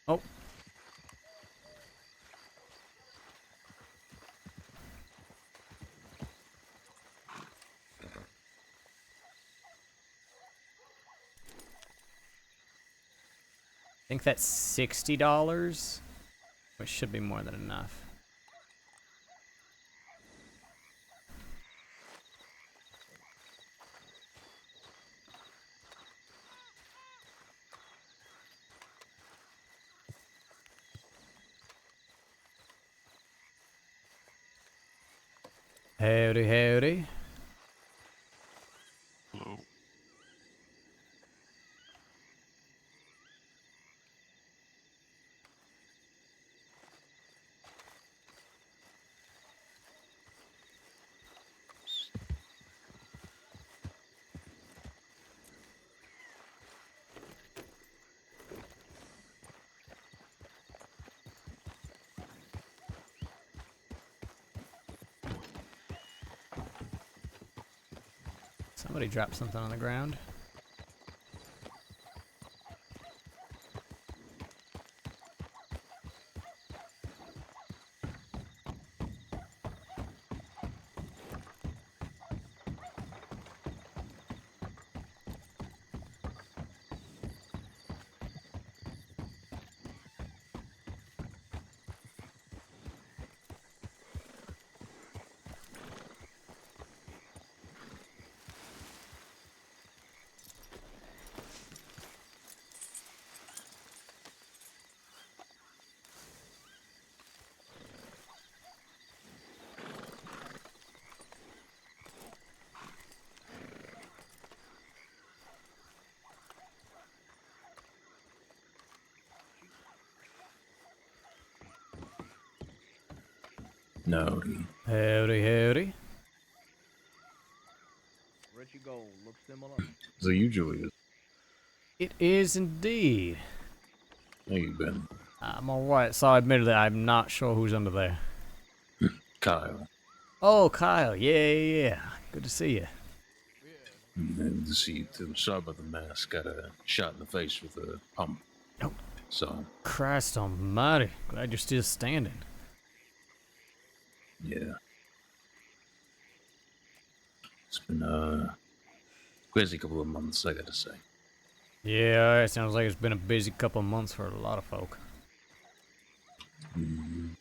Oh. I think that's $60, which should be more than enough. Howdy, howdy. Hello. Somebody dropped something on the ground. Howdy. Howdy, howdy. Where'd you go? Look similar. So you, Julius, It is indeed. how you been? I'm alright, so admittedly, I'm not sure who's under there. Kyle. Oh, Kyle. Yeah. Good to see you. Good to see you too. Sorry about the mask. Got a shot in the face with a pump. Oh. So, Christ almighty. Glad you're still standing. yeah. It's been a crazy couple of months, I gotta say. Yeah, it sounds like it's been a busy couple of months for a lot of folk. Mm,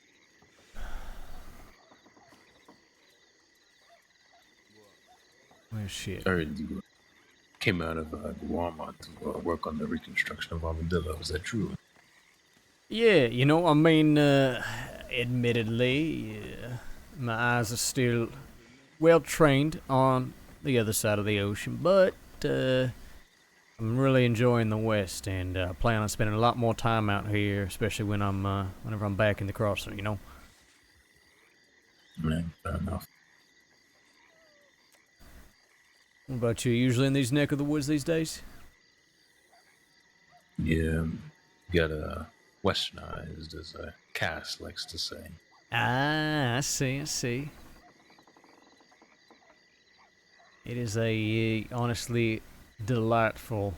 Well, shit. I heard you came out of Guam to work on the reconstruction of Armadillo. Is that true? Yeah, admittedly, my eyes are still well trained on the other side of the ocean, but I'm really enjoying the West and plan on spending a lot more time out here, especially whenever I'm back in the crosser, you know? Yeah, fair enough. What about you? Usually in these neck of the woods these days? Yeah, got westernized, as Cass likes to say. Ah, I see. It is a honestly delightful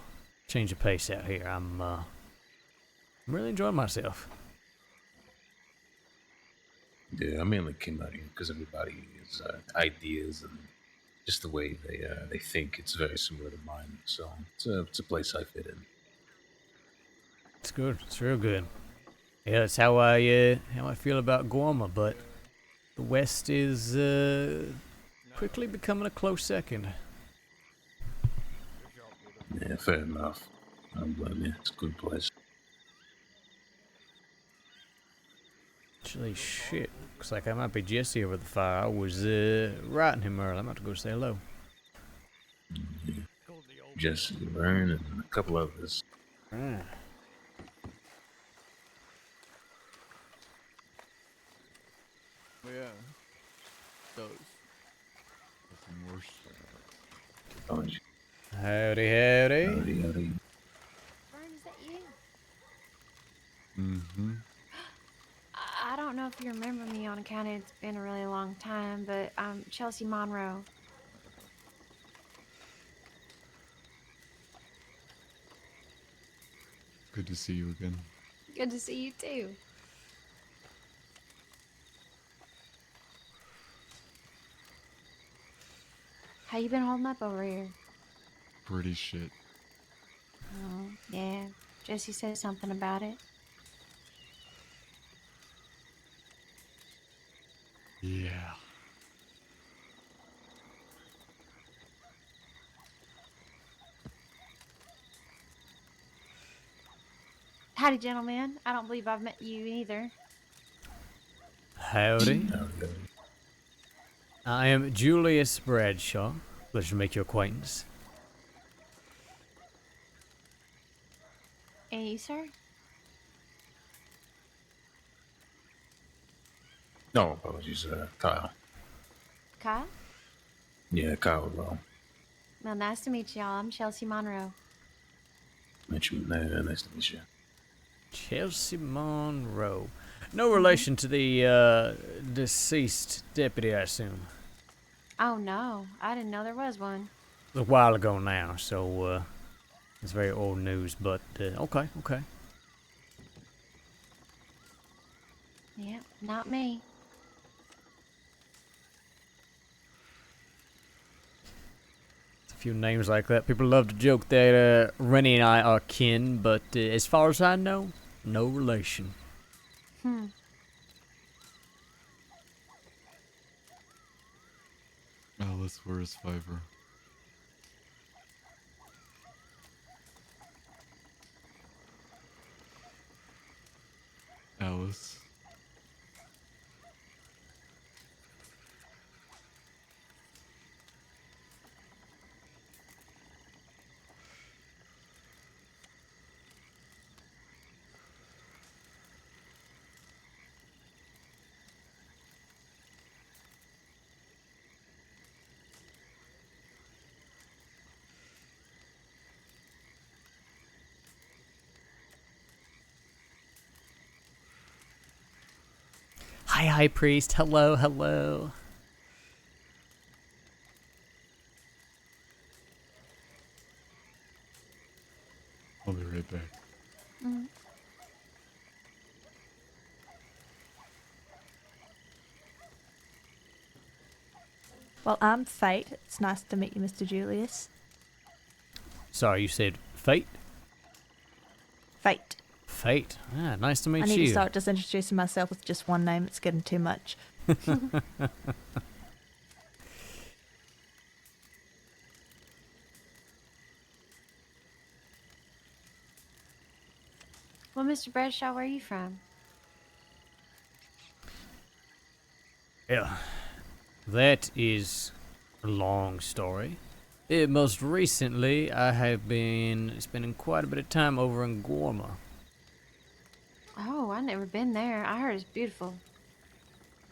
change of pace out here. I'm really enjoying myself. Yeah, I mainly came out here because everybody has ideas and just the way they think. It's very similar to mine, so it's a place I fit in. It's good. It's real good. Yeah, that's how I feel about Guama, but the West is quickly becoming a close second. Yeah, fair enough. I don't blame you. It's a good place. Actually, shit. Looks like I might be Jesse over the fire. I was writing him earlier. I'm about to go say hello. Yeah. Jesse, Vern, and a couple others. Ah. Yeah. Those. Nothing worse. Oh, and Howdy, howdy. howdy. Vern, is that you? Mm-hmm. I don't know if you remember me on account of it's been a really long time, but I'm Chelsea Monroe. Good to see you again. Good to see you too. How you been holding up over here? Pretty shit. Oh, yeah. Jesse said something about it. Yeah. Howdy, gentlemen. I don't believe I've met you either. Howdy. No, no. I am Julius Bradshaw. Pleasure to make your acquaintance. And you, sir? No apologies, Kyle. Kyle? Yeah, Kyle. Well, nice to meet y'all. I'm Chelsea Monroe. Nice to meet you. Chelsea Monroe. No relation to the deceased deputy, I assume. Oh, no. I didn't know there was one. It was a while ago now, so it's very old news, but okay. Yeah, not me. A few names like that. People love to joke that Rennie and I are kin, but as far as I know, no relation. Hmm. Alice, where is Fiverr? Alice. Hi, High Priest. Hello. I'll be right back. Mm. Well, I'm Fate. It's nice to meet you, Mr. Julius. Sorry, you said fate? Fate. Fate. Ah, nice to meet I need you. to start just introducing myself with just one name. It's getting too much. Well, Mr. Bradshaw, where are you from? Yeah, that is a long story. Most recently, I have been spending quite a bit of time over in Gorma. Oh, I've never been there. I heard it's beautiful.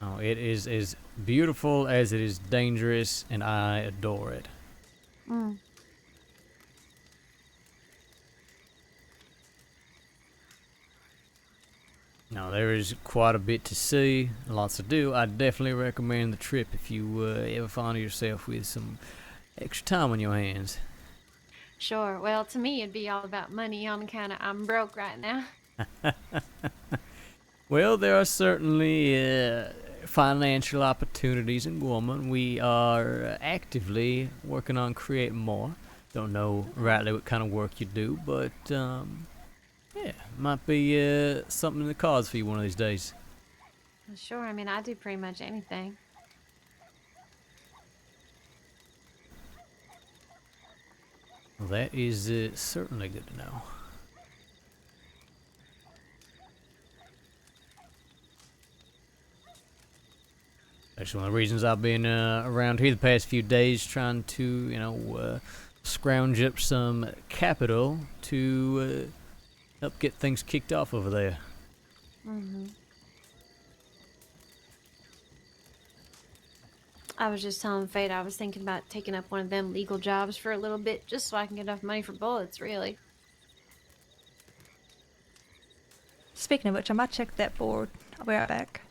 Oh, it is as beautiful as it is dangerous, and I adore it. Mm. Now, there is quite a bit to see, lots to do. I definitely recommend the trip if you ever find yourself with some extra time on your hands. Sure. Well, to me, it'd be all about money on account of I'm broke right now. Well, there are certainly financial opportunities in Gorman. We are actively working on creating more. Don't know rightly what kind of work you do, but yeah, might be something in the cards for you one of these days. Well, sure. I mean, I do pretty much anything. Well, that is certainly good to know. Actually, one of the reasons I've been around here the past few days trying to, scrounge up some capital to help get things kicked off over there. Mm-hmm. I was just telling Fate I was thinking about taking up one of them legal jobs for a little bit, just so I can get enough money for bullets, really. Speaking of which, I might check that board. I'll be right back.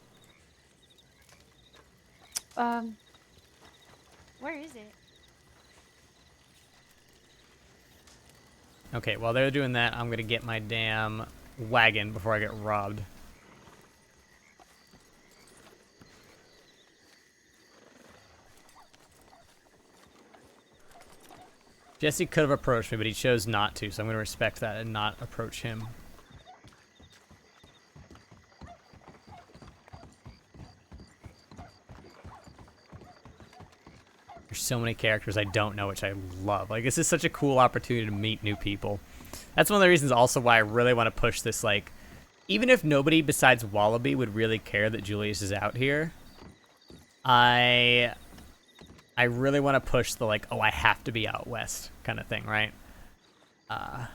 Where is it? Okay, while they're doing that, I'm gonna get my damn wagon before I get robbed. Jesse could have approached me, but he chose not to, so I'm going to respect that and not approach him. There's so many characters I don't know, which I love. Like, this is such a cool opportunity to meet new people. That's one of the reasons also why I really want to push this, like, even if nobody besides Wallaby would really care that Julius is out here, I really want to push the, like, oh, I have to be out west kind of thing, right? And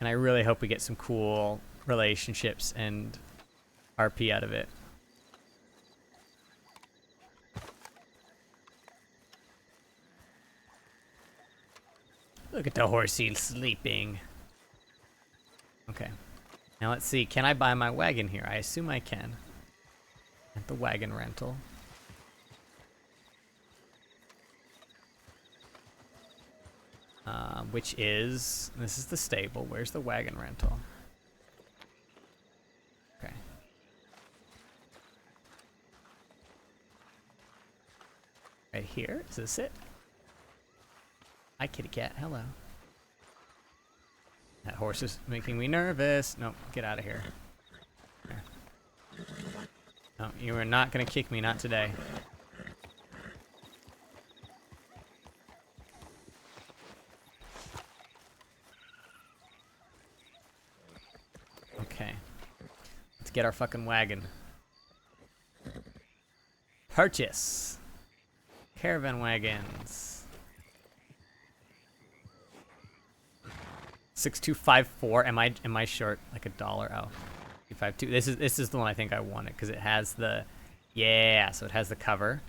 I really hope we get some cool relationships and RP out of it. Look at the horsey sleeping. Okay. Now let's see. Can I buy my wagon here? I assume I can. At the wagon rental. Which is... This is the stable. Where's the wagon rental? Okay. Right here? Is this it? Hi, kitty cat. Hello. That horse is making me nervous. No, get out of here. Here. No, you are not going to kick me. Not today. Okay. Let's get our fucking wagon. Purchase. Caravan wagons. 6254. Am I short like $1? Oh, 252. This is the one I think I wanted because it has the, yeah. So it has the cover.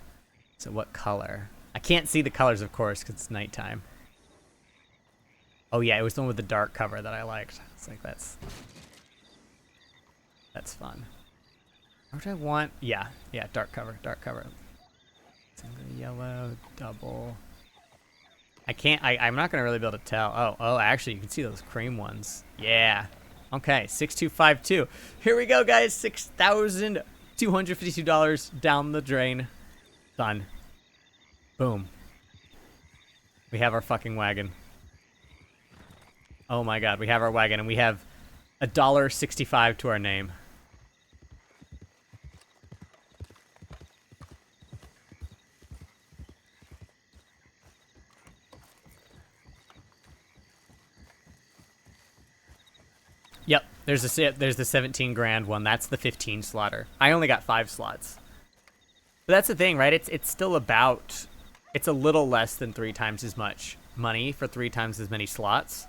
So what color? I can't see the colors, of course, because it's nighttime. Oh yeah, it was the one with the dark cover that I liked. It's like that's fun. What do I want? Yeah, dark cover, Single yellow, double. I'm not gonna really be able to tell. Oh, actually, you can see those cream ones. Yeah. Okay, 6252. Here we go, guys. $6,252 down the drain. Done. Boom. We have our fucking wagon. Oh my god, we have our wagon, and we have $1.65 to our name. Yep, there's the 17 grand one. That's the 15 slotter. I only got 5 slots. But that's the thing, right? It's still about, it's a little less than 3 times as much money for 3 times as many slots.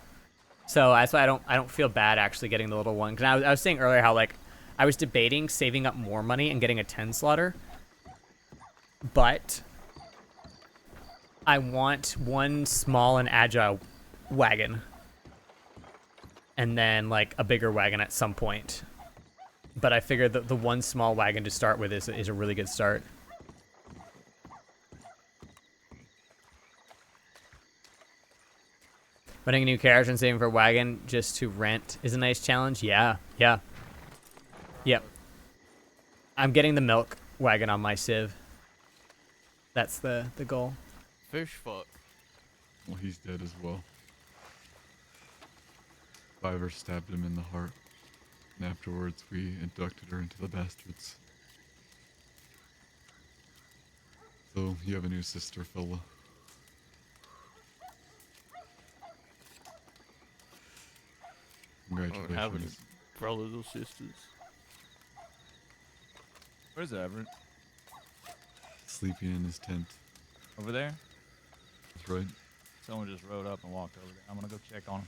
So that's why I don't feel bad actually getting the little one. Because I was saying earlier how, like, I was debating saving up more money and getting a 10 slotter. But I want one small and agile wagon. And then, like, a bigger wagon at some point. But I figured that the one small wagon to start with is a really good start. Running a new carriage and saving for a wagon just to rent is a nice challenge. Yeah. Yep. I'm getting the milk wagon on my Civ. That's the goal. Fish fuck. Well, he's dead as well. Fiver stabbed him in the heart, and afterwards we inducted her into the bastards. So, you have a new sister, fella. Having Congratulations. brothers or sisters. Where's Everett? Sleeping in his tent. Over there? That's right. Someone just rode up and walked over there. I'm gonna go check on him.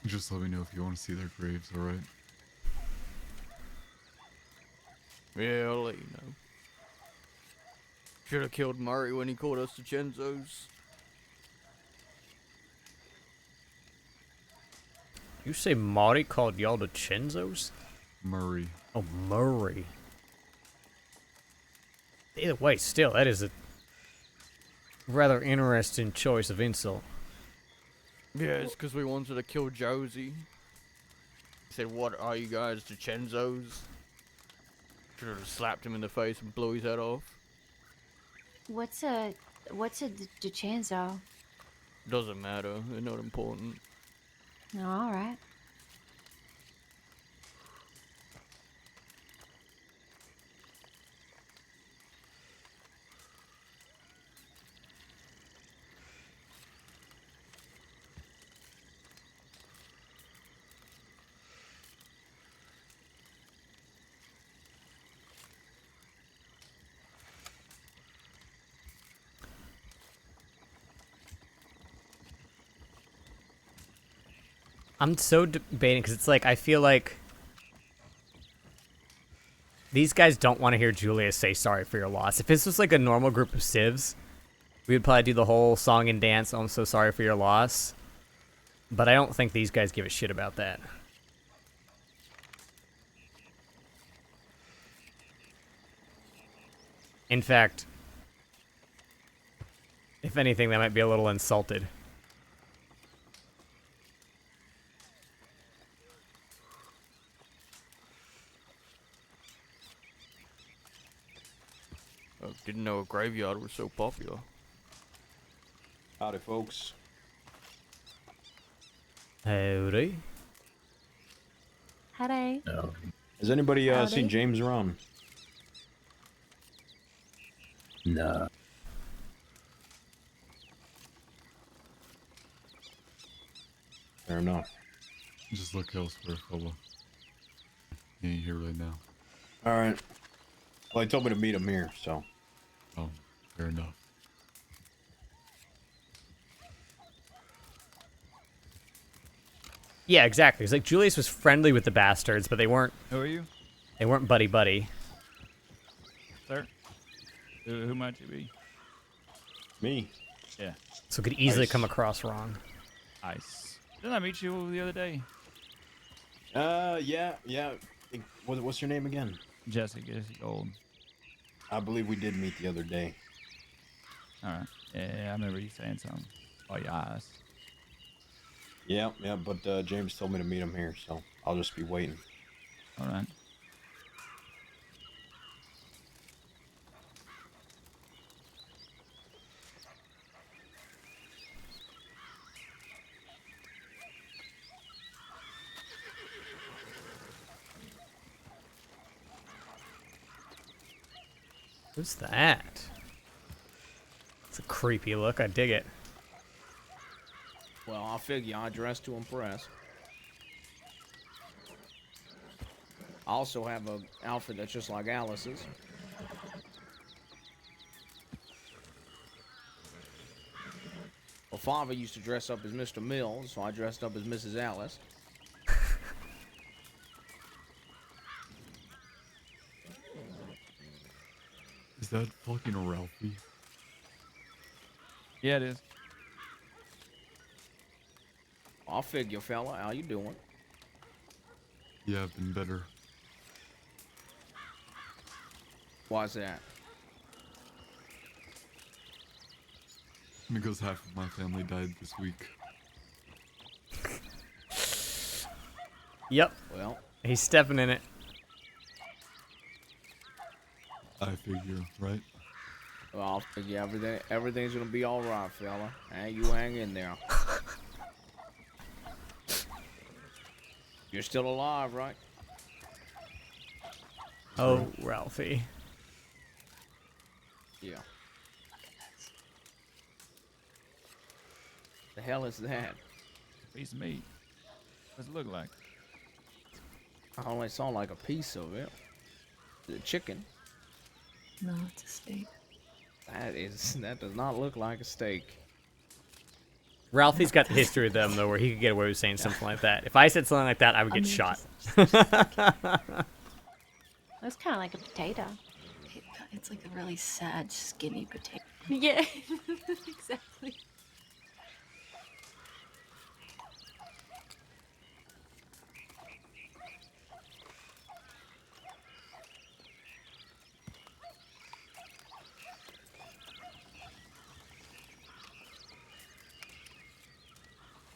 Just let me know if you want to see their graves, alright? Yeah, I'll let you know. Should have killed Murray when he called us the Chenzos. You say Marty called y'all the Chenzos? Murray. Oh, Murray. Either way, still, that is a rather interesting choice of insult. Yeah, it's because we wanted to kill Josie. He said, "What are you guys, the Chenzos?" Should have slapped him in the face and blew his head off. What's a DiCenzo? Doesn't matter. They're not important. All right. I'm so debating because it's like I feel like these guys don't want to hear Julius say sorry for your loss. If this was like a normal group of civs, we would probably do the whole song and dance. "Oh, I'm so sorry for your loss," but I don't think these guys give a shit about that. In fact, if anything, they might be a little insulted. I didn't know a graveyard was so popular. Howdy, folks. Howdy. Howdy. No. Has anybody Howdy. seen James around? Nah. Fair enough. Just look elsewhere, fella. He ain't here right now. All right. Well, he told me to meet him here, so. Oh, fair enough. Yeah, exactly. It's like Julius was friendly with the bastards, but they weren't Who are you, buddy buddy. sir? Who might you be? Me. Yeah. So it could easily Nice. come across wrong. Ice. Didn't I meet you the other day? Yeah. What's your name again? Jesse Gold. I believe we did meet the other day. Alright. Yeah, I remember you saying something. Oh, your eyes. Yeah, but James told me to meet him here, so I'll just be waiting. Alright. Who's that? It's a creepy look. I dig it. Well, I figure I dress to impress. I also have an outfit that's just like Alice's. Well, father used to dress up as Mr. Mills, so I dressed up as Mrs. Alice. Is that fucking Ralphie? Yeah, it is. I figure, fella, how you doing? Yeah, I've been better. Why's that? Because half of my family died this week. Yep, Well, he's stepping in it. I figure, right? I figure everything's gonna be all right, fella. Hey, you hang in there. You're still alive, right? Oh, Ralphie. Yeah. The hell is that? Piece of meat. What's it look like? I only saw like a piece of it. The chicken. No, it's a steak. That does not look like a steak. Ralphie's got the history with them, though, where he could get away with saying something like that. If I said something like that, I would get shot. Looks kind of like a potato. It's like a really sad, skinny potato. Yeah, exactly.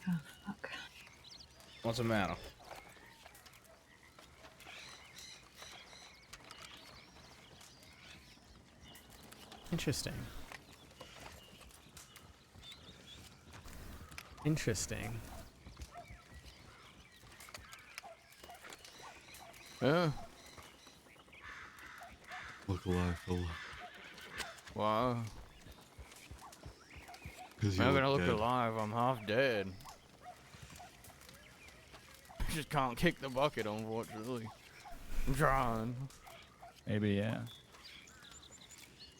Oh, fuck. What's the matter? Interesting. Interesting. Yeah. Look alive, fella. Wow. Because I'm you not gonna look look dead. alive. I'm half dead. Just can't kick the bucket, unfortunately. I'm trying. Maybe, yeah.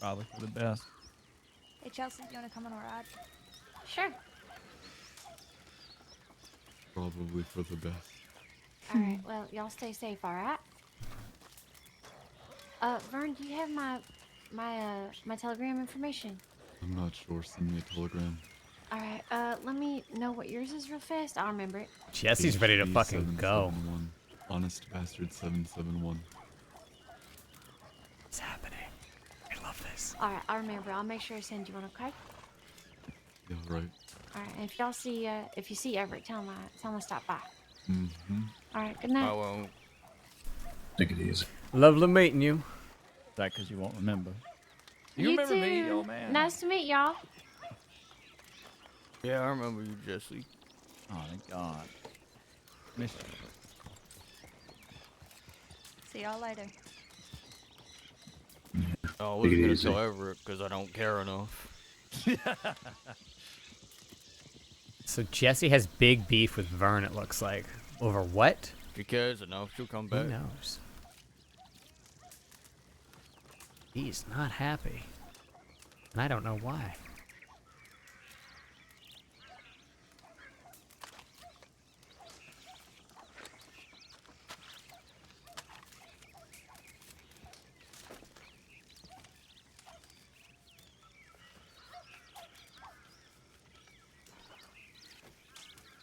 Probably for the best. Hey, Chelsea, you want to come on a ride? Sure. Probably for the best. All right. Well, y'all stay safe. All right. Vern, do you have my telegram information? I'm not sure. Send me a telegram. All right. Let me know what yours is real fast. I'll remember it. Jesse's ready to HB fucking go. 771. Honest Bastard 771. What's happening? I love this. All right. I'll remember. I'll make sure to send you one. Okay. Yeah, right. All right. And if you see Everett, tell him to stop by. Mm-hmm. All right. Good night. I won't. Take it easy. Lovely meeting you. Is that because you won't remember? Do you You remember me, too. old man? Nice to meet y'all. Yeah, I remember you, Jesse. Oh, thank God. Missed you. See y'all later. I Take wasn't it gonna easy. tell Everett because I don't care enough. So Jesse has big beef with Vern, it looks like. Over what? If he cares enough, she'll come Who back. knows? He's not happy. And I don't know why.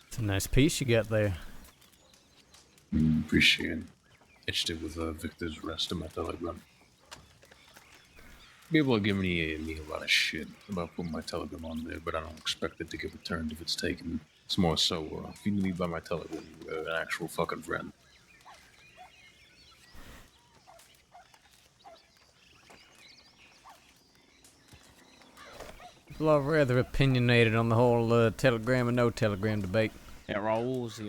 It's a nice piece you got there. Appreciate it. Etched it with Victor's rest of my telegram. People are giving me a lot of shit about putting my telegram on there, but I don't expect it to get returned if it's taken. It's more so, if you knew me by my telegram, you're an actual fucking friend. People are rather opinionated on the whole telegram and no telegram debate. Yeah, Raul's,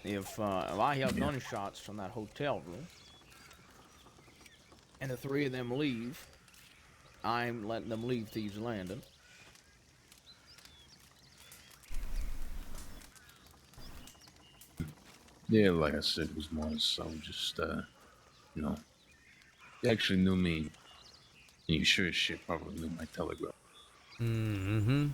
if I hear gunshots from that hotel room, and the three of them leave, I'm letting them leave Thieves Landing. Yeah, like I said, it was more so just, you actually knew me. And you sure as shit probably knew my telegram. Mm-hmm.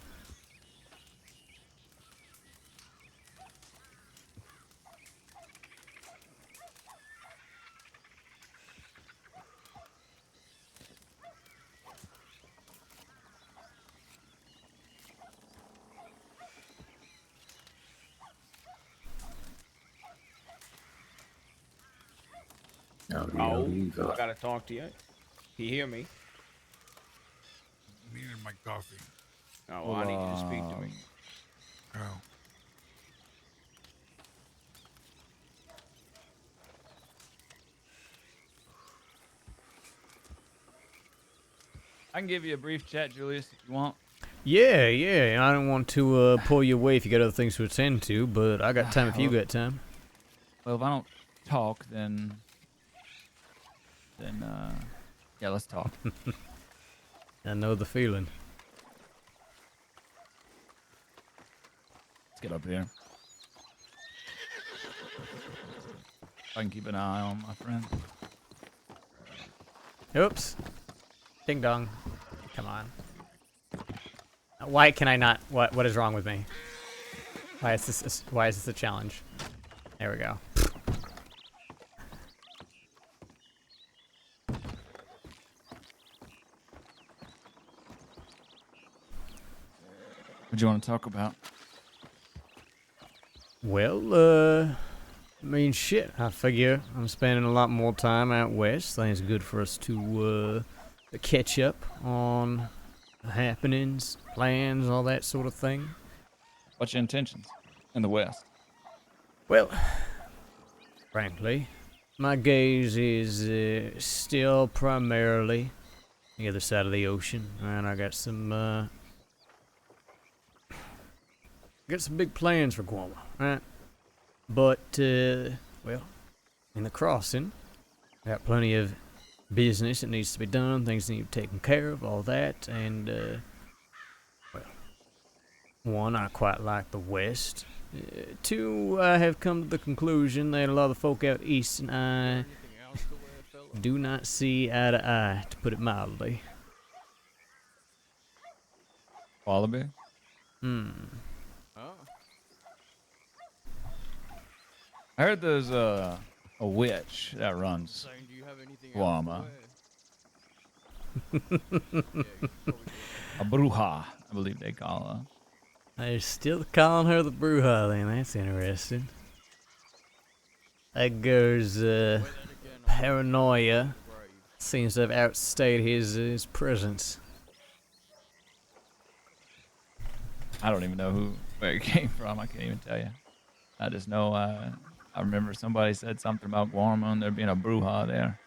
Raul, I gotta talk to you. You hear me? Me and my coffee. Oh, well, I need you to speak to me. Oh. I can give you a brief chat, Julius, if you want. Yeah, yeah. I don't want to pull you away if you got other things to attend to, but I got time if you got time. Well, if I don't talk, then yeah, let's talk. I know the feeling. Let's get up here. I can keep an eye on my friend. Oops. Ding dong. Come on. Why can I not? What is wrong with me? Why is this a challenge? There we go. What you want to talk about? Well, I mean, shit. I figure I'm spending a lot more time out west. I think it's good for us to catch up on happenings, plans, all that sort of thing. What's your intentions in the West? Well, frankly, my gaze is still primarily the other side of the ocean, and I got some big plans for Guam, right? But well, in the crossing, I got plenty of business that needs to be done, things that need to be taken care of, all that, and well, one, I quite like the West. Two, I have come to the conclusion that a lot of the folk out east and I do not see eye to eye, to put it mildly. Wallaby? Oh. I heard there's a witch that runs Saying, do you have anything Guama. else A bruja, I believe they call her. They're still calling her the Bruja, then. That's interesting. That girl's paranoia seems to have outstayed his presence. I don't even know where it came from. I can't even tell you. I just know I remember somebody said something about Guarma and there being a bruja there.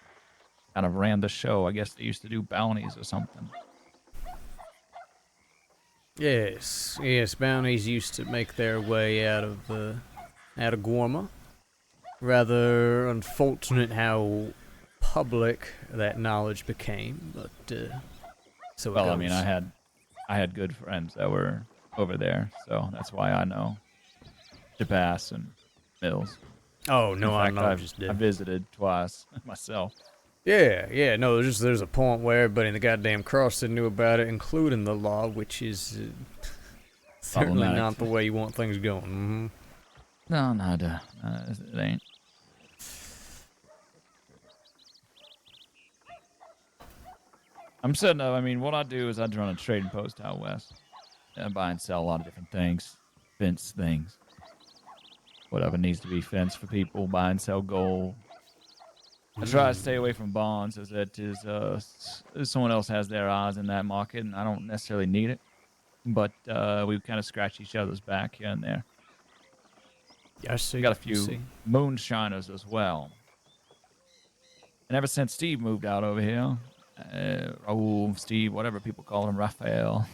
Kind of ran the show. I guess they used to do bounties or something. Yes, bounties used to make their way out of Guarma. Rather unfortunate how public that knowledge became, but so it Well, goes. I mean, I had good friends that were over there, so that's why I know Japass and Mills. Oh no, In fact, I just did. I visited twice myself. Yeah, no, there's a point where everybody in the goddamn crossing knew about it, including the law, which is certainly Problematic. not the way you want things going. No, it ain't. I'm setting up. I mean, what I do is I run a trading post out west. I buy and sell a lot of different things, fence things, whatever needs to be fenced for people. Buy and sell gold. I try to stay away from bonds, as it is someone else has their eyes in that market, and I don't necessarily need it. But we kind of scratch each other's back here and there. Yeah, I see. Got a few moonshiners as well. And ever since Steve moved out over here, Raul, Steve, whatever people call him, Raphael,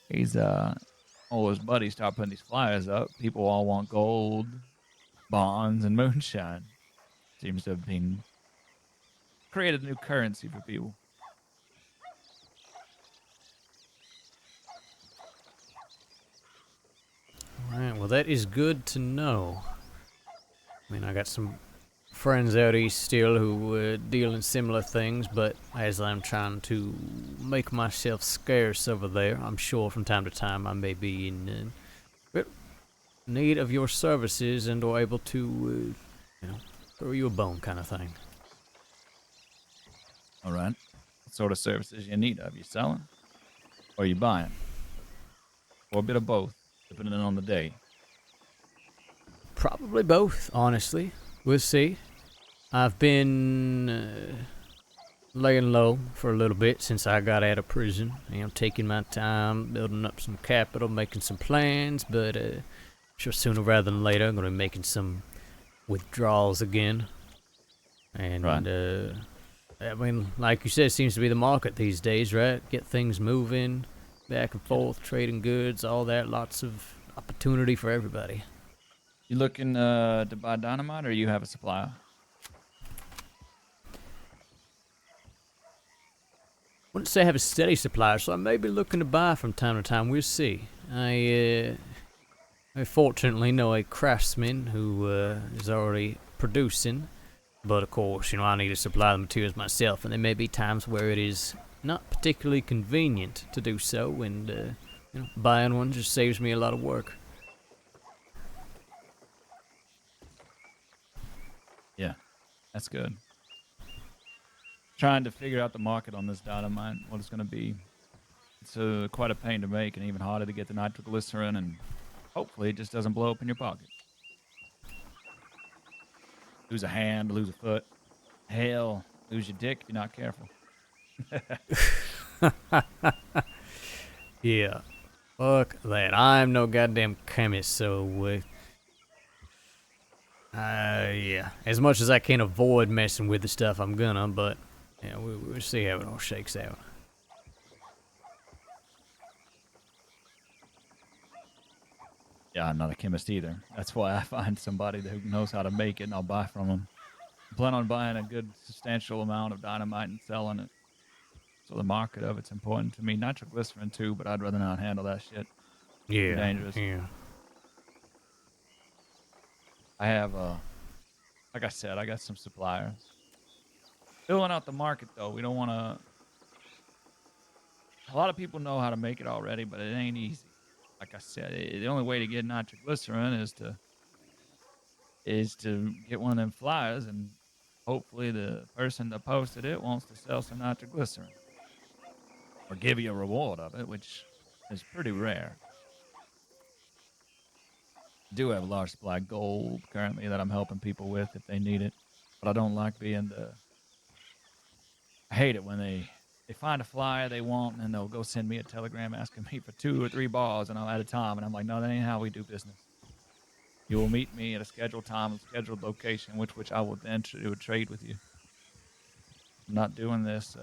he's all his buddies start putting these flyers up. People all want gold, bonds, and moonshine. Seems to have been created a new currency for people. All right, well, that is good to know. I mean, I got some friends out east still who deal in similar things, but as I'm trying to make myself scarce over there, I'm sure from time to time I may be in need of your services and or able to, throw you a bone kind of thing. All right. What sort of services you need of? You selling? Or you buying? Or a bit of both, depending on the day. Probably both, honestly. We'll see. I've been laying low for a little bit since I got out of prison. Taking my time, building up some capital, making some plans, but sure sooner rather than later I'm going to be making some withdrawals again. And, right. I mean, like you said, it seems to be the market these days, right? Get things moving, back and forth, trading goods, all that. Lots of opportunity for everybody. You looking to buy dynamite, or you have a supplier? Wouldn't say I have a steady supply, so I may be looking to buy from time to time. We'll see. I fortunately know a craftsman who is already producing, but of course, I need to supply the materials myself, and there may be times where it is not particularly convenient to do so, and buying one just saves me a lot of work. Yeah, that's good. Trying to figure out the market on this dynamite, what it's going to be. It's quite a pain to make and even harder to get the nitroglycerin, and hopefully it just doesn't blow up in your pocket. Lose a hand, lose a foot. Hell, lose your dick if you're not careful. Yeah. Fuck that. I'm no goddamn chemist, so yeah. As much as I can avoid messing with the stuff, I'm gonna, but yeah, we'll see how it all shakes out. Yeah, I'm not a chemist either. That's why I find somebody who knows how to make it and I'll buy from them. I plan on buying a good substantial amount of dynamite and selling it. So the market of it's important to me. Nitroglycerin too, but I'd rather not handle that shit. Yeah. Too dangerous. Yeah. I have, like I said, I got some suppliers. Filling out the market though, we don't want to. A lot of people know how to make it already, but it ain't easy. Like I said, the only way to get nitroglycerin is to get one of them flyers, and hopefully the person that posted it wants to sell some nitroglycerin or give you a reward of it, which is pretty rare. I do have a large supply of gold currently that I'm helping people with if they need it, but I don't like being I hate it when they find a flyer they want and then they'll go send me a telegram asking me for 2 or 3 bars and I'm at a time, and I'm like, no, that ain't how we do business. You will meet me at a scheduled time and scheduled location, which I will then do a trade with you. I'm not doing this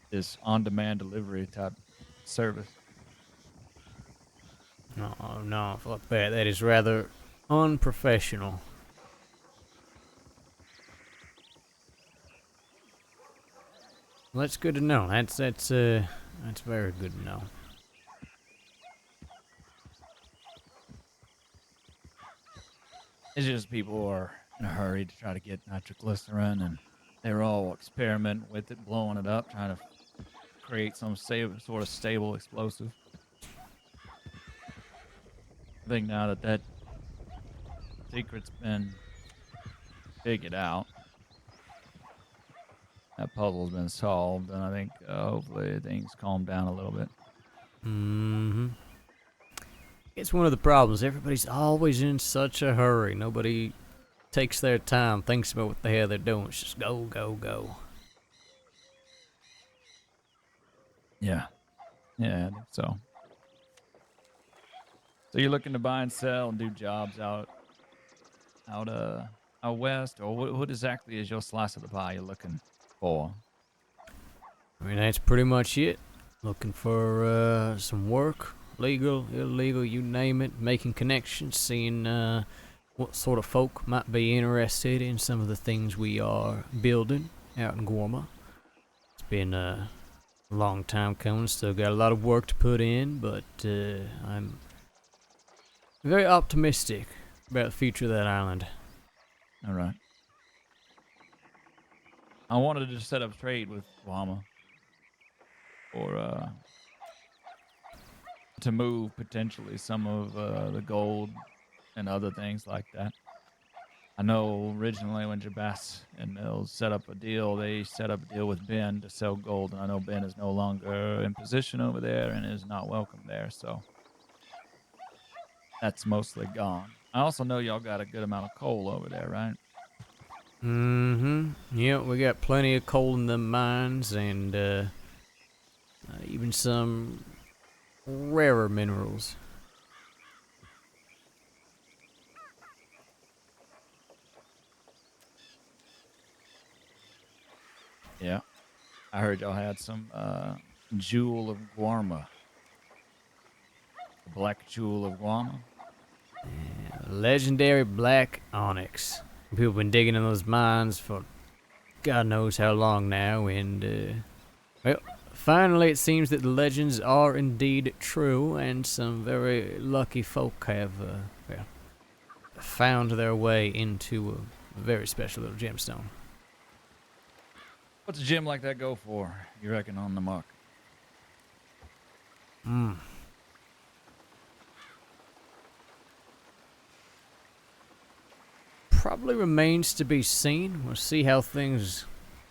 this on-demand delivery type service. No, fuck that. That is rather unprofessional. Well, that's good to know. That's very good to know. It's just people are in a hurry to try to get nitroglycerin, and they're all experimenting with it, blowing it up, trying to create some sort of stable explosive. I think now that secret's been figured out, that puzzle's been solved, and I think hopefully things calm down a little bit. Mm-hmm. It's one of the problems. Everybody's always in such a hurry. Nobody takes their time, thinks about what the hell they're doing. It's just go, go, go. Yeah, I think so. So you're looking to buy and sell and do jobs out west, or what exactly is your slice of the pie you're looking for? I mean, that's pretty much it. Looking for some work, legal, illegal, you name it. Making connections, seeing what sort of folk might be interested in some of the things we are building out in Gorma. It's been a long time coming. Still got a lot of work to put in, but I'm very optimistic about the future of that island. All right. I wanted to set up trade with Wahama, or to move potentially some of the gold and other things like that. I know originally when Jabas and Mills set up a deal, they set up a deal with Ben to sell gold, and I know Ben is no longer in position over there and is not welcome there, so that's mostly gone. I also know y'all got a good amount of coal over there, right? Mm-hmm. Yeah, we got plenty of coal in the mines, and even some rarer minerals. Yeah. I heard y'all had some jewel of Guarma. The black jewel of Guarma. Yeah, legendary black onyx. People been digging in those mines for God knows how long now, and well, finally it seems that the legends are indeed true, and some very lucky folk have found their way into a very special little gemstone. What's a gem like that go for, you reckon, on the market? Probably remains to be seen. We'll see how things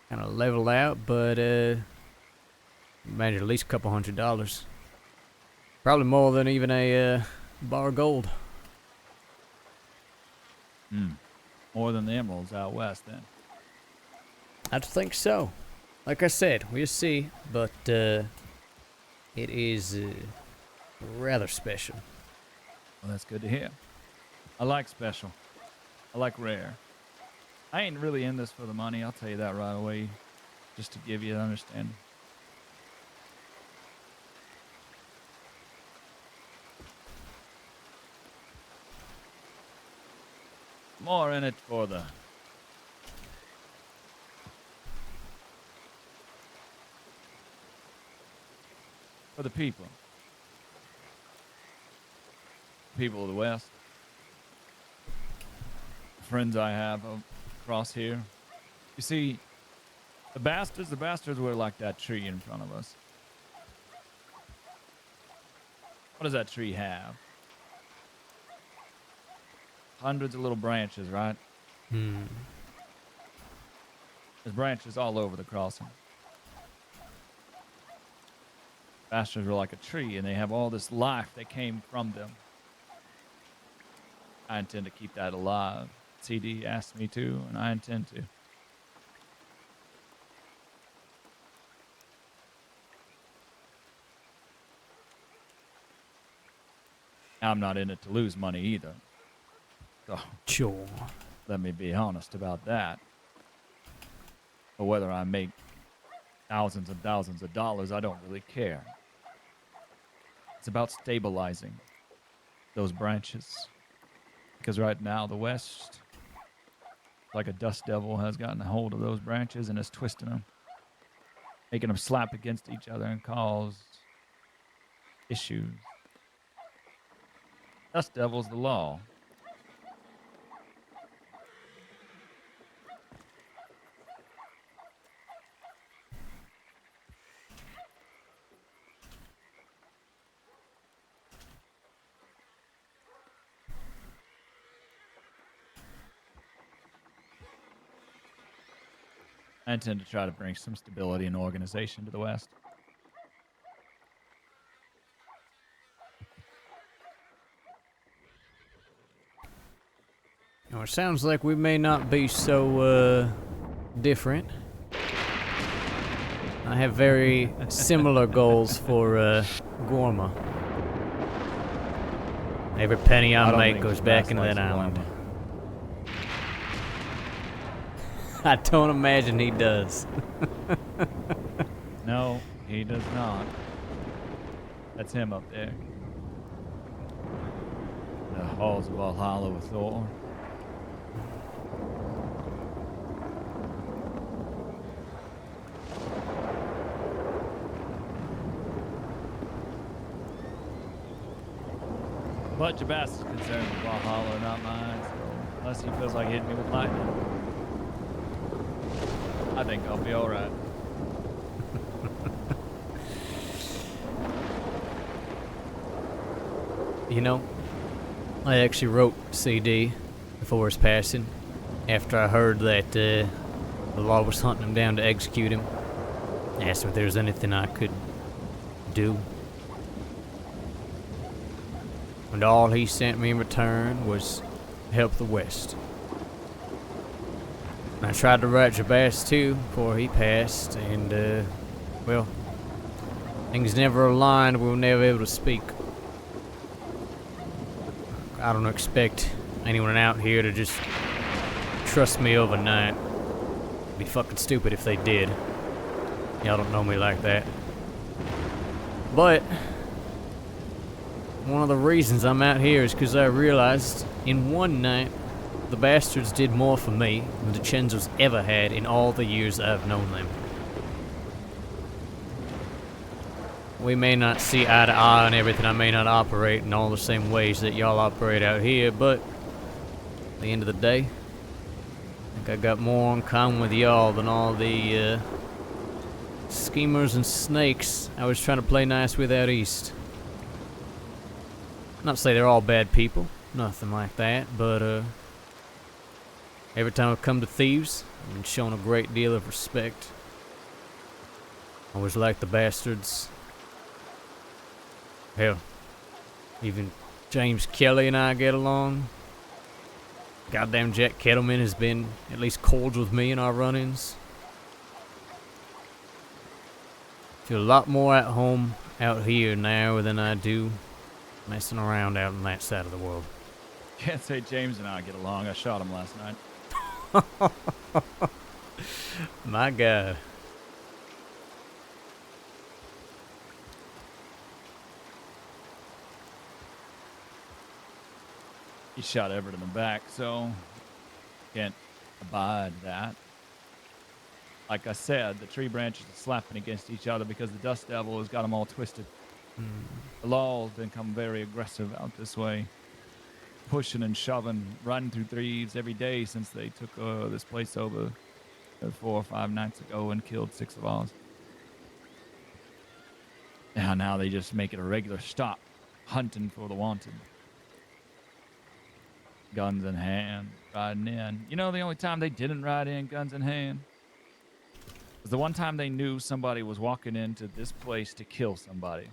kind of level out, but Imagine at least a couple $100. Probably more than even a bar of gold. More than the emeralds out west, then. I think so. Like I said, we'll see, but it is rather special. Well, that's good to hear. I like special. I like rare. I ain't really in this for the money, I'll tell you that right away, just to give you an understanding. More in it for the people. People of the West. Friends I have across here. You see, the bastards were like that tree in front of us. What does that tree have? Hundreds of little branches, right? There's branches all over the crossing. Bastards were like a tree, and they have all this life that came from them. I intend to keep that alive. CD asked me to, and I intend to. I'm not in it to lose money either. So, Sure. let me be honest about that. But whether I make thousands and thousands of dollars, I don't really care. It's about stabilizing those branches. Because right now, the West, like a dust devil, has gotten a hold of those branches and is twisting them, making them slap against each other and cause issues. Dust devil's the law. I intend to try to bring some stability and organization to the West. Now, it sounds like we may not be so different. I have very similar goals for Gorma. Every penny I don't make think goes it's back nice into like that island. Gorma. I don't imagine he does. No, he does not. That's him up there. The halls of Valhalla with Thor. But Jabas is concerned with Valhalla, not mine, so unless he feels like hitting me with lightning, I think I'll be alright. You know, I actually wrote CD before his passing, after I heard that the law was hunting him down to execute him. I asked him if there was anything I could do. And all he sent me in return was help the West. And I tried to write Jabas too before he passed, and well, things never aligned. We were never able to speak. I don't expect anyone out here to just trust me overnight. It'd be fucking stupid if they did. Y'all don't know me like that. But one of the reasons I'm out here is because I realized in one night the bastards did more for me than the Chenzos ever had in all the years I've known them. We may not see eye to eye on everything. I may not operate in all the same ways that y'all operate out here, but at the end of the day, I think I got more in common with y'all than all the schemers and snakes I was trying to play nice with out east. Not to say they're all bad people, nothing like that, but every time I've come to thieves, I've been shown a great deal of respect. Always like the bastards. Hell, even James Kelly and I get along. Goddamn Jack Kettleman has been at least cordial with me in our run-ins. Feel a lot more at home out here now than I do messing around out on that side of the world. Can't say James and I get along. I shot him last night. My God. He shot Everett in the back, so can't abide that. Like I said, the tree branches are slapping against each other because the dust devil has got them all twisted. The law has become very aggressive out this way, pushing and shoving, riding through thieves every day since they took this place over 4 or 5 nights ago and killed 6 of ours. Now they just make it a regular stop, hunting for the wanted. Guns in hand, riding in. You know, the only time they didn't ride in guns in hand was the one time they knew somebody was walking into this place to kill somebody.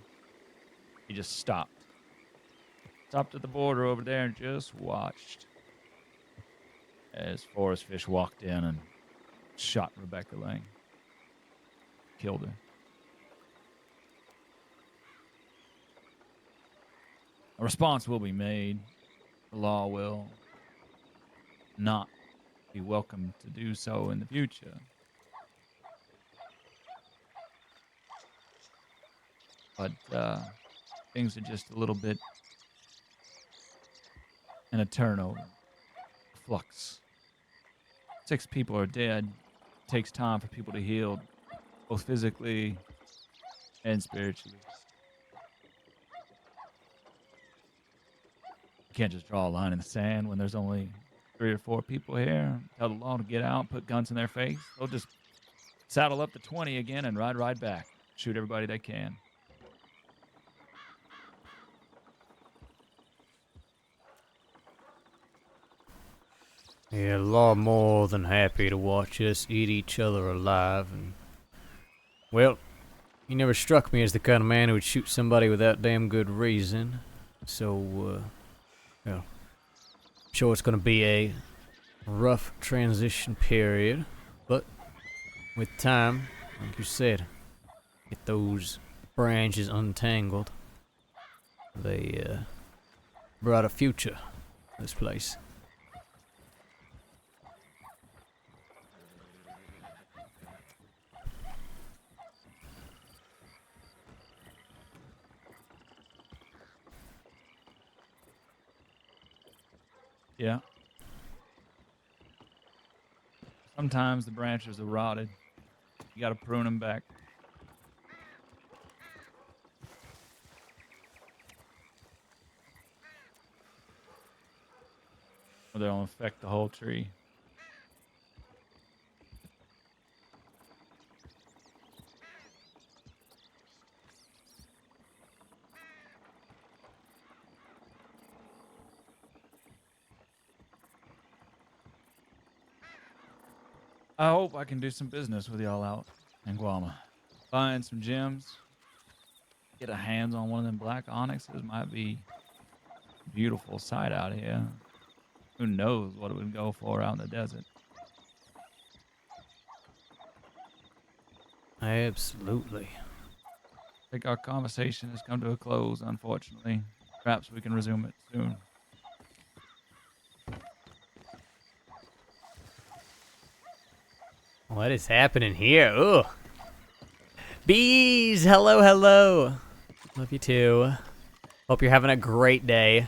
He just stopped. Stopped at the border over there and just watched as Forest Fish walked in and shot Rebecca Lang. Killed her. A response will be made. The law will not be welcome to do so in the future. But things are just a little bit in a turnover, flux. 6 people are dead. It takes time for people to heal, both physically and spiritually. You can't just draw a line in the sand when there's only 3 or 4 people here. Tell the law to get out, put guns in their face. They'll just saddle up to 20 again and ride back. Shoot everybody they can. Yeah, the law more than happy to watch us eat each other alive. And well, he never struck me as the kind of man who would shoot somebody without damn good reason. So, well, I'm sure it's going to be a rough transition period. But with time, like you said, get those branches untangled. They brought a future to this place. Yeah. Sometimes the branches are rotted. You got to prune them back. Or they'll affect the whole tree. I hope I can do some business with y'all out in Guama. Find some gems. Get a hands on one of them black onyxes. Might be a beautiful sight out here. Who knows what it would go for out in the desert. Absolutely. I think our conversation has come to a close, unfortunately. Perhaps we can resume it soon. What is happening here? Ugh. Bees! Hello, hello. Love you too. Hope you're having a great day.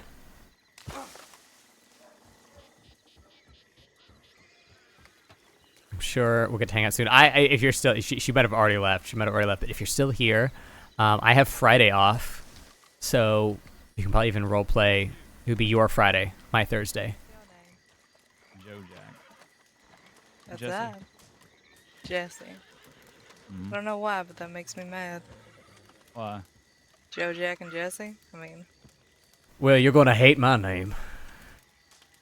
I'm sure we'll get to hang out soon. If you're still, she might have already left. She might have already left. But if you're still here, I have Friday off, so you can probably even role play. It would be your Friday, my Thursday. Joe Jack. That's Jesse. that. Jesse. Mhm. I don't know why, but that makes me mad. Why? Joe, Jack, and Jesse? I mean, Well, you're going to hate my name.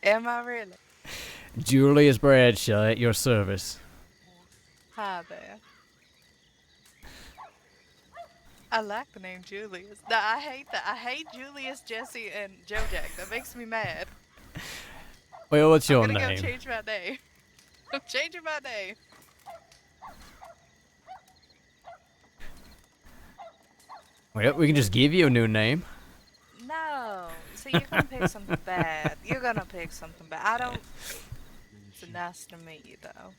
am I really? Julius Bradshaw at your service. Hi there. I like the name Julius. No, I hate that. I hate Julius, Jesse, and Joe Jack. That makes me mad. Well, what's I'm your gonna go name? change my name. I'm changing my name. Well, we can just give you a new name. No. So you're gonna pick something bad. You're gonna pick something bad. I don't. It's nice to meet you, though.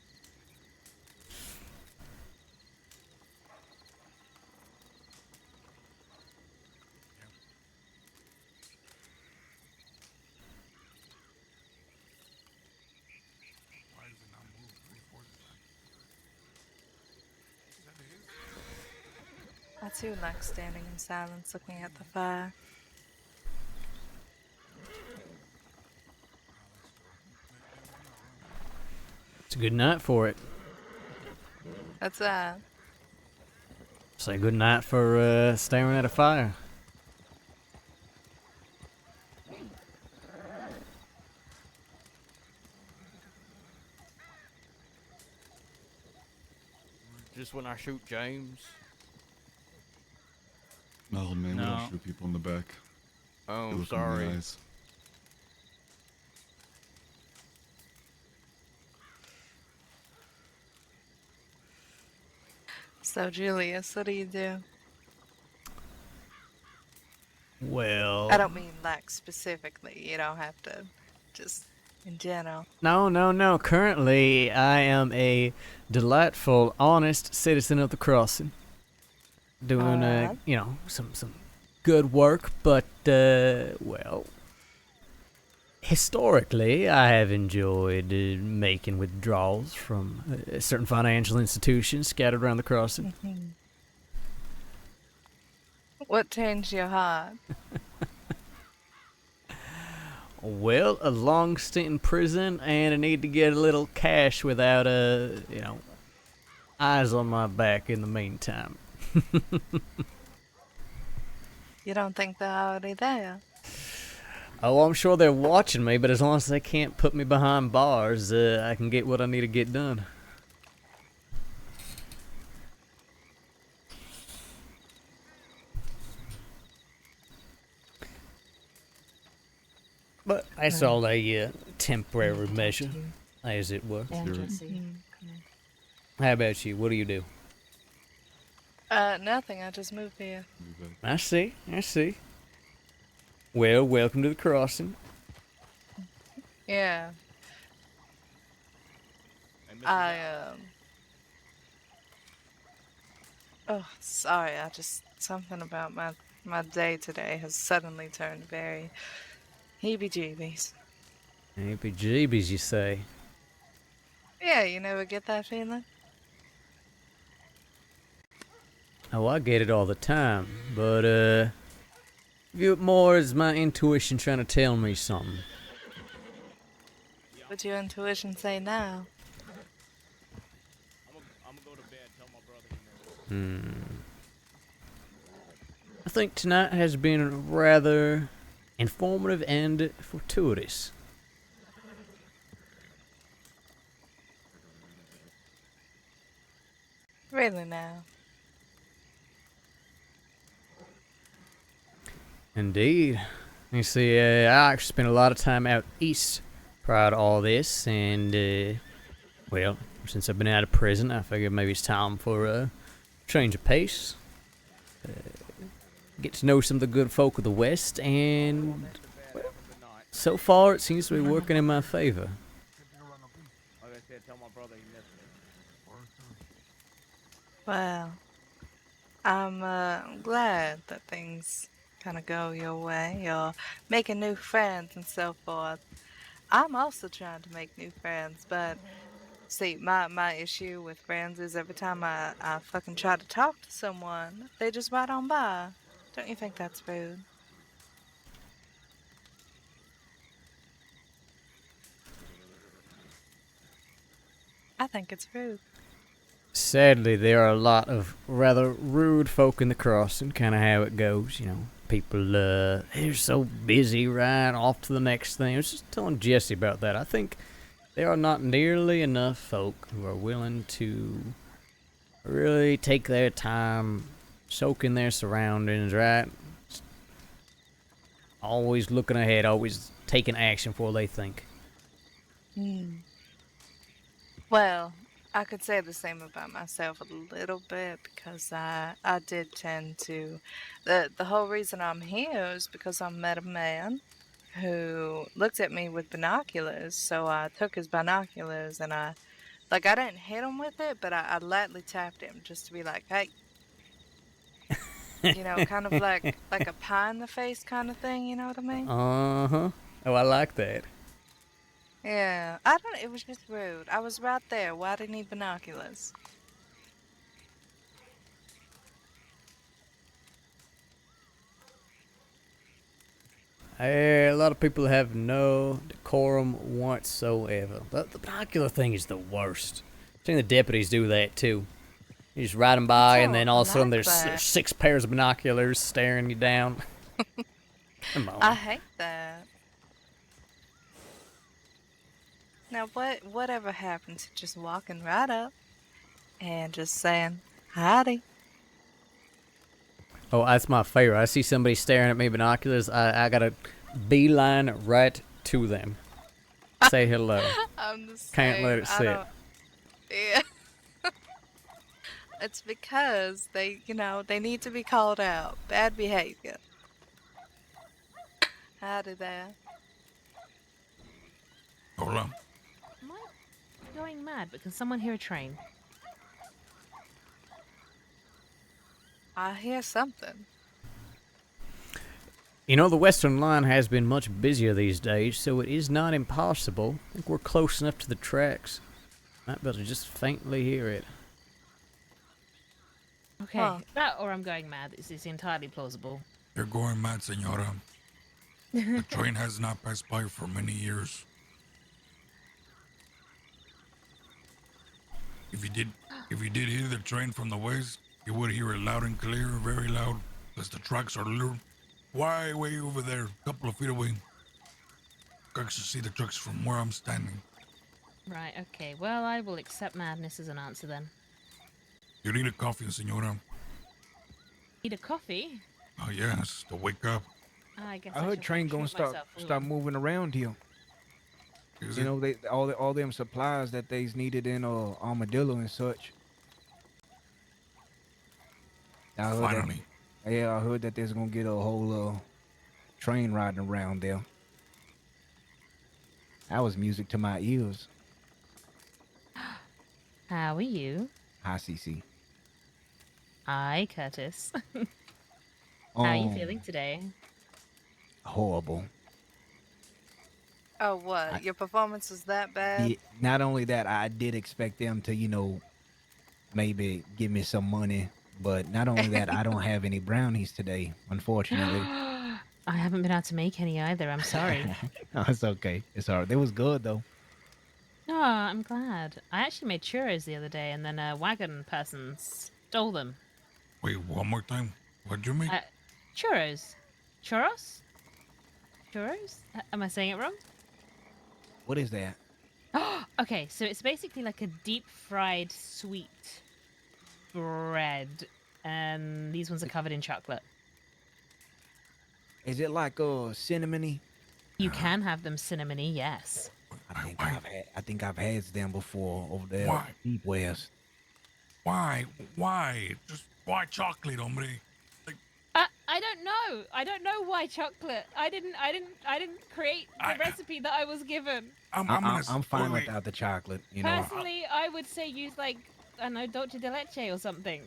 Why does it not move? Before the time? Is that his? I too like standing in silence looking at the fire. It's a good night for it. What's that? Say good night for staring at a fire. Just when I shoot James. No, man, we No. don't shoot people in the back. We Oh, look 'em in the sorry. eyes. So, Julius, what do you do? Well, I don't mean like specifically. You don't have to. Just in general. no. Currently, I am a delightful, honest citizen of the crossing, doing Alright. some good work. But well, historically, I have enjoyed making withdrawals from certain financial institutions scattered around the crossing. What changed your heart? Well, a long stint in prison and a need to get a little cash without eyes on my back in the meantime. You don't think they're already there? Oh, I'm sure they're watching me, but as long as they can't put me behind bars, I can get what I need to get done. But that's all a temporary measure, as it were. And Sure. Jesse. How about you? What do you do? Nothing. I just moved here. Move back. I see. Well, welcome to the crossing. Yeah. Oh, sorry. Something about my day today has suddenly turned very heebie-jeebies. Heebie-jeebies, you say? Yeah, you never get that feeling? Oh, I get it all the time, but view it more as my intuition trying to tell me something. What's your intuition say now? I think tonight has been rather informative and fortuitous. Really now? Indeed. You see, I actually spent a lot of time out east prior to all this, and, well, since I've been out of prison, I figured maybe it's time for a change of pace. Get to know some of the good folk of the West, and so far it seems to be working in my favor. Well, I'm glad that things kind of go your way. You're making new friends and so forth. I'm also trying to make new friends, but see, my issue with friends is every time I fucking try to talk to someone, they just ride on by. Don't you think that's rude? I think it's rude. Sadly, there are a lot of rather rude folk in the crossing, kind of how it goes, you know. People, they're so busy, right, off to the next thing. I was just telling Jesse about that. I think there are not nearly enough folk who are willing to really take their time soaking their surroundings, right? Always looking ahead, always taking action before they think. Hmm. Well, I could say the same about myself a little bit because I did tend to. The whole reason I'm here is because I met a man who looked at me with binoculars. So I took his binoculars and I didn't hit him with it, but I lightly tapped him just to be like, hey, kind of like a pie in the face kind of thing. You know what I mean? Uh-huh. Oh, I like that. Yeah. I don't. It was just rude. I was right there. Why didn't he need binoculars? A lot of people have no decorum whatsoever. The binocular thing is the worst. I've seen the deputies do that too. You just ride them by, and then all of a sudden there's 6 pairs of binoculars staring you down. Come on. I hate that. Now, whatever happened to just walking right up and just saying, howdy? Oh, that's my favorite. I see somebody staring at me binoculars. I got to beeline right to them. Say hello. I'm the same. Can't let it sit. Yeah. It's because they need to be called out. Bad behavior. Howdy there. Hola. Am I going mad? But can someone hear a train? I hear something. You know, the Western Line has been much busier these days, so it is not impossible. I think we're close enough to the tracks. Might be able to just faintly hear it. Okay, that or I'm going mad. This is entirely plausible. You're going mad, senora. The train has not passed by for many years. If you did hear the train from the west, you would hear it loud and clear, very loud, because the tracks are way over there, a couple of feet away. I can see the trucks from where I'm standing. Right, okay. Well, I will accept madness as an answer then. You need a coffee, senora. Need a coffee? Oh, yes, to wake up. I guess I heard train gonna start moving around here. Is you know, they all them supplies that they's needed in Armadillo and such. Finally. I heard that there's gonna get a whole train riding around there. That was music to my ears. How are you? Hi, Cece. Hi, Curtis. How are you feeling today? Horrible. Oh, what? Your performance was that bad? Yeah, not only that, I did expect them to, maybe give me some money. But not only that, I don't have any brownies today, unfortunately. I haven't been able to make any either. I'm sorry. No, it's okay. It's all right. They was good, though. Oh, I'm glad. I actually made churros the other day, and then a wagon person stole them. Wait, one more time. What'd you make? Churros. Churros? Churros? Am I saying it wrong? What is that? Okay, so it's basically like a deep-fried sweet bread, and these ones are covered in chocolate. Is it like cinnamony? You can have them cinnamony, yes. I think I've had them before over there. Why? Deep West. Why? Just why chocolate, hombre? I don't know. I don't know why chocolate. I didn't create the recipe that I was given. I'm fine without the chocolate. Personally, I would say use like, I don't know, dulce de leche or something.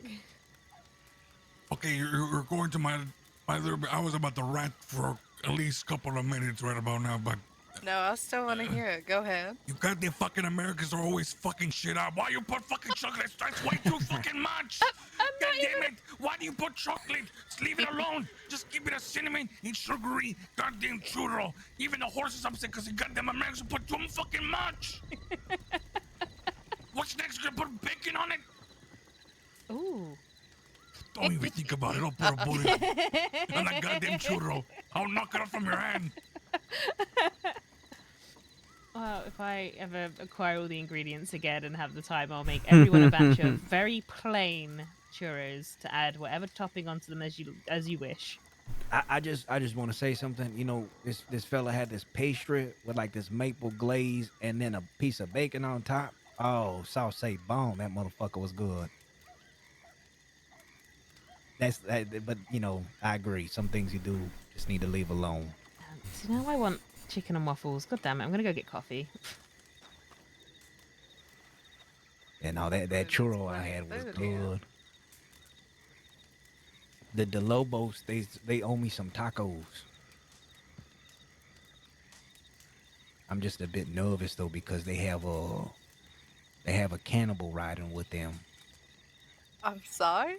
Okay, you're going to my little bit. I was about to rant for at least a couple of minutes right about now, but No, I still want to hear it. Go ahead. you goddamn fucking Americans are always fucking shit up. Why you put fucking chocolate? That's way too fucking much. God damn it! Why do you put chocolate? Just leave it alone. Just keep it a cinnamon and sugary goddamn churro. Even the horse is upset because the goddamn Americans put too fucking much. What's next? You're gonna put bacon on it? Ooh. Don't even think about it. I'll put a bullet on that goddamn churro. I'll knock it off from your hand. Well, if I ever acquire all the ingredients again and have the time, I'll make everyone a batch of very plain churros to add whatever topping onto them as you wish. I just want to say something. You know, this fella had this pastry with like this maple glaze and then a piece of bacon on top. Oh, sauce bomb. That motherfucker was good. That's that, but you know, I agree. Some things you do just need to leave alone. So now I want chicken and waffles. God damn it! I'm gonna go get coffee. And all that churro I had was good. The Lobos, they owe me some tacos. I'm just a bit nervous though because they have a cannibal riding with them. I'm sorry?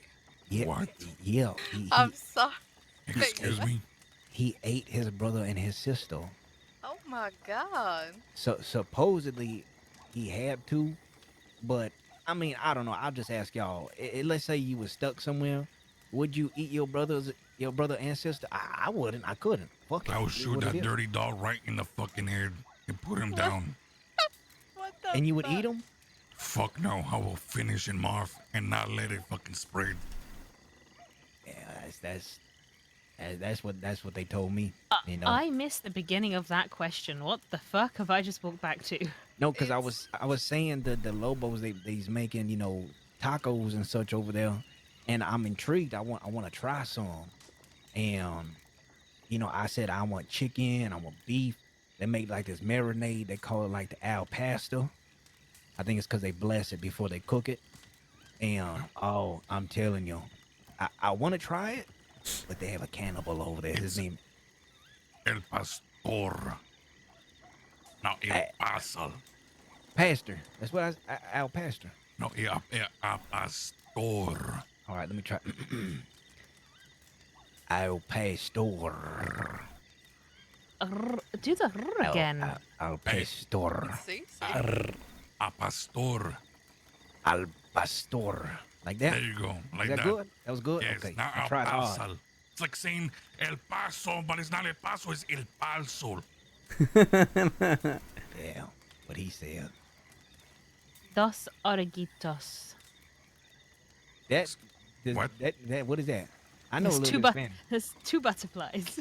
Yeah, What? Yeah. I'm sorry. Excuse me? He ate his brother and his sister. Oh my god. So supposedly he had to, but I mean, I don't know. I'll just ask y'all. Let's say you was stuck somewhere. Would you eat your brother and sister? I wouldn't. I couldn't. Fuck it. I would It is shoot what it that is. dirty dog right in the fucking head and put him down. What the And you would eat him? Fuck no, I will finish him off and not let it fucking spread. Yeah, that's what they told me. You know. I missed the beginning of that question. What the fuck have I just walked back to? No, because I was saying the Lobos they's making, you know, tacos and such over there, and I'm intrigued. I want to try some, and you know, I said I want chicken, I want beef. They make like this marinade. They call it like the al pastor. I think it's because they bless it before they cook it. And oh, I'm telling you, I want to try it, but they have a cannibal over there. His name El Pastor. No, El Pasal. Pastor. That's what Al Pastor. No, El Pastor. All right, let me try. Al Pastor. Do the again. Al Pastor. Al Pastor. Al Pastor. Like that? There you go. Like Is that good? That was good? Yes, Okay. not I El tried hard. Pasal. It's like saying El Paso, but it's not El Paso, it's El Palso. Yeah, what he said. Dos oreguitos. What? What is that? I know There's a little bit of Spanish. There's two butterflies.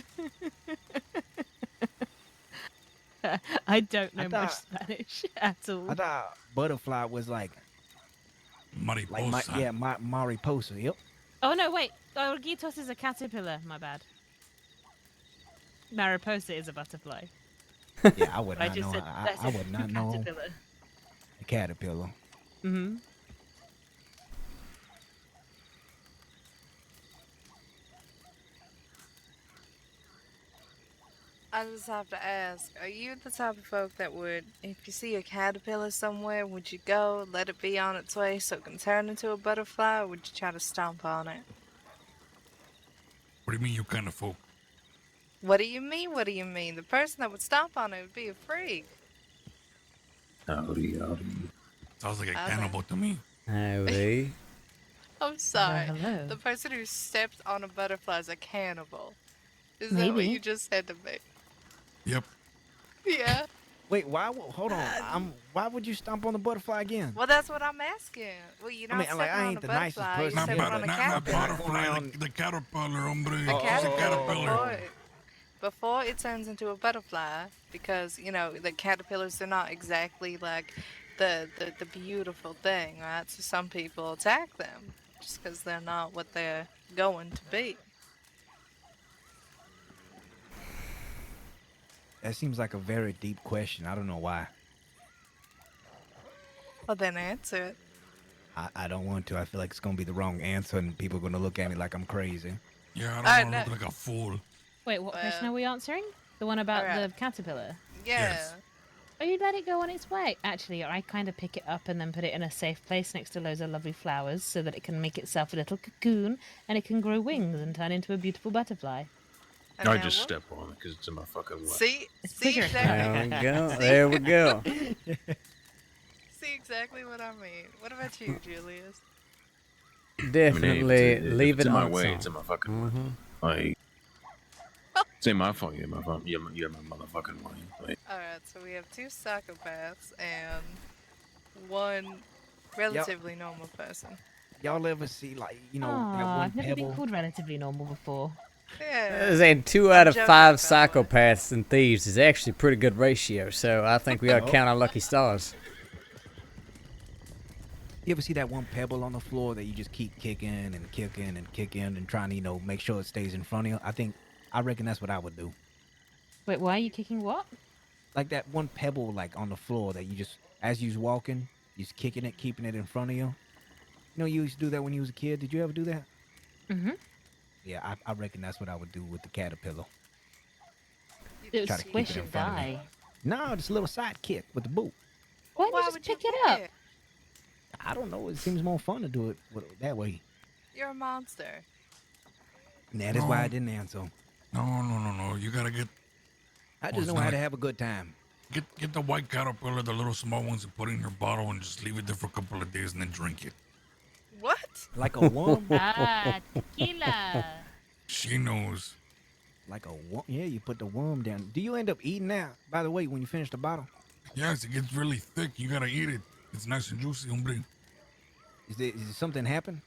I don't know much Spanish at all. I thought butterfly was like Mariposa. Mariposa. Yep. Oh no, wait. Oreguitos is a caterpillar. My bad. Mariposa is a butterfly. Yeah, I would I not just know. said that's I a would not know caterpillar. a caterpillar. Mm-hmm. I just have to ask, are you the type of folk that would, if you see a caterpillar somewhere, would you go, let it be on its way so it can turn into a butterfly, or would you try to stomp on it? What do you mean you kind of folk? What do you mean? What do you mean? The person that would stomp on it would be a freak. Howdy. Sounds like a Okay. cannibal to me. Howdy. I'm sorry. hello. The person who stepped on a butterfly is a cannibal. Is that what Maybe. you just said to me? Yep. Yeah. Wait, hold on. Why would you stomp on the butterfly again? Well, that's what I'm asking. Well, you're I not mean, stepping like, I on ain't a the nicest butterfly. person You're here, stepping but on a Not caterpillar. butterfly, the caterpillar, hombre. A It's a caterpillar. Before it turns into a butterfly, because you know the caterpillars are not exactly like the beautiful thing, right? So some people attack them just because they're not what they're going to be. That seems like a very deep question. I don't know why. Well, then answer it. I don't want to. I feel like it's gonna be the wrong answer, and people are gonna look at me like I'm crazy. Yeah, I I don't want to know. look like a fool. Wait, what question are we answering? The one about Alright. the caterpillar? Yeah. Yes. Oh, you let it go on its way. Actually, I kind of pick it up and then put it in a safe place next to loads of lovely flowers so that it can make itself a little cocoon and it can grow wings and turn into a beautiful butterfly. I just step on it because it's in my fucking way. See bigger. exactly. There we go. See exactly what I mean. What about you, Julius? Definitely if leave it's it in my on way. song. It's in my fucking way. Mhm. Like, it's in my fault. You're my motherfucking way. Like, Alright, so we have two psychopaths and one relatively normal person. y'all ever see like that Aw, one I've never been pebble? called relatively normal before. Yeah. Saying 2 I'm out of joking 5 with that one. psychopaths and thieves is actually a pretty good ratio, so I think we ought to Oh. count our lucky stars. You ever see that one pebble on the floor that you just keep kicking and kicking and kicking and trying to make sure it stays in front of you? I reckon that's what I would do. Wait, why are you kicking what? Like that one pebble like on the floor that you just as you's walking, you're just kicking it, keeping it in front of you. You used to do that when you was a kid. Did you ever do that? Mm-hmm. Yeah, I reckon that's what I would do with the caterpillar. It would Try to keep squish it in and front of me. die. No, just a little side kick with the boot. Why don't you Why just would you pick it up? quit? I don't know. It seems more fun to do it that way. You're a monster. That is why I didn't answer. No. You gotta get. I Oh, just it's know not how like- to have a good time. Get the white caterpillar, the little small ones, and put it in your bottle and just leave it there for a couple of days and then drink it. What? Like a worm? Ah, tequila. She knows. Like a worm? Yeah, you put the worm down. Do you end up eating that, by the way, when you finish the bottle? Yes, it gets really thick. You gotta eat it. It's nice and juicy, hombre. Is something happen?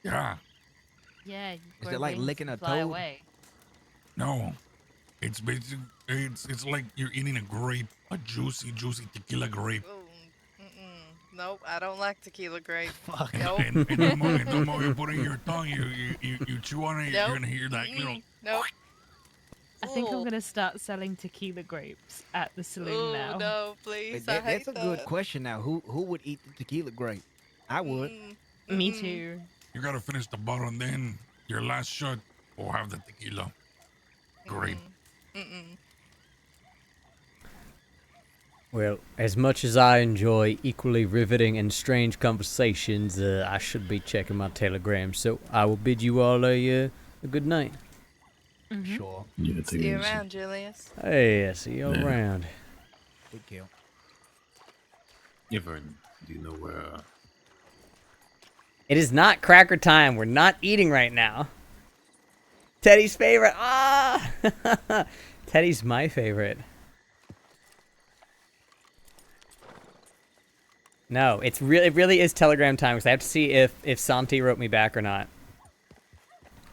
Yeah. Yeah, you Is grow it like wings licking and a fly toad? away. No. It's basically it's like you're eating a grape, a juicy tequila grape. Nope, I don't like tequila grape. Fuck. Nope. And the more you put it in your tongue, you chew on it, Nope. you're gonna hear that little. Nope. I think I'm Ooh. gonna start selling tequila grapes at the saloon Ooh, now. no, please. I hate That's a good that. question now. Who would eat the tequila grape? I would. Me too. You gotta finish the bottle and then your last shot will have the tequila. Grape. Well, as much as I enjoy equally riveting and strange conversations, I should be checking my telegram, so I will bid you all a good night. Sure. Yeah, take See it you easy. around, Julius. Hey, I see you Yeah. around. Good kill. Everyone, do you know where? It is not cracker time. We're not eating right now. Teddy's favorite. Ah! Teddy's my favorite. No, it really is telegram time because I have to see if Santi wrote me back or not.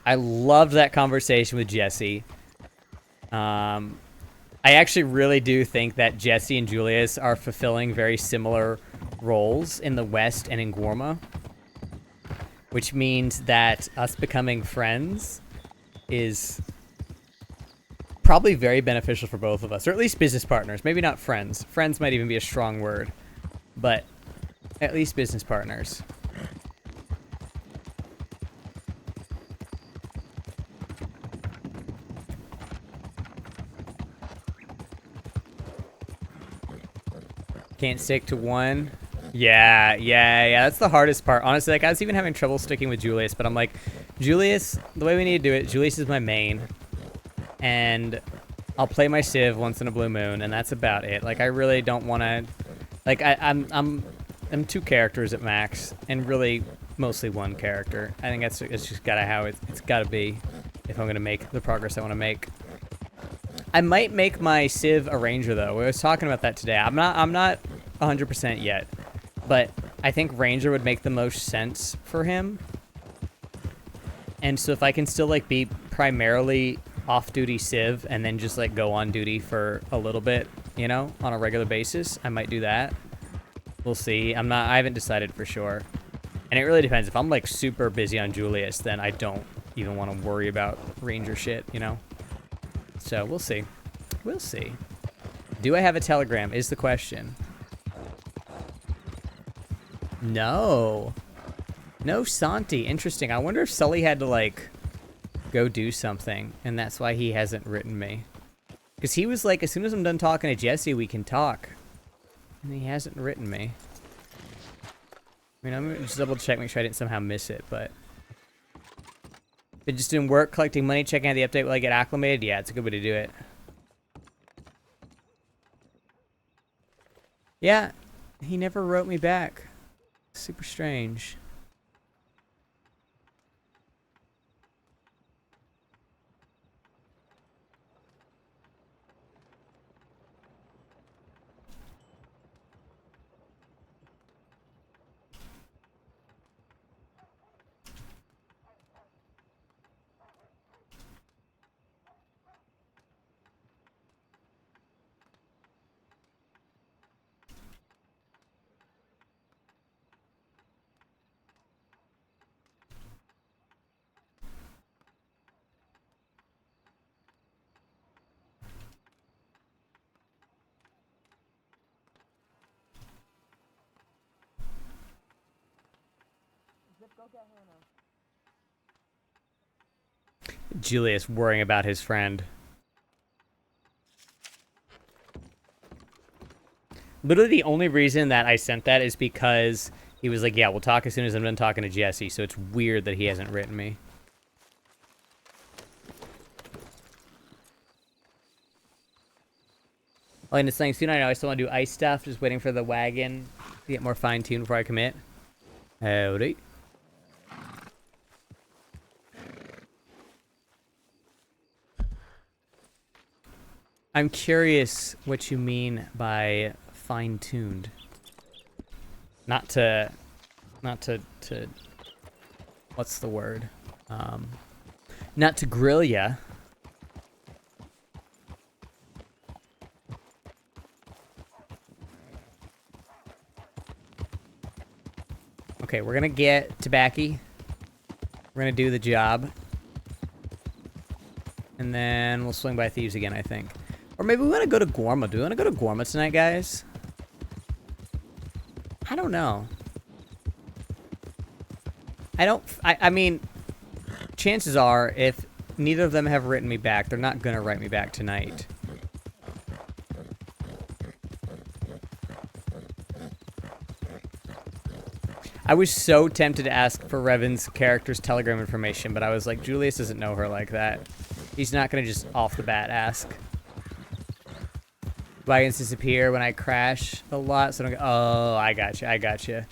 I loved that conversation with Jesse. I actually really do think that Jesse and Julius are fulfilling very similar roles in the West and in Gorma, which means that us becoming friends is probably very beneficial for both of us, or at least business partners. Maybe not friends. Friends might even be a strong word, but at least business partners. Can't stick to one. Yeah. That's the hardest part. Honestly, like I was even having trouble sticking with Julius, but I'm like, Julius, the way we need to do it, Julius is my main, and I'll play my Civ once in a blue moon, and that's about it. Like I really don't want to, like I'm 2 characters at max, and really mostly 1 character. I think it's just gotta how it's gotta be if I'm gonna make the progress I want to make. I might make my Civ a ranger though. We was talking about that today. I'm not 100% yet, but I think ranger would make the most sense for him. And so if I can still like be primarily off-duty Civ and then just like go on duty for a little bit, on a regular basis, I might do that. We'll see. I haven't decided for sure. And it really depends. If I'm like super busy on Julius, then I don't even want to worry about ranger shit, So we'll see. We'll see. Do I have a telegram is the question. No. No Santi. Interesting. I wonder if Sully had to like go do something and that's why he hasn't written me. Because he was like, as soon as I'm done talking to Jesse, we can talk. And he hasn't written me. I mean, I'm going to just double check, make sure I didn't somehow miss it, but... Been just doing work, collecting money, checking out the update while I get acclimated? Yeah, it's a good way to do it. Yeah, he never wrote me back. Super strange. Julius worrying about his friend. Literally the only reason that I sent that is because he was like, yeah, we'll talk as soon as I'm done talking to Jesse, so it's weird that he hasn't written me. Oh, and it's saying soon I know I still want to do ice stuff, just waiting for the wagon to get more fine-tuned before I commit. Howdy. I'm curious what you mean by fine-tuned. Not to, what's the word? Not to grill ya. Okay, we're gonna get tobacco. We're gonna do the job. And then we'll swing by Thieves again, I think. Or maybe we want to go to Gorma. Do we want to go to Gorma tonight, guys? I don't know. I mean, chances are, if neither of them have written me back, they're not going to write me back tonight. I was so tempted to ask for Revan's character's Telegram information, but I was like, Julius doesn't know her like that. He's not going to just off the bat ask. Wagons disappear when I crash a lot, so don't go. Oh, I gotcha.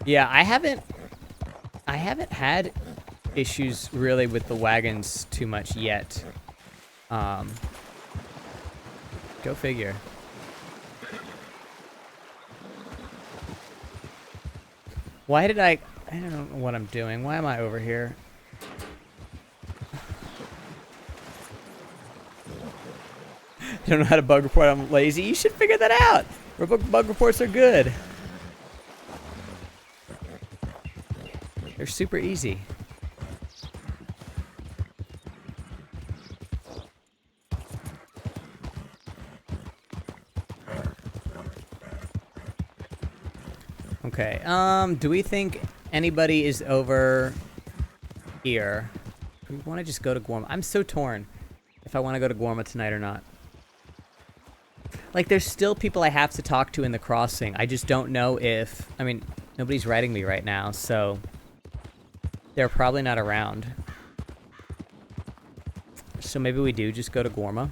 Yeah, I haven't had issues really with the wagons too much yet. Go figure. Why did I don't know what I'm doing. Why am I over here? I don't know how to bug report. I'm lazy. You should figure that out. Bug reports are good. They're super easy. Okay. Do we think anybody is over here? Do we want to just go to Gorma? I'm so torn if I want to go to Gorma tonight or not. Like, there's still people I have to talk to in the crossing. I just don't know if... I mean, nobody's writing me right now, so... They're probably not around. So maybe we do just go to Gorma.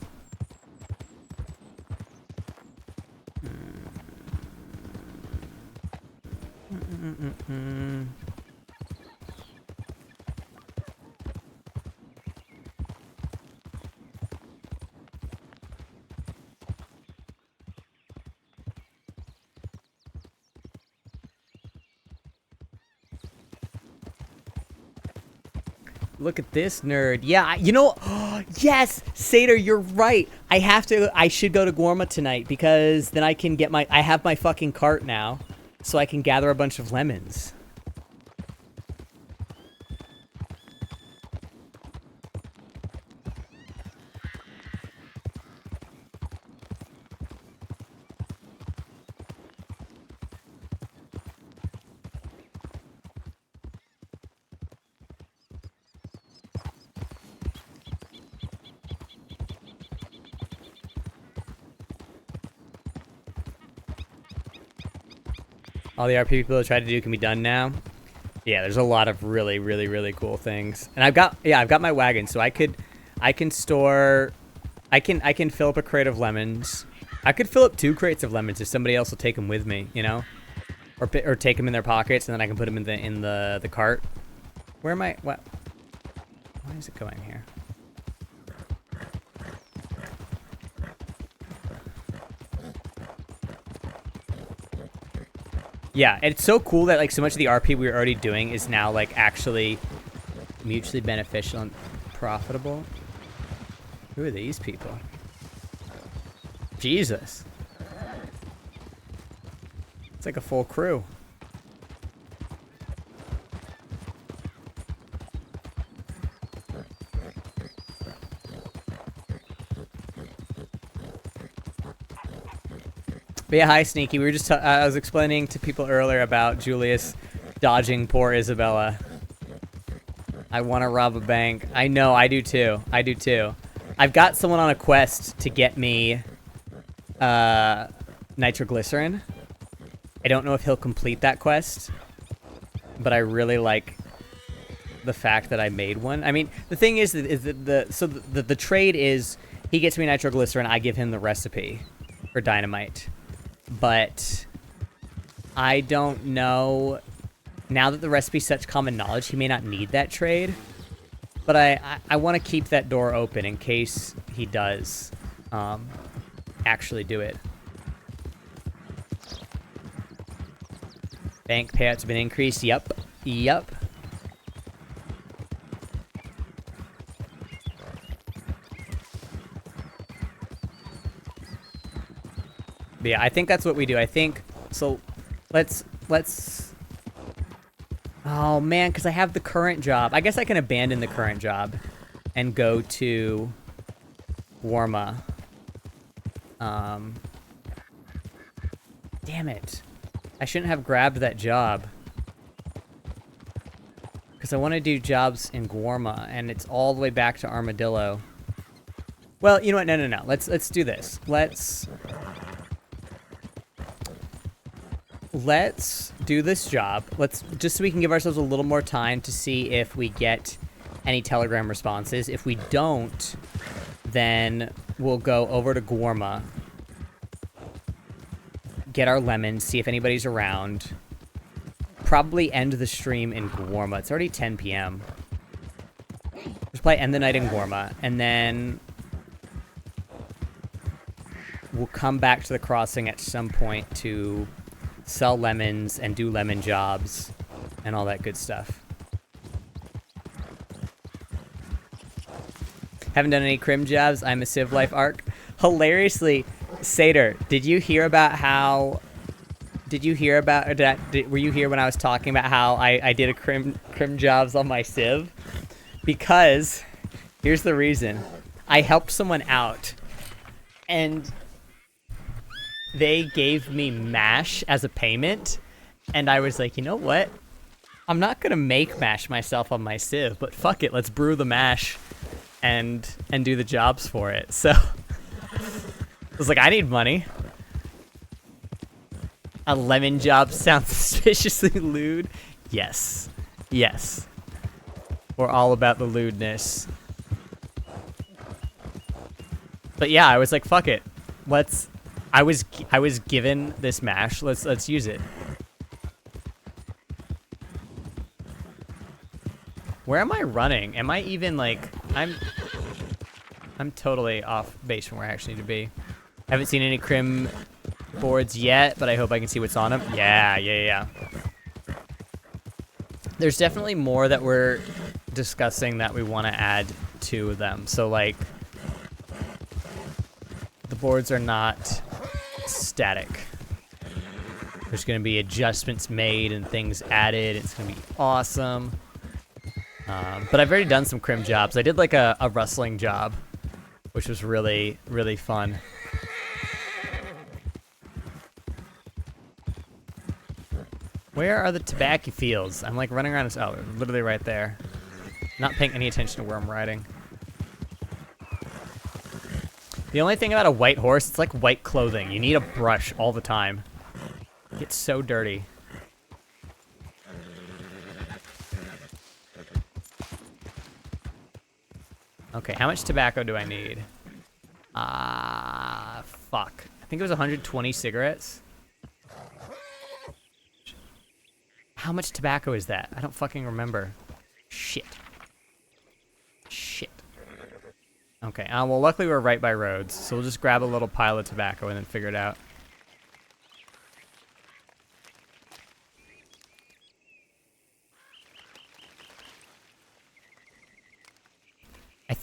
Look at this nerd. Yeah, you know, yes, Satyr, you're right. I should go to Gorma tonight because then I can get I have my fucking cart now, so I can gather a bunch of lemons. All the RP people have tried to do can be done now. Yeah, there's a lot of really, really, really cool things. And I've got my wagon, so I can fill up a crate of lemons. I could fill up 2 crates of lemons if somebody else will take them with me, you know, or take them in their pockets, and then I can put them in the cart. Where am I? What? Why is it going here? Yeah, it's so cool that like so much of the RP we were already doing is now like actually mutually beneficial and profitable. Who are these people? Jesus. It's like a full crew. But yeah, hi Sneaky. We were just I was explaining to people earlier about Julius dodging poor Isabella. I want to rob a bank. I know, I do too. I do too. I've got someone on a quest to get me nitroglycerin. I don't know if he'll complete that quest, but I really like the fact that I made one. I mean, the thing is that the trade is he gets me nitroglycerin, I give him the recipe for dynamite. But I don't know, now that the recipe's such common knowledge, he may not need that trade. But I want to keep that door open in case he does actually do it. Bank payouts have been increased. Yup. Yup. But yeah, I think that's what we do. I think so. Let's. Oh man, because I have the current job. I guess I can abandon the current job and go to Warma. Damn it. I shouldn't have grabbed that job. Because I want to do jobs in Guarma, and it's all the way back to Armadillo. Well, you know what? No. Let's do this. Let's do this job. Just so we can give ourselves a little more time to see if we get any telegram responses. If we don't, then we'll go over to Guarma, get our lemons, see if anybody's around. Probably end the stream in Guarma. It's already 10 p.m. Just probably end the night in Guarma, and then we'll come back to the crossing at some point to sell lemons and do lemon jobs and all that good stuff. Haven't done any crim jobs. I'm a Civ Life arc. Hilariously, Sater, did you hear about how... Did you hear about... were you here when I was talking about how I did a crim jobs on my Civ? Because, here's the reason. I helped someone out, and they gave me mash as a payment, and I was like, you know what? I'm not gonna make mash myself on my Civ, but fuck it, let's brew the mash and do the jobs for it. So I was like, I need money. A lemon job sounds suspiciously lewd. Yes. Yes. We're all about the lewdness. But yeah, I was like, fuck it. I was given this mash. Let's use it. Where am I running? Am I even like I'm totally off base from where I actually need to be. I haven't seen any crim boards yet, but I hope I can see what's on them. Yeah. There's definitely more that we're discussing that we want to add to them. So like the boards are not static. There's going to be adjustments made and things added. It's going to be awesome. But I've already done some crim jobs. I did like a rustling job, which was really, really fun. Where are the tobacco fields? I'm like running around. Oh, they're literally right there. Not paying any attention to where I'm riding. The only thing about a white horse, it's like white clothing. You need a brush all the time. It gets so dirty. Okay, how much tobacco do I need? Fuck. I think it was 120 cigarettes. How much tobacco is that? I don't fucking remember. Shit. Okay, well, luckily we're right by roads, so we'll just grab a little pile of tobacco and then figure it out.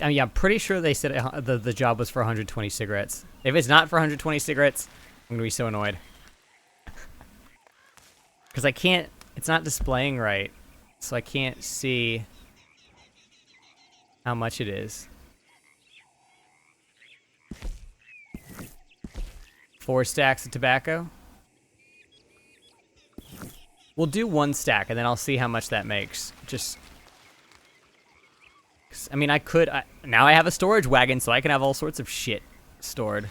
I'm pretty sure they said the job was for 120 cigarettes. If it's not for 120 cigarettes, I'm gonna be so annoyed. Because I can't, it's not displaying right, so I can't see how much it is. 4 stacks of tobacco. We'll do 1 stack, and then I'll see how much that makes. Just, 'cause, I mean, now I have a storage wagon, so I can have all sorts of shit stored.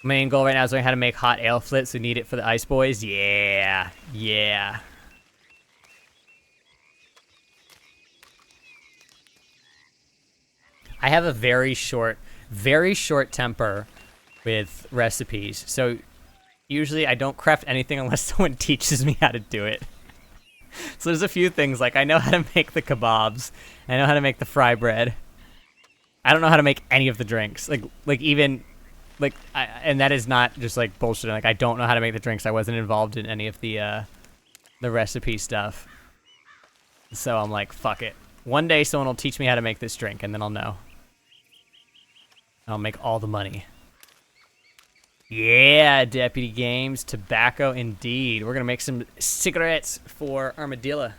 Main goal right now is learning how to make hot ale flits. We need it for the ice boys. Yeah, yeah. I have a very short temper with recipes. So usually I don't craft anything unless someone teaches me how to do it. So there's a few things, like I know how to make the kebabs. I know how to make the fry bread. I don't know how to make any of the drinks. And that is not just like bullshit. Like I don't know how to make the drinks. I wasn't involved in any of the recipe stuff. So I'm like, fuck it. One day someone will teach me how to make this drink, and then I'll know. I'll make all the money. Yeah, Deputy Games, tobacco indeed. We're gonna make some cigarettes for Armadillo.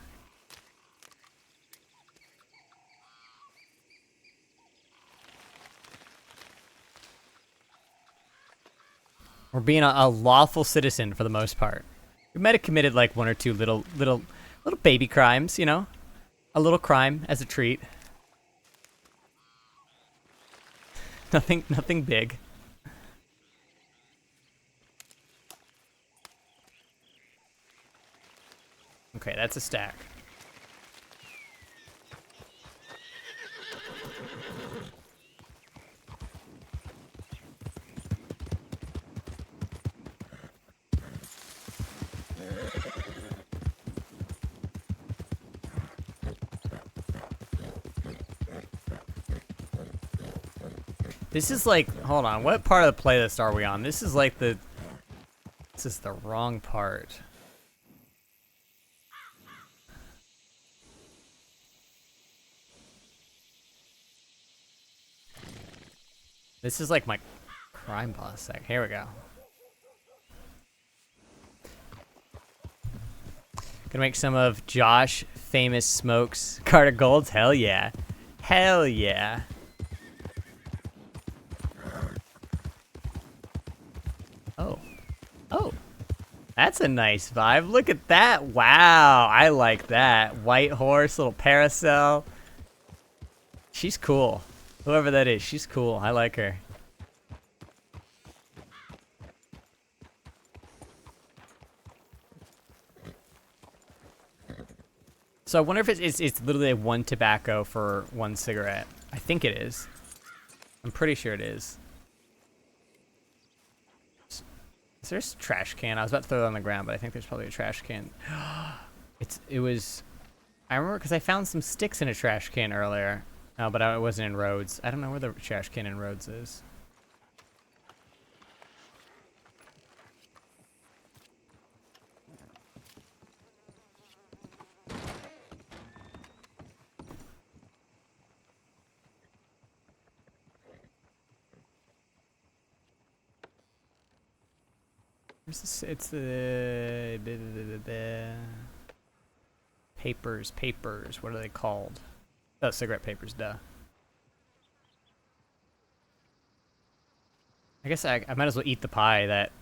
We're being a lawful citizen for the most part. We might have committed like 1 or 2 little baby crimes, you know? A little crime as a treat. Nothing big. Okay, that's a stack. This is like, hold on, what part of the playlist are we on? This is like this is the wrong part. This is like my crime boss sec. Here we go. Gonna make some of Josh Famous Smokes Carter Golds. Hell yeah. Hell yeah. Oh. Oh. That's a nice vibe. Look at that. Wow. I like that. White horse, little parasol. She's cool. Whoever that is, she's cool. I like her. So I wonder if it's literally 1 tobacco for 1 cigarette. I think it is. I'm pretty sure it is. Is there a trash can? I was about to throw it on the ground, but I think there's probably a trash can. It was... I remember because I found some sticks in a trash can earlier. No, but it wasn't in Rhodes. I don't know where the trash can in Rhodes is. Where's this? It's the papers. What are they called? Oh, cigarette papers, duh. I guess I might as well eat the pie that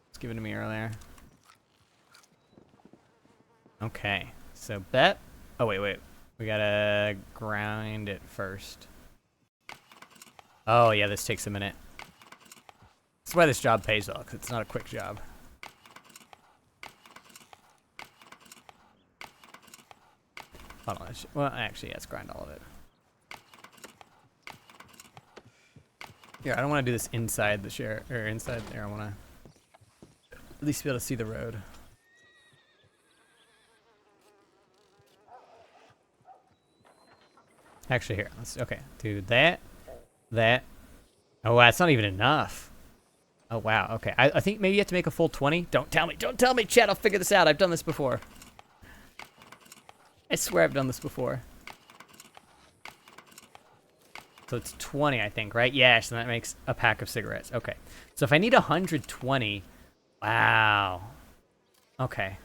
was given to me earlier. Okay, so bet. Oh, wait. We gotta grind it first. Oh, yeah, this takes a minute. That's why this job pays well, because it's not a quick job. Hold on. Well, actually, let's grind all of it. Yeah, I don't want to do this inside the share, or inside there. I want to at least be able to see the road. Actually, here. Okay. Do that. Oh, wow, that's not even enough. Oh, wow. Okay. I think maybe you have to make a full 20. Don't tell me, chat. I'll figure this out. I've done this before. I swear I've done this before. So it's 20, I think, right? Yeah, so that makes a pack of cigarettes. Okay. So if I need 120... Wow. Okay.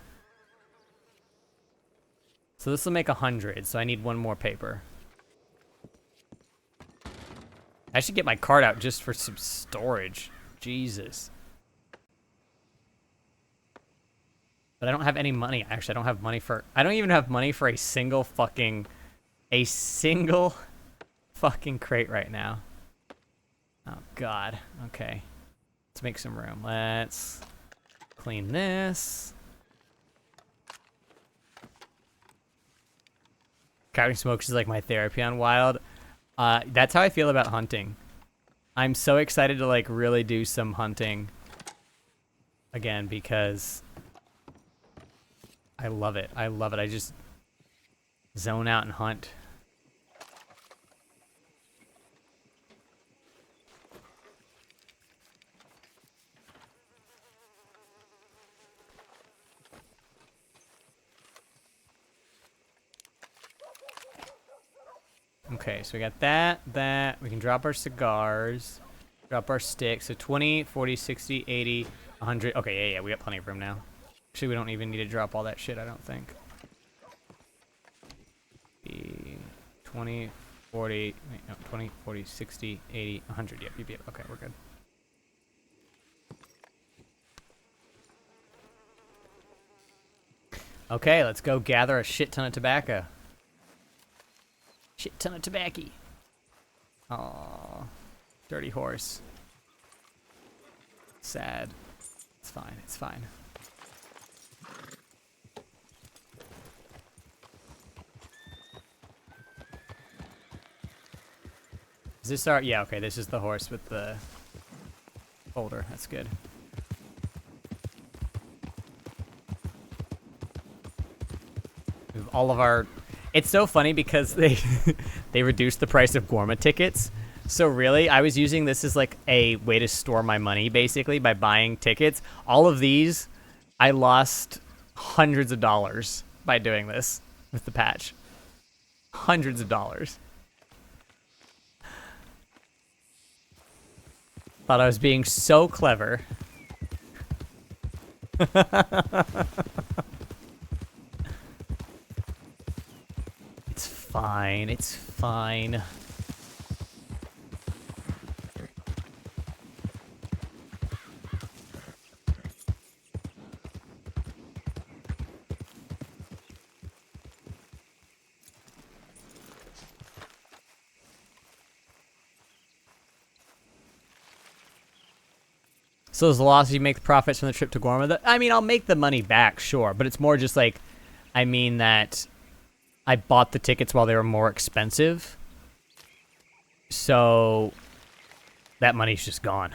So this will make 100, so I need 1 more paper. I should get my card out just for some storage. Jesus. But I don't have any money. Actually, I don't have money for... I don't even have money for a single fucking crate right now. Oh, God. Okay. Let's make some room. Let's clean this. Counting smokes is like my therapy on Wild. That's how I feel about hunting. I'm so excited to like really do some hunting again because I love it. I love it. I just zone out and hunt. Okay, so we got that. We can drop our cigars, drop our sticks. So 20, 40, 60, 80, 100. Okay, yeah, we got plenty of room now. Actually, we don't even need to drop all that shit, I don't think. 20, 40, wait, no, 20, 40, 60, 80, 100. Yep. Okay, we're good. Okay, let's go gather a shit ton of tobacco. Shit ton of tobacco. Aw, dirty horse. Sad. It's fine. It's fine. Is this our... Yeah, okay, this is the horse with the folder. That's good. All of our... It's so funny because they they reduced the price of Gorma tickets. So really, I was using this as like a way to store my money, basically, by buying tickets. All of these, I lost hundreds of dollars by doing this with the patch. Hundreds of dollars. Thought I was being so clever. It's fine. It's fine. So as long as you make the profits from the trip to Gorma, I mean, I'll make the money back, sure, but it's more just like, I mean that I bought the tickets while they were more expensive, so that money's just gone.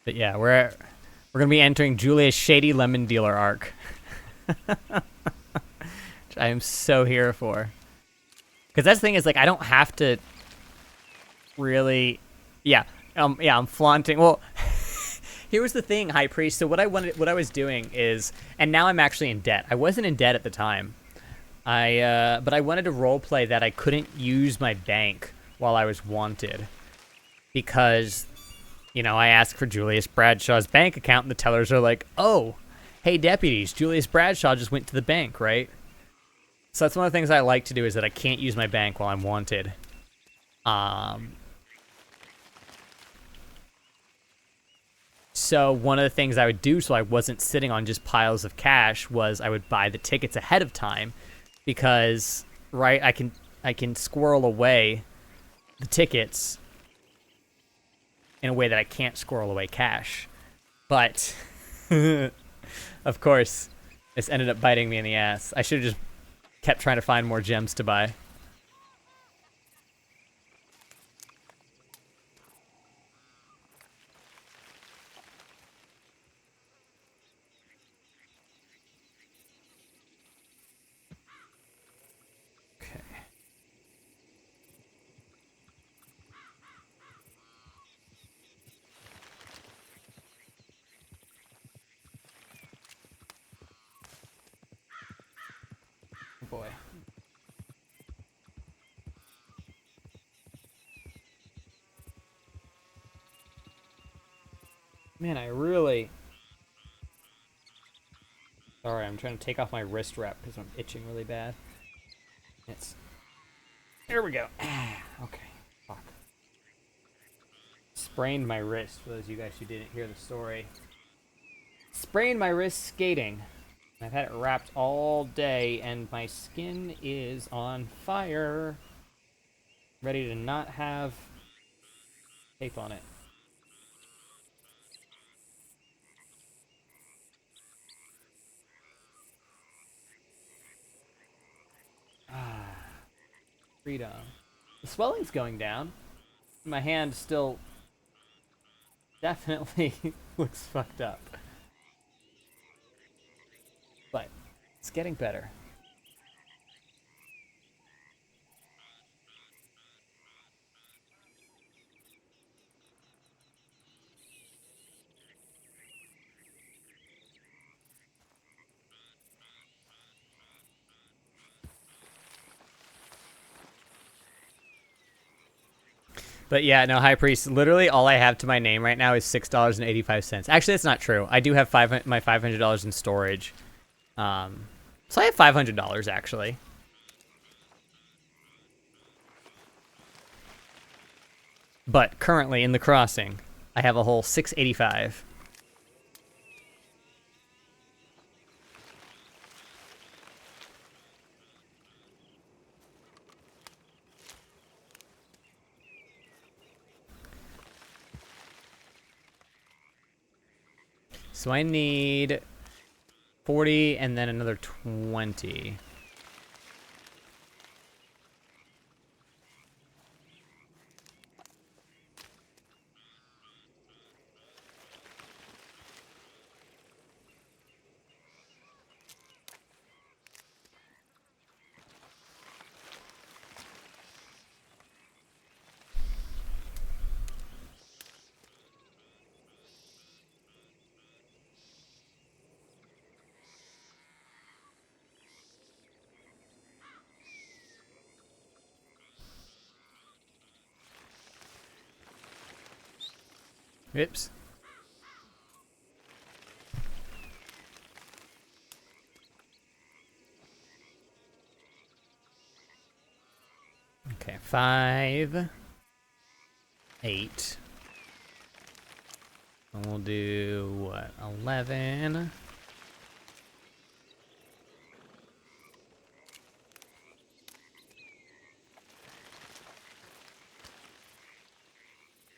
But yeah, we're gonna be entering Julius' shady lemon dealer arc. Which I am so here for. Because that's the thing is, like, I don't have to really... Yeah, I'm flaunting... Well, here was the thing, High Priest. So what I was doing is... And now I'm actually in debt. I wasn't in debt at the time. But I wanted to roleplay that I couldn't use my bank while I was wanted. Because, you know, I asked for Julius Bradshaw's bank account, and the tellers are like, oh... Hey, deputies, Julius Bradshaw just went to the bank, right? So that's one of the things I like to do is that I can't use my bank while I'm wanted. So one of the things I would do so I wasn't sitting on just piles of cash was I would buy the tickets ahead of time because, right, I can squirrel away the tickets in a way that I can't squirrel away cash. But... Of course, this ended up biting me in the ass. I should have just kept trying to find more gems to buy. Okay. Boy. Man, I really... Sorry, I'm trying to take off my wrist wrap because I'm itching really bad. It's there we go. Okay. Fuck. Sprained my wrist. For those of you guys who didn't hear the story, sprained my wrist skating. I've had it wrapped all day, and my skin is on fire. Ready to not have tape on it. Freedom. The swelling's going down. My hand still definitely looks fucked up. But it's getting better. But yeah, no, High Priest, literally all I have to my name right now is $6.85. Actually, that's not true. I do have my $500 in storage. So I have $500 actually. But currently in the crossing, I have a whole $6.85. So I need 40 and then another 20. Oops. Okay, 5, 8. And we'll do, what, 11.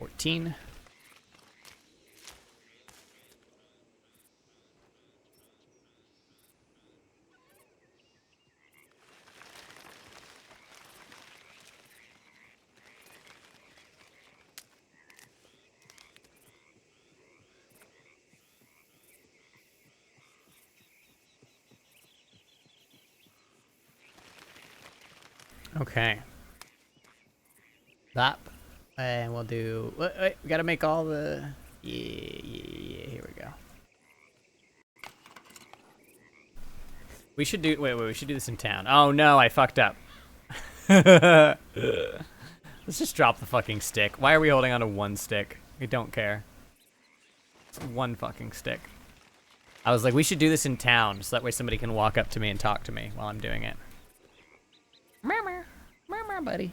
$14. Okay. That. And we'll do... Wait, we gotta make all the... Yeah, here we go. We should do... Wait, we should do this in town. Oh no, I fucked up. Let's just drop the fucking stick. Why are we holding on to one stick? We don't care. It's one fucking stick. I was like, we should do this in town, so that way somebody can walk up to me and talk to me while I'm doing it. Murmur, buddy.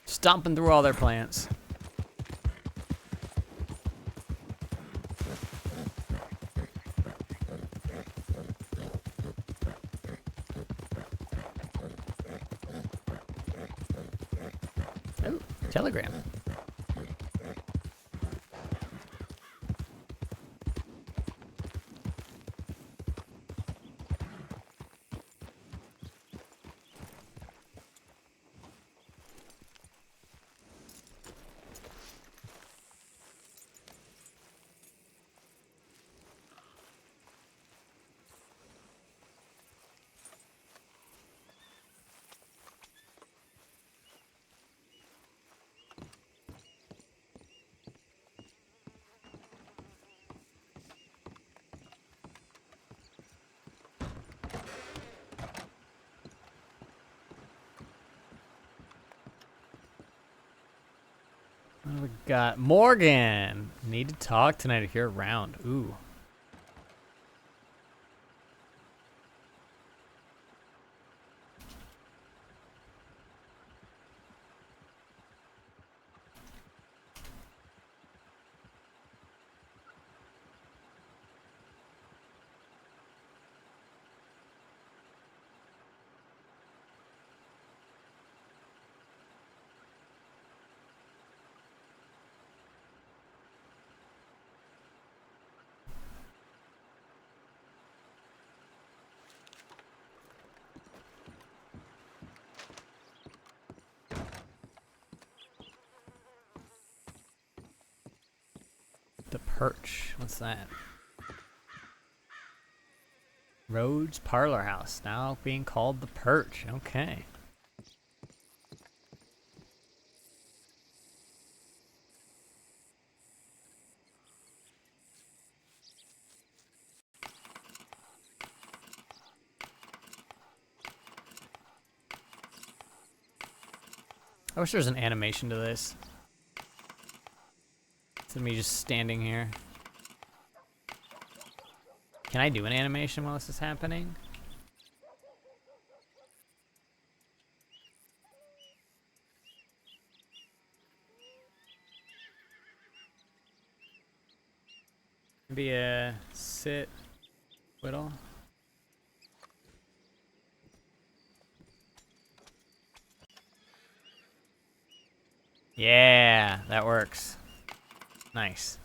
Stomping through all their plants. Oh, telegram. What do we got? Morgan! Need to talk tonight if you're around. Ooh. The Perch. What's that? Rhodes Parlor House. Now being called the Perch. Okay. I wish there was an animation to this. Instead of me just standing here. Can I do an animation while this is happening? Maybe a sit, whittle. Yeah, that works. Nice.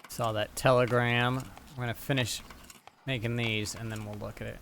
Saw that telegram. We're gonna finish making these and then we'll look at it.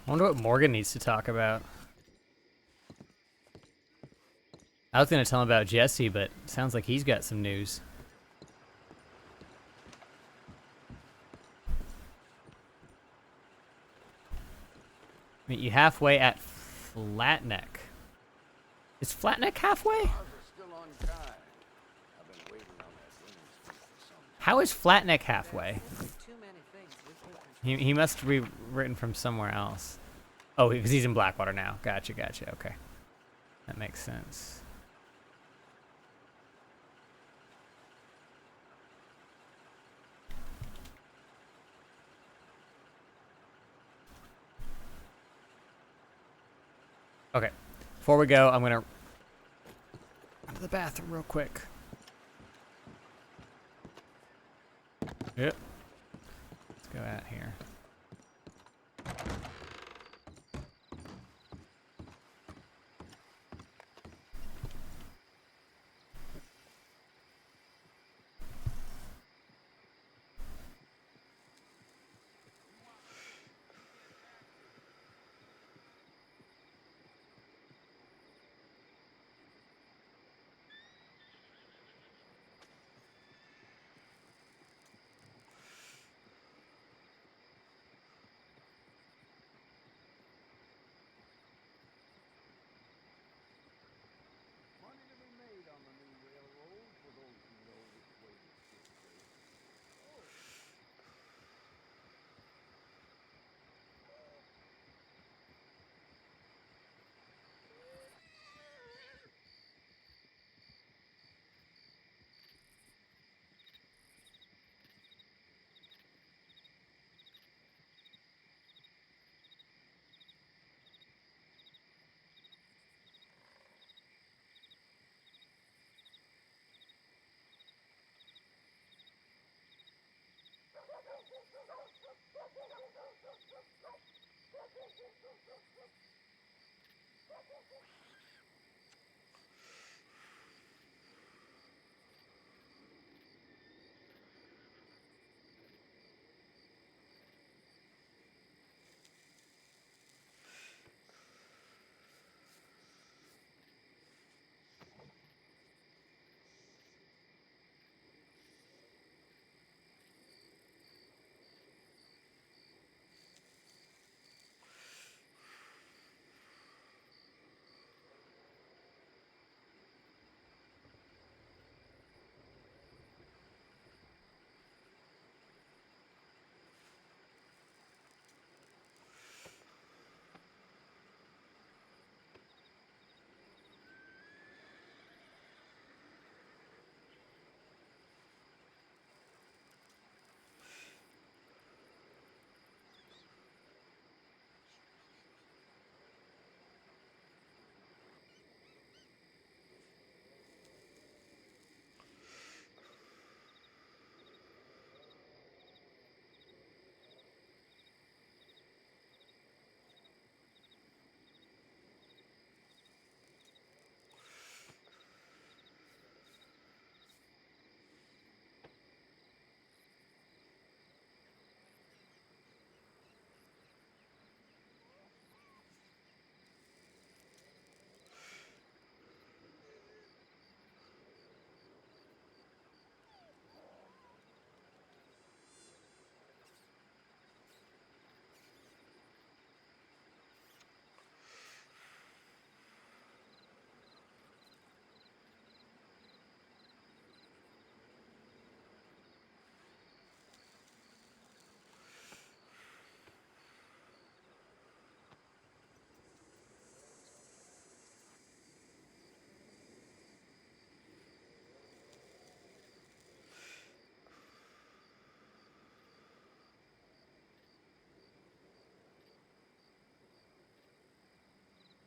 I wonder what Morgan needs to talk about. I was gonna tell him about Jesse, but it sounds like he's got some news. Meet you halfway at Flatneck. Is Flatneck halfway? How is Flatneck halfway? He must be written from somewhere else. Oh, because he's in Blackwater now. Gotcha, gotcha. Okay. That makes sense. Okay. Before we go, I'm going to run to the bathroom real quick. Yep. Let's go out here.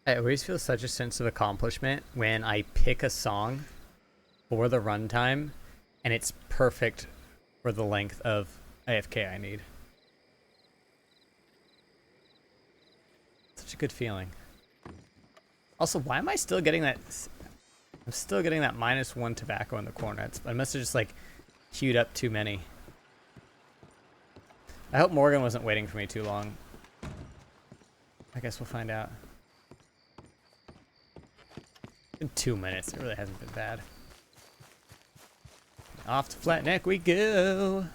I always feel such a sense of accomplishment when I pick a song for the runtime and it's perfect for the length of AFK I need. Such a good feeling. Also, why am I still getting that? I'm still getting that -1 tobacco in the corner. I must have just like queued up too many. I hope Morgan wasn't waiting for me too long. I guess we'll find out. In 2 minutes, it really hasn't been bad. Off to Flat Neck we go.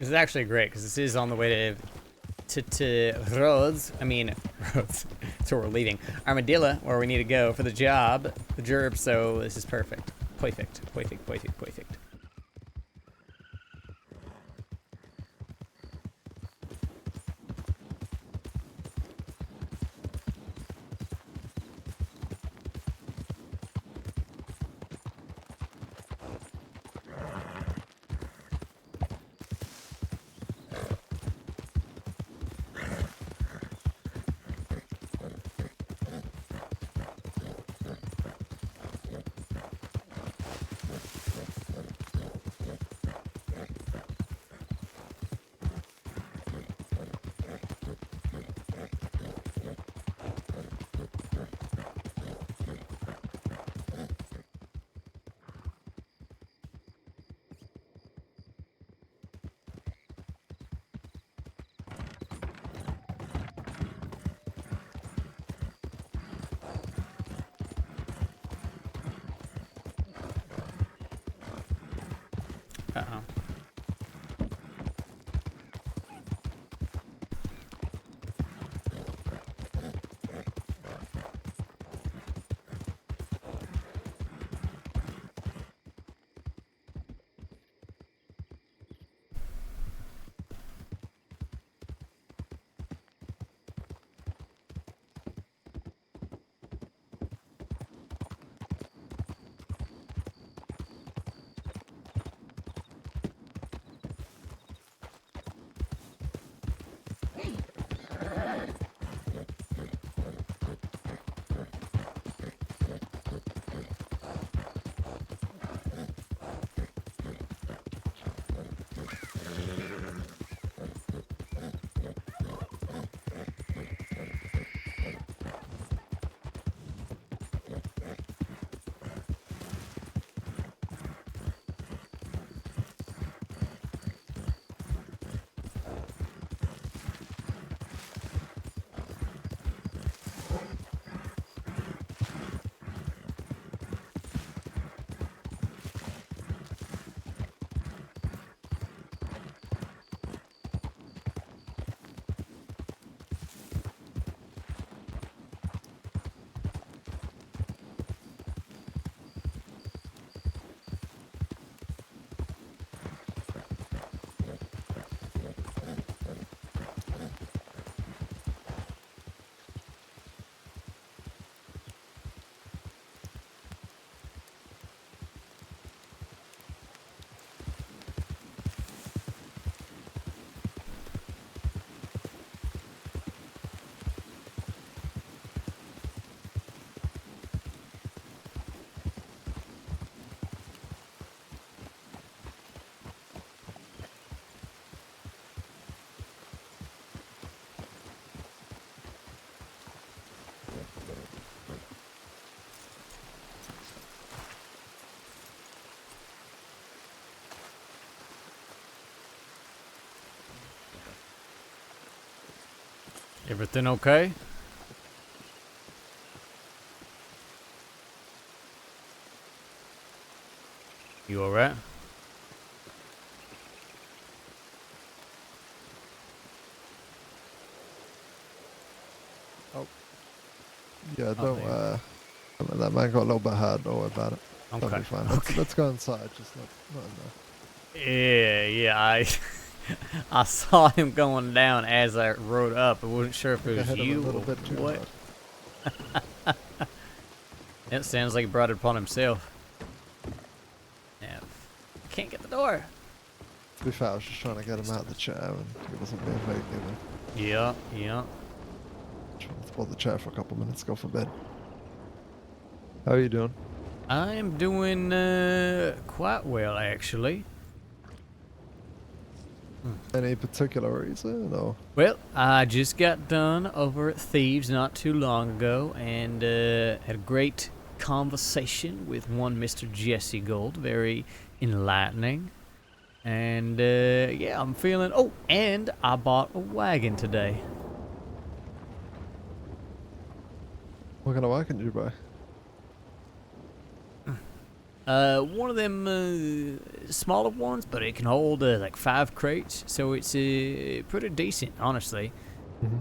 This is actually great because this is on the way to Rhodes. I mean, Rhodes. That's where we're leaving. Armadillo, where we need to go for the job, the gerb. So this is perfect. Perfect. Perfect. Perfect. Perfect. Uh-oh. Everything okay? You alright? Oh. Yeah, don't, that man got a little bit hurt, don't worry about it. Okay. That'll be fine. Okay. Let's go inside, just not in Yeah, there. I I saw him going down as I rode up. I wasn't sure if it was I hit him you a little or bit too what. It sounds like he brought it upon himself. Yeah. I can't get the door. To be fair, I was just trying to get him out of the chair and he wasn't being very given. Yeah, yeah. Trying to pull the chair for a couple minutes, go for bed. How are you doing? I am doing quite well, actually. Any particular reason, or? Well, I just got done over at Thieves not too long ago and had a great conversation with one Mr. Jesse Gold. Very enlightening. And yeah, I'm feeling... Oh, and I bought a wagon today. What kind of wagon did you buy? One of them smaller ones, but it can hold like 5 crates, so it's pretty decent, honestly.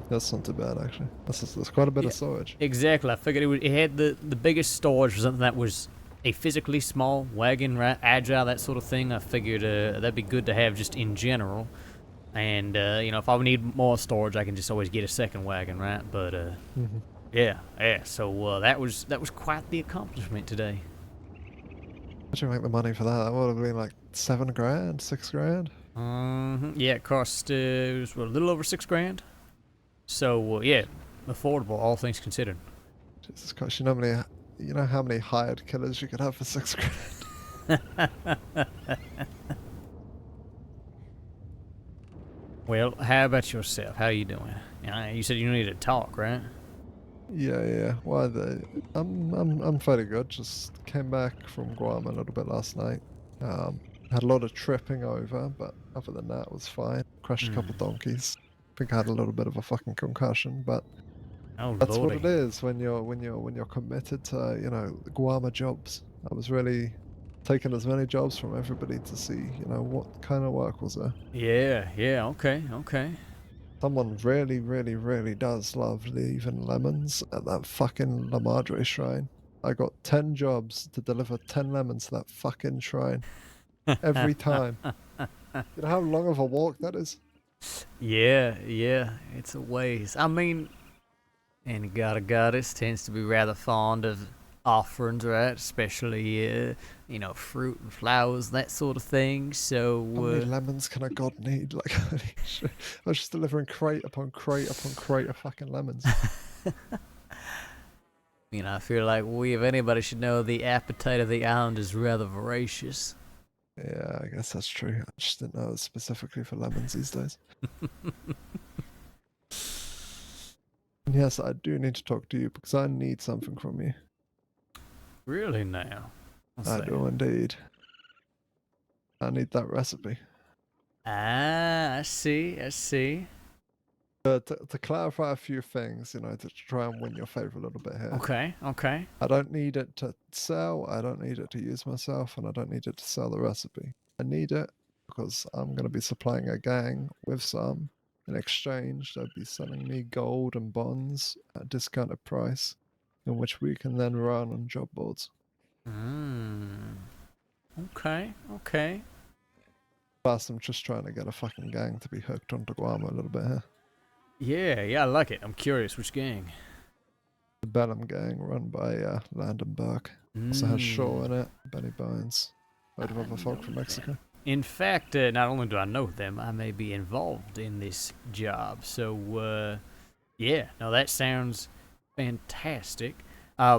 That's not too bad, actually. That's quite a bit of storage. Exactly. I figured it had the biggest storage for something that was a physically small wagon, right? Agile, that sort of thing. I figured that'd be good to have just in general. And you know, if I need more storage, I can just always get a second wagon, right? But yeah. So that was quite the accomplishment today. How'd you make the money for that? That would have been like 7 grand, 6 grand. Yeah, it cost it was a little over 6 grand. So yeah, affordable, all things considered. Jesus Christ, you know how many hired killers you could have for 6 grand? Well, how about yourself? How you doing? You said you needed to talk, right? Yeah. Well, I'm fairly good. Just came back from Guam a little bit last night. Had a lot of tripping over, but other than that, it was fine. Crashed a couple donkeys. Think I had a little bit of a fucking concussion, but that's Lordy. what it is when you're committed to Guama jobs. I was really taking as many jobs from everybody to see what kind of work was there. Yeah. Okay. Someone really does love leaving lemons at that fucking La Madre shrine. I got 10 jobs to deliver 10 lemons to that fucking shrine. Every time. You know how long of a walk that is? Yeah. It's a ways. I mean, and goddess tends to be rather fond of offerings, right? Especially, fruit and flowers, that sort of thing. So, how many lemons can a god need? Like, I was just delivering crate upon crate upon crate of fucking lemons. I feel like if anybody should know, the appetite of the island is rather voracious. Yeah, I guess that's true. I just didn't know it was specifically for lemons these days. Yes, I do need to talk to you because I need something from you. Really now? I do indeed. I need that recipe. I see. To clarify a few things, to try and win your favor a little bit here. Okay. I don't need it to sell, I don't need it to use myself, and I don't need it to sell the recipe. I need it because I'm going to be supplying a gang with some. In exchange, they'll be selling me gold and bonds at a discounted price, in which we can then run on job boards. Okay. Plus, I'm just trying to get a fucking gang to be hooked onto Guam a little bit here. Yeah, I like it. I'm curious, which gang? The Bellum gang, run by Landon Burke. Also has Shaw in it, Benny Bones, a load of other folk from Mexico. In fact, not only do I know them, I may be involved in this job. So, that sounds fantastic.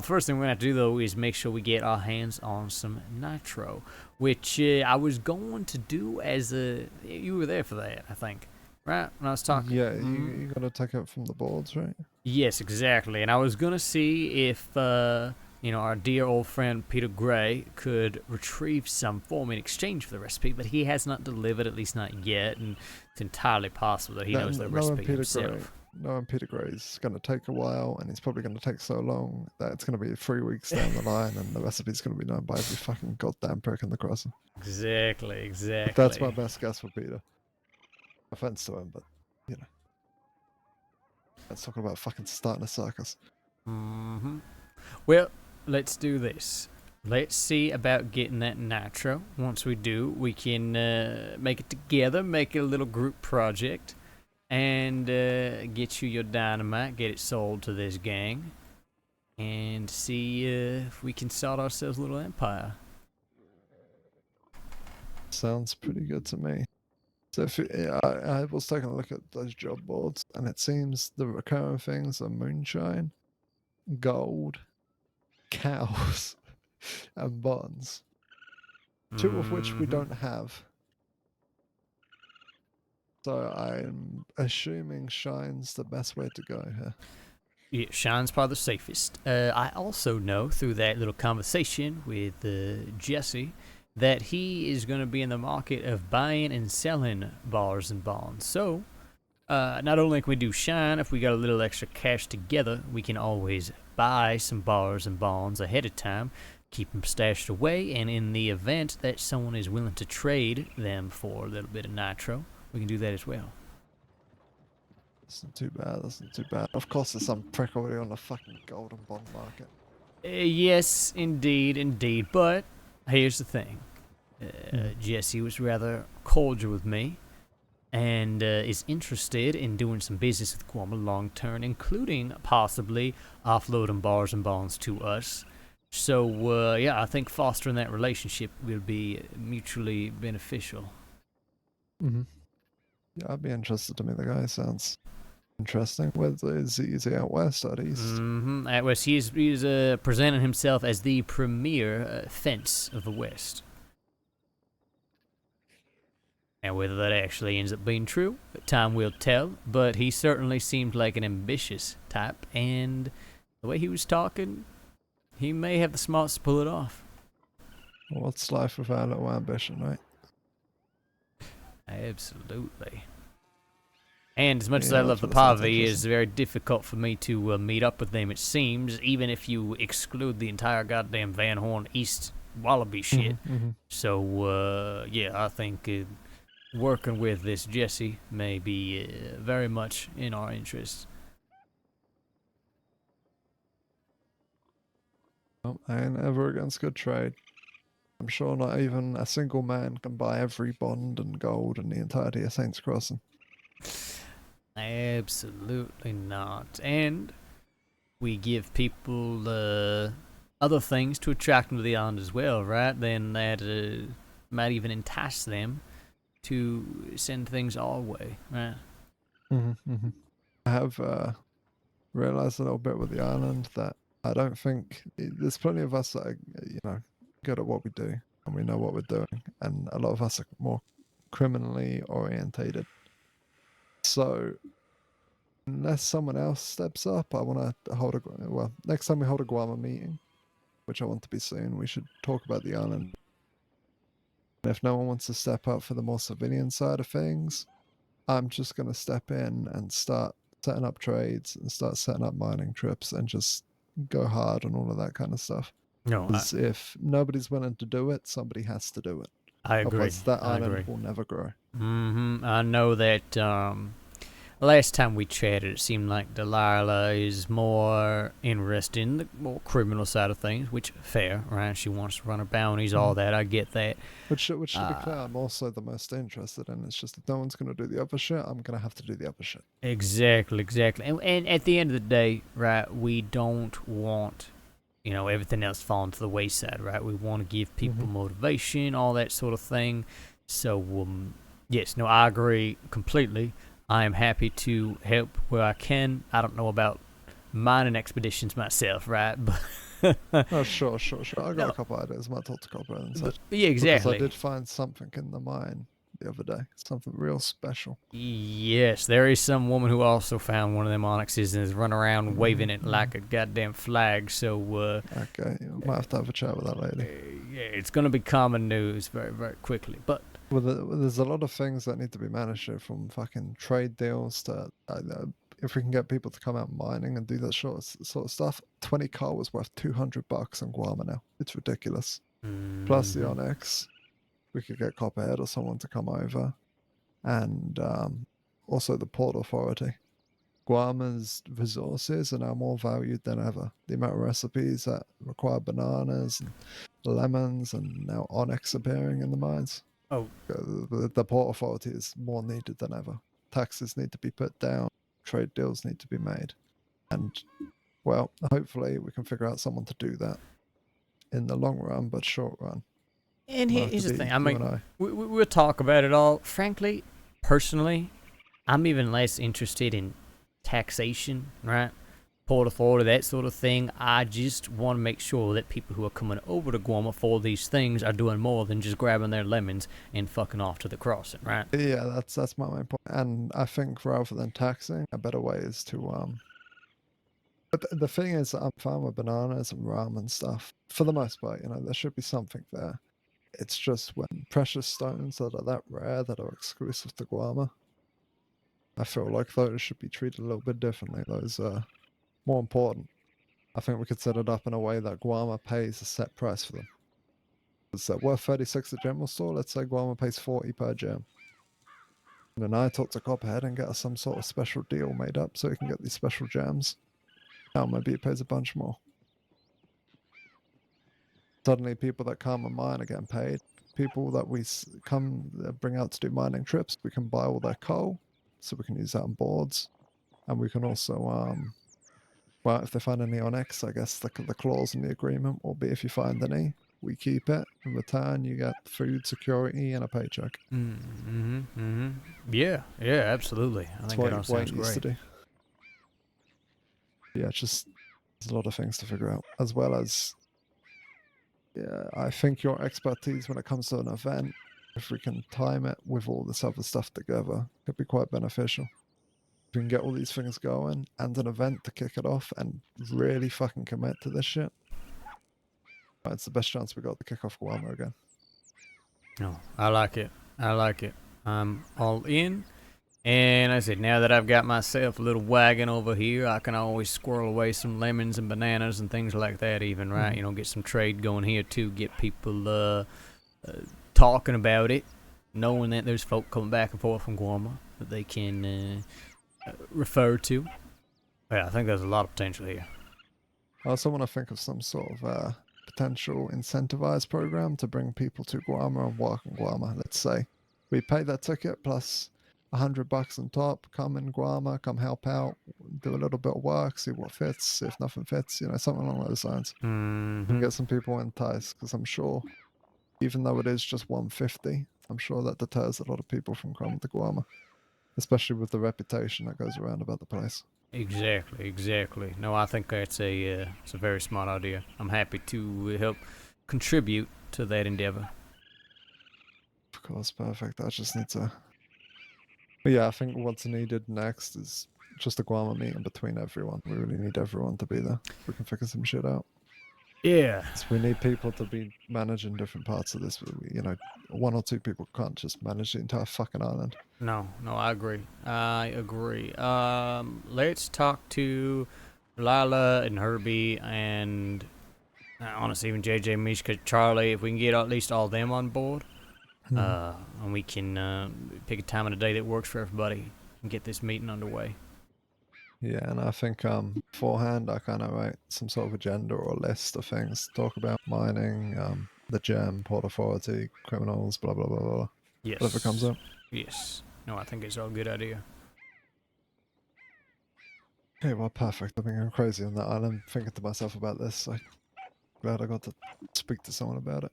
First thing we're going to do, though, is make sure we get our hands on some nitro, which I was going to do as you were there for that, I think, right? When I was talking. Yeah, you got to take it from the boards, right? Yes, exactly. And I was going to see if, our dear old friend Peter Gray could retrieve some for me in exchange for the recipe, but he has not delivered, at least not yet, and it's entirely possible that he knows the recipe himself. Knowing Peter Gray is going to take a while, and it's probably going to take so long that it's going to be 3 weeks down the line, and the recipe's going to be known by every fucking goddamn prick in the crossing. Exactly. But that's my best guess for Peter. Offense to him, but, Let's talk about fucking starting a circus. Well, let's do this. Let's see about getting that nitro. Once we do, we can make it together, make it a little group project, and get you your dynamite, get it sold to this gang. and see if we can start ourselves a little empire. Sounds pretty good to me. So I was taking a look at those job boards, and it seems the recurring things are moonshine, gold, cows, and bonds. Two of which we don't have. So I'm assuming shine's the best way to go here. Yeah, shine's probably the safest. I also know through that little conversation with Jesse that he is going to be in the market of buying and selling bars and bonds. So, not only can we do shine, if we got a little extra cash together, we can always buy some bars and bonds ahead of time, keep them stashed away, and in the event that someone is willing to trade them for a little bit of nitro, we can do that as well. That's not too bad, that's not too bad. Of course there's some prick already on the fucking golden bond market. Yes, indeed, but here's the thing. Jesse was rather cordial with me and is interested in doing some business with Guam long term, including possibly offloading bars and bonds to us. So, yeah, I think fostering that relationship will be mutually beneficial. Mm-hmm. Yeah, I'd be interested to meet the guy. Sounds interesting. Whether is he out west or east? Mm-hmm. At west, he's presenting himself as the premier fence of the West. And whether that actually ends up being true, time will tell, but he certainly seemed like an ambitious type, and the way he was talking, he may have the smarts to pull it off. Well, what's life without a little ambition, right? Absolutely. And as much as Yeah, I love that's the what sounds Pavi, it's interesting. very difficult for me to meet up with them, it seems, even if you exclude the entire goddamn Van Horn East Wallaby shit. Mhm. So, yeah, I think working with this Jesse may be very much in our interest. Well, I ain't ever against good trade. I'm sure not even a single man can buy every bond and gold in the entirety of Saints Crossing. Absolutely not. And we give people other things to attract them to the island as well, right? Then that might even entice them to send things our way, right? I have realized a little bit with the island that I don't think there's plenty of us that are, good at what we do and we know what we're doing, and a lot of us are more criminally orientated. So unless someone else steps up, I want to hold next time we hold a Guama meeting, which I want to be soon, we should talk about the island. And if no one wants to step up for the more civilian side of things, I'm just going to step in and start setting up trades and start setting up mining trips and just go hard on all of that kind of stuff. No, Because if nobody's willing to do it, somebody has to do it. I agree. Otherwise, that I island agree. will never grow. I know that last time we chatted, it seemed like Delilah is more interested in the more criminal side of things, which fair, right? She wants to run her bounties, all that. I get that. Which to be clear, I'm also the most interested in. It's just if no one's going to do the other shit, I'm going to have to do the other shit. Exactly. And at the end of the day, right, we don't want, everything else falling to the wayside, right? We want to give people motivation, all that sort of thing. So, yes, no, I agree completely. I am happy to help where I can. I don't know about mining expeditions myself, right? But Oh, sure. I got a couple ideas. I might talk to Copper and such. yeah, exactly. Because I did find something in the mine the other day. Something real special. Yes, there is some woman who also found one of them onyxes and is running around waving it like a goddamn flag. So, okay, you might have a chat with that lady. Yeah, it's going to be common news very, very quickly. But well, there's a lot of things that need to be managed here, from fucking trade deals to if we can get people to come out mining and do that sort of stuff. 20 car was worth $200 in Guam now. It's ridiculous. Plus the onyx, we could get Copperhead or someone to come over, and also the Port Authority. Guama's resources are now more valued than ever. The amount of recipes that require bananas and lemons, and now onyx appearing in the mines. Oh, the Port Authority is more needed than ever. Taxes need to be put down. Trade deals need to be made, and Well, hopefully we can figure out someone to do that in the long run, but short run. And Might have here's to the be thing. I you mean, and I. we'll talk about it all. Frankly, personally, I'm even less interested in taxation, right? Port authority, that sort of thing. I just want to make sure that people who are coming over to Guam for these things are doing more than just grabbing their lemons and fucking off to the crossing, right? Yeah, that's my main point. And I think rather than taxing, a better way is to But the thing is, I'm fine with bananas and rum and stuff for the most part. You know, there should be something there. It's just when precious stones that are that rare that are exclusive to Guama, I feel like those should be treated a little bit differently. Those are more important. I think we could set it up in a way that Guama pays a set price for them. Is that worth 36 at general store? Let's say Guama pays 40 per gem. And then I talk to Copperhead and get us some sort of special deal made up so we can get these special gems. Now maybe it pays a bunch more. Suddenly people that come and mine are getting paid. People that we bring out to do mining trips, we can buy all their coal, so we can use that on boards. And we can also, well, if they find any onyx, I guess the clause in the agreement will be if you find any, we keep it. In return, you get food security and a paycheck. Yeah, absolutely. I think that all sounds used to great. do. Yeah, it's just there's a lot of things to figure out, as well as yeah, I think your expertise when it comes to an event, if we can time it with all this other stuff together, could be quite beneficial. If we can get all these things going and an event to kick it off and really fucking commit to this shit, it's the best chance we got to kick off Guamo again. No, I like it. I'm all in. And I said, now that I've got myself a little wagon over here, I can always squirrel away some lemons and bananas and things like that even, right? You know, get some trade going here too, get people talking about it, knowing that there's folk coming back and forth from Guam that they can refer to. Yeah, I think there's a lot of potential here. I also want to think of some sort of potential incentivized program to bring people to Guama and work in Guama. Let's say we pay their ticket plus $100 on top, come in Guama, come help out, do a little bit of work, see what fits, if nothing fits, you know, something along those lines. And get some people enticed, because I'm sure, even though it is just 150, I'm sure that deters a lot of people from coming to Guama, especially with the reputation that goes around about the place. Exactly. No, I think it's a very smart idea. I'm happy to help contribute to that endeavor. Of course, perfect. I just need to... But yeah, I think what's needed next is just a Guama meeting between everyone. We really need everyone to be there. We can figure some shit out. Yeah. So we need people to be managing different parts of this. You know, 1 or 2 people can't just manage the entire fucking island. No, I agree. Let's talk to Lila and Herbie and honestly even JJ, Mishka, Charlie. If we can get at least all of them on board, and we can pick a time of the day that works for everybody and get this meeting underway. Yeah, and I think beforehand I kind of write some sort of agenda or list of things to talk about: mining, the gem, Port Authority, criminals, blah blah blah blah. Yes. Whatever comes up. Yes. No, I think it's all a good idea. Okay, well, perfect. I've been going crazy on that island, thinking to myself about this. I'm glad I got to speak to someone about it.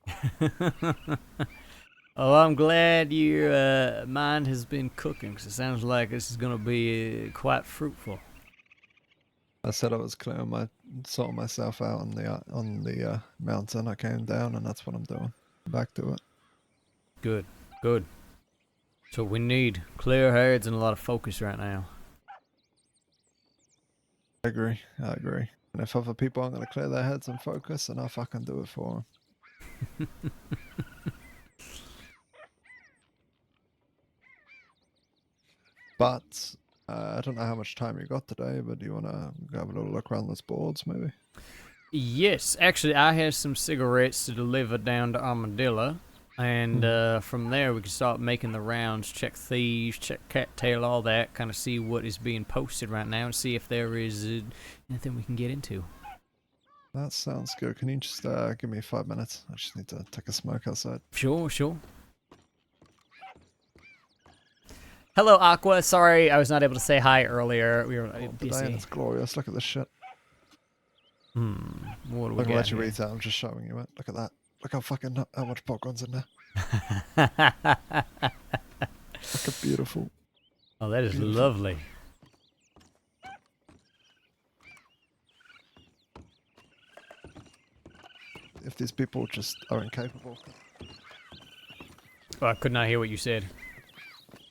Oh, I'm glad your mind has been cooking, because it sounds like this is going to be quite fruitful. I said I was sorting myself out on the mountain. I came down, and that's what I'm doing. Back to it. Good. So we need clear heads and a lot of focus right now. I agree. And if other people aren't going to clear their heads and focus, then I'll fucking do it for them. But I don't know how much time you got today, but do you want to have a little look around those boards, maybe? Yes, actually, I have some cigarettes to deliver down to Armadillo, and from there we can start making the rounds, check thieves, check cattail, all that, kind of see what is being posted right now, and see if there is anything we can get into. That sounds good. Can you just give me 5 minutes? I just need to take a smoke outside. Sure. Hello, Aqua. Sorry I was not able to say hi earlier. We were busy. Today and it's glorious. Look at this shit. What do we Look got what you here? eat out. I'm just showing you it. Look at that. Look how fucking how much popcorn's in there. Look at beautiful. Oh, that is Beautiful. lovely. If these people just are incapable. Oh, I could not hear what you said.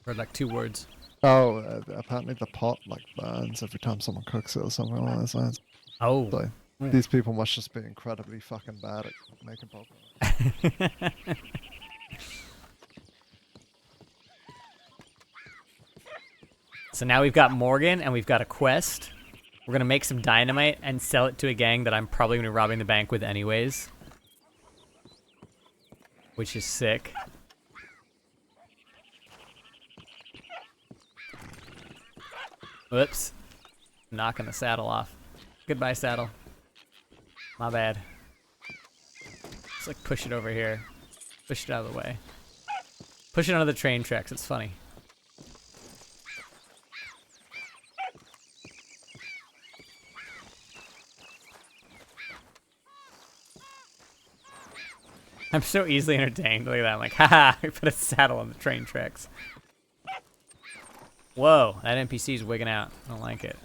Heard like 2 words. Oh, apparently the pot like burns every time someone cooks it or something along those lines. Oh. So Mm. these people must just be incredibly fucking bad at making popcorn. So now we've got Morgan and we've got a quest. We're gonna make some dynamite and sell it to a gang that I'm probably gonna be robbing the bank with anyways. Which is sick. Whoops. Knocking the saddle off. Goodbye, saddle. My bad. Just like push it over here. Push it out of the way. Push it onto the train tracks, it's funny. I'm so easily entertained. Look at that. I'm like, haha, I put a saddle on the train tracks. Whoa, that NPC's wigging out. I don't like it.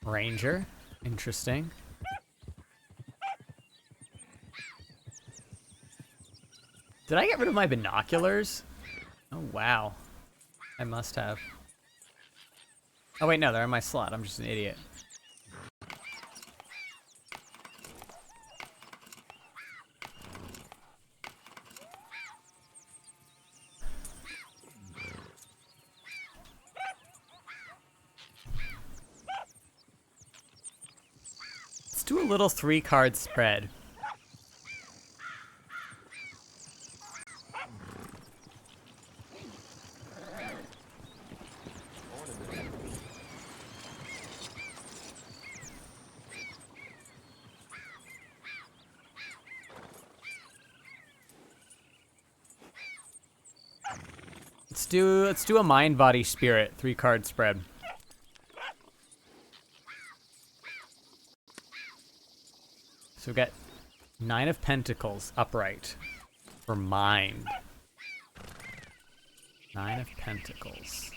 Ranger. Interesting. Did I get rid of my binoculars? Oh, wow. I must have. Oh, wait, no, they're in my slot. I'm just an idiot. Let's do a little 3-card spread. Let's do a mind, body, spirit 3-card spread. So we've got 9 of Pentacles upright for mind. 9 of Pentacles.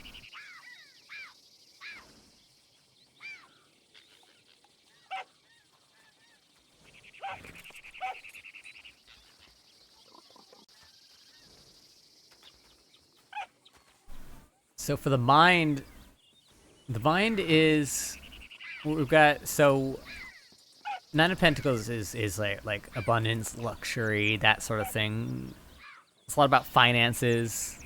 So for the mind is we've got, so 9 of Pentacles is like abundance, luxury, that sort of thing. It's a lot about finances.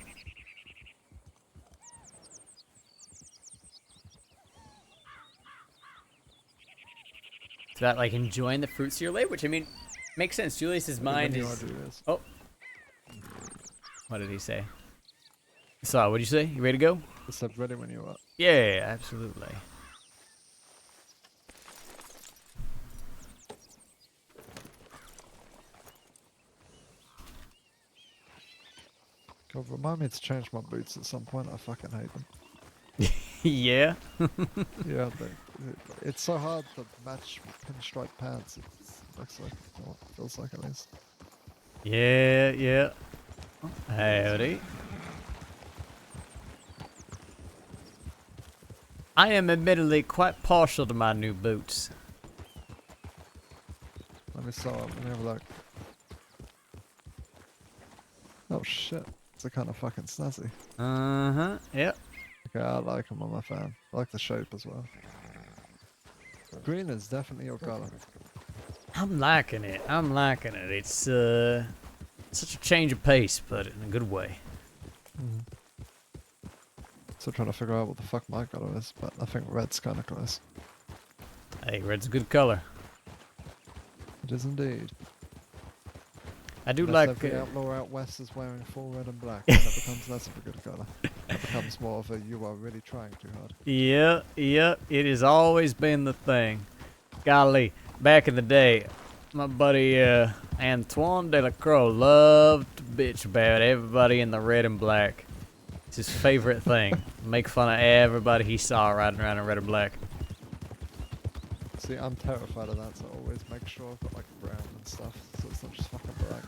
It's about like enjoying the fruits of your labor, which I mean makes sense. Julius's mind is. Oh, what did he say? So, what'd you say? You ready to go? I said ready when you are. Yeah, absolutely. God, remind me to change my boots at some point. I fucking hate them. Yeah. Yeah, it's so hard to match pinstripe pants. It looks like, or it feels like at least. Yeah, yeah. Howdy. I am admittedly quite partial to my new boots. Let me have a look. Oh shit, it's a kind of fucking snazzy. Uh-huh, yep. Okay, I like them, I'm a fan. I like the shape as well. Green is definitely your color. I'm liking it. I'm liking it. It's such a change of pace, but in a good way. Still trying to figure out what the fuck my color is, but I think red's kind of close. Hey, red's a good color. It is indeed. I do Unless like every outlaw out west is wearing full red and black, then it becomes less of a good color. It becomes more of a you are really trying too hard. Yeah, it has always been the thing. Golly, back in the day, my buddy Antoine Delacroix loved to bitch about everybody in the red and black. It's his favorite thing. Make fun of everybody he saw riding around in red and black. See, I'm terrified of that, so I always make sure I've got like brown and stuff, so it's not just fucking black.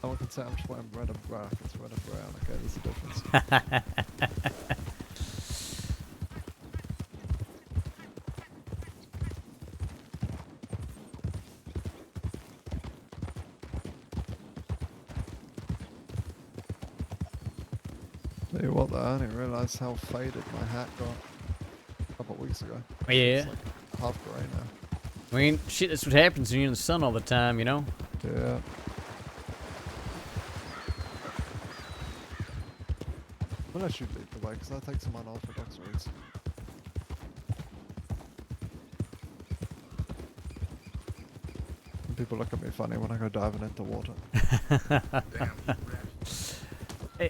No one can say I'm just wearing red and black, it's red and brown, okay, there's a difference. Tell you what though, I didn't realise how faded my hat got a couple of weeks ago. Yeah. It's like half grey now. I mean, shit, that's what happens when you're in the sun all the time, you know? Yeah. Unless you lead the way, because I take some unorthodox routes. And people look at me funny when I go diving into water.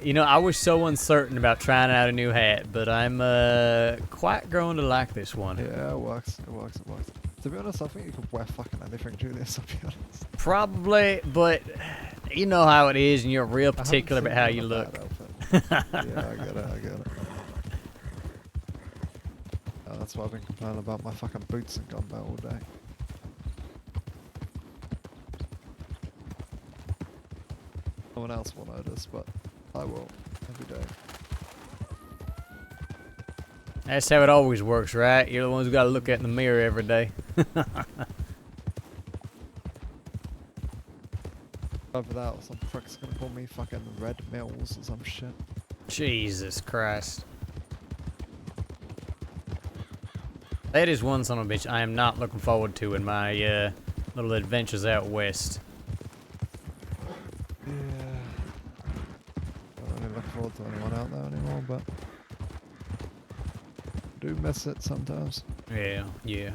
You know, I was so uncertain about trying out a new hat, but I'm quite growing to like this one. Yeah, it works. It works. It works. To be honest, I think you could wear fucking anything, Julius, I'll be honest. Probably, but you know how it is, and you're real particular about how you look. Yeah, I get it. I get it. That's why I've been complaining about my fucking boots and combat all day. No one else will notice, but I will every day. That's how it always works, right? You're the ones who got to look at in the mirror every day. Over that, some prick's gonna call me fucking Red Mills or some shit. Jesus Christ. That is one son of a bitch I am not looking forward to in my little adventures out west. Yeah. I don't really look forward to anyone out there anymore, but I do miss it sometimes. Yeah, yeah.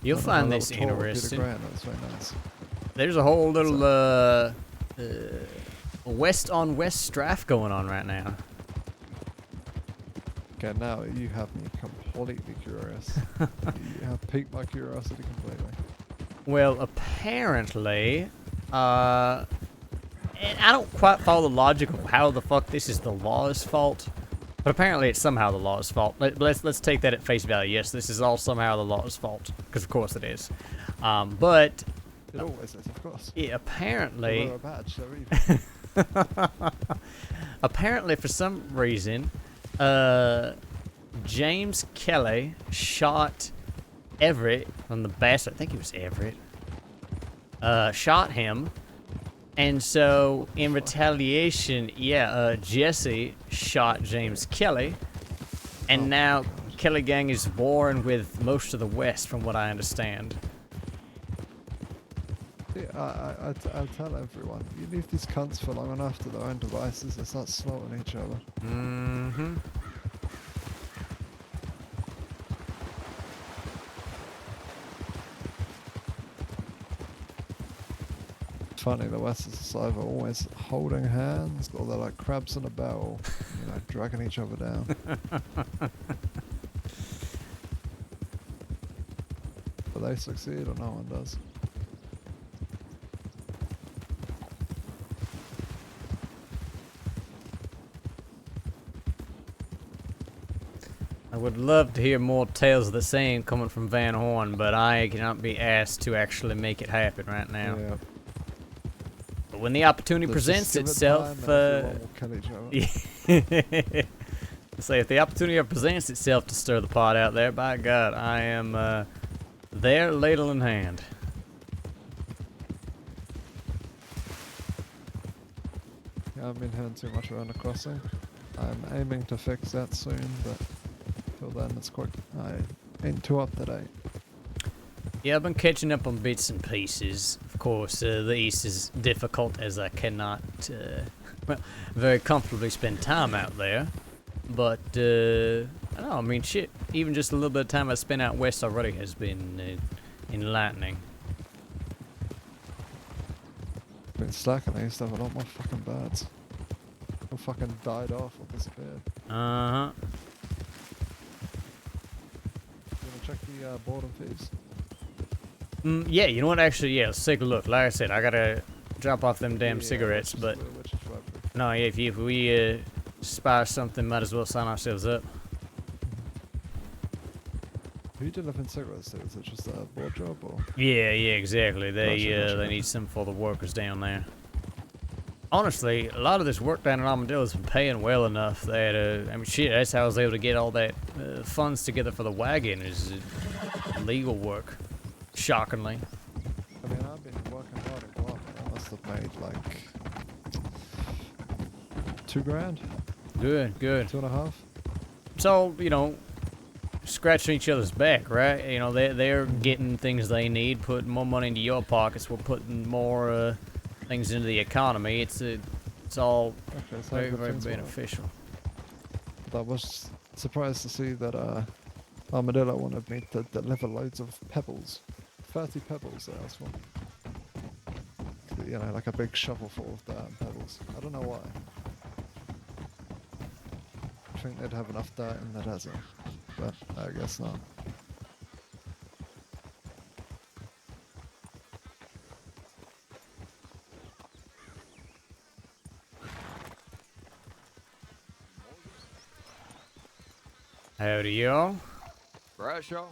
You'll find this interesting. That's very nice. There's a whole little west on west strafe going on right now. Okay, now you have me completely curious. You have piqued my curiosity completely. Well, apparently, and I don't quite follow the logic of how the fuck this is the law's fault, but apparently it's somehow the law's fault. Let's take that at face value. Yes, this is all somehow the law's fault, because of course it is. But it always is, of course. Yeah, apparently. We're a badge, they're evil. Apparently, for some reason, James Kelly shot Everett on the bastard. I think it was Everett. Shot him, and so in retaliation, Jesse shot James Kelly, and now Kelly Gang is warring with most of the West, from what I understand. I tell everyone, you leave these cunts for long enough to their own devices, they start slaughtering each other. Mm-hmm. It's funny, the West is either always holding hands, or they're like crabs in a barrel, you know, dragging each other down. But they succeed, or no one does. I would love to hear more tales of the same coming from Van Horn, but I cannot be asked to actually make it happen right now. Yeah. But when the opportunity presents itself, say if the opportunity presents itself to stir the pot out there, by God, I am there, ladle in hand. Yeah, I've been hearing too much around the crossing. I'm aiming to fix that soon, but till then it's quite... I ain't too up to date. Yeah, I've been catching up on bits and pieces. Of course, the East is difficult as I cannot, well, very comfortably spend time out there. But, I don't know, I mean, shit, even just a little bit of time I spent out West already has been enlightening. Been slacking, I used to have a lot more fucking birds. All fucking died off or disappeared. Uh-huh. You wanna check the boredom fees? Yeah, you know what? Actually, yeah, let's take a look. Like I said, I gotta drop off them damn cigarettes, but... No, yeah, if we spy something, might as well sign ourselves up. Who delivering cigarettes to? Is it just a board job or? Yeah, exactly. They Gotcha. they need some for the workers down there. Honestly, a lot of this work down in Armadillo's been paying well enough that I mean, shit, that's how I was able to get all that funds together for the wagon. Is legal work, shockingly. I mean, I've been working hard at Guam. I must have made like $2,000. Good. 2.5. So you know, scratching each other's back, right? You know, they're getting things they need, putting more money into your pockets. We're putting more things into the economy. It's all very beneficial. But I was surprised to see that Armadillo wanted me to deliver loads of pebbles. 30 pebbles they asked for. You know, like a big shovel full of dirt pebbles. I don't know why. I think they'd have enough dirt in the desert, but I guess not. Howdy, y'all. Bradshaw.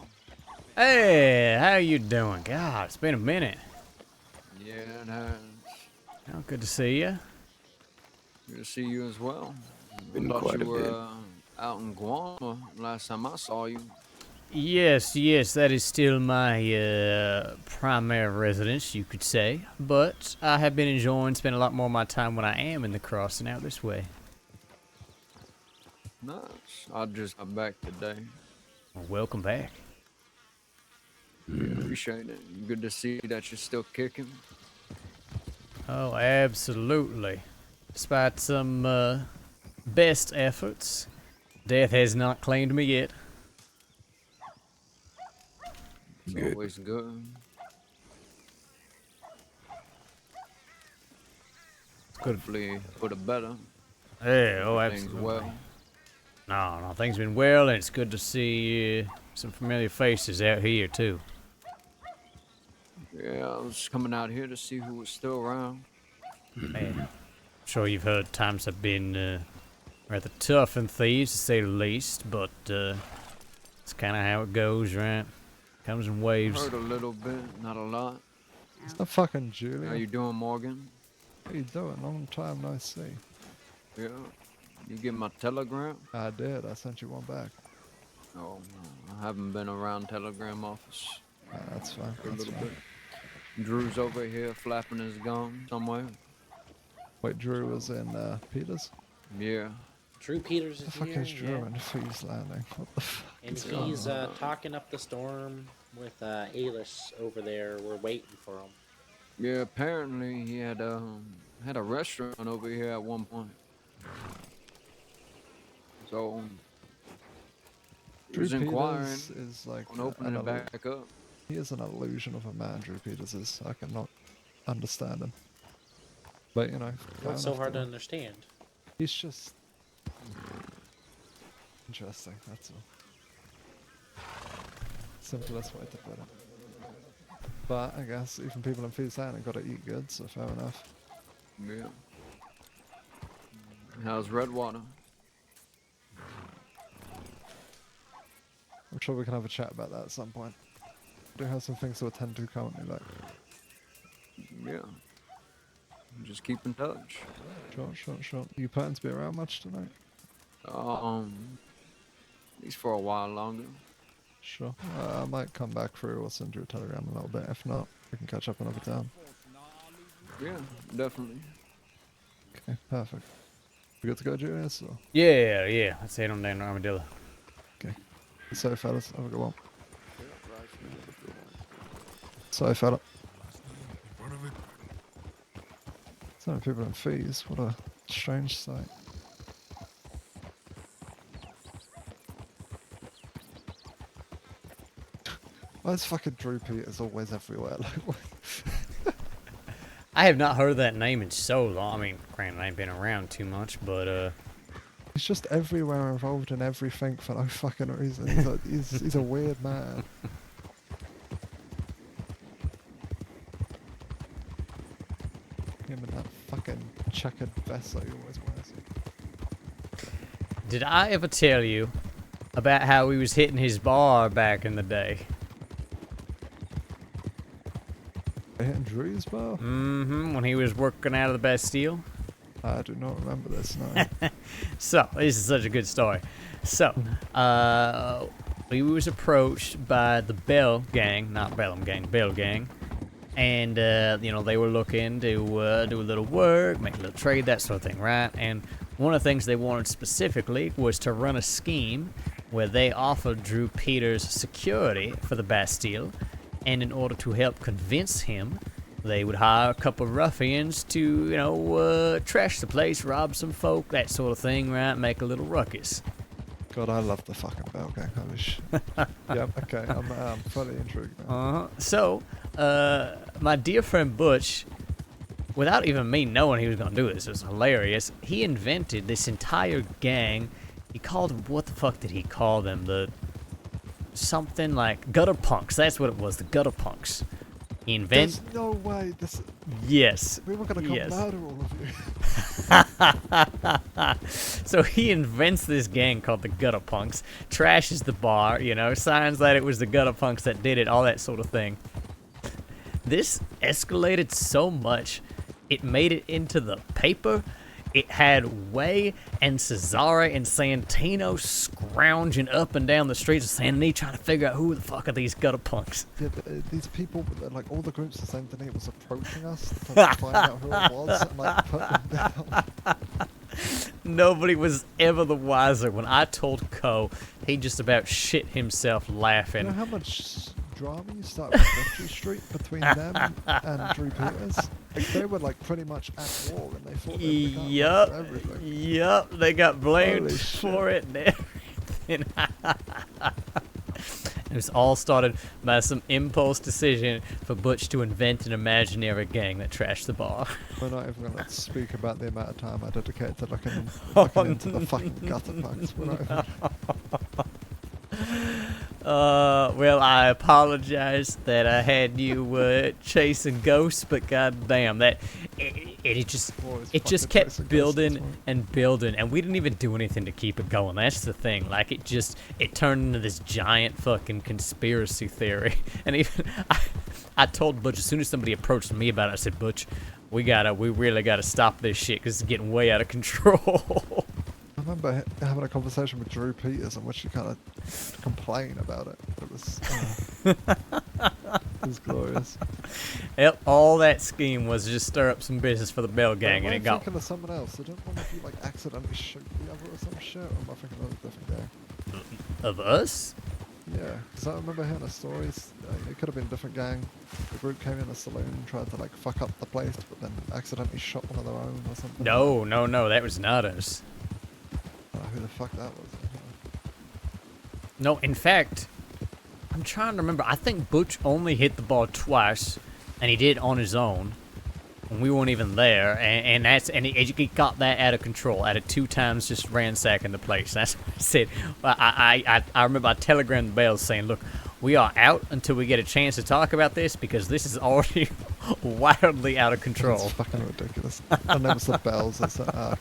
Hey, how you doing? God, it's been a minute. Yeah, it has. Oh, good to see you. Good to see you as well. Been Thought quite you a were bit. out in Guam last time I saw you. Yes, that is still my primary residence, you could say. But I have been enjoying spending a lot more of my time when I am in the crossing out this way. Nice. I just got back today. Well, welcome back. Yeah, appreciate it. Good to see that you're still kicking. Oh, absolutely. Despite some best efforts, death has not claimed me yet. It's always good. Hopefully for the better. Yeah, oh, Things absolutely. well. No, things been well, and it's good to see some familiar faces out here, too. Yeah, I was coming out here to see who was still around. Man, I'm sure you've heard times have been rather tough in thieves, to say the least, but it's kind of how it goes, right? Comes in waves. Heard a little bit, not a lot. It's that fucking Julius. How you doing, Morgan? What are you doing? Long time no see. Yeah. You get my telegram? I did. I sent you one back. Oh, I haven't been around telegram office. That's fine. For a That's little fine. bit. Drew's over here flapping his gum somewhere. Wait, Drew was in Peters? Yeah. Drew Peters The is fuck here. is Drew in Thieves Landing? What the fuck? And is going he's on? talking up the storm with Alice over there. We're waiting for him. Yeah, apparently he had a restaurant over here at one point. So he Drew was inquiring Peters is like on opening it back up. He is an illusion of a man, Drew Peters is. I cannot understand him. But you know, fair What's so enough hard to him. understand? He's just interesting, that's all. Simplest way to put it. But I guess even people in Thieves Landing gotta eat good, so fair enough. Yeah. How's Redwater? I'm sure we can have a chat about that at some point. I do have some things to attend to currently, like. Yeah. Just keep in touch. Sure. You planning to be around much tonight? At least for a while longer. Sure. I might come back through or send you a telegram a little bit. If not, we can catch up another time. Yeah, definitely. Okay, perfect. We good to go, Julius? Or? Yeah. Let's head on down to Armadillo. Okay. So, fellas, have a good one. So, fella. So many people in fees. What a strange sight. Why is fucking Drew Peters always everywhere? Like, what? I have not heard that name in so long. I mean, granted, I ain't been around too much, but He's just everywhere, involved in everything for no fucking reason. He's a weird man. Him and that fucking checkered vest that he always wears. did I ever tell you about how he was hitting his bar back in the day? Hitting Drew's bar? Mm-hmm, when he was working out of the Bastille. I do not remember this, no. So, this is such a good story. So, he was approached by the Bell gang, not Bellum gang, Bell gang. And, you know, they were looking to do a little work, make a little trade, that sort of thing, right? And one of the things they wanted specifically was to run a scheme where they offered Drew Peters security for the Bastille. And in order to help convince him, they would hire a couple of ruffians to, you know, trash the place, rob some folk, that sort of thing, right? Make a little ruckus. God, I love the fucking Bell gang. Holy shit. Yep, okay, I'm fully intrigued now. So, my dear friend Butch, without even me knowing he was going to do this, it was hilarious. He invented this entire gang. He called them, what the fuck did he call them? Something like gutter punks. That's what it was, the gutter punks. He invented. There's no way this. Yes. We were gonna come murder all of you. So he invents this gang called the Gutter Punks, trashes the bar, you know, signs that it was the Gutter Punks that did it, all that sort of thing. This escalated so much, it made it into the paper. It had Way and Cesare and Santino scrounging up and down the streets of San Denis trying to figure out who the fuck are these gutter punks. Yeah, these people, like all the groups of San Denis was approaching us to find out who it was and like put them down. Nobody was ever the wiser. When I told Ko, he just about shit himself laughing. You know how much drama you started with Victory Street between them and Drew Peters? Like, they were like pretty much at war and they thought they were everything. Yup, they got blamed Holy for it and everything. It was all started by some impulse decision for Butch to invent an imaginary gang that trashed the bar. We're not even going to speak about the amount of time I dedicated to looking into the fucking gutter punks. We're not even... Well, I apologize that I had you chasing ghosts, but goddamn, that it just kept building and building, and we didn't even do anything to keep it going. That's the thing. Like it turned into this giant fucking conspiracy theory. And even I told Butch as soon as somebody approached me about it, I said, Butch, we really gotta stop this shit because it's getting way out of control. I remember having a conversation with Drew Peters in which he kind of complained about it. It was glorious. Yep, all that scheme was to just stir up some business for the Bell gang, and it got... I'm thinking of someone else. I don't know if you like accidentally shoot the other or some shit, or am I thinking of a different gang? Of us? Yeah, because I remember hearing a story. It could have been a different gang. The group came in a saloon, tried to like fuck up the place, but then accidentally shot one of their own or something. No, that was not us. Who the fuck that was? No, in fact, I'm trying to remember. I think Butch only hit the ball twice, and he did on his own, and we weren't even there. And he got that out of control. Out of 2 times, just ransacking the place. That's what I said. I remember I telegrammed the Bells saying, "Look, we are out until we get a chance to talk about this because this is already wildly out of control." It's fucking ridiculous. And then it's the Bells. It's like, I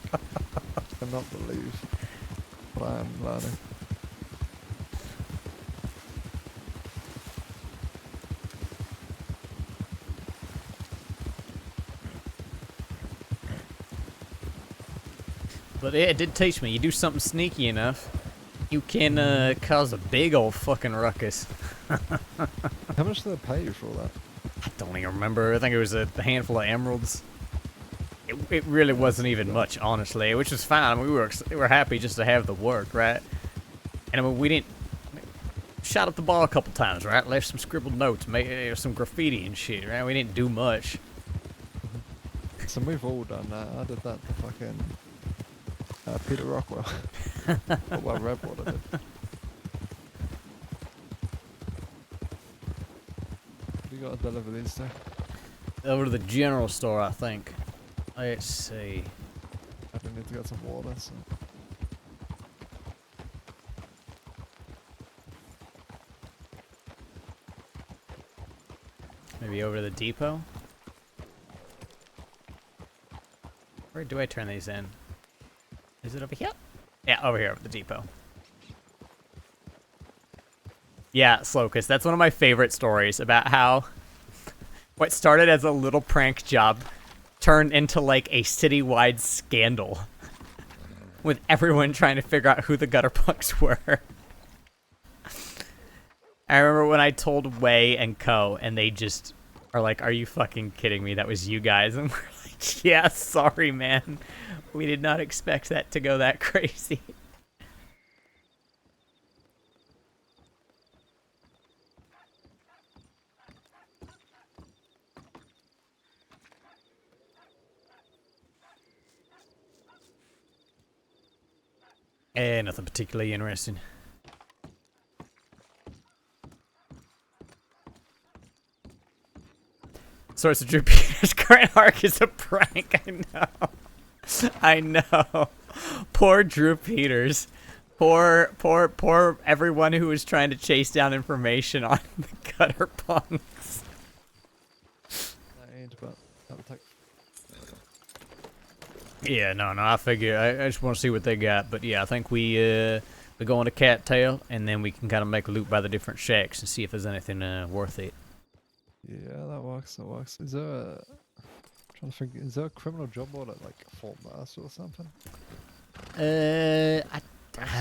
cannot believe what I am learning. But yeah, it did teach me. You do something sneaky enough, you can cause a big old fucking ruckus. How much did they pay you for all that? I don't even remember. I think it was a handful of emeralds. It really wasn't even much, honestly, which was fine. I mean, we were happy just to have the work, right? And I mean, we didn't shot up the ball a couple times, right? Left some scribbled notes, made some graffiti and shit, right? We didn't do much. So we've all done that. I did that to fucking Peter Rockwell. Well, Redwater did. You gotta deliver these two. over to the general store, I think. Let's see. I do need to get some water. So. Maybe over to the depot? Where do I turn these in? Is it over here? Yeah, over here at the depot. Yeah, Slocus, that's one of my favorite stories about how what started as a little prank job turned into like a citywide scandal with everyone trying to figure out who the gutter punks were. I remember when I told Way and Co, and they just are like, "Are you fucking kidding me? That was you guys?" And we're like, "Yeah, sorry, man. We did not expect that to go that crazy." Nothing particularly interesting. Source of Drew Peters' current arc is a prank. I know. I know. Poor Drew Peters. Poor everyone who was trying to chase down information on the gutter punks. I ain't, but that'll take. Yeah, no, I figure I just want to see what they got, but yeah, I think we go on to Cattail, and then we can kind of make a loop by the different shacks and see if there's anything worth it. Yeah, that works. That works. Is there a? I'm trying to think. Is there a criminal job board at like Fort Mercer or something? I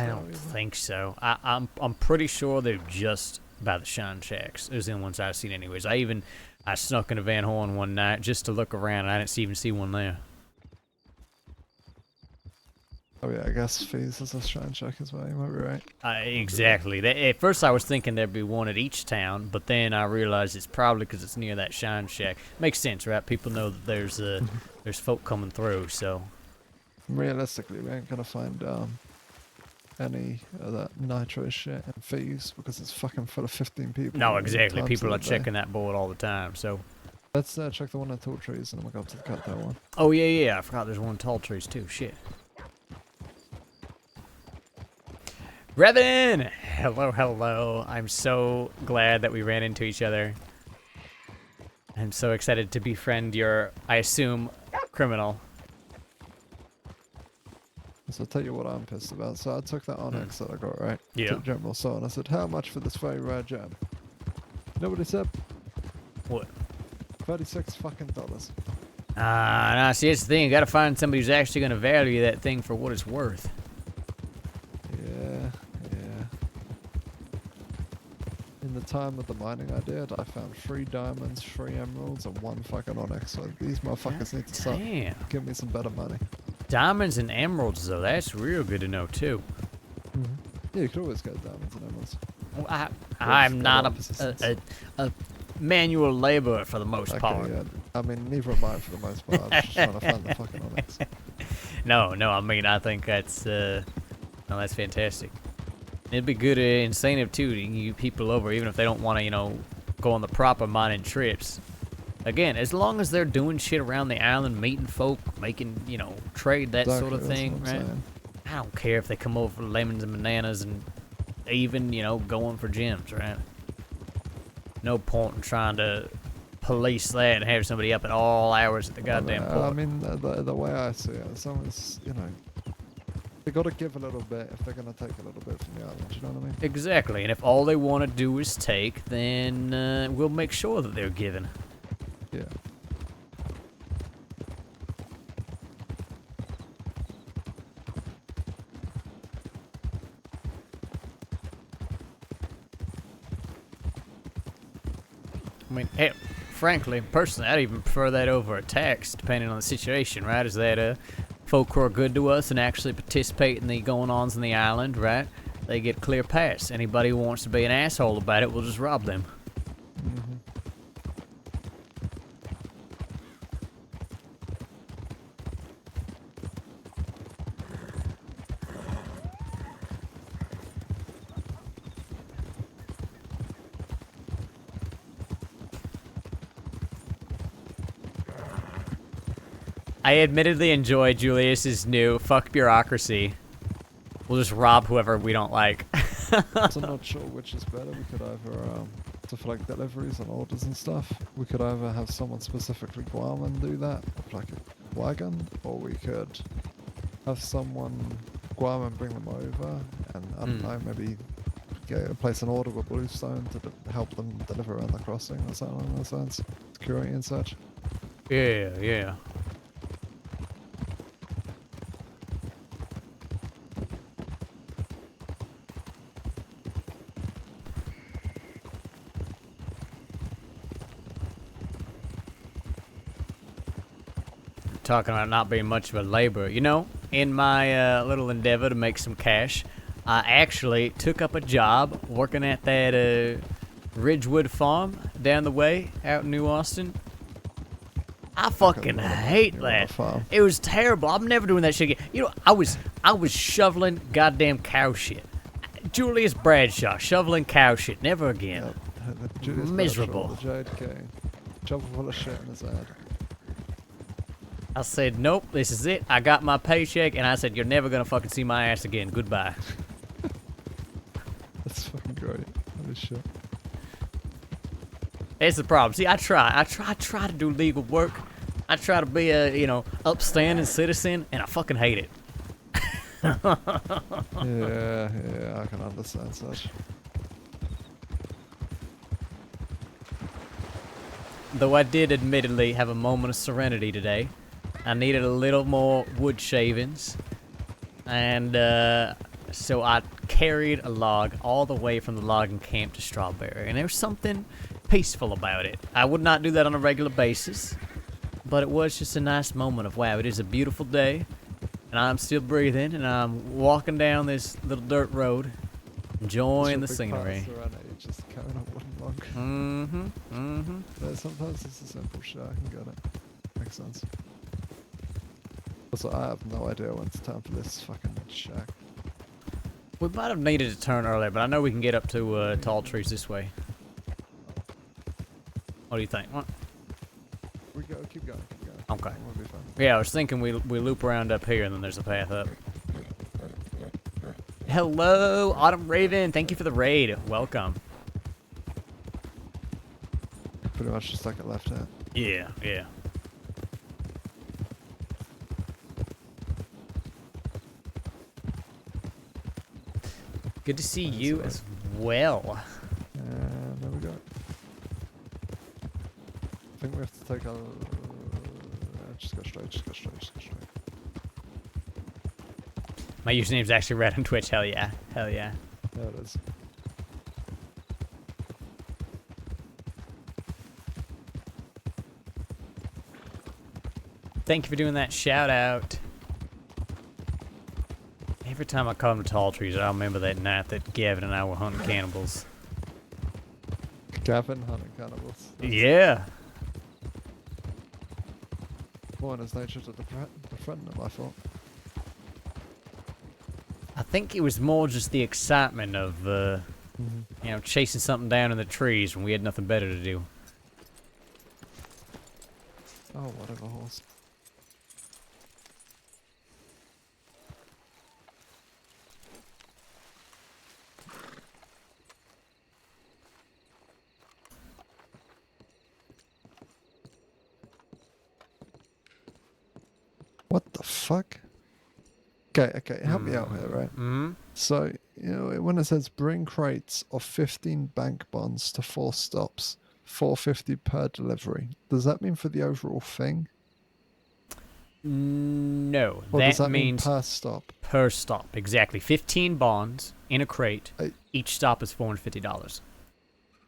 don't think so. I'm pretty sure they're just by the Shine Shacks. Those are the ones I've seen anyways. I snuck into Van Horn one night just to look around, and I didn't even see one there. Oh yeah, I guess fees is a shrine check as well. You might be right. Exactly. At first I was thinking there'd be one at each town, but then I realized it's probably because it's near that Shine Shack. Makes sense, right? People know that there's folk coming through, so. Realistically, we ain't gonna find any of that nitro shit and fees because it's fucking full of 15 people. No, exactly. People are checking that board all the time, so. Let's check the one at Tall Trees and then we'll go up to the Cattail one. Oh yeah. I forgot there's one in Tall Trees too. Shit. Revan! Hello. I'm so glad that we ran into each other. I'm so excited to befriend your, I assume, criminal. So I'll tell you what I'm pissed about. So I took that Onyx that I got, right? Yeah. To the General Store and I said, how much for this very rare gem? You know what he said? What? $36 fucking dollars. Nah, see, it's the thing. You gotta find somebody who's actually gonna value that thing for what it's worth. Yeah. In the time of the mining I did, I found 3 diamonds, 3 emeralds, and 1 fucking onyx. So these motherfuckers need to start giving me some better money. Diamonds and emeralds, though, that's real good to know, too. Yeah, you could always get diamonds and emeralds. Well, I'm not a manual laborer for the most part. Yeah. I mean, neither am I for the most part. I was just trying to find the fucking onyx. No, I mean, I think that's, no, that's fantastic. It'd be good incentive, too, to get people over, even if they don't want to, go on the proper mining trips. Again, as long as they're doing shit around the island, meeting folk, making, trade, that sort of thing, right? I don't care if they come over for lemons and bananas and even, going for gems, right? No point in trying to police that and have somebody up at all hours at the goddamn port. I mean, the way I see it, as long as, they got to give a little bit if they're going to take a little bit from the island, you know what I mean? Exactly, and if all they want to do is take, then we'll make sure that they're giving. Yeah. I mean, hey, frankly, personally, I'd even prefer that over a tax, depending on the situation, right? Is that folk who are good to us and actually participate in the going-ons on the island, right? They get clear pass. Anybody who wants to be an asshole about it, we'll just rob them. I admittedly enjoy Julius's new fuck bureaucracy. We'll just rob whoever we don't like. So I'm not sure which is better. We could either, so for like deliveries and orders and stuff, we could either have someone specifically go out and do that, like a wagon, or we could have someone go out and bring them over, and I don't know, maybe place an order with Bluestone to help them deliver around the crossing or something along those lines, security and such. Yeah. Talking about not being much of a laborer. You know, in my little endeavor to make some cash, I actually took up a job working at that Ridgewood farm down the way out in New Austin. I fucking hate that. It was terrible. I'm never doing that shit again. You know, I was shoveling goddamn cow shit. Julius Bradshaw shoveling cow shit. Never again. Miserable. Bradshaw, the Jade King. Shovel full of shit in his head. I said, nope, this is it. I got my paycheck, and I said, you're never gonna fucking see my ass again. Goodbye. That's fucking great. Holy shit. It's the problem. See, I try to do legal work. I try to be a, you know, upstanding citizen, and I fucking hate it. yeah, I can understand such. Though I did admittedly have a moment of serenity today. I needed a little more wood shavings, and so I carried a log all the way from the logging camp to Strawberry, and there was something peaceful about it. I would not do that on a regular basis, but it was just a nice moment of, wow, it is a beautiful day, and I'm still breathing, and I'm walking down this little dirt road, enjoying the scenery. Just carrying a wooden log. Sometimes it's a simple shit, I can get it. Makes sense. Also, I have no idea when it's time for this fucking shack. We might have needed to turn earlier, but I know we can get up to tall trees this way. What do you think? What? Keep going. Okay. We'll be fine. Yeah, I was thinking we loop around up here, and then there's a path up. Hello, Autumn Raven. Thank you for the raid. Welcome. Pretty much just like a left hand. Yeah. Good to see you as well. And there we go. I think we have to take a... just go straight. My username's actually red on Twitch. Hell yeah. There it is. Thank you for doing that shout out. Every time I come to Tall Trees, I remember that night that Gavin and I were hunting cannibals. Gavin hunting cannibals. Yeah. More in his nature to befriend them, I thought. I think it was more just the excitement of, you know, chasing something down in the trees when we had nothing better to do. Oh, whatever, horse. What the fuck? Okay, help me out here, right? So, you know, when it says bring crates of 15 bank bonds to 4 stops, 450 per delivery, does that mean for the overall thing? No, Or that does that mean means per stop? Per stop, exactly. 15 bonds in a crate. Each stop is $450.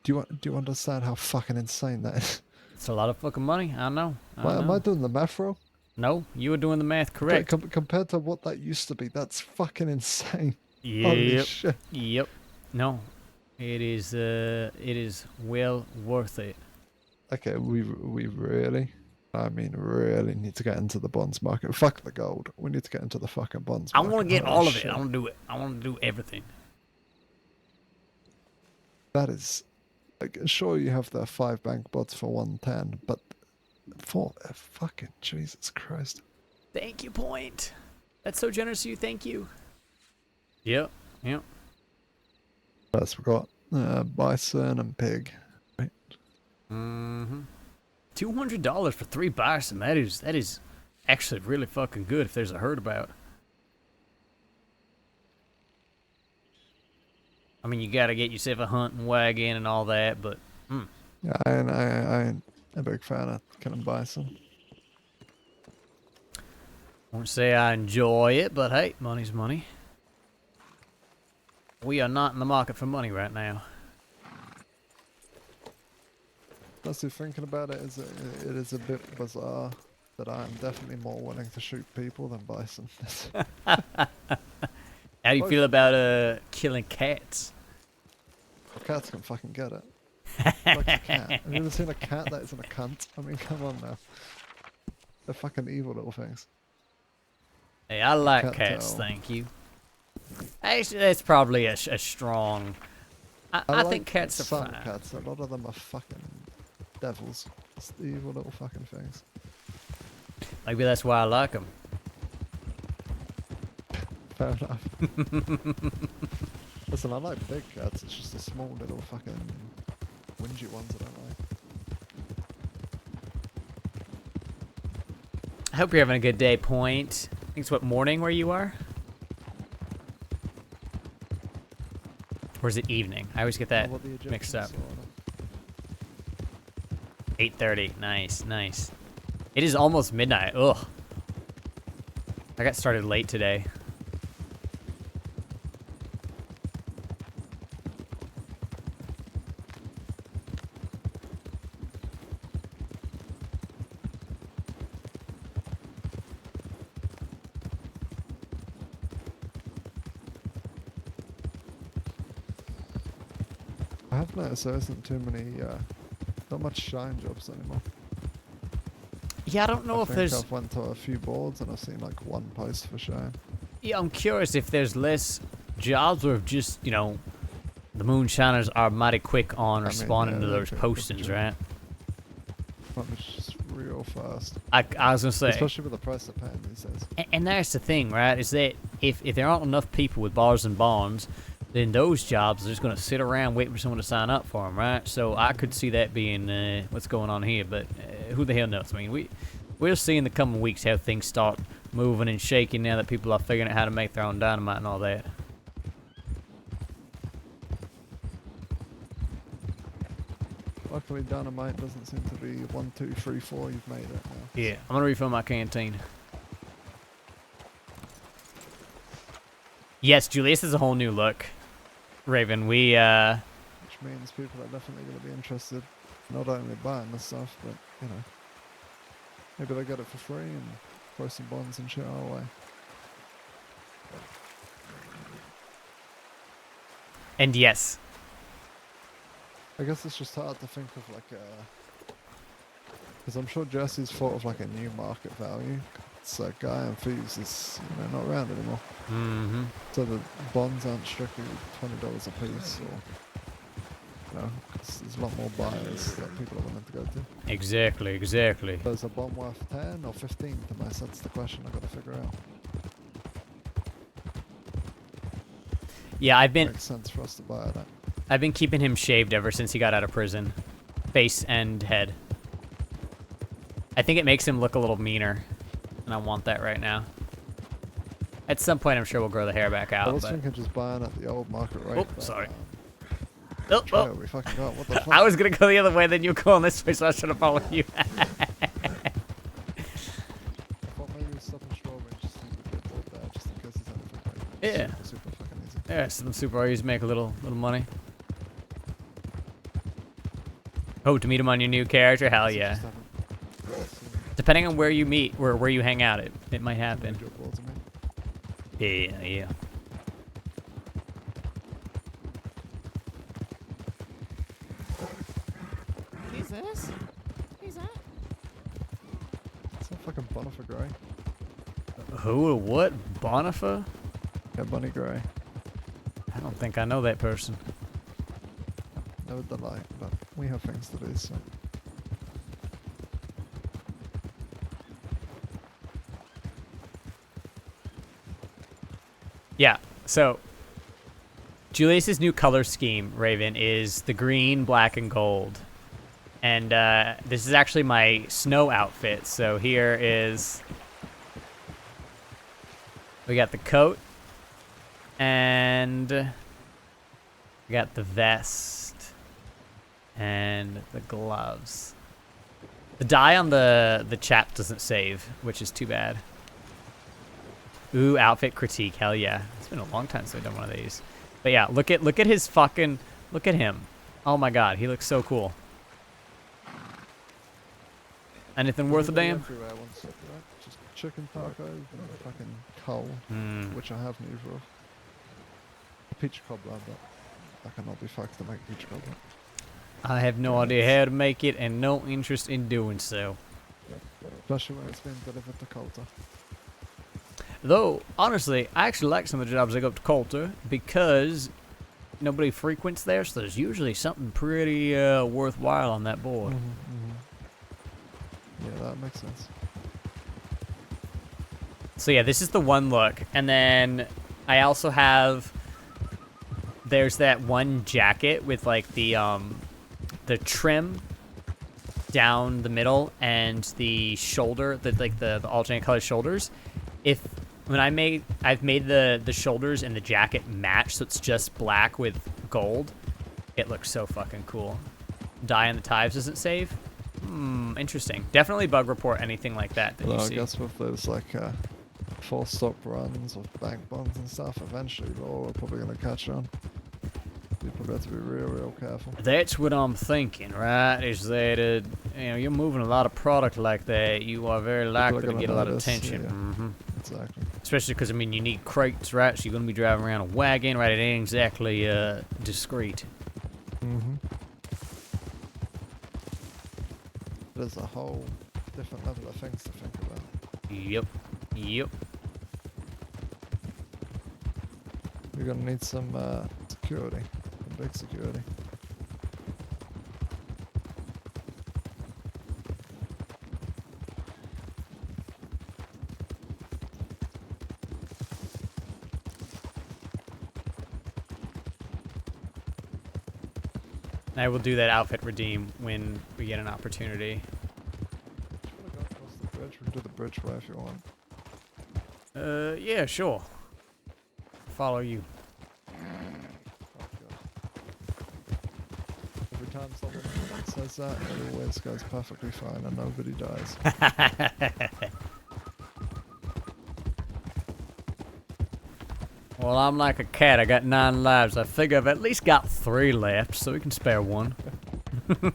Do you understand how fucking insane that is? It's a lot of fucking money. I know. Am I doing the math wrong? No, you were doing the math correct. Compared to what that used to be, that's fucking insane. Holy shit. Yep. No, it is well worth it. Okay, we really, I mean really need to get into the bonds market. Fuck the gold. We need to get into the fucking bonds I market. want to get Holy all of shit. it. I want to do it. I want to do everything. That is, like, sure you have the 5 bank bots for 110, but Fucking Jesus Christ. Thank you, Point. That's so generous of you. Thank you. Yep. Yep. First we got bison and pig. Right. Mm-hmm. $200 for 3 bison. That is actually really fucking good if there's a herd about. I mean, you gotta get yourself a hunting wagon and all that, but Yeah, I ain't a big fan of killing bison. won't say I enjoy it, but hey, money's money. We are not in the market for money right now. Honestly, thinking about it, it is a bit bizarre that I'm definitely more willing to shoot people than bison. How do you feel about killing cats? Well, cats can fucking get it. Like a cat. Have you ever seen a cat that isn't a cunt? I mean, come on now. They're fucking evil little things. Hey, I like can't cats, tell. thank you. Actually, that's probably a strong... I like think cats are some fine. cats. A lot of them are fucking devils. Just evil little fucking things. Maybe that's why I like them. Fair enough. Listen, I like big cats. It's just the small little fucking whingy ones I don't like. I hope you're having a good day, Point. I think it's what, morning where you are? Or is it evening? I always get that mixed up. 8:30. Nice, nice. It is almost midnight. Ugh. I got started late today. I have noticed there isn't too many, not much shine jobs anymore. Yeah, I don't know if there's... I've went to a few boards and I've seen like one post for shine. Yeah, I'm curious if there's less jobs or if just, you know, the moonshiners are mighty quick on responding to those postings, right? It's just real fast. I was gonna say, especially with the price of pen these days. And that's the thing, right? Is that if there aren't enough people with bars and bonds, then those jobs are just gonna sit around waiting for someone to sign up for them, right? So I could see that being what's going on here, but who the hell knows? I mean, we'll see in the coming weeks how things start moving and shaking now that people are figuring out how to make their own dynamite and all that. Luckily, dynamite doesn't seem to be 1, 2, 3, 4. You've made it now. Yeah, I'm gonna refill my canteen. Yes, Julius is a whole new look. Raven, we Which means people are definitely going to be interested, not only buying the stuff, but you know, maybe they get it for free and throw some bonds and shit our way. And yes. I guess it's just hard to think of like a, because I'm sure Jesse's thought of like a new market value. It's a guy and thieves is, you know, not around anymore. Mm-hmm. So the bonds aren't strictly $20 a piece, or you know, 'cause there's a lot more buyers that people are willing to go to. Exactly, exactly. So is a bond worth 10 or 15 to us? That's the question I've got to figure out. Yeah, I've been. Makes sense for us to buy that. I've been keeping him shaved ever since he got out of prison, face and head. I think it makes him look a little meaner, and I want that right now. At some point, I'm sure we'll grow the hair back out. I was but... thinking just buying at the old market rate. Oh, but, sorry. We fucking got. What the fuck? I was gonna go the other way, then you were going this way, so I should have followed you. I thought maybe we'd stop in Strawberry and just leave the clipboard there, just in case there's anything like Yeah. super fucking easy. Yeah, some super easy to make a little money. Hope to meet him on your new character. Hell yeah. Depending on where you meet, or where you hang out, it might happen. Yeah, yeah. Who's this? Who's that? It's not fucking Bonifer Gray. Who or what? Bonifer? Yeah, Bunny Gray. I don't think I know that person. No delight, but we have things to do, so. Yeah, so Julius's new color scheme, Raven, is the green, black, and gold. And this is actually my snow outfit. So here is... We got the coat. And we got the vest. And the gloves. The dye on the chap doesn't save, which is too bad. Ooh, outfit critique. Hell yeah. It's been a long time since I've done one of these. But yeah, look at his fucking... Look at him. Oh my god, he looks so cool. Anything worth a damn? Everywhere, one second, right? Just chicken tacos and fucking coal, which I have neither of. A peach cobbler, but I cannot be fucked to make peach cobbler. I have no idea how to make it and no interest in doing so. Especially when it's been delivered to Coulter. Though, honestly, I actually like some of the jobs I go up to Coulter because nobody frequents there, so there's usually something pretty worthwhile on that board. Yeah, that makes sense. So yeah, this is the one look. And then I also have... There's that one jacket with like the trim down the middle and the shoulder, the alternate color shoulders. I've made the shoulders and the jacket match, so it's just black with gold. It looks so fucking cool. Dye on the ties doesn't save. Interesting. Definitely bug report anything like that you I see. guess with those like full stop runs with bank bonds and stuff, eventually we're probably gonna catch on. People got to be real careful. That's what I'm thinking, right? Is that you're moving a lot of product like that, you are very likely to get a lot of attention. Yeah. Exactly. Especially because, I mean, you need crates, right? So you're going to be driving around a wagon, right? It ain't exactly discreet. There's a whole different level of things to think about. Yep. We're gonna need some security, some big security. I will do that outfit redeem when we get an opportunity. Go across the bridge. We can do the bridge way if you want. Yeah, sure. Follow you. Every time someone says that, it always goes perfectly fine and nobody dies. Well, I'm like a cat. I got 9 lives. I figure I've at least got 3 left, so we can spare one. Luckily,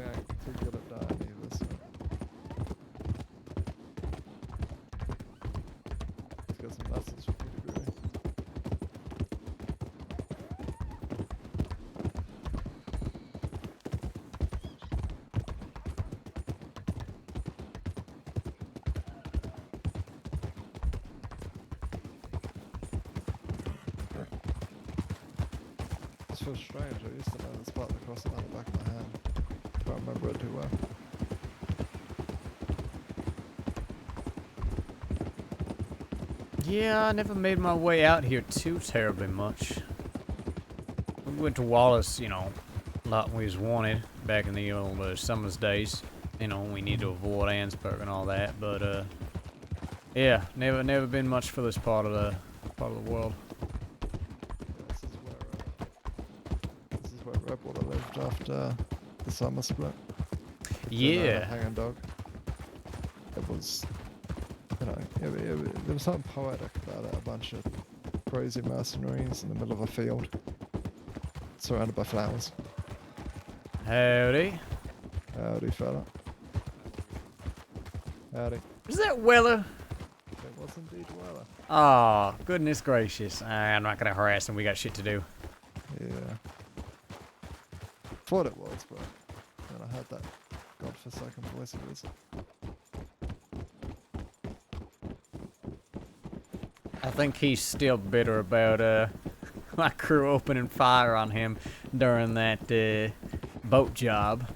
I ain't too good at dying either, so. Let's get some lessons from you, really. This feels strange. I used to know this part across the back of my hand. Can't remember it too well. Yeah, I never made my way out here too terribly much. We went to Wallace, a lot when we was wanted back in the old Summers days. We need to avoid Ansburg and all that, but yeah, never been much for this part of the world. This is where Redwater lived after the summer split. Yeah. Hanging Dog. It was, there was something poetic about it. A bunch of crazy mercenaries in the middle of a field, surrounded by flowers. Howdy. Howdy, fella. Howdy. Is that Weller? It was indeed Weller. Oh, goodness gracious. I'm not going to harass him. We got shit to do. Yeah. Thought it was, but then I heard that godforsaken voice of his. I think he's still bitter about my crew opening fire on him during that boat job.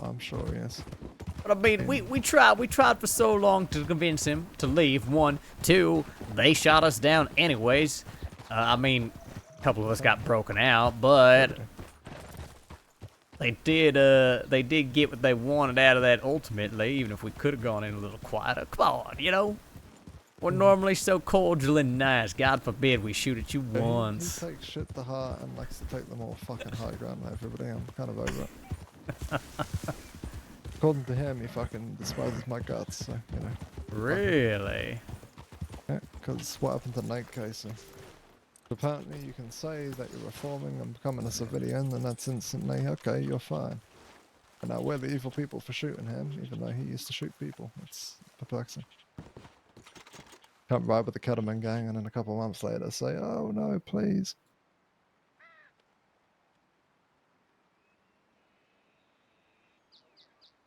I'm sure, yes. But I mean, we tried for so long to convince him to leave. 1, 2, they shot us down anyways. I mean, a couple of us got broken out, but they did get what they wanted out of that ultimately, even if we could have gone in a little quieter. Come on, you know? We're normally so cordial and nice. God forbid we shoot at you once. He takes shit to heart and likes to take the more fucking high ground than everybody. I'm kind of over it. According to him, he fucking despises my guts, so, you know. Really? Yeah, because what happened to Night Casey? Apparently you can say that you're reforming and becoming a civilian, and that's instantly, okay, you're fine. And now we're the evil people for shooting him, even though he used to shoot people. It's perplexing. Can't ride with the Kettleman gang and then a couple of months later say, oh no, please.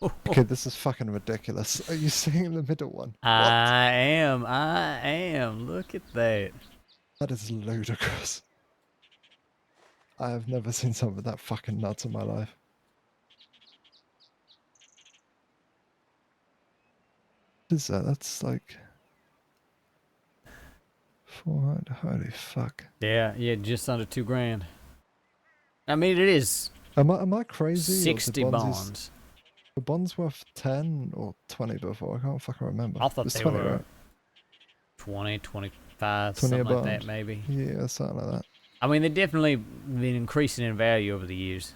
Okay, this is fucking ridiculous. Are you seeing the middle one? I am. Look at that. That is ludicrous. I have never seen something that fucking nuts in my life. What is that? That's like 400. Holy fuck. Yeah, just under $2,000. I mean, it is. Am I crazy? 60 bonds. The bonds worth 10 or 20 before? I can't fucking remember. I thought It's they 20, were right? 20, 25, 20 something a like that, bond. maybe. Yeah, something like that. I mean, they've definitely been increasing in value over the years.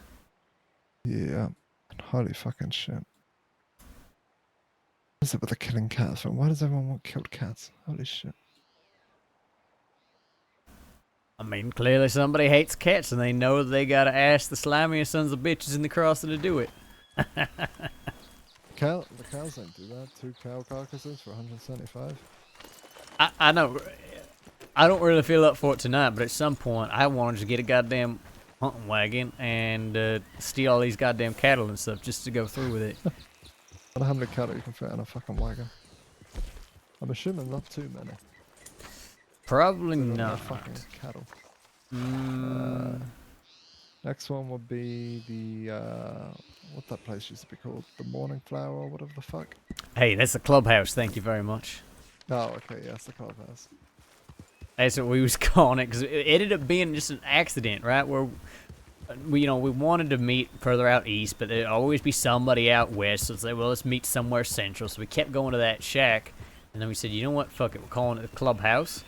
Yeah. Holy fucking shit. What is it with the killing cats? Why does everyone want killed cats? Holy shit. I mean, clearly somebody hates cats and they know that they gotta ask the slimiest sons of bitches in the crossing to do it. The cows don't do that. 2 cow carcasses for 175. I know. I don't really feel up for it tonight, but at some point I wanted to get a goddamn hunting wagon and steal all these goddamn cattle and stuff just to go through with it. I don't know how many cattle you can fit in a fucking wagon. I'm assuming not too many. Probably They're not. Fucking cattle. Next one would be the what that place used to be called, the Morning Flower or whatever the fuck. Hey, that's the clubhouse. Thank you very much. Oh, okay, yeah, it's the clubhouse. That's what we was calling it, because it ended up being just an accident, right? Where we wanted to meet further out east, but there'd always be somebody out west. So it's like, well, let's meet somewhere central. So we kept going to that shack, and then we said, you know what? Fuck it, we're calling it the clubhouse.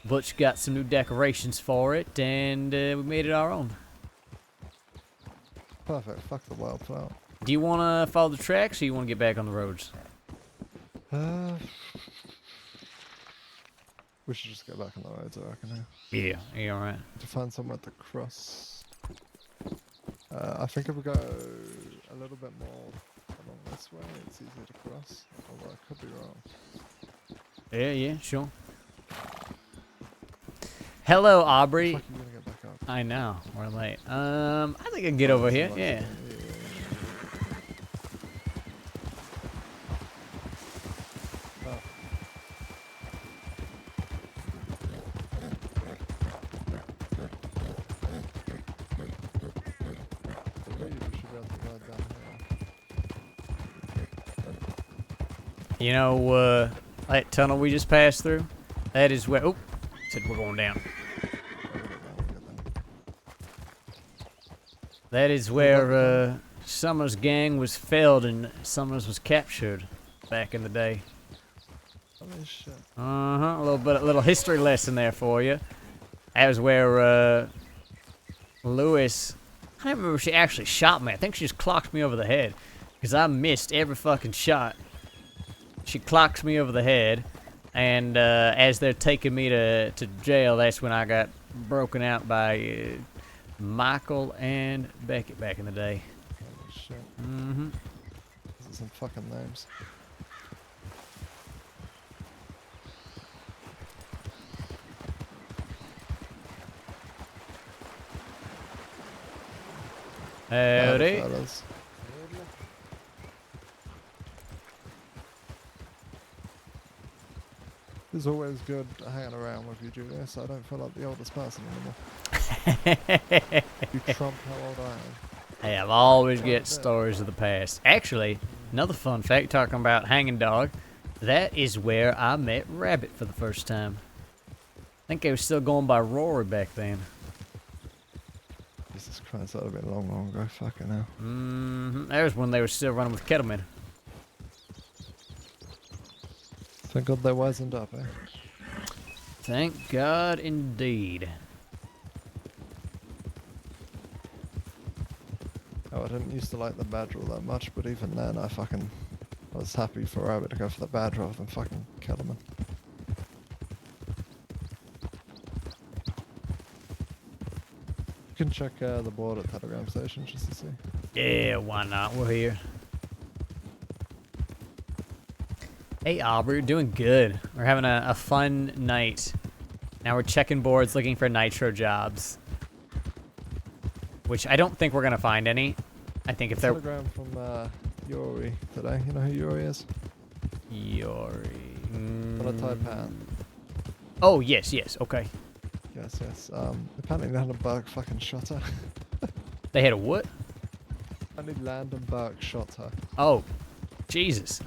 Butch got some new decorations for it, and we made it our own. Perfect. Fuck the wildflower. Do you want to follow the tracks, or you want to get back on the roads? We should just get back on the roads, I reckon. Yeah, alright. To find somewhere to cross. I think if we go a little bit more along this way, it's easier to cross. Although I could be wrong. Yeah, sure. Hello, Aubrey. Fuck, you gonna get back up? I know, we're late. I think I can get over here, yeah. You know, that tunnel we just passed through? That is where... Oh, said we're going down. That is where Summers' gang was felled and Summers was captured back in the day. Holy shit. A little history lesson there for you. That was where Lewis... I don't remember if she actually shot me. I think she just clocked me over the head. Because I missed every fucking shot. She clocks me over the head, and as they're taking me to jail, that's when I got broken out by Michael and Beckett back in the day. Holy shit. Mm-hmm. Those are some fucking names. Howdy. Fellas. It's always good hanging around with you, Julius. I don't feel like the oldest person anymore. You trump how old I am. Hey, I've always get stories of the past. Actually, another fun fact, talking about hanging dog, that is where I met Rabbit for the first time. think they were still going by Rory back then. Jesus Christ, that would have been long ago. Fucking hell. There's when they were still running with kettlemen. Thank God they wisened up, eh? Thank God indeed. Oh, I didn't used to like the badger all that much, but even then I was happy forever to go for the badger rather than fucking kettleman. You can check the board at Telegram Station just to see. Yeah, why not? We're here. Hey, Aubrey, we're doing good. We're having a fun night. Now we're checking boards looking for nitro jobs. Which I don't think we're going to find any. I think if they're... Telegram from Yuri today. You know who Yuri is? Yuri... On a Taipan. Oh, yes, okay. Yes. Apparently Landenberg fucking shot her. They had a what? Apparently Landenberg shot her. Oh, Jesus.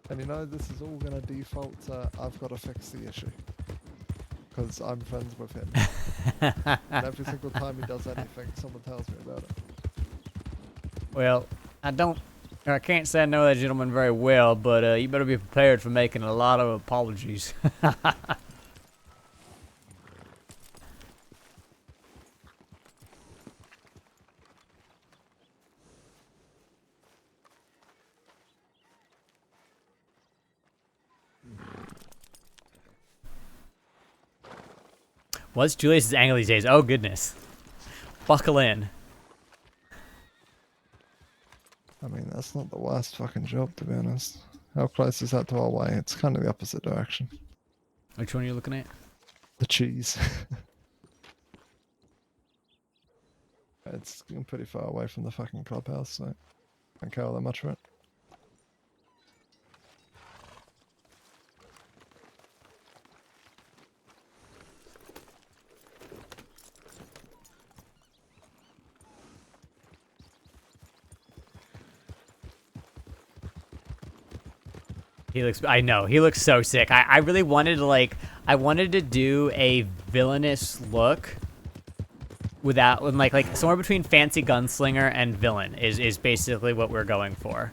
And you know, this is all going to default to I've got to fix the issue. Because I'm friends with him. And every single time he does anything, someone tells me about it. Well, I can't say I know that gentleman very well, but you better be prepared for making a lot of apologies. What's Julius's angle these days? Oh, goodness. Buckle in. I mean, that's not the worst fucking job, to be honest. How close is that to our way? It's kind of the opposite direction. Which one are you looking at? The cheese. It's pretty far away from the fucking clubhouse, so I don't care all that much for it. I know, he looks so sick. I really wanted to I wanted to do a villainous look with somewhere between fancy gunslinger and villain is basically what we're going for.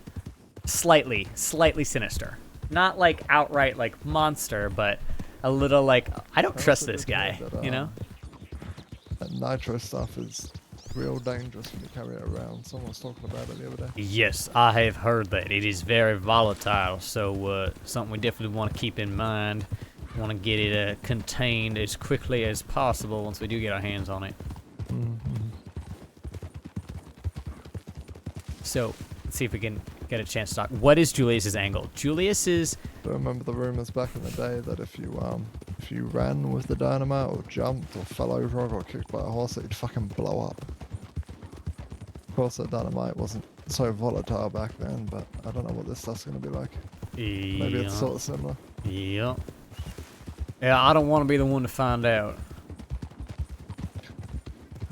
Slightly sinister. Not like outright like monster, but a little like, I don't trust this guy, you know? That nitro stuff is real dangerous when you carry it around. Someone was talking about it the other day. Yes, I have heard that. It is very volatile, so something we definitely want to keep in mind. We want to get it contained as quickly as possible once we do get our hands on it. So, let's see if we can get a chance to talk. What is Julius's angle? Julius's... I remember the rumors back in the day that if you ran with the dynamite or jumped or fell over or got kicked by a horse, it'd fucking blow up. Of course, the dynamite wasn't so volatile back then, but I don't know what this stuff's going to be like. Maybe it's sort of similar. Yeah. Yeah, I don't want to be the one to find out.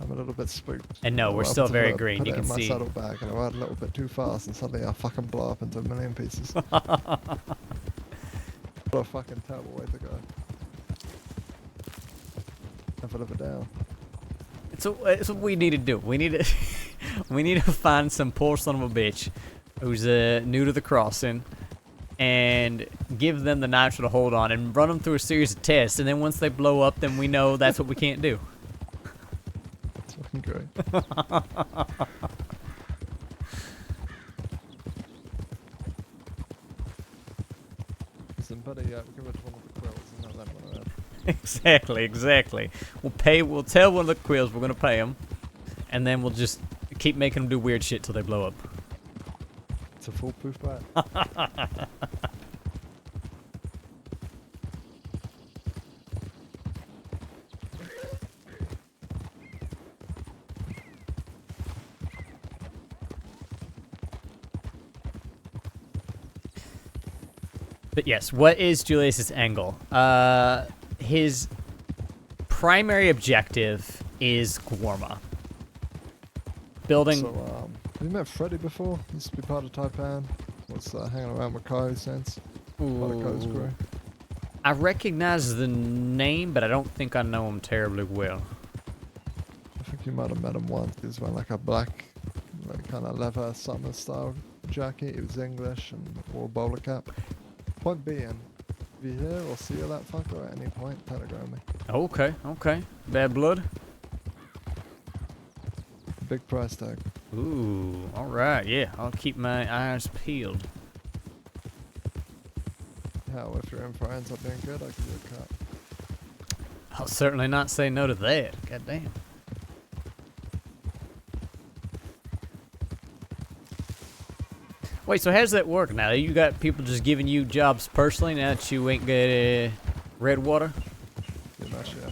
I'm a little bit spooked. And no, we're still very green. You can see. I put it in my saddlebag and I ride a little bit too fast and suddenly I fucking blow up into a million pieces. What a fucking terrible way to go. Never live it down. It's what we need to do. We need to we need to find some poor son of a bitch who's new to the crossing and give them the nitro to hold on and run them through a series of tests, and then once they blow up, then we know that's what we can't do. That's fucking great. Listen, buddy, give it to one of the quills and not that one. Exactly. We'll tell one of the quills we're gonna pay them, and then we'll just keep making them do weird shit till they blow up. It's a foolproof bat. But yes, what is Julius's angle? His primary objective is Gwarma. Building. So, have you met Freddy before? Used to be part of Taipan. Was hanging around with Ko since. Part of Ko's crew. I recognize the name, but I don't think I know him terribly well. I think you might have met him once. He was wearing like a black, like kind of leather summer style jacket. He was English and wore a bowler cap. Point being, if you hear or see that fucker at any point, telegram me. Okay, okay. Bad blood? Big price tag. Ooh, alright, yeah. I'll keep my eyes peeled. Hell, if your info ends up being good, I'll give you a cut. I'll certainly not say no to that. God damn. Wait, so how's that work now? You got people just giving you jobs personally now that you ain't got Redwater? Pretty much, yeah.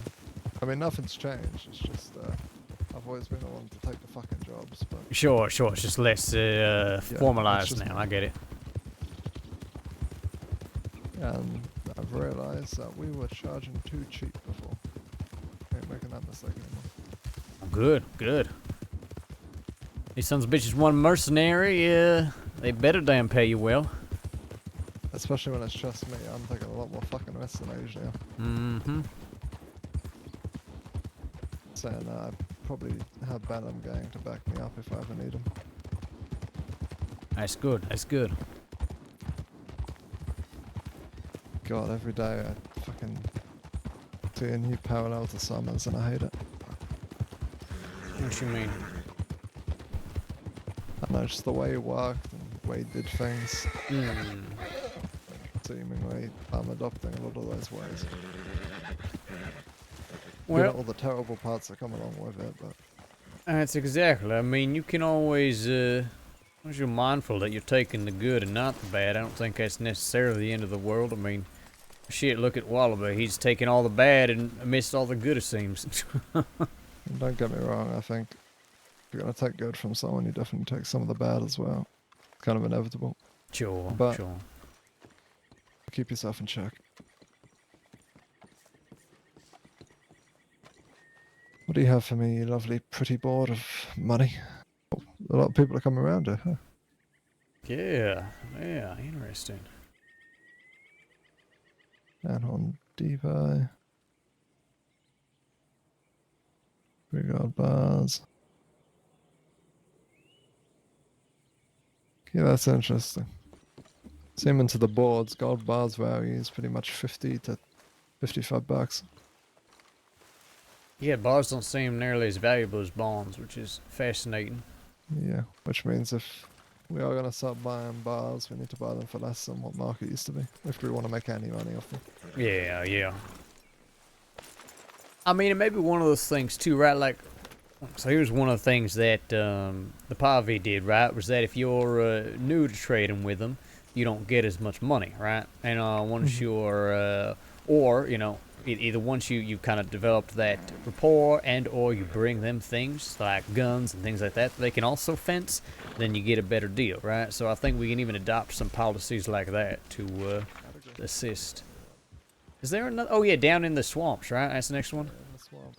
I mean, nothing's changed. It's just, I've always been the one to take the fucking jobs, but... Sure, sure. It's just less formalized just- now. I get it. And I've realised that we were charging too cheap before. Ain't making that mistake anymore. Good, good. These sons of bitches want mercenary, they better damn pay you well. Especially when it's just me. I'm taking a lot more fucking risks than I usually am. Mm-hmm. Saying I probably have Benham gang to back me up if I ever need them. That's good, that's good. God, every day I fucking see a new parallel to Summers and I hate it. What you mean? I know, just the way he worked and the way he did things. Mm. Seemingly, I'm adopting a lot of those ways. Well, all the terrible parts that come along with it, but... That's exactly. I mean, you can always, once you're mindful that you're taking the good and not the bad, I don't think that's necessarily the end of the world. I mean, shit, look at Wallaby. He's taking all the bad and missed all the good, it seems. Don't get me wrong, I think if you're going to take good from someone, you definitely take some of the bad as well. It's kind of inevitable. Sure, but sure. Keep yourself in check. What do you have for me, you lovely pretty board of money? A lot of people are coming around here, huh? Yeah, yeah, interesting. And on Depot. Regard bars. Yeah, that's interesting. Same into the boards, gold bars value is pretty much 50 to 55 bucks. Yeah, bars don't seem nearly as valuable as bonds, which is fascinating. Yeah, which means if we are going to start buying bars, we need to buy them for less than what market used to be, if we want to make any money off them. Yeah, yeah. I mean, it may be one of those things too, right? Like, so here's one of the things that the Pavi did, right? Was that if you're new to trading with them, you don't get as much money, right? And once you're, or, you know, either once you kind of developed that rapport and or you bring them things like guns and things like that they can also fence, then you get a better deal, right? So I think we can even adopt some policies like that to assist. Is there another? Oh yeah, down in the swamps, right? That's the next one? Yeah, in the swamp.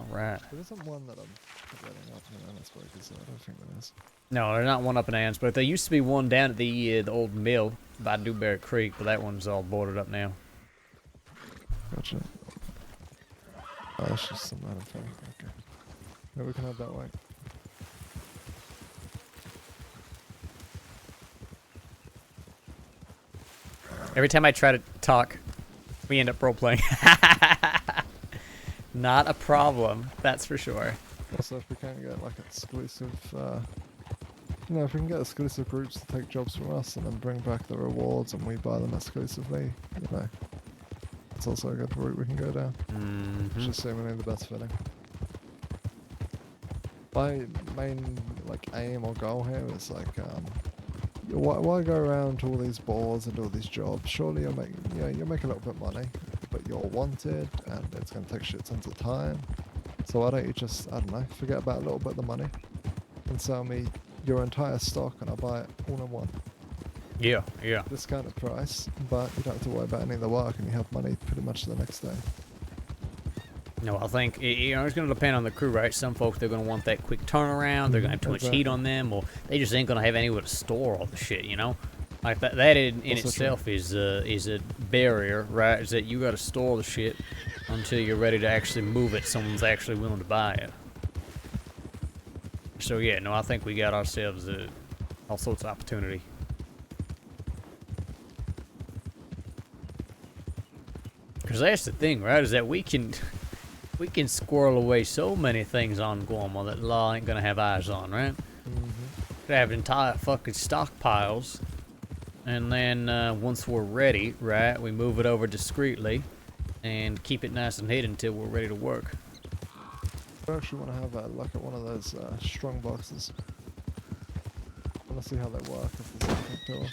Alright. There isn't one that I'm forgetting up in Annisburg, is there? I don't think there is. No, there's not one up in Annisburg. There used to be one down at the old mill by Dewberry Creek, but that one's all boarded up now. Gotcha. Oh, that's just some random thing. Okay. Maybe we can have that way. Every time I try to talk, we end up role-playing. Not a problem, that's for sure. Also, if we can get like exclusive, you know, if we can get exclusive groups to take jobs from us and then bring back the rewards and we buy them exclusively, you know, it's also a good route we can go down. Which is seemingly the best fitting. My main like aim or goal here is like, why go around to all these boards and do all these jobs? Surely you'll make, you know, you'll make a little bit of money, but you're wanted and it's going to take shit tons of time. So why don't you just, I don't know, forget about a little bit of the money and sell me your entire stock and I'll buy it all in one. Yeah, yeah. Discounted price, but you don't have to worry about any of the work and you have money pretty much the next day. No, I think, you know, it's going to depend on the crew, right? Some folks, they're going to want that quick turnaround. They're going to have too much heat on them, or they just ain't going to have anywhere to store all the shit, you know? Like that in Also itself is a barrier, right? Is that you got to store the shit until you're ready to actually move it. Someone's actually willing to buy it. So yeah, no, I think we got ourselves all sorts of opportunity. Because that's the thing, right? Is that we can squirrel away so many things on Gorma that law ain't gonna have eyes on, right? Could have entire fucking stockpiles, and then once we're ready, right, we move it over discreetly and keep it nice and hidden until we're ready to work. I actually want to have a look at one of those strong boxes. I want to see how they work. If there's anything to them.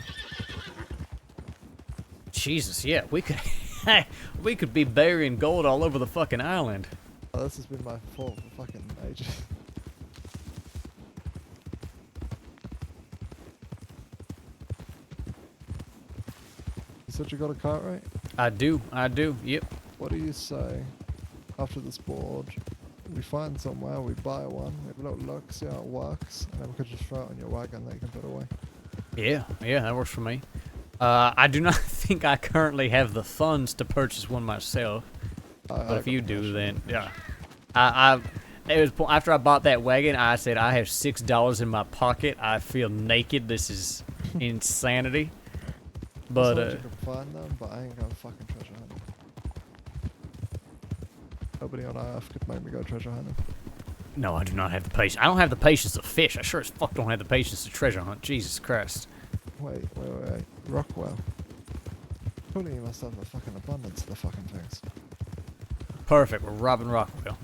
Jesus, yeah, we could we could be burying gold all over the fucking island. Oh, this has been my fault for fucking ages. You said you got a cart, right? I do, yep. What do you say after this board? We find somewhere, we buy one, we have a little look, see how it works, and then we could just throw it on your wagon that you can put away. Yeah, that works for me. I do not think I currently have the funds to purchase one myself. But if you do, then yeah. It was after I bought that wagon, I said I have $6 in my pocket. I feel naked. This is insanity. But you can find them, but I ain't going fucking treasure hunting. Nobody on Earth could make me go treasure hunting. No, I do not have the patience. I don't have the patience to fish. I sure as fuck don't have the patience to treasure hunt. Jesus Christ. Wait. Rockwell. Surely you must have a fucking abundance of the fucking things. Perfect. We're robbing Rockwell.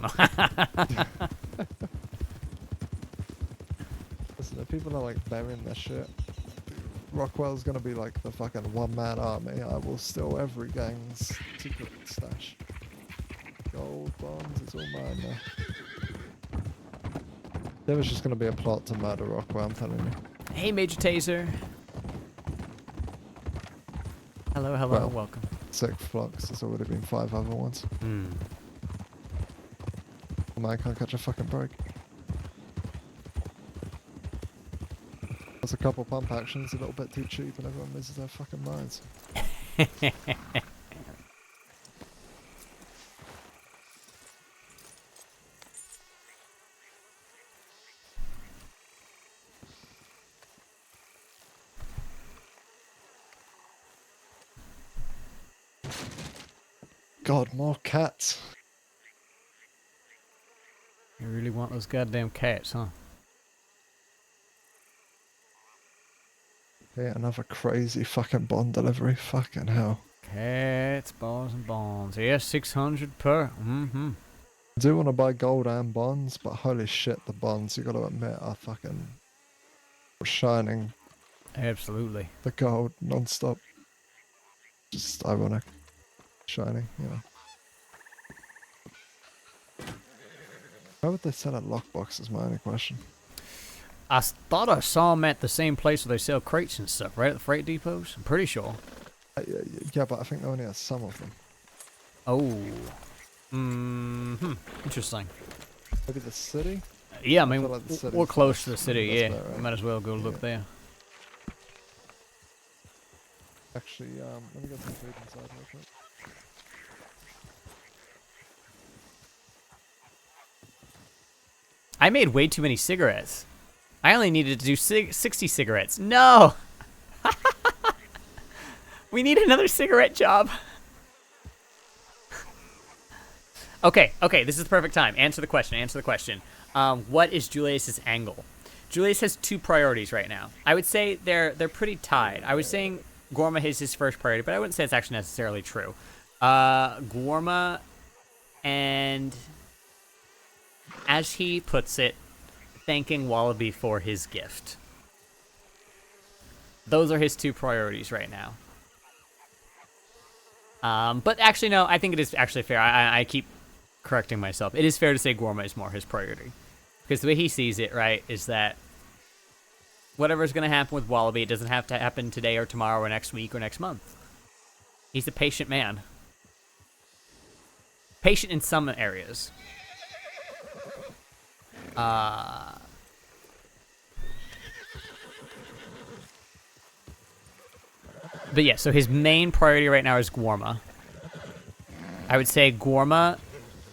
Listen, if people are like burying their shit, Rockwell's gonna be like the fucking one-man army. I will steal every gang's secret stash. Gold, bonds, it's all mine now. There was just gonna be a plot to murder Rockwell, I'm telling you. Hey, Major Taser. Hello, Well, welcome. 6 flocks, there's already been 5 other ones. Man can't catch a fucking break. There's a couple pump actions, a little bit too cheap, and everyone loses their fucking minds. God, more cats. You really want those goddamn cats, huh? Yeah, another crazy fucking bond delivery. Fucking hell. Cats, balls, and bonds. Yeah, 600 per. I do want to buy gold and bonds, but holy shit, the bonds, you gotta admit, are fucking shining. Absolutely. The gold, non-stop. Just ironic. Shining, you know. Why would they sell at lockbox is my only question. I thought I saw them at the same place where they sell crates and stuff, right? At the freight depots? I'm pretty sure. Yeah, but I think they only have some of them. Oh. Interesting. Maybe the city? Yeah, I mean, feel like the city's we're close to the city, that's yeah. better, right? Might as well go look there. Actually, let me get some food inside real quick. I made way too many cigarettes. I only needed to do 60 cigarettes. No! We need another cigarette job. Okay, this is the perfect time. Answer the question. What is Julius's angle? Julius has 2 priorities right now. I would say they're pretty tied. I was saying Gorma is his first priority, but I wouldn't say it's actually necessarily true. Gorma and, as he puts it, thanking Wallaby for his gift. Those are his 2 priorities right now. But actually, no, I think it is actually fair. I keep correcting myself. It is fair to say Gorma is more his priority. Because the way he sees it, right, is that whatever's going to happen with Wallaby, it doesn't have to happen today or tomorrow or next week or next month. He's a patient man. Patient in some areas. But yeah, so his main priority right now is Guarma. I would say Guarma,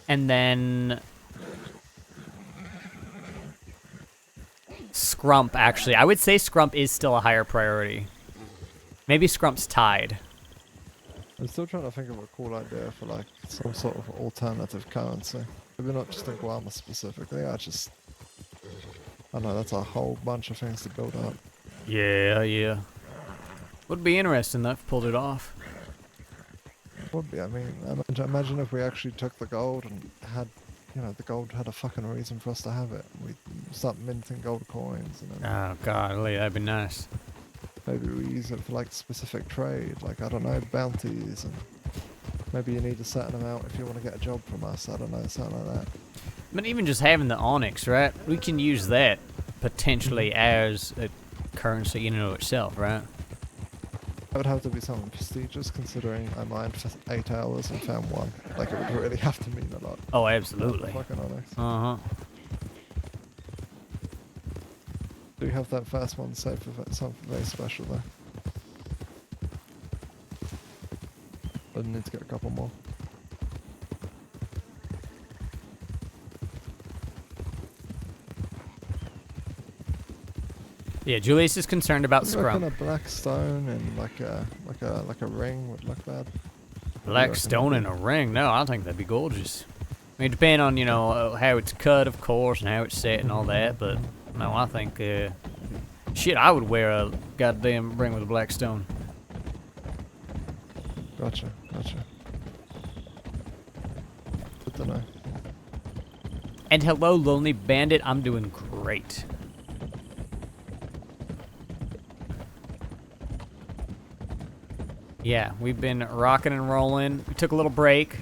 and then Scrump, actually. I would say Scrump is still a higher priority. Maybe Scrump's tied. I'm still trying to think of a cool idea for like some sort of alternative currency. Maybe not just in Guarma specifically. I don't know, that's a whole bunch of things to build up. Yeah. Would be interesting though if we pulled it off. Would be. I mean, imagine if we actually took the gold and had, the gold had a fucking reason for us to have it. We start minting gold coins and then Oh god, that'd be nice. maybe we use it for like specific trade, like I don't know, bounties, and maybe you need a certain amount if you want to get a job from us. I don't know, something like that. But even just having the onyx, right? We can use that potentially as a currency in and of itself, right? It would have to be something prestigious, considering I mined for 8 hours and found one. Like, it would really have to mean a lot. Oh, absolutely. Fucking onyx. Uh-huh. Do you have that first one saved for something very special, though? I need to get a couple more. Yeah, Julius is concerned about I reckon Scrump. a black stone and like a ring would look bad. Black stone in a ring? No, I think that'd be gorgeous. I mean, depending on, how it's cut, of course, and how it's set and all that, but no, I think, shit, I would wear a goddamn ring with a black stone. Gotcha. Good to know. And hello, Lonely Bandit, I'm doing great. Yeah, we've been rocking and rolling. We took a little break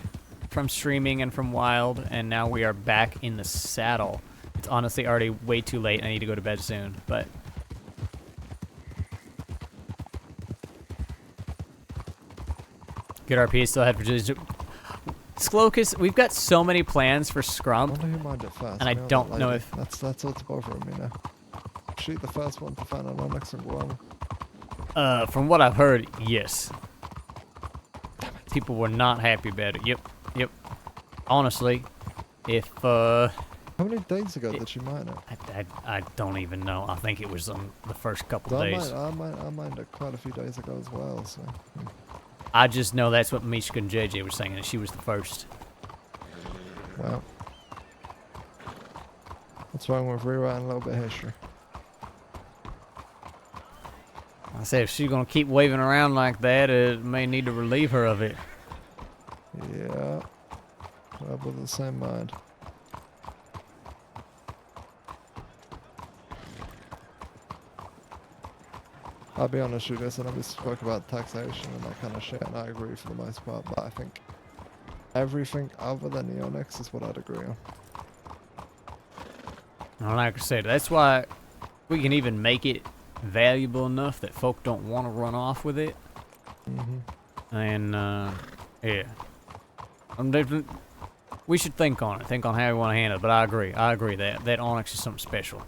from streaming and from Wild, and now we are back in the saddle. It's honestly already way too late. I need to go to bed soon, but... Good RP, still ahead for Julius. Slocus, we've got so many plans for Scrump, and I don't know if... That's what's bothering me now. Shoot the first one to find an onyx and Guarma. From what I've heard, yes. People were not happy about it. Yep. Honestly, if How many days ago did you mine it? I don't even know. I think it was on the first couple days. I mined it quite a few days ago as well, so... I just know that's what Mishka and JJ were saying, and she was the first. Well. What's wrong with rewriting a little bit of history? I said if she's gonna keep waving around like that, it may need to relieve her of it. Yeah. Well, with the same mind. I'll be honest with you, I know we spoke about taxation and that kind of shit, and I agree for the most part, but I think everything other than the onyx is what I'd agree on. Well, like I said, that's why we can even make it valuable enough that folk don't want to run off with it. And, yeah. We should think on it, think on how we want to handle it, but I agree that onyx is something special.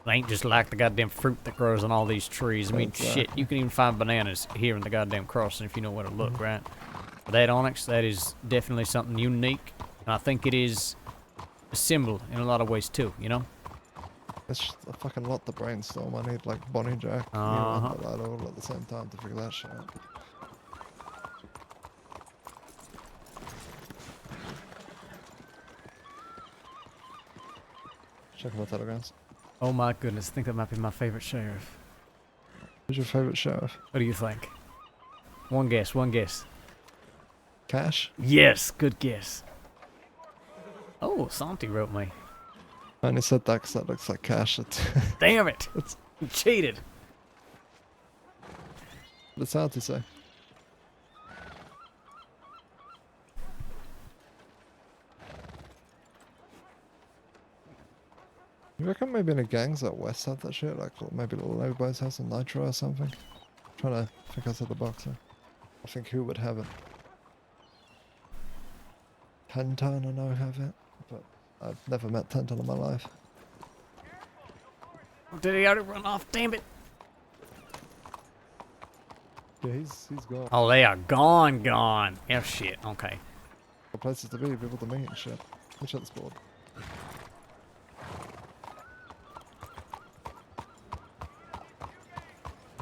It ain't just like the goddamn fruit that grows on all these trees. I mean, shit, you can even find bananas here in the goddamn crossing if you know where to look, right? But that onyx, that is definitely something unique, and I think it is a symbol in a lot of ways too, you know? It's just a fucking lot to brainstorm. I need like Bonnie Jack, and that all at the same time to figure that shit out. Checking my telegrams. Oh my goodness, I think that might be my favorite sheriff. Who's your favorite sheriff? What do you think? One guess. Cash? Yes, good guess. Oh, Santi wrote me. I only said that because that looks like Cash. Damn it! You cheated. What did Santi say? You reckon maybe in the gangs out west have that shit? Like maybe Lobos has some nitro or something? I'm trying to think outside the box here. I think who would have it? Tenton I know have it, but I've never met Tenton in my life. Did he already run off? Damn it! Yeah, he's gone. Oh, they are gone. Oh, shit. Okay. Places to be, people to meet and shit. Let me check this board.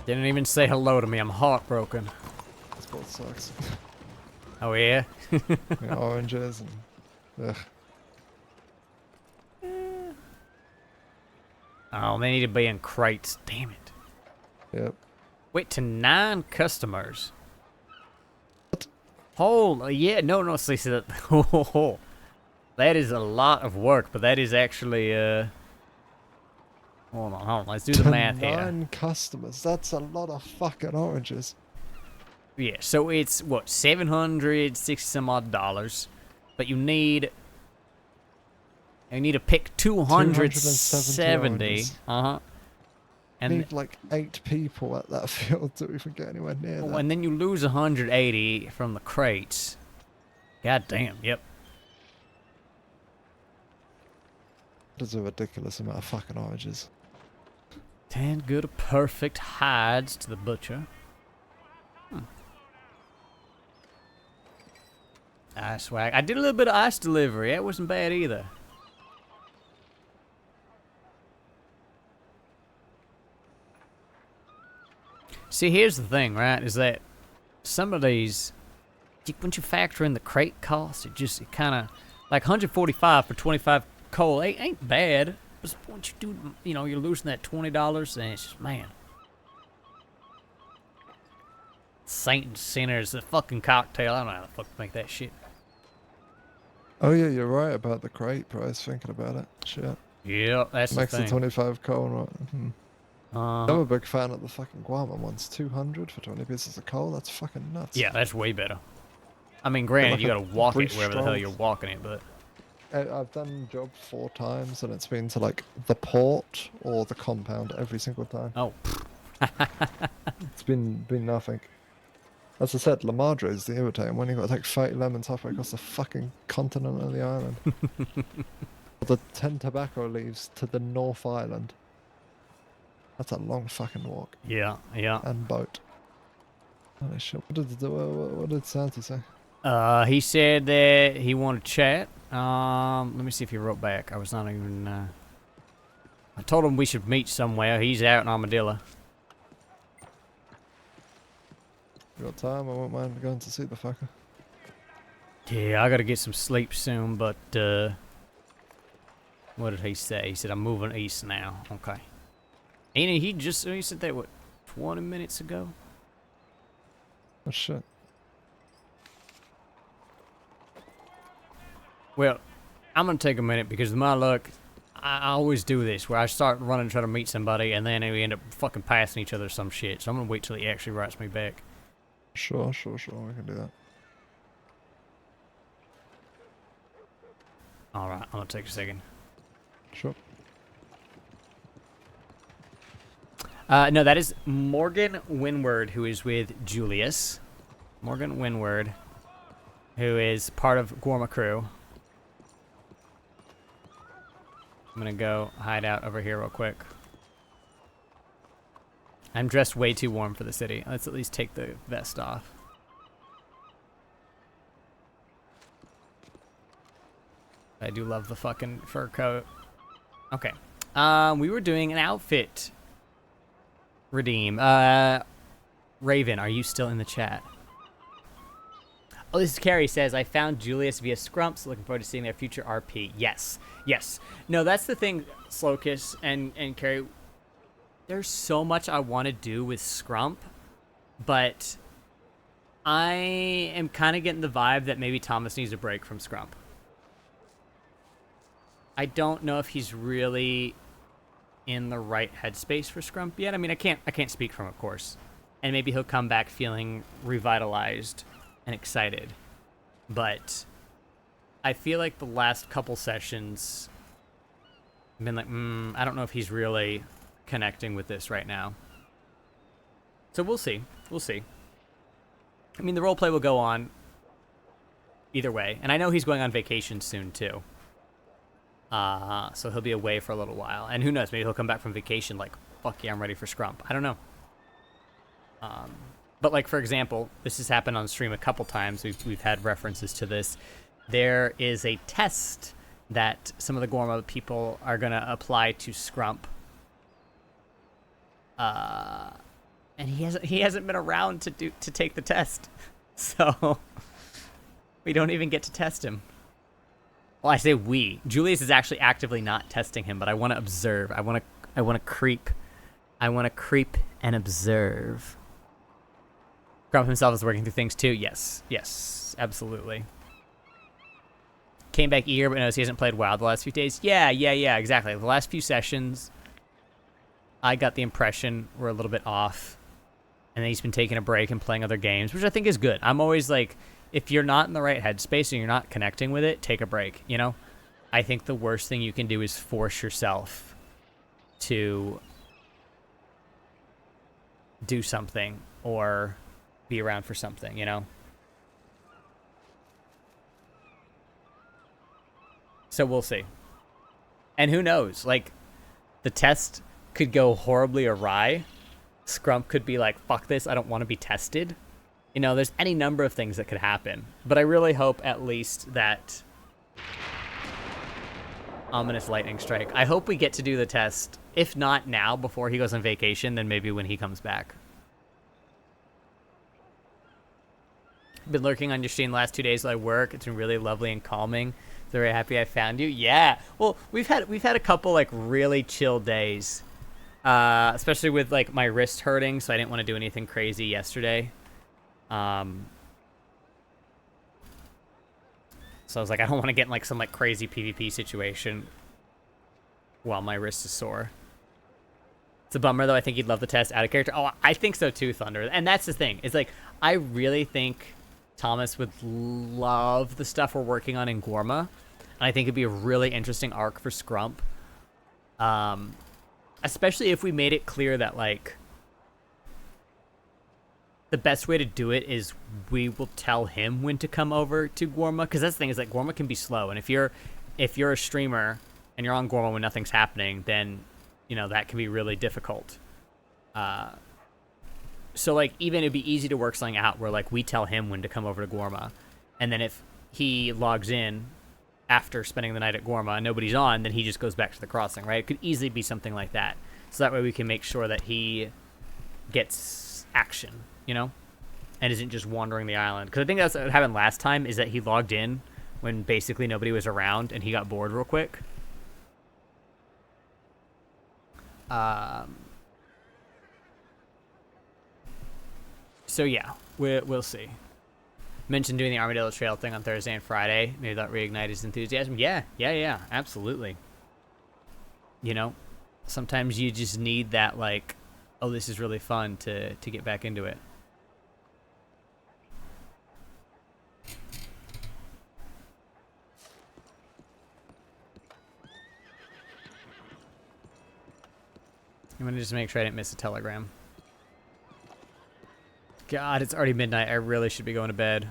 Didn't even say hello to me. I'm heartbroken. This board sucks. Oh, yeah? Yeah, oranges and... Ugh. Oh, they need to be in crates. Damn it. Yep. Wait, to 9 customers. What? Holy, yeah, no, see that. That is a lot of work, but that is actually, hold on, let's do the math here. 9 customers, that's a lot of fucking oranges. Yeah, so it's, what, $760 some odd dollars, but you need to pick 270. Uh-huh. And need like 8 people at that field to even get anywhere near that. And then you lose 180 from the crates. God damn, yep. That's a ridiculous amount of fucking oranges. 10 good perfect hides to the butcher. Ice swag. I did a little bit of ice delivery. That wasn't bad either. See, here's the thing, right? Is that some of these, once you factor in the crate cost, it kind of, like 145 for 25 coal ain't bad. But once you do, you're losing that $20, and it's just, man. Saint and sinners, the fucking cocktail. I don't know how the fuck to make that shit. Oh yeah, you're right about the crate price, thinking about it. Shit. Yeah, that's Makes the thing. the 25 coal, right? I'm a big fan of the fucking Guarma ones. 200 for 20 pieces of coal, that's fucking nuts. Yeah, that's way better. I mean, granted, like you gotta walk it brief wherever the hell stroll. you're walking it, but... I've done the job 4 times, and it's been to, like, the port or the compound every single time. Oh. It's been nothing. As I said, La Madre is the irritating one. You've got to take 30 lemons halfway across the fucking continent of the island. Or the 10 tobacco leaves to the North Island. That's a long fucking walk. Yeah, yeah. And boat. Holy shit. What did Santi say? He said that he wanted to chat. Let me see if he wrote back. I was not even, I told him we should meet somewhere. He's out in Armadillo. You got time? I won't mind going to see the fucker. Yeah, I gotta get some sleep soon, but, what did he say? He said, I'm moving east now. Okay. And he said that, what, 20 minutes ago? Oh, shit. Well, I'm gonna take a minute because with my luck, I always do this where I start running to try to meet somebody and then we end up fucking passing each other some shit. So I'm gonna wait till he actually writes me back. Sure. We can do that. Alright, I'm gonna take a second. Sure. No, that is Morgan Winward, who is with Julius. Morgan Winward, who is part of Gorma crew. I'm gonna go hide out over here real quick. I'm dressed way too warm for the city. Let's at least take the vest off. I do love the fucking fur coat. Okay. We were doing an outfit redeem. Raven, are you still in the chat? Oh, this is Carrie says, I found Julius via Scrumps. Looking forward to seeing their future RP. Yes. No, that's the thing, Slocus and Carrie. There's so much I want to do with Scrump, but I am kind of getting the vibe that maybe Thomas needs a break from Scrump. I don't know if he's really in the right headspace for Scrump yet. I mean, I can't speak from, of course. And maybe he'll come back feeling revitalized and excited. But I feel like the last couple sessions I've been like, I don't know if he's really connecting with this right now. So we'll see. I mean, the roleplay will go on either way. And I know he's going on vacation soon, too. So he'll be away for a little while. And who knows, maybe he'll come back from vacation like, fuck yeah, I'm ready for Scrump. I don't know. But like, for example, this has happened on stream a couple times. We've had references to this. There is a test that some of the Gorma people are gonna apply to Scrump. And he hasn't been around to take the test, so we don't even get to test him. Well, I say we. Julius is actually actively not testing him, but I want to observe. I want to creep. I want to creep and observe. Grump himself is working through things too. Yes, absolutely. Came back eager, but knows he hasn't played WoW the last few days. Yeah, exactly. The last few sessions, I got the impression were a little bit off. And then he's been taking a break and playing other games, which I think is good. I'm always like, if you're not in the right headspace and you're not connecting with it, take a break, you know? I think the worst thing you can do is force yourself to do something or be around for something, you know? So we'll see. And who knows? Like, the test could go horribly awry. Scrump could be like, fuck this, I don't want to be tested. You know, there's any number of things that could happen. But I really hope at least that... Ominous lightning strike. I hope we get to do the test. If not now, before he goes on vacation, then maybe when he comes back. Been lurking on your stream the last 2 days while I work. It's been really lovely and calming. So very happy I found you. Yeah. Well, we've had a couple like really chill days. Especially with like my wrist hurting, so I didn't want to do anything crazy yesterday. So I was like, I don't want to get in like some like crazy PvP situation while my wrist is sore. It's a bummer though. I think he'd love the test out of character. Oh, I think so too, Thunder. And that's the thing. It's like, I really think Thomas would love the stuff we're working on in Gorma. And I think it'd be a really interesting arc for Scrump. Especially if we made it clear that, like, the best way to do it is we will tell him when to come over to Gorma. Because that's the thing, is that Gorma can be slow. And if you're a streamer and you're on Gorma when nothing's happening, then, you know, that can be really difficult. So, like, even it'd be easy to work something out where, like, we tell him when to come over to Gorma. And then if he logs in after spending the night at Gorma and nobody's on, then he just goes back to the crossing, right? It could easily be something like that. So that way we can make sure that he gets action, you know? And isn't just wandering the island. Because I think that's what happened last time, is that he logged in when basically nobody was around and he got bored real quick. So yeah, we'll see. Mentioned doing the Armadillo Trail thing on Thursday and Friday. Maybe that reignite his enthusiasm. Yeah, absolutely. You know, sometimes you just need that, like, oh, this is really fun to get back into it. I'm gonna just make sure I didn't miss a telegram. God, it's already midnight. I really should be going to bed.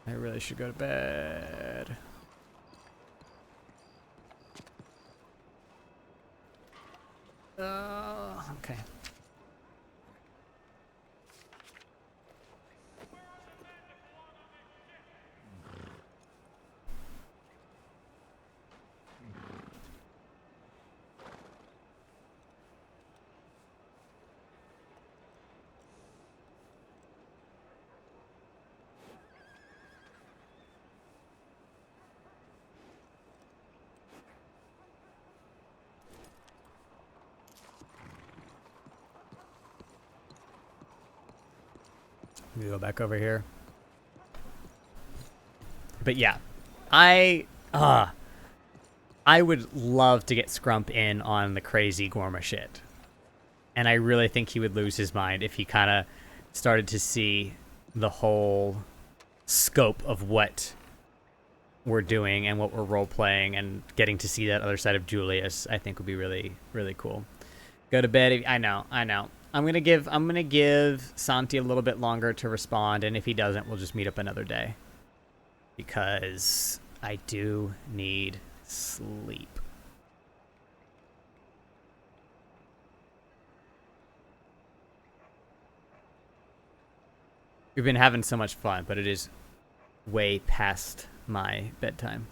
I really should go to bed. Okay. Let me go back over here. But yeah, I would love to get Scrump in on the crazy Gorma shit. And I really think he would lose his mind if he kind of started to see the whole scope of what we're doing and what we're role-playing, and getting to see that other side of Julius, I think would be really, really cool. Go to bed. I know. I'm gonna give Santi a little bit longer to respond, and if he doesn't, we'll just meet up another day. Because I do need sleep. We've been having so much fun, but it is way past my bedtime.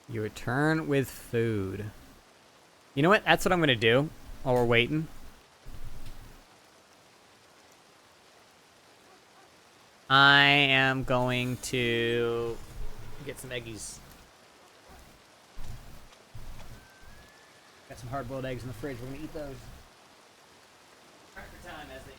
You return with food. You know what? That's what I'm gonna do while we're waiting. I am going to get some eggies. Got some hard-boiled eggs in the fridge. We're gonna eat those. Cracker time, as they.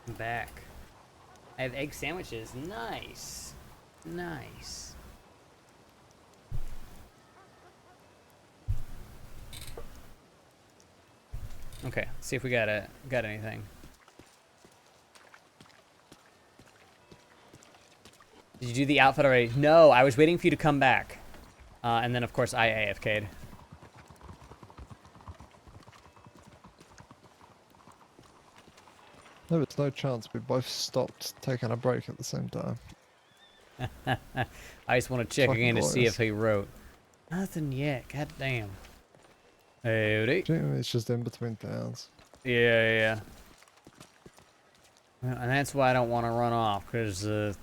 I'm back. I have egg sandwiches. Nice. Nice. Okay, let's see if we got anything. Did you do the outfit already? No, I was waiting for you to come back. And then, of course, I AFK'd. There was no chance we both stopped taking a break at the same time. I just want to check Fucking again to see if glorious. he wrote. Nothing yet. God damn. Howdy. It's just in between towns. Yeah. Well, and that's why I don't want to run off, because don't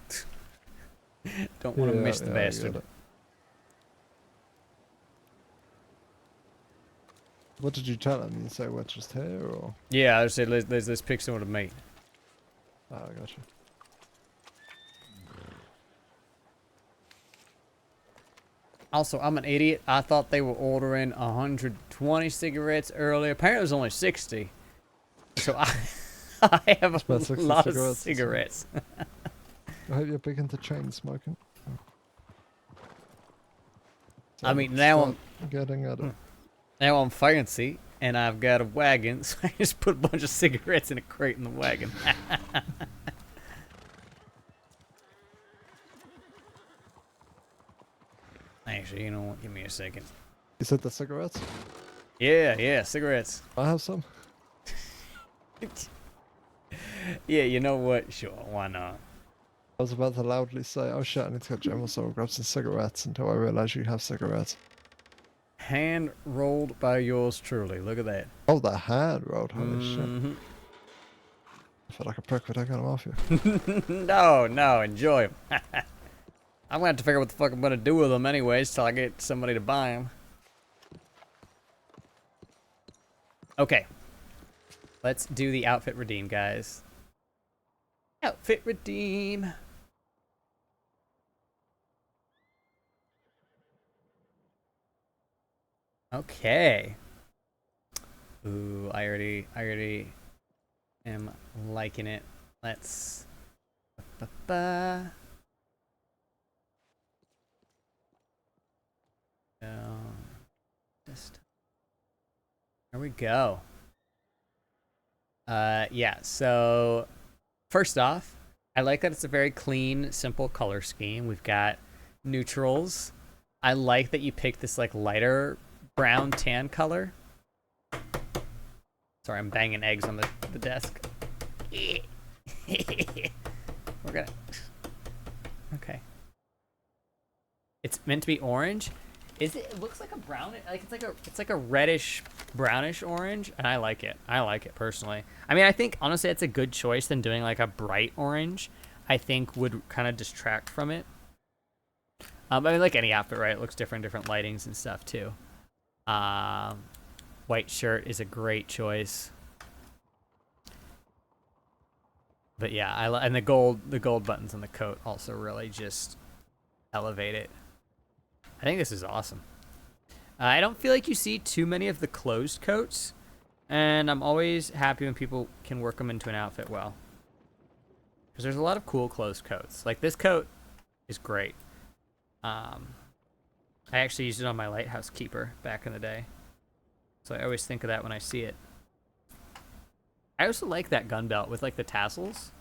want to miss the I bastard. get it. What did you tell him? You say we're just here, or? Yeah, I said let's pick someone to meet. Oh, I gotcha. Also, I'm an idiot. I thought they were ordering 120 cigarettes earlier. Apparently, it was only 60. So I have a About 60 lot of cigarettes. cigarettes. I hope you're big into chain smoking. I mean, now I'm getting at it. Now I'm fancy, and I've got a wagon, so I just put a bunch of cigarettes in a crate in the wagon. Actually, you know what? Give me a second. You said the cigarettes? Yeah, cigarettes. I have some. Yeah, you know what? Sure, why not? I was about to loudly say, oh shit, I need to go General Store grab some cigarettes until I realised you have cigarettes. Hand rolled by yours truly. Look at that. Oh, the hand rolled. Holy shit. Mhm. I feel like a prick for taking them off you. No, enjoy them. I'm gonna have to figure out what the fuck I'm gonna do with them anyways till I get somebody to buy them. Okay. Let's do the outfit redeem, guys. Outfit redeem. Okay. Ooh, I already am liking it. Let's just there we go. Yeah, so first off, I like that it's a very clean, simple color scheme. We've got neutrals. I like that you picked this like lighter brown tan color. Sorry, I'm banging eggs on the desk. We're gonna... Okay. It's meant to be orange. Is it? It looks like a brown. Like it's like a reddish, brownish orange, and I like it. I like it personally. I mean, I think honestly, it's a good choice than doing like a bright orange. I think would kind of distract from it. I mean, like any outfit, right? It looks different lightings and stuff too. White shirt is a great choice. But yeah, and the gold buttons on the coat also really just elevate it. I think this is awesome. I don't feel like you see too many of the closed coats, and I'm always happy when people can work them into an outfit well. Because there's a lot of cool closed coats. Like this coat is great. I actually used it on my lighthouse keeper back in the day. So I always think of that when I see it. I also like that gun belt with like the tassels.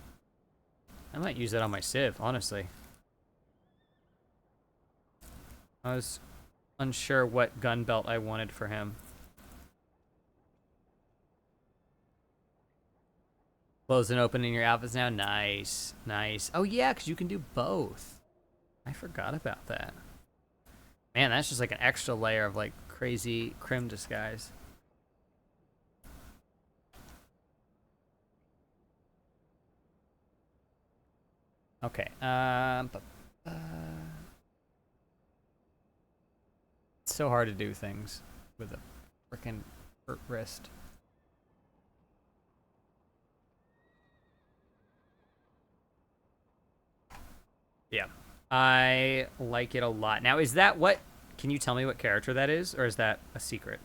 I might use that on my Civ, honestly. I was unsure what gun belt I wanted for him. Close and opening your outfits now. Nice. Oh yeah, because you can do both. I forgot about that. Man, that's just like an extra layer of like crazy crim disguise. Okay. It's so hard to do things with a freaking hurt wrist. Yeah. I like it a lot. Now, is that what... Can you tell me what character that is, or is that a secret?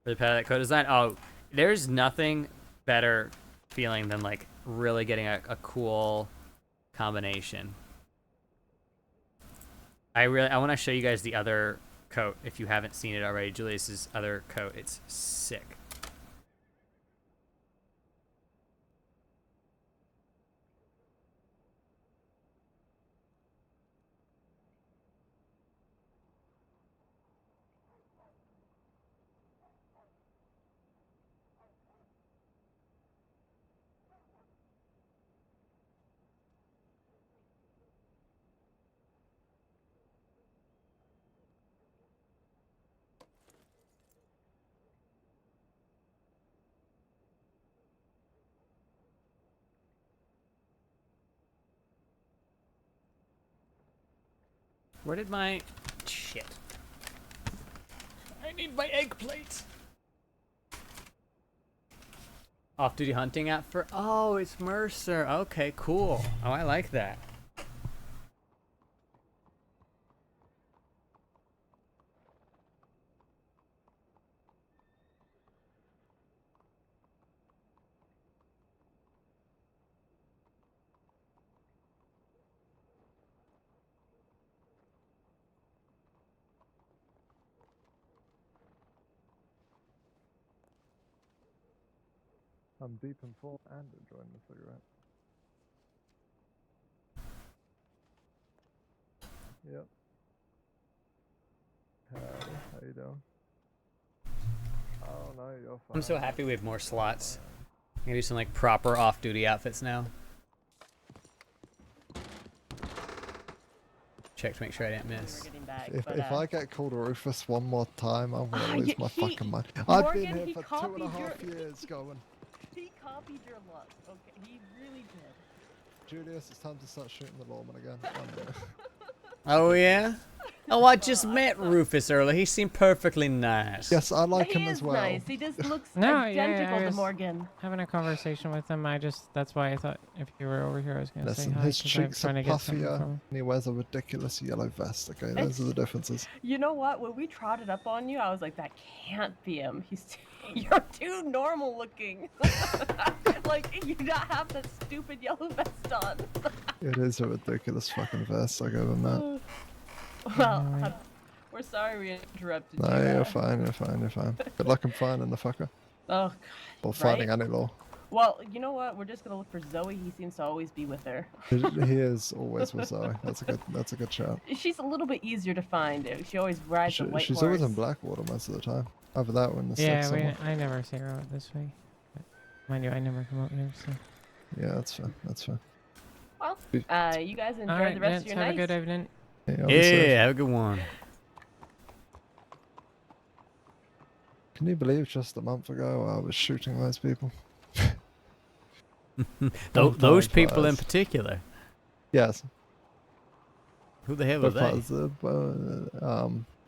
For the palette code design? Oh, there's nothing better feeling than, like, really getting a cool combination. I want to show you guys the other coat, if you haven't seen it already. Julius's other coat. It's sick. Where did my... Shit. I need my egg plates. Off-duty hunting app for... Oh, it's Mercer. Okay, cool. Oh, I like that. I'm deep in thought and enjoying the cigarette. Yep. Howdy, how you doing? Oh no, you're fine. I'm so happy we have more slots. I'm gonna do some like proper off-duty outfits now. Check to make sure I didn't miss. If I get called Rufus one more time, I'm gonna lose my fucking mind. I've Morgan, been here he for copied 2.5 your- years going. He copied your look. Okay, he really did. Julius, it's time to start shooting the lawman again. One minute. Oh yeah? Oh, I just met Rufus earlier. He seemed perfectly nice. Yes, I like he him is as well. nice. He just looks No, identical I to was Morgan. having a conversation with him. That's why I thought if you were over here, I was gonna Listen, say hi. his 'Cause I'm cheeks are trying to get something puffier, from him. and he wears a ridiculous yellow vest. Okay, those are the differences. You know what? When we trotted up on you, I was like, that can't be him. You're too normal looking. Like, you not have that stupid yellow vest on. It is a ridiculous fucking vest, I give him that. Well, we're sorry we interrupted No, you. you're fine, you're fine, you're fine. Good luck in finding the fucker. Oh, God. Or finding Right? any law. Well, you know what? We're just gonna look for Zoe. He seems to always be with her. He is always with Zoe. That's a good shout. She's a little bit easier to find. She always rides a white She's horse. always in Blackwater most of the time. Either that or in the Yeah, sticks somewhere. I never see her out this way. But mind you, I never come out here, so. Yeah, that's fair. That's fair. Well, you guys enjoy Alright, the rest gents, of your have night. a good evening. Yeah, have a good one. Can you believe just a month ago I was shooting those people? Those people in Vampires. particular. Yes. Who the hell were they?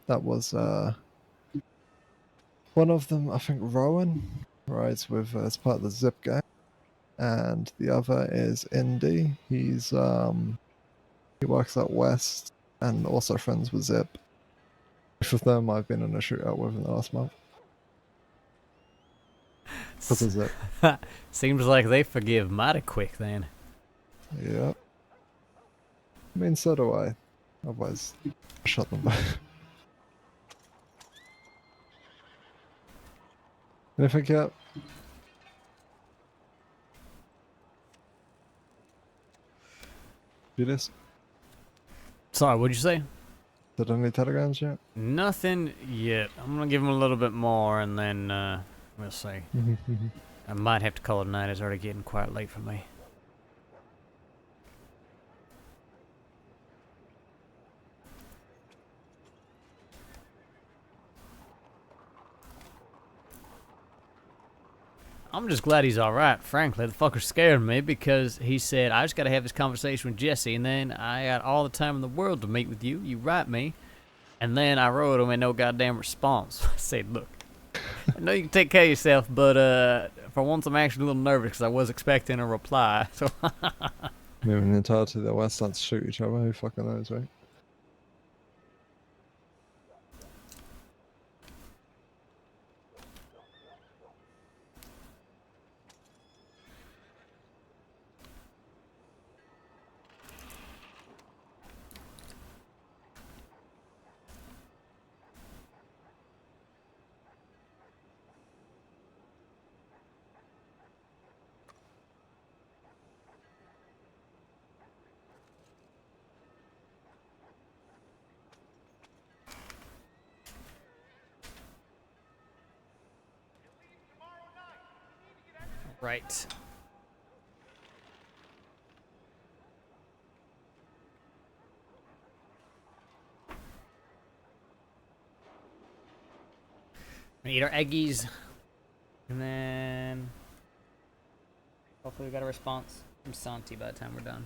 That was one of them. I think Rowan rides with as part of the Zip gang, and the other is Indy. He works out west and also friends with Zip. Both of them I've been in a shootout with in the last month. Because of Zip. Seems like they forgive mighty quick then. Yep. I mean, so do I. Otherwise, shut them back. Anything yet? Julius? Sorry, what'd you say? Did any telegrams yet? Nothing yet. I'm gonna give him a little bit more and then we'll see. I might have to call it a night. It's already getting quite late for me. I'm just glad he's alright, frankly. The fucker scared me because he said, I just gotta have this conversation with Jesse, and then I got all the time in the world to meet with you. You write me. And then I wrote him and no goddamn response. I said, look, I know you can take care of yourself, but for once I'm actually a little nervous because I was expecting a reply. So Moving entirely to the west, start to shoot each other. Who fucking knows, right? right. We eat our eggies. And then hopefully we got a response from Santi by the time we're done.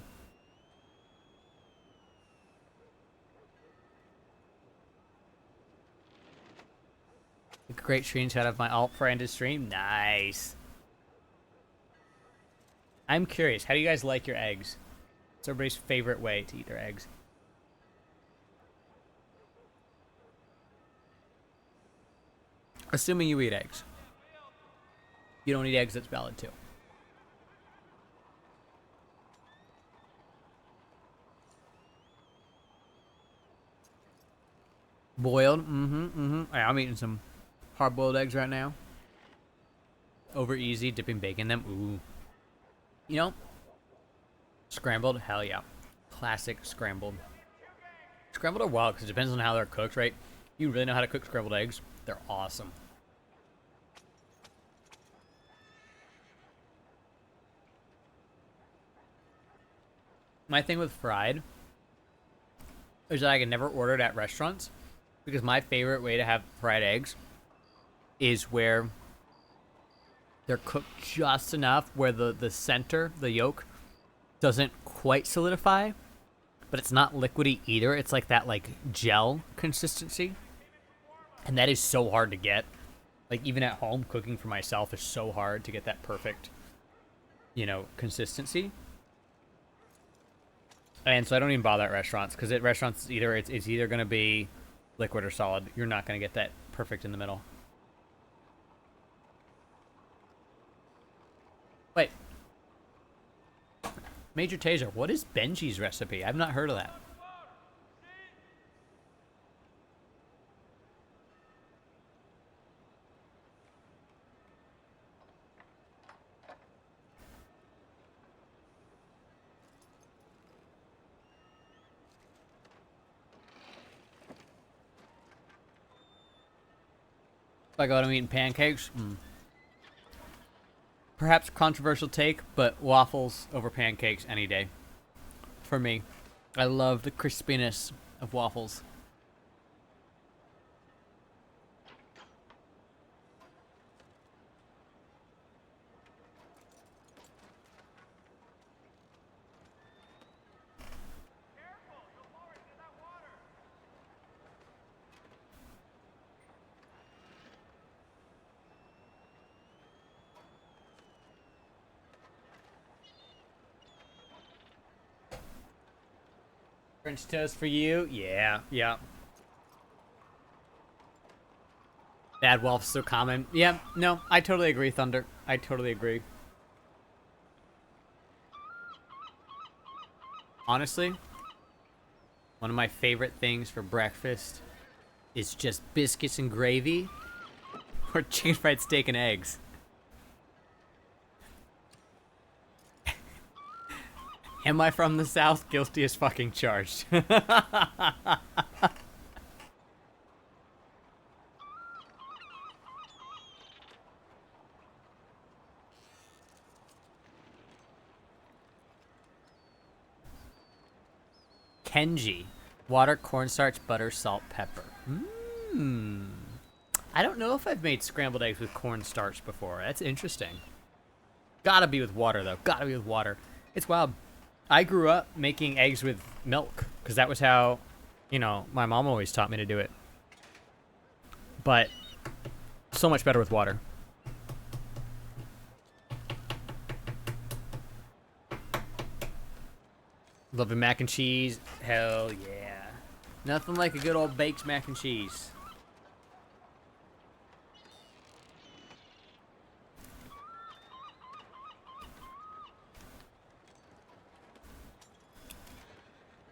Great screenshot of my alt friend to stream. Nice. I'm curious, how do you guys like your eggs? What's everybody's favorite way to eat their eggs? Assuming you eat eggs. You don't eat eggs, that's valid too. Boiled? I'm eating some hard-boiled eggs right now. Over easy, dipping bacon in them. Ooh. You know, scrambled? Hell yeah. Classic scrambled. Scrambled are wild because it depends on how they're cooked, right? You really know how to cook scrambled eggs? They're awesome. My thing with fried is that I can never order it at restaurants because my favorite way to have fried eggs is where they're cooked just enough where the center, the yolk, doesn't quite solidify, but it's not liquidy either. It's like that like gel consistency. And that is so hard to get. Like even at home, cooking for myself is so hard to get that perfect, you know, consistency. And so I don't even bother at restaurants because at restaurants it's either going to be liquid or solid. You're not going to get that perfect in the middle. Wait. Major Taser, what is Benji's recipe? I've not heard of that. If I go out and eating pancakes, perhaps controversial take, but waffles over pancakes any day. For me. I love the crispiness of waffles. French toast for you? Yeah, yeah. Bad waffles so common. Yeah, no, I totally agree, Thunder. I totally agree. Honestly, one of my favorite things for breakfast is just biscuits and gravy or chicken fried steak and eggs. Am I from the South? Guilty as fucking charged. Kenji. Water, cornstarch, butter, salt, pepper. I don't know if I've made scrambled eggs with cornstarch before. That's interesting. Gotta be with water, though. Gotta be with water. It's wild. I grew up making eggs with milk because that was how, you know, my mom always taught me to do it. But so much better with water. Loving mac and cheese. Hell yeah. Nothing like a good old baked mac and cheese.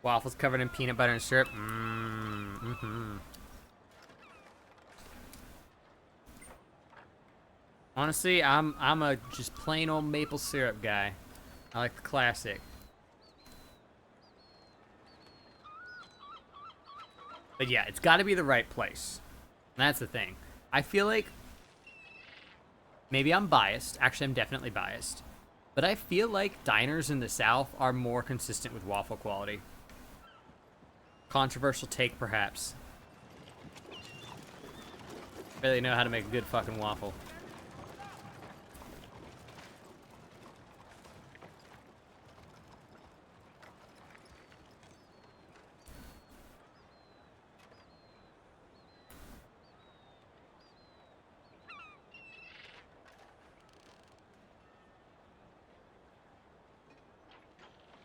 Waffles covered in peanut butter and syrup. Honestly, I'm a just plain old maple syrup guy. I like the classic. But yeah, it's got to be the right place. That's the thing. I feel like maybe I'm biased. Actually, I'm definitely biased. But I feel like diners in the South are more consistent with waffle quality. Controversial take, perhaps. Really know how to make a good fucking waffle.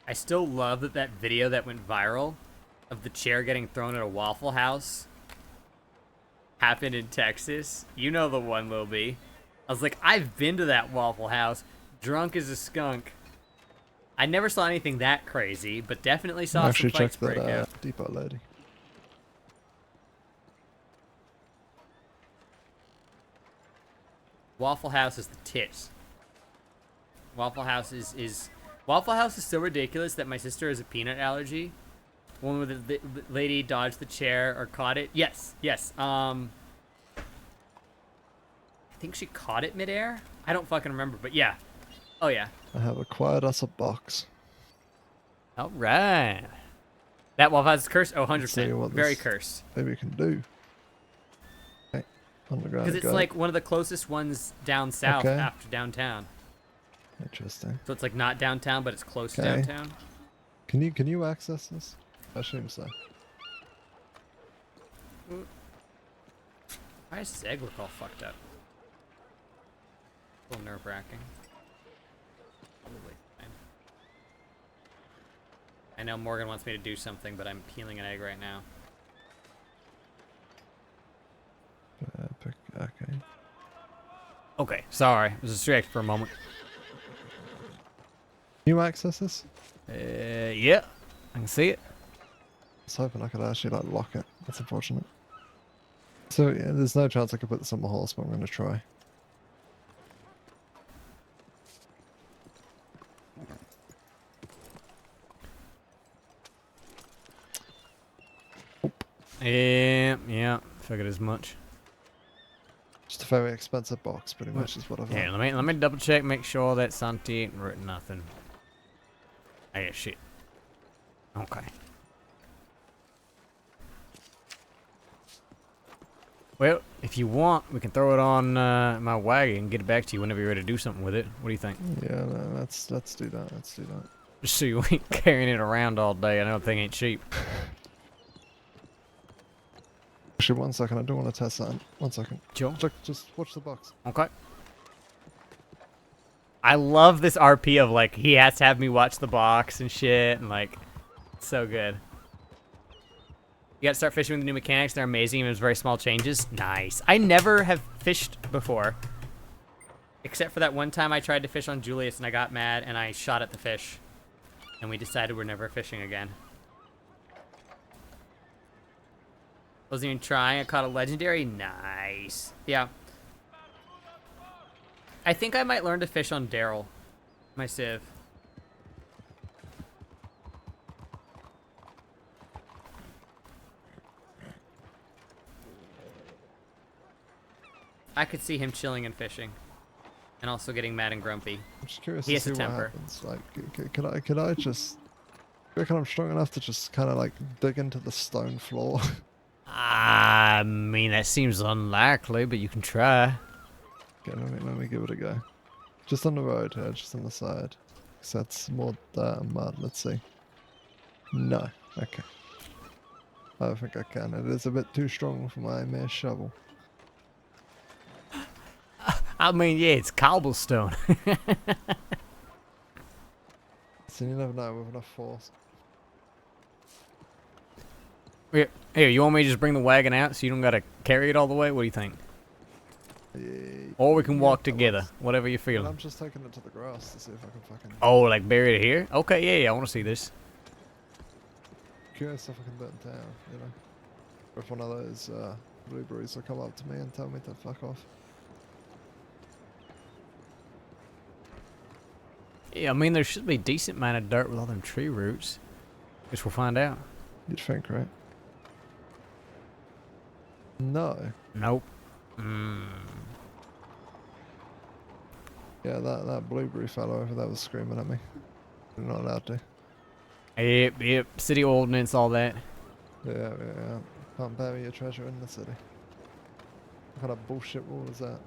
I still love that video that went viral of the chair getting thrown at a Waffle House happened in Texas. You know the one, Lil B. I was like, I've been to that Waffle House, drunk as a skunk. I never saw anything that crazy, but definitely saw Actually, some fights check break out. that depot lady. Waffle House is the tits. Waffle House is Waffle House is so ridiculous that my sister has a peanut allergy. One where the lady dodged the chair or caught it. Yes. I think she caught it midair. I don't fucking remember, but yeah. Oh yeah. I have acquired us a box. All right. That Waffle House is cursed. Oh, Let's see 100%. what Very this cursed. Maybe we can do. Okay. Underground. Because it's got like it. one of the closest ones down south Okay. after downtown. Interesting. So it's like not downtown, but it's close to Okay. downtown. Can you access this? I assume so. Why does this egg look all fucked up? A little nerve-wracking. Probably fine. I know Morgan wants me to do something, but I'm peeling an egg right now. Okay. Okay, sorry. I was distracted for a moment. Can you access this? Yeah. I can see it. I was hoping I could actually like lock it. That's unfortunate. So yeah, there's no chance I could put this on my horse, but I'm going to try. Yeah. Figured as much. Just a very expensive box, pretty much, is what I've Yeah, got. let me double check, make sure that Santi ain't written nothing. Oh yeah, shit. Okay. Well, if you want, we can throw it on my wagon and get it back to you whenever you're ready to do something with it. What do you think? Yeah, no, let's do that. Let's do that. Just so you ain't carrying it around all day. I know the thing ain't cheap. Actually, 1 second. I do want to test that. 1 second. Sure. Just watch the box. Okay. I love this RP of like he has to have me watch the box and shit, and like, it's so good. You gotta start fishing with the new mechanics. They're amazing. There's very small changes. Nice. I never have fished before, except for that one time I tried to fish on Julius and I got mad and I shot at the fish, and we decided we're never fishing again. Wasn't even trying. I caught a legendary. Nice. Yeah. I think I might learn to fish on Daryl, my Civ. I could see him chilling and fishing, and also getting mad and grumpy. I'm just curious He to has see a what temper. happens. Like, could I just? I reckon I'm strong enough to just kind of like dig into the stone floor. I mean, that seems unlikely, but you can try. Okay, let me give it a go. Just on the road here, just on the side. 'Cause that's more dirt and mud. Let's see. No. Okay. I don't think I can. It is a bit too strong for my mere shovel. I mean, yeah, it's cobblestone. So you never know with enough force. Here, you want me to just bring the wagon out so you don't gotta carry it all the way? What do you think? Or we can walk together, whatever you're And feeling. I'm just taking it to the grass to see if I can fucking. Oh, like bury it here? Okay, yeah, I want to see this. Curious if I can do it in town, you know. Or if one of those blueberries will come up to me and tell me to fuck off. Yeah, I mean, there should be a decent amount of dirt with all them tree roots. Guess we'll find out. You'd think, right? No. Nope. Yeah, that blueberry fellow over there was screaming at me. You're not allowed to. Yep. City ordinance, all that. Yeah. Can't bury your treasure in the city. What kind of bullshit rule is that?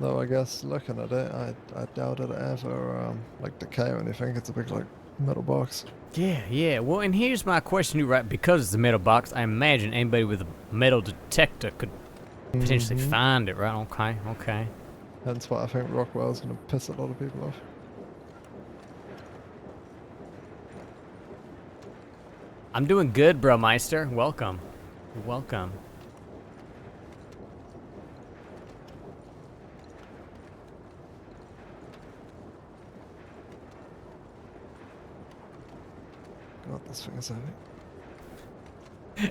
Though I guess looking at it, I doubt it ever like decay or anything. It's a big like metal box. Yeah, yeah. Well, and here's my question to you, right? Because it's a metal box, I imagine anybody with a metal detector could potentially find it, right? Okay, okay. Hence why I think Rockwell's gonna piss a lot of people off. I'm doing good, bro, Meister. Welcome. You're welcome. God, this thing is heavy.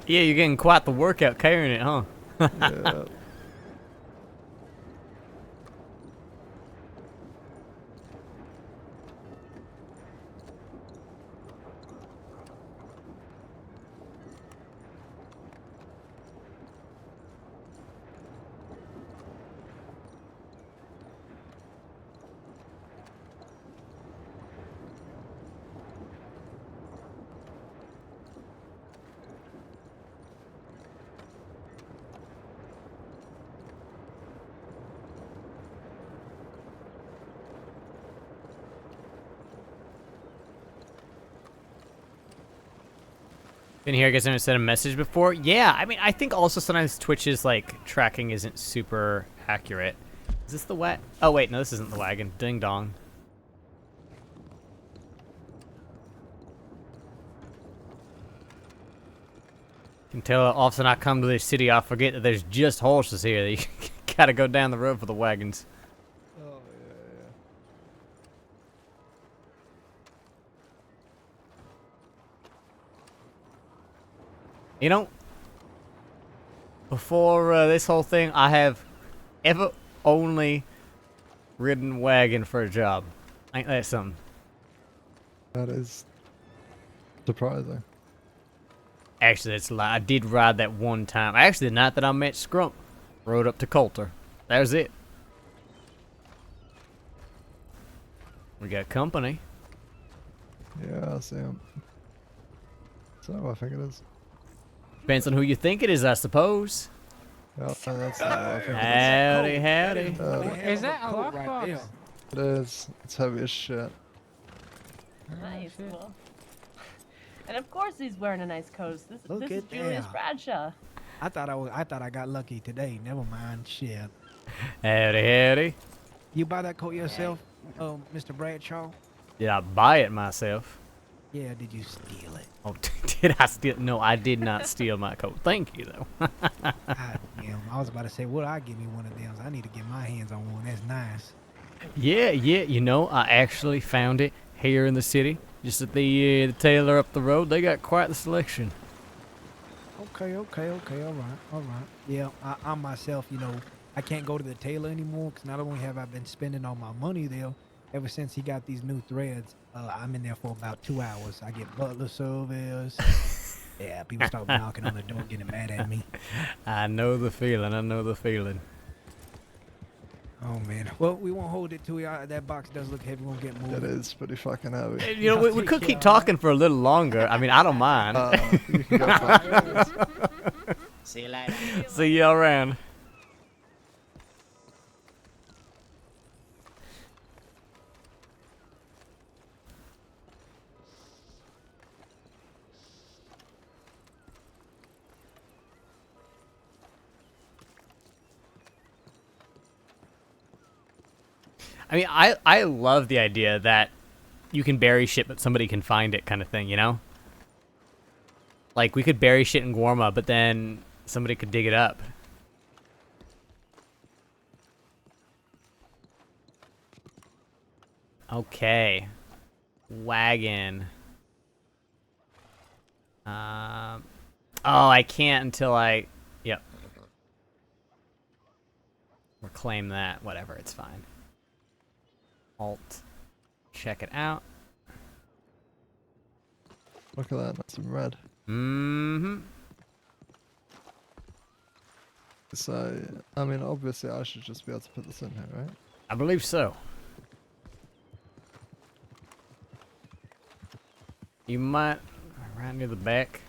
Yeah, you're getting quite the workout carrying it, huh? Yeah. Been here, I guess I sent a message before. Yeah, I mean, I think also sometimes Twitch's like tracking isn't super accurate. Is this the Oh wait, no, this isn't the wagon. Ding dong. You can tell often I come to this city, I forget that there's just horses here. You gotta go down the road for the wagons. Oh yeah. You know, before this whole thing, I have ever only ridden wagon for a job. Ain't that something? That is surprising. Actually, it's like I did ride that one time. Actually, the night that I met Scrump, rode up to Coulter. That was it. We got company. Yeah, I see him. So I think it is. Depends on who you think it is, I suppose. Yeah, that's I think Howdy, howdy. Is that a lockbox? It is. It's heavy as shit. Nice. Well. And of course he's wearing a nice coat. This Look is at Julius that. Bradshaw. I thought I got lucky today. Never mind. Shit. Howdy, howdy. You buy that coat yourself, Mr. Bradshaw? Did I buy it myself? Yeah. Did you steal it? Oh, did I steal? No, I did not steal my coat. Thank you, though. God damn. I was about to say, would I give me one of them? I need to get my hands on one. That's nice. Yeah, you know, I actually found it here in the city. Just at the tailor up the road. They got quite the selection. Okay, all right. Yeah, I myself, you know, I can't go to the tailor anymore because not only have I been spending all my money there, ever since he got these new threads, I'm in there for about 2 hours. I get butler service. Yeah, people start knocking on the door, getting mad at me. I know the feeling. I know the feeling. Oh man. Well, we won't hold it to you. That box does look heavy. We won't get moved. It is pretty fucking heavy. You know, we could keep talking for a little longer. I mean, I don't mind. You can go See you later. See you around. I mean, I love the idea that you can bury shit, but somebody can find it kind of thing, you know? Like, we could bury shit in Guarma, but then somebody could dig it up. Okay. Wagon. Oh, I can't until I... Yep. Reclaim that. Whatever, it's fine. Alt. Check it out. Look at that, that's some red. Mm-hmm. So, I mean, obviously I should just be able to put this in here, right? I believe so. You might right near the back.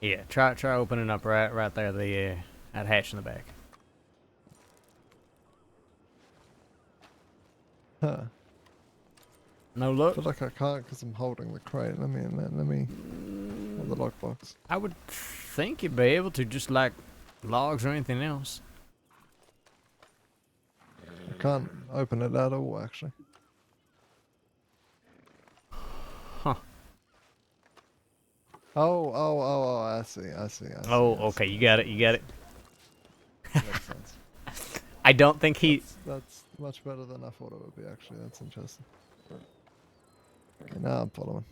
Yeah, try opening up right there, that hatch in the back. Huh. No I luck? feel like I can't because I'm holding the crate. Let me. Or the lockbox. I would think you'd be able to, just like logs or anything else. I can't open it at all, actually. Huh. Oh, I see. Oh, okay, you got it. Makes sense. I don't think he... That's much better than I thought it would be, actually. That's interesting. Okay, now I'm following.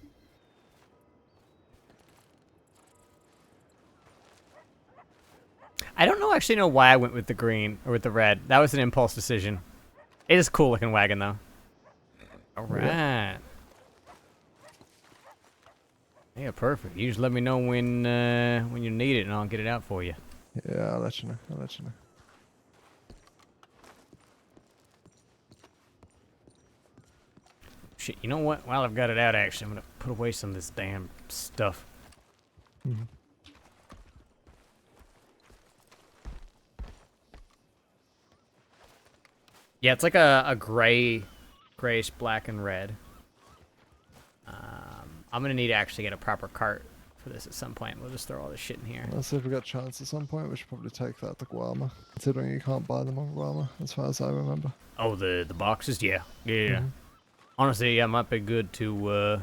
I don't actually know why I went with the green, or with the red. That was an impulse decision. It is a cool looking wagon, though. Alright. Yeah, perfect. You just let me know when you need it, and I'll get it out for you. Yeah, I'll let you know. Shit, you know what? While I've got it out, actually, I'm gonna put away some of this damn stuff. Mhm. Yeah, it's like a grayish black and red. I'm gonna need to actually get a proper cart for this at some point. We'll just throw all this shit in here. Let's see if we got a chance at some point. We should probably take that to Guarma, considering you can't buy them on Guarma, as far as I remember. Oh, the boxes? Yeah. Mhm. Honestly, yeah, it might be good to,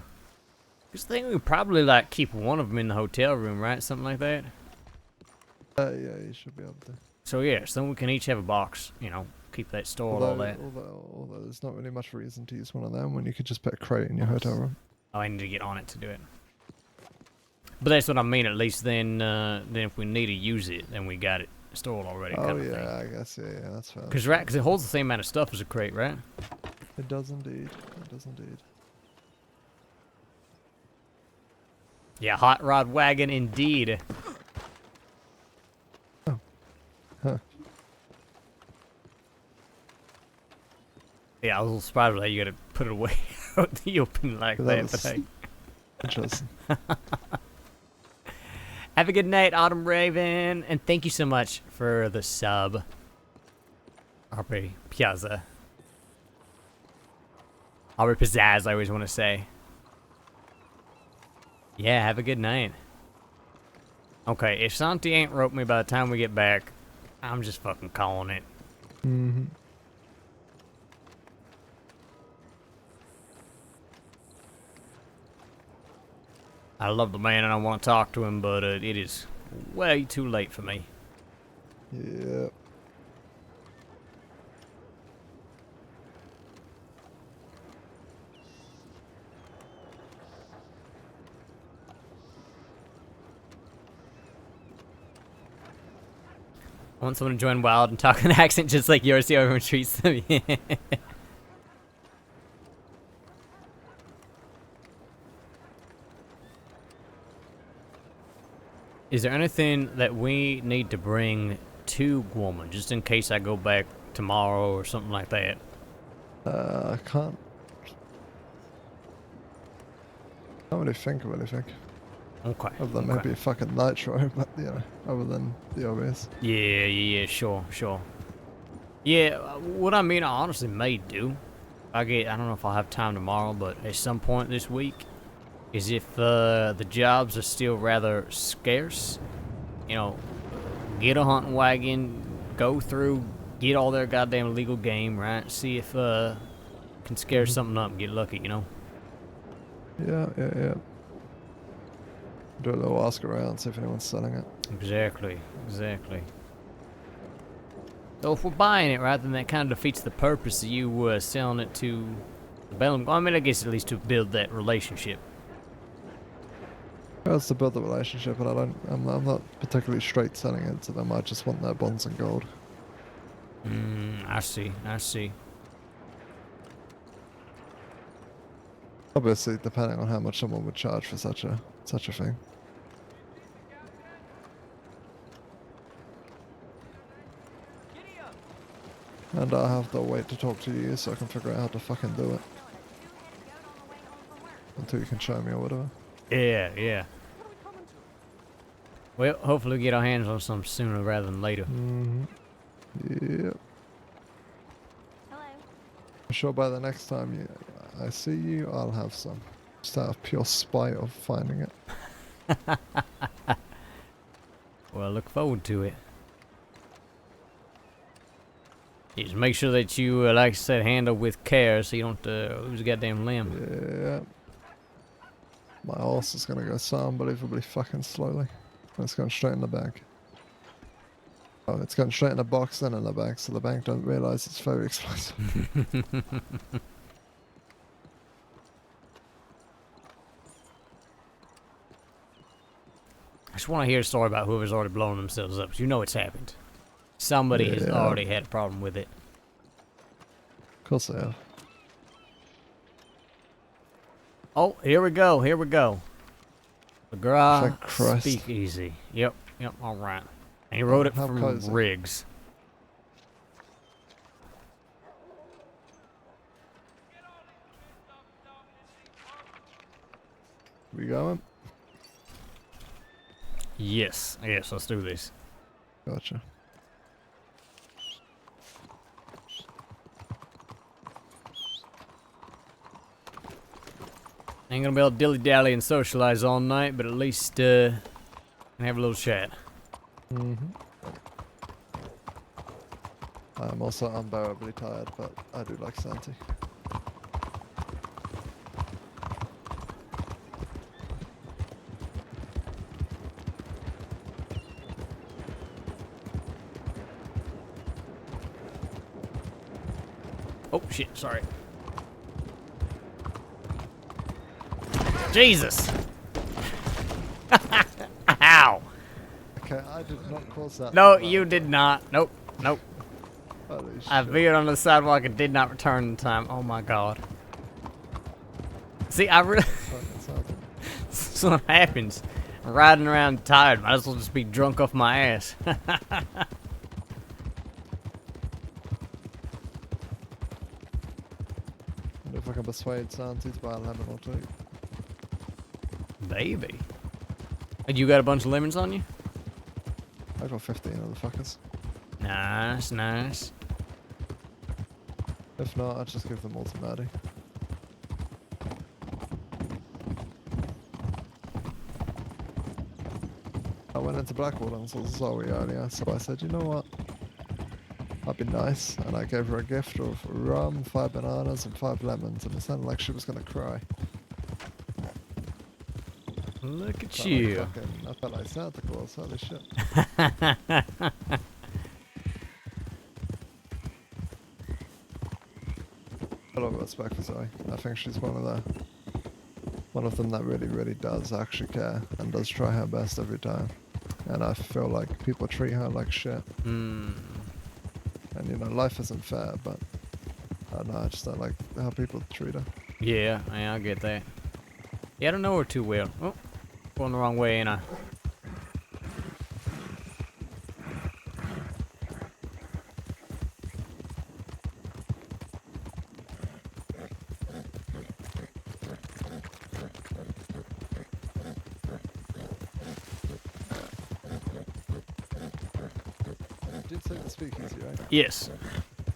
just think we could probably, like, keep one of them in the hotel room, right? Something like that? Yeah, you should be able to. So, yeah, so we can each have a box, you know, keep that stored, all that. Although there's not really much reason to use one of them when you could just put a crate in your hotel room. Oh, I need to get on it to do it. But that's what I mean, at least then if we need to use it, then we got it stored already, Oh, kind of yeah, thing. I guess, yeah, that's fair. Because it holds the same amount of stuff as a crate, right? It does indeed. Yeah, hot rod wagon indeed. Oh. Huh. Yeah, I was a little surprised that you gotta put it away out in the open like that, but hey. Interesting. Have a good night, Autumn Raven, and thank you so much for the sub. Aubrey Piazza. Aubrey Pizzazz, I always want to say. Yeah, have a good night. Okay, if Santi ain't roped me by the time we get back, I'm just fucking calling it. Mm-hmm. I love the man and I want to talk to him, but it is way too late for me. Yeah. I want someone to join Wild and talk in an accent just like yours, see how everyone treats them. Is there anything that we need to bring to Guarma, just in case I go back tomorrow or something like that? I can't really think of anything. Okay. Other than maybe fucking nitro, but you know, other than the obvious. Yeah, sure. Yeah, what I mean, I honestly may do. I don't know if I'll have time tomorrow, but at some point this week, is if the jobs are still rather scarce, you know, get a hunting wagon, go through, get all their goddamn legal game, right? See if can scare something up and get lucky, you know? Yeah. Do a little ask around, see if anyone's selling it. Exactly. So if we're buying it, right, then that kind of defeats the purpose of you selling it to the Bellum. I mean, I guess at least to build that relationship. Well, it's to build the relationship, and I'm not particularly straight selling it to them. I just want their bonds and gold. I see. Obviously, depending on how much someone would charge for such a thing. And I have to wait to talk to you so I can figure out how to fucking do it. Until you can show me or whatever. Yeah. Well, hopefully we get our hands on some sooner rather than later. Mm-hmm. Yep. I'm sure by the next time I see you, I'll have some. Just out of pure spite of finding it. Well, I look forward to it. Just make sure that you, like I said, handle with care so you don't lose a goddamn limb. Yeah. My horse is gonna go so unbelievably fucking slowly. It's going straight in the back. Oh, it's going straight in the box and in the back, so the bank don't realise it's very explosive. I just want to hear a story about whoever's already blown themselves up. 'Cause you know it's happened. Somebody has already had a problem with it. Of course they have. Oh, here we go. Here we go. The Gra Christ. Speakeasy. Yep. All right. And he wrote it How from cozy. Riggs. We going? Yes. Let's do this. Gotcha. Ain't gonna be able to dilly-dally and socialize all night, but at least can have a little chat. I'm also unbearably tired, but I do like Santi. Oh shit! Sorry. Jesus! Ow! Okay, I did not cause that. No, you did not. Nope. Holy I shit. veered on the sidewalk and did not return in time. Oh my god. See, I really... That's what happens. I'm riding around tired. Might as well just be drunk off my ass. Wonder if I can persuade Santi to buy a lemon or two. Baby. And you got a bunch of lemons on you? I got 15 of the fuckers. Nice. If not, I'd just give them all to Maddie. I went into Blackwater and saw Zoe earlier, so I said, you know what? I'd be nice, and I gave her a gift of rum, 5 bananas, and 5 lemons, and it sounded like she was gonna cry. Look at Felt you. Like I felt like Santa Claus, holy shit. A lot of respect for Zoe. I think she's one of them that really does actually care and does try her best every time. And I feel like people treat her like shit. And you know, life isn't fair, but I don't know, I just don't like how people treat her. Yeah, I get that. Yeah, I don't know her too well. Oh, going the wrong way, ain't I? You did say the speakeasy, right? Yes.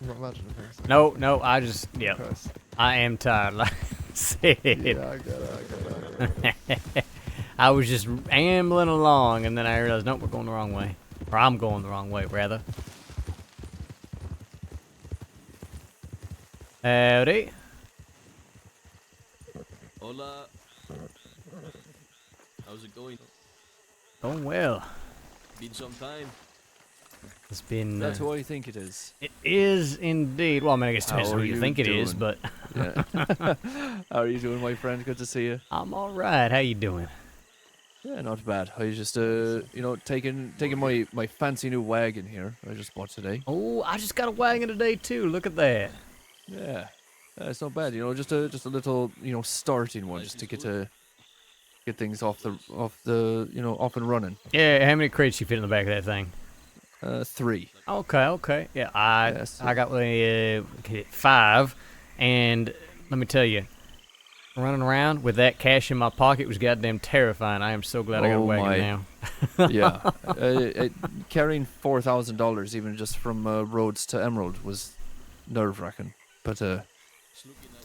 I'm not imagining things. No, I just, yeah. Christ. I am tired, like I said. Yeah, I get it. I was just ambling along, and then I realized, nope, we're going the wrong way. Or I'm going the wrong way, rather. Howdy. Hola. How's it going? Going well. Been some time. It's been... That's who I think it is. It is indeed. Well, I mean, I guess it depends How who are you you think it is, doing? but... Yeah. How are you doing, my friend? Good to see you. I'm alright. How you doing? Yeah, not bad. I just, you know, taking my fancy new wagon here. I just bought today. Oh, I just got a wagon today, too. Look at that. Yeah. It's not bad, you know, just a little, you know, starting one, just to get things off the, you know, off and running. Yeah, how many crates you fit in the back of that thing? 3. Okay. Yeah, I got 5, and let me tell you, running around with that cash in my pocket was goddamn terrifying. I am so glad I got a wagon now. Yeah. Carrying $4,000 even just from Rhodes to Emerald was nerve-wracking. But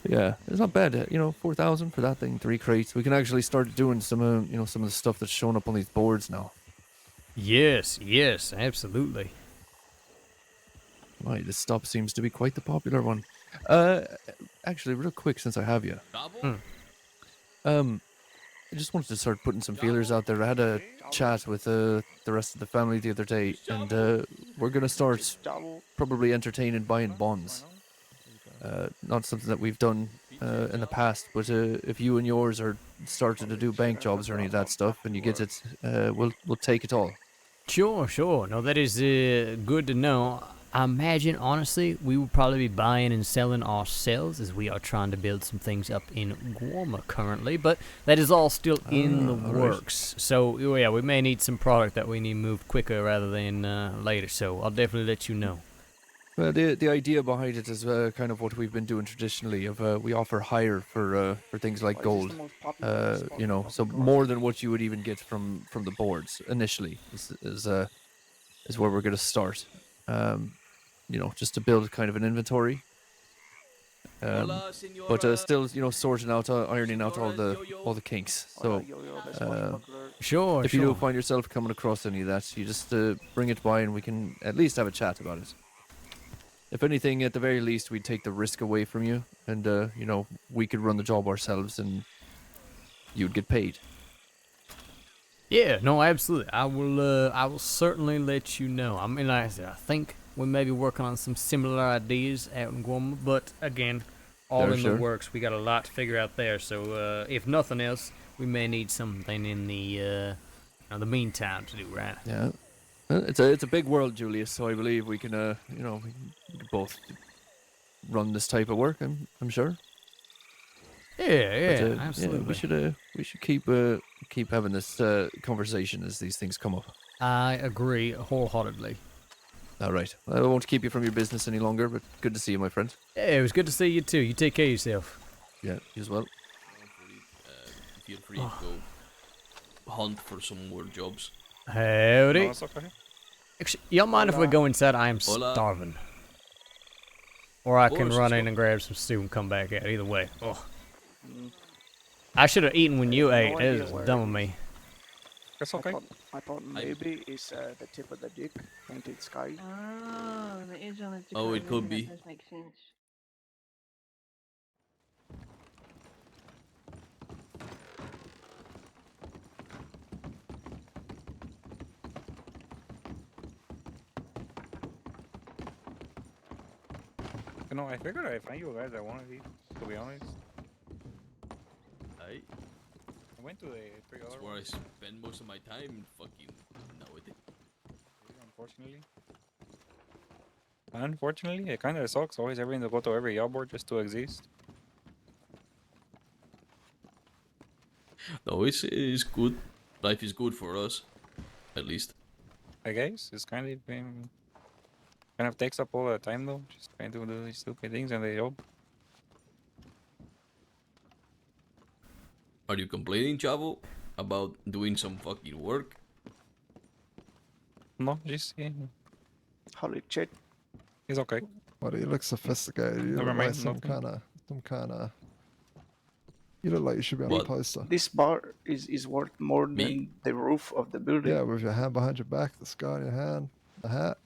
Yeah, it's not bad. 4,000 for that thing, 3 crates. We can actually start doing some, some of the stuff that's showing up on these boards now. Yes, absolutely. Right, this stop seems to be quite the popular one. Actually, real quick, since I have you, I just wanted to start putting some feelers out there. I had a chat with the rest of the family the other day, and we're gonna start probably entertaining buying bonds. Not something that we've done in the past, but if you and yours are starting to do bank jobs or any of that stuff, and you get it, we'll take it all. Sure. No, that is good to know. I imagine, honestly, we will probably be buying and selling ourselves as we are trying to build some things up in Guarma currently, but that is all still in the works. So, yeah, we may need some product that we need moved quicker rather than later, so I'll definitely let you know. Well, the idea behind it is kind of what we've been doing traditionally. We offer hire for things like gold, so more than what you would even get from the boards initially is where we're going to start. Just to build kind of an inventory. But still, sorting out, ironing out all the kinks. So, sure. If you do find yourself coming across any of that, you just bring it by, and we can at least have a chat about it. If anything, at the very least, we'd take the risk away from you, and we could run the job ourselves, and you'd get paid. Yeah, no, absolutely. I will certainly let you know. I mean, like I said, I think we may be working on some similar ideas out in Guarma, but again, all in the works. We got a lot to figure out there. So, if nothing else, we may need something in the meantime to do, right? Yeah, it's a big world, Julius. So I believe we can, we can both run this type of work. I'm sure. Yeah, absolutely. We should keep having this conversation as these things come up. I agree wholeheartedly. All right. I won't keep you from your business any longer, but good to see you, my friend. Yeah, it was good to see you too. You take care of yourself. Yeah, you as well. Feel free to go hunt for some more jobs. Howdy. No, it's okay. Actually, y'all mind if we go inside? I am starving. Or I can run in and grab some stew and come back out. Either way. Oh. I should have eaten when you ate. That is dumb of me. That's okay. I thought maybe it's the tip of the dick painted sky. Oh, the edge on the tip. Oh, it could be. That does make sense. I figured I'd find you guys at one of these, to be honest. Hey. I went to the 3 That's other where I ones. spend most of my time fucking nowadays. Unfortunately. Unfortunately, it kind of sucks always having to go to every yacht board just to exist. No, it's good. Life is good for us, at least. I guess it's kind of takes up all the time though, just trying to do these stupid things and they job. Are you complaining, Chavo, about doing some fucking work? No, just holy shit. He's okay. What, you look sophisticated. You Never look mind, like some nothing. kind of. You look like you should be on a poster. This bar is worth more than the roof of the building. Yeah, with your hand behind your back, the scar in your hand, the hat.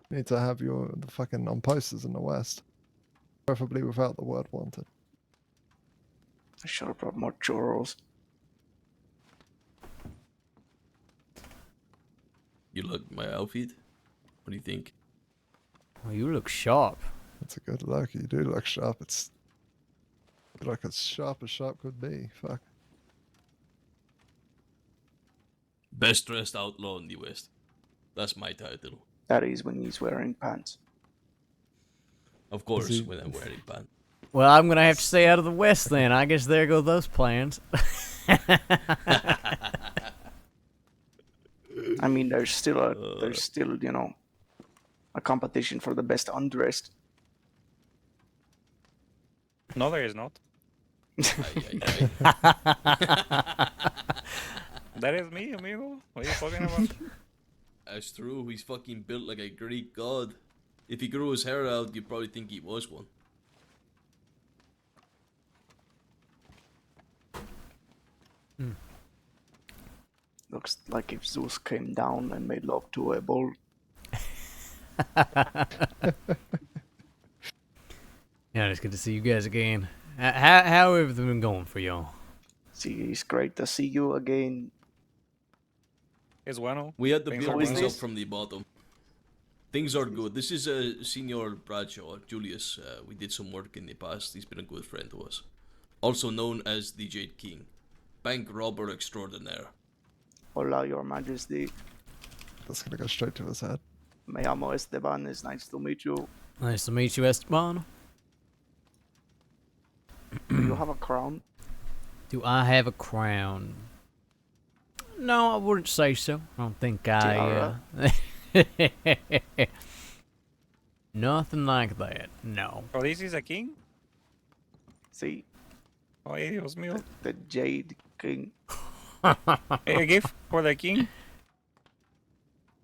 You need to have you the fucking on posters in the West. Preferably without the word wanted. I should have brought more churros. You like my outfit? What do you think? Well, you look sharp. That's a good look. You do look sharp. It's like as sharp could be. Fuck. Best dressed outlaw in the West. That's my title. That is when he's wearing pants. Of course, when I'm wearing pants. Well, I'm gonna have to stay out of the West then. I guess there go those plans. I mean, there's still a competition for the best undressed. No, there is not. That is me, amigo. What are you talking about? That's true. He's fucking built like a Greek god. If he grew his hair out, you'd probably think he was one. Looks like if Zeus came down and made love to a bull. Yeah, it's good to see you guys again. How everything been going for y'all? See, it's great to see you again. Es bueno. We had to Things build are things well. up from the bottom. Things are good. This is Senior Bradshaw, Julius. We did some work in the past. He's been a good friend to us. Also known as the Jade King. Bank robber extraordinaire. Hola, Your Majesty. That's gonna go straight to his head. Me llamo Esteban. It's nice to meet you. Nice to meet you, Esteban. Do you have a crown? Do I have a crown? No, I wouldn't say so. I don't think I. Nothing like that. No. Oh, this is a king? See? Ay, Dios mío. The Jade King. A gift for the king?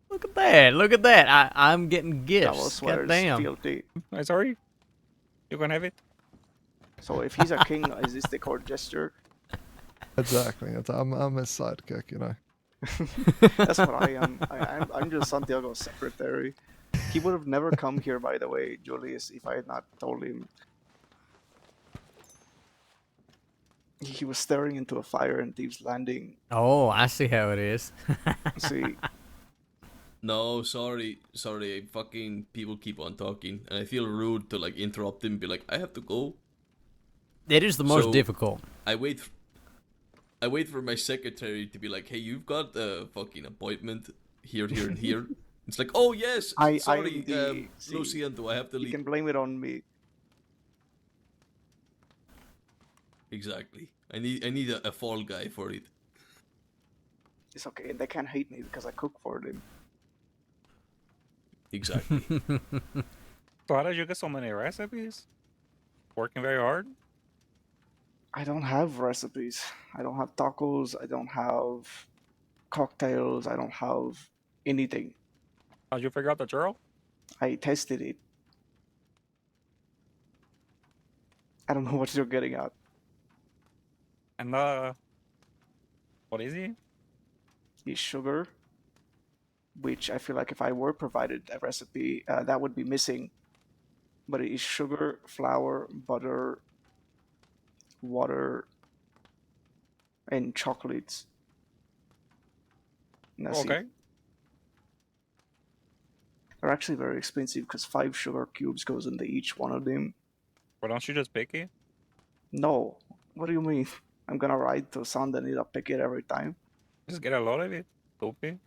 Look at that! Look at that! I'm getting That gifts. was where it's Goddamn. filthy. I'm sorry. You can have it. So if he's a king, is this the court gesture? Exactly. I'm his sidekick, you know. That's what I am. I'm just Santiago's secretary. He would have never come here, by the way, Julius, if I had not told him. He was staring into a fire in Thieves Landing. Oh, I see how it is. See. No, sorry. Fucking people keep on talking, and I feel rude to like interrupt them. Be like, I have to go. It is the most So, difficult. I wait for my secretary to be like, hey, you've got a fucking appointment here, and here. It's like, oh yes, sorry, Lucian, do I have to leave? You can blame it on me. Exactly. I need a fall guy for it. It's okay. They can't hate me because I cook for them. Exactly. So how did you get so many recipes? Working very hard? I don't have recipes. I don't have tacos. I don't have cocktails. I don't have anything. How'd you figure out the churro? I tested it. I don't know what you're getting at. And what is it? Is sugar, which I feel like if I were provided a recipe, that would be missing. But it is sugar, flour, butter, water, and chocolates. And that's Okay. it. They're actually very expensive because 5 sugar cubes goes into each one of them. Why don't you just pick it? No. What do you mean? I'm gonna ride to San and need to pick it every time. Just get a lot of it. Stupid.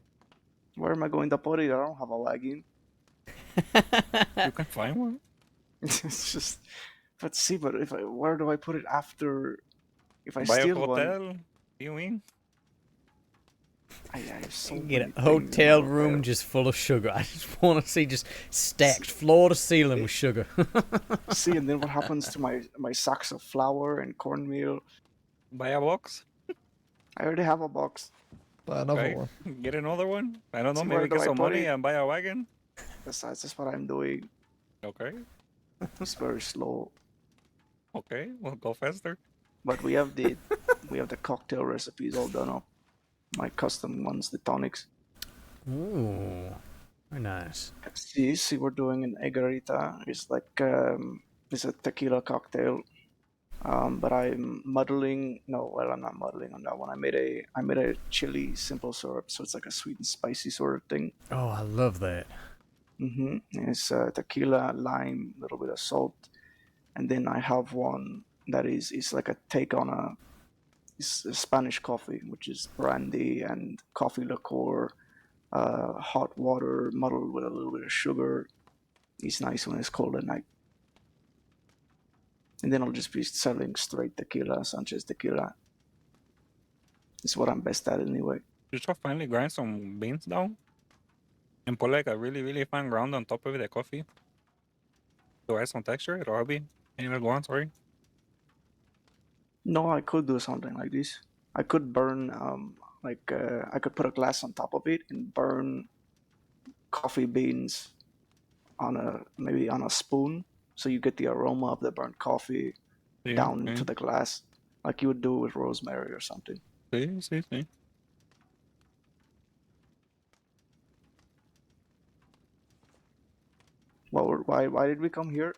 Where am I going to put it? I don't have a wagon. You can find one. It's just, but see, but if where do I put it after? If I Buy a steal hotel. one, You mean? I have so Get many a things in hotel my room hotel. just full of sugar. I just want to see just stacked floor to ceiling with sugar. See, and then what happens to my sacks of flour and cornmeal? Buy a box. I already have a box. Buy another Okay. one. Get another one. I don't know. See, where Maybe do get I some put money it? and buy a wagon. That's what I'm doing. Okay. It's very slow. Okay. Well, go faster. But we have the cocktail recipes all done up. My custom ones, the tonics. Ooh, very nice. See, we're doing an egarita. It's like it's a tequila cocktail. But I'm muddling. No, well, I'm not muddling on that one. I made a chili simple syrup, so it's like a sweet and spicy sort of thing. Oh, I love that. It's tequila, lime, a little bit of salt, and then I have one that is like a take on it's a Spanish coffee, which is brandy and coffee liqueur, hot water muddled with a little bit of sugar. It's nice when it's cold at night. And then I'll just be selling straight tequila, Sanchez tequila. It's what I'm best at anyway. You should finally grind some beans down and put like a really, really fine ground on top of the coffee to add some texture. It'll be anyway, go on, sorry. No, I could do something like this. I could burn, I could put a glass on top of it and burn coffee beans maybe on a spoon, so you get the aroma of the burnt coffee down into the glass, like you would do with rosemary or something. Sí. Well, why did we come here?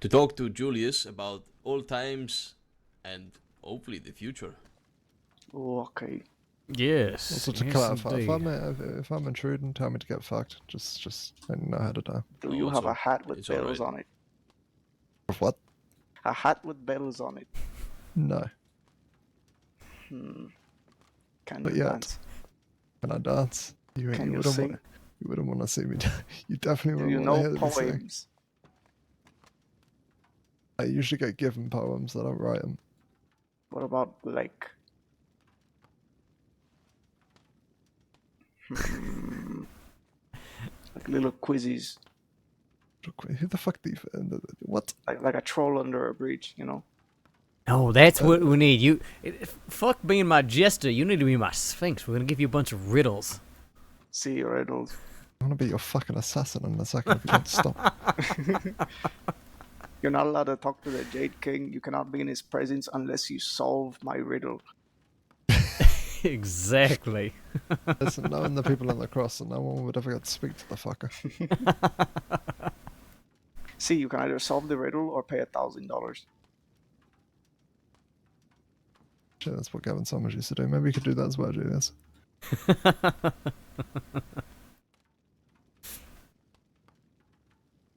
To talk to Julius about old times and hopefully the future. Oh, okay. Yes. Also to yes, clarify, indeed. if I'm intruding, tell me to get fucked. Just I know how to die. Do you have a hat with bells on it? What? A hat with bells on it. No. Can But you yet, dance? when I dance, you Can you wouldn't sing? want you wouldn't want to see me. You definitely Do you wouldn't want to know hear me sing. poems? I usually get given poems. I don't write them. What about like like little quizzes? Who the fuck do you? What? Like a troll under a bridge, you know? Oh, that's what we need. Fuck being my jester. You need to be my sphinx. We're gonna give you a bunch of riddles. See your riddles. I want to be your fucking assassin in a second if you don't stop. You're not allowed to talk to the Jade King. You cannot be in his presence unless you solve my riddle. Exactly. Listen, knowing the people on the cross, and no one would ever get to speak to the fucker. See, you can either solve the riddle or pay $1,000. Shit, that's what Gavin Summers used to do. Maybe you could do that as well, Julius.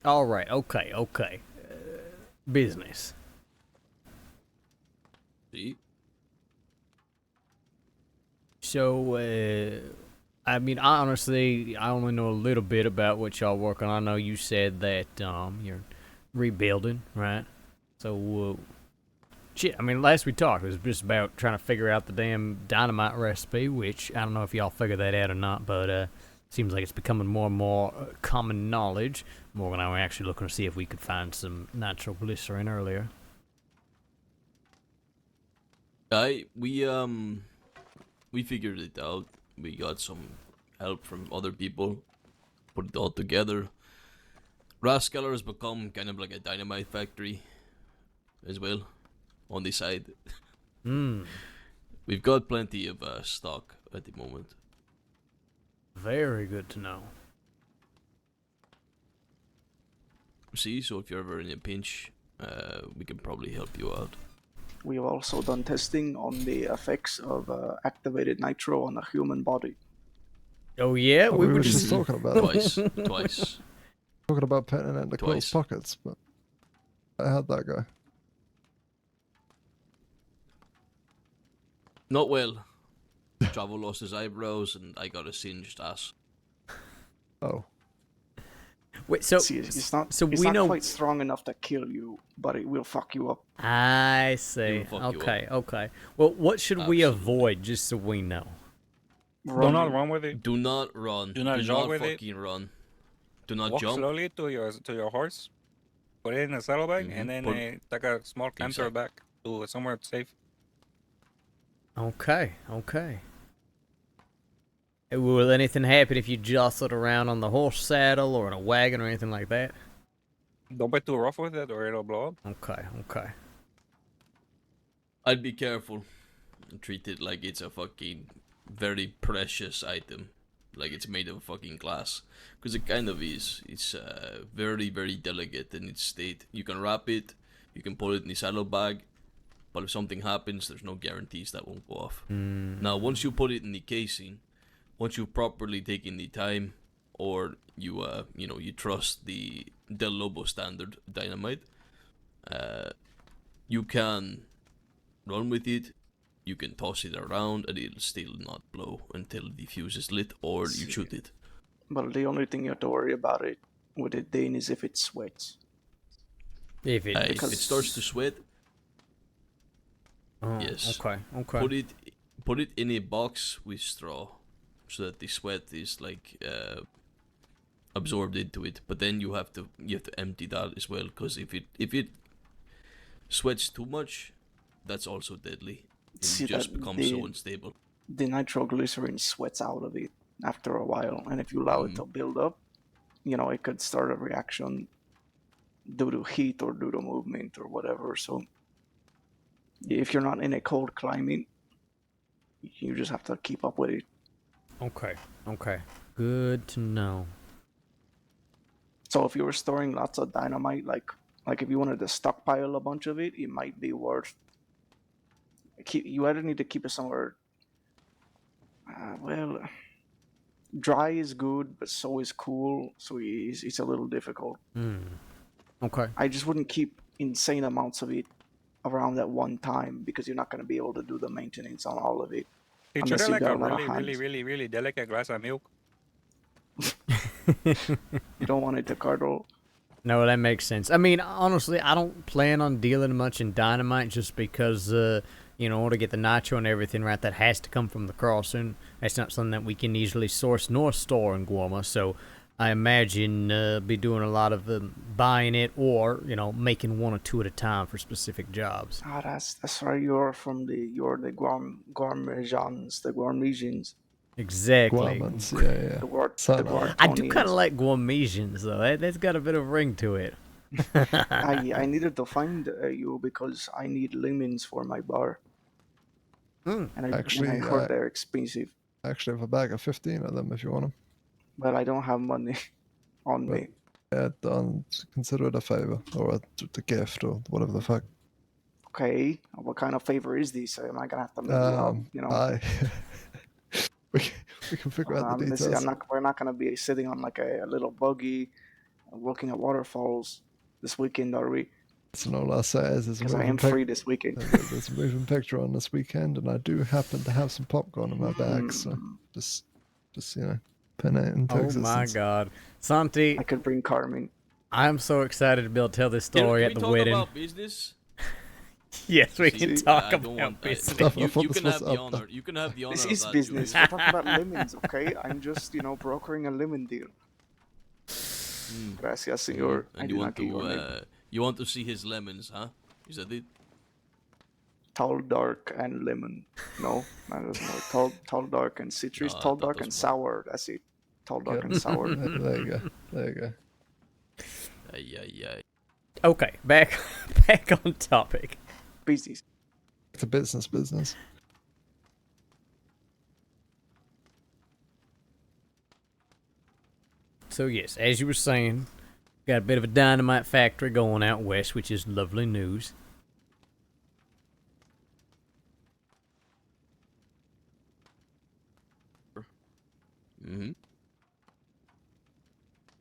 All right. Okay. Business. See? So, I mean, honestly, I only know a little bit about what y'all work on. I know you said that you're rebuilding, right? So, shit, I mean, last we talked, it was just about trying to figure out the damn dynamite recipe, which I don't know if y'all figured that out or not, but seems like it's becoming more and more common knowledge. Morgan and I were actually looking to see if we could find some nitroglycerin earlier. We figured it out. We got some help from other people, put it all together. Rascaller has become kind of like a dynamite factory as well on the side. We've got plenty of stock at the moment. Very good to know. See, so if you're ever in a pinch, we can probably help you out. We have also done testing on the effects of activated nitro on the human body. Oh yeah, we were just talking about it. Twice. Talking about putting it in the close pockets, but how'd that go? Not well. Javo lost his eyebrows, and I got a singed ass. Oh. Wait, so see, it's not quite strong enough to kill you, but it will fuck you up. I see. Okay. Well, what should we avoid, just so we know? Do not run with it. Do not run. Do not jog with it. fucking run. Do not Walk jump. slowly to your horse. Put it in a saddlebag, and then take a small canter back to somewhere safe. Okay. Will anything happen if you jostle it around on the horse saddle or in a wagon or anything like that? Don't be too rough with it, or it'll blow up. Okay. I'd be careful and treat it like it's a fucking very precious item. Like it's made of fucking glass. Because it kind of is. It's very, very delicate in its state. You can wrap it, you can put it in the saddlebag, but if something happens, there's no guarantees that won't go off. Now, once you put it in the casing, once you've properly taken the time, or you you trust the Del Lobo standard dynamite, you can run with it, you can toss it around, and it'll still not blow until the fuse is lit, or you shoot it. But the only thing you have to worry about it with it, Dane, is if it sweats. If it starts to sweat, yes. Okay. Put it in a box with straw, so that the sweat is like absorbed into it. But then you have to empty that as well, because if it sweats too much, that's also deadly. It just becomes so unstable. The nitroglycerin sweats out of it after a while, and if you allow it to build up, it could start a reaction due to heat or due to movement or whatever. So If you're not in a cold climate, you just have to keep up with it. Okay. Good to know. So if you were storing lots of dynamite, like if you wanted to stockpile a bunch of it, it might be worth. You either need to keep it somewhere. Well, dry is good, but so is cool. So it's a little difficult. Okay. I just wouldn't keep insane amounts of it around at one time because you're not going to be able to do the maintenance on all of it. He Unless treated you like got a a lot of really, really, hands. really, really delicate glass of milk. You don't want it to curdle. No, that makes sense. I mean, honestly, I don't plan on dealing much in dynamite just because, in order to get the nitro and everything right, that has to come from the crossing. That's not something that we can easily source nor store in Guarma, so I imagine be doing a lot of buying it or, making one or two at a time for specific jobs. Ah, that's right. You're the Guarmesians, the Guarmesians. Exactly. Guamans, yeah. The I do kind Guartonians. of like Guamesians, though. That's got a bit of ring to it. I needed to find you because I need lemons for my bar. And I heard they're expensive. I actually have a bag of 15 of them if you want them. But I don't have money on me. Yeah, don't consider it a favor or a gift or whatever the fuck. Okay, what kind of favor is this? Am I gonna have to maybe, we can figure out the details. We're not gonna be sitting on like a little buggy, looking at waterfalls this weekend, are we? So all I'll say is Because I am free this weekend. There's a moving picture on this weekend, and I do happen to have some popcorn in my bag, so just pen it into existence. Oh my God, Santi! I could bring Carmen. I'm so excited to be able to tell this story at the wedding. Can we talk about business? Yes, we can talk about business. You can have the honor. You can have the honor. This of is that, business. Julius. We're talking about lemons, okay? I'm just, brokering a lemon deal. Gracias, señor. And you want to see his lemons, huh? Is that it? Tall, dark, and lemon. No, that doesn't work. Tall, dark, and citrus. No, tall, that dark, and doesn't sour. That's it. Tall, dark, and sour. There you go. Ay. Okay, back on topic. Business. It's a business. So yes, as you were saying, got a bit of a dynamite factory going out west, which is lovely news.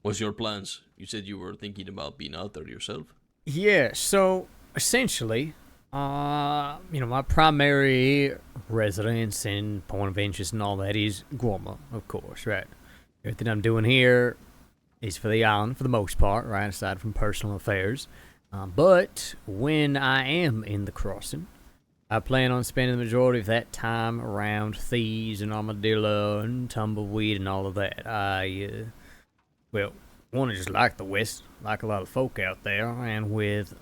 What's your plans? You said you were thinking about being out there yourself. Yeah, so essentially, my primary residence and point of interest and all that is Guarma, of course, right? Everything I'm doing here is for the island for the most part, right, aside from personal affairs. But when I am in the crossing, I plan on spending the majority of that time around thieves and armadillo and tumbleweed and all of that. I just like the West, like a lot of folk out there, and with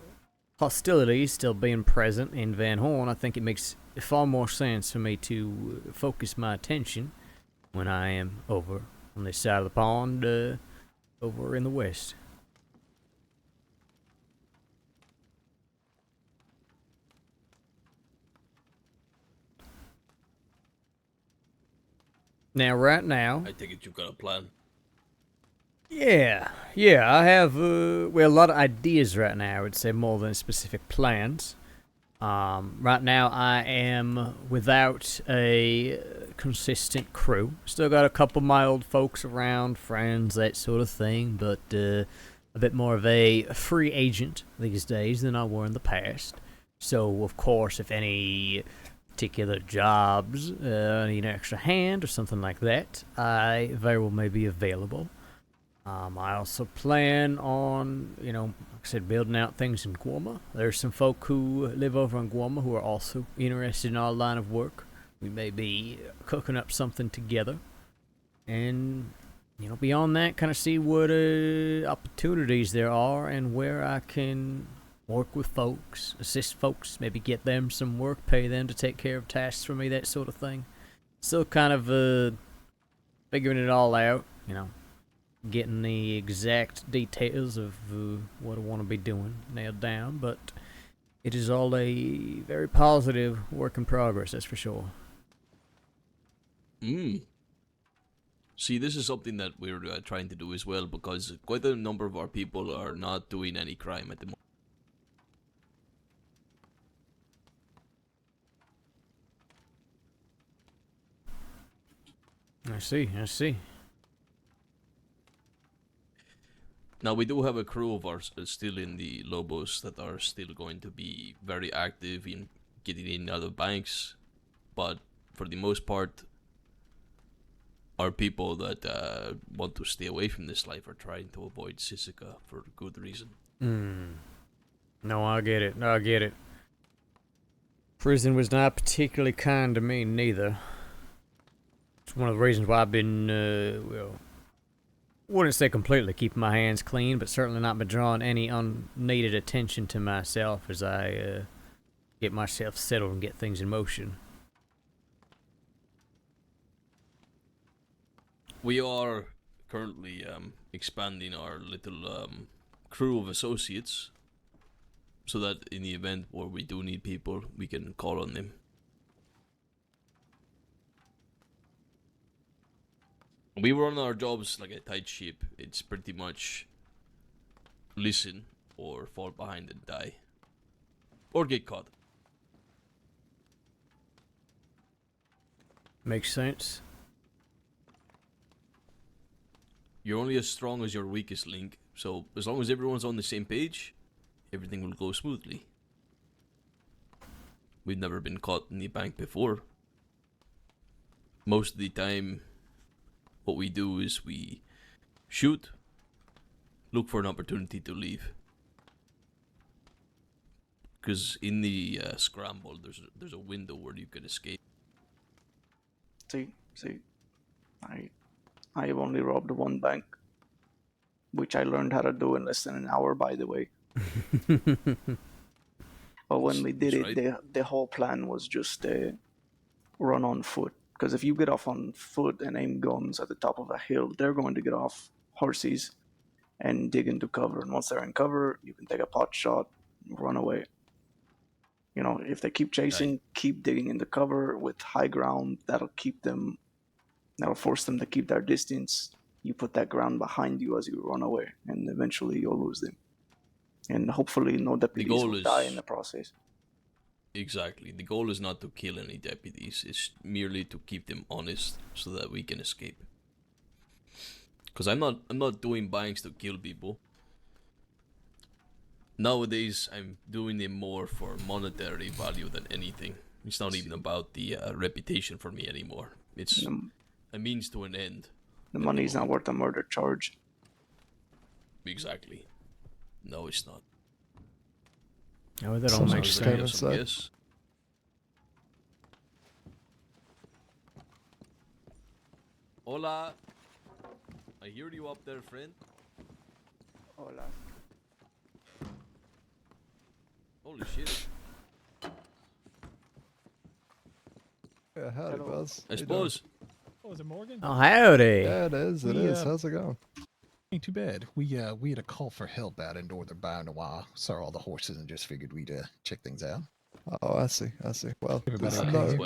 hostilities still being present in Van Horn, I think it makes far more sense for me to focus my attention when I am over on this side of the pond, over in the West. Right now, I take it you've got a plan. Yeah, I have, a lot of ideas right now, I would say, more than specific plans. Right now, I am without a consistent crew. Still got a couple of my old folks around, friends, that sort of thing, but a bit more of a free agent these days than I were in the past. So, of course, if any particular jobs need an extra hand or something like that, I very well may be available. I also plan on, like I said, building out things in Guarma. There's some folk who live over in Guarma who are also interested in our line of work. We may be cooking up something together. And, beyond that, kind of see what opportunities there are and where I can work with folks, assist folks, maybe get them some work, pay them to take care of tasks for me, that sort of thing. Still kind of figuring it all out, getting the exact details of what I want to be doing nailed down, but It is all a very positive work in progress, that's for sure. See, this is something that we're trying to do as well, because quite a number of our people are not doing any crime at the moment. I see. Now, we do have a crew of ours still in the Lobos that are still going to be very active in getting in and out of banks, but for the most part, our people that want to stay away from this life are trying to avoid Sisika for good reason. No, I get it. Prison was not particularly kind to me, neither. It's one of the reasons why I've been, wouldn't say completely keeping my hands clean, but certainly not been drawing any unneeded attention to myself as I get myself settled and get things in motion. We are currently expanding our little crew of associates, so that in the event where we do need people, we can call on them. We run our jobs like a tight ship. It's pretty much listen or fall behind and die. Or get caught. Makes sense. You're only as strong as your weakest link, so as long as everyone's on the same page, everything will go smoothly. We've never been caught in the bank before. Most of the time, what we do is we shoot, look for an opportunity to leave. Because in the scramble, there's a window where you can escape. See, I have only robbed one bank, which I learned how to do in less than an hour, by the way. But when we did it, the whole plan was just run on foot. Because if you get off on foot and aim guns at the top of a hill, they're going to get off horses and dig into cover. And once they're in cover, you can take a pot shot and run away. You know, if they keep chasing, keep digging into cover with high ground. That'll force them to keep their distance. You put that ground behind you as you run away, and eventually you'll lose them. And hopefully no deputies will die in the process. Exactly. The goal is not to kill any deputies. It's merely to keep them honest so that we can escape. Because I'm not doing banks to kill people. Nowadays, I'm doing them more for monetary value than anything. It's not even about the reputation for me anymore. It's a means to an end. The money is not worth a murder charge. Exactly. No, it's not. Oh, that all makes sense. Yes. Hola. I hear you up there, friend. Hola. Holy shit. Yeah, howdy, Buzz. I suppose. Oh, is it Morgan? Oh, howdy. Yeah, it is. It is. How's it going? Ain't too bad. We had a call for help out in Northern Bayou. Saw all the horses and just figured we'd check things out. Oh, I see. Well, Everybody there's okay?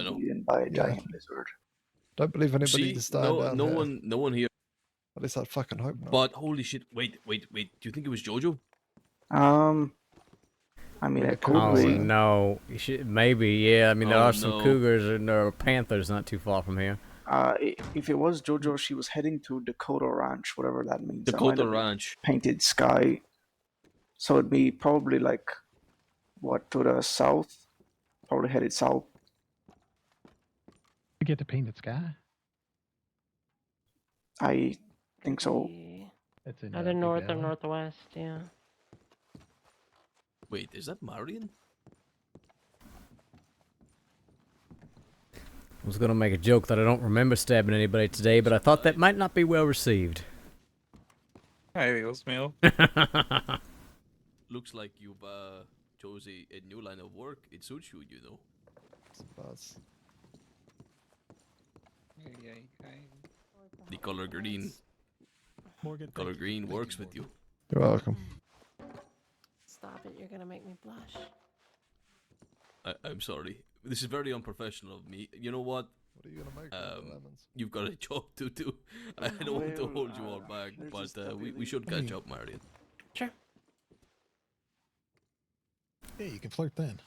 Don't believe anybody See, to stand down no here. one here. At least I'd fucking hope not. But holy shit! Wait. Do you think it was Jojo? I mean, it Oh could be. no, maybe, yeah. I mean, there Oh, are some no. cougars and there are panthers not too far from here. If it was Jojo, she was heading to Dakota Ranch, whatever that means. That Dakota might have been Ranch. Painted sky. So it'd be probably like, what, to the south? Probably headed south. We get to Painted Sky. I think so. That's in Either north or northwest, yeah. Wait, is that Marion? I was going to make a joke that I don't remember stabbing anybody today, but I thought that might not be well received. Ay, Dios mío. Looks like you've chose a new line of work. It suits you, you know. Buzz. The color green. Morgan, Color green works with you. You're welcome. Stop it, you're gonna make me blush. I'm sorry. This is very unprofessional of me. You know what? What are you gonna make with the lemons? You've got a job to do. I don't want to hold you all back, but we should catch up, Marion. Sure. Yeah, you can flirt then.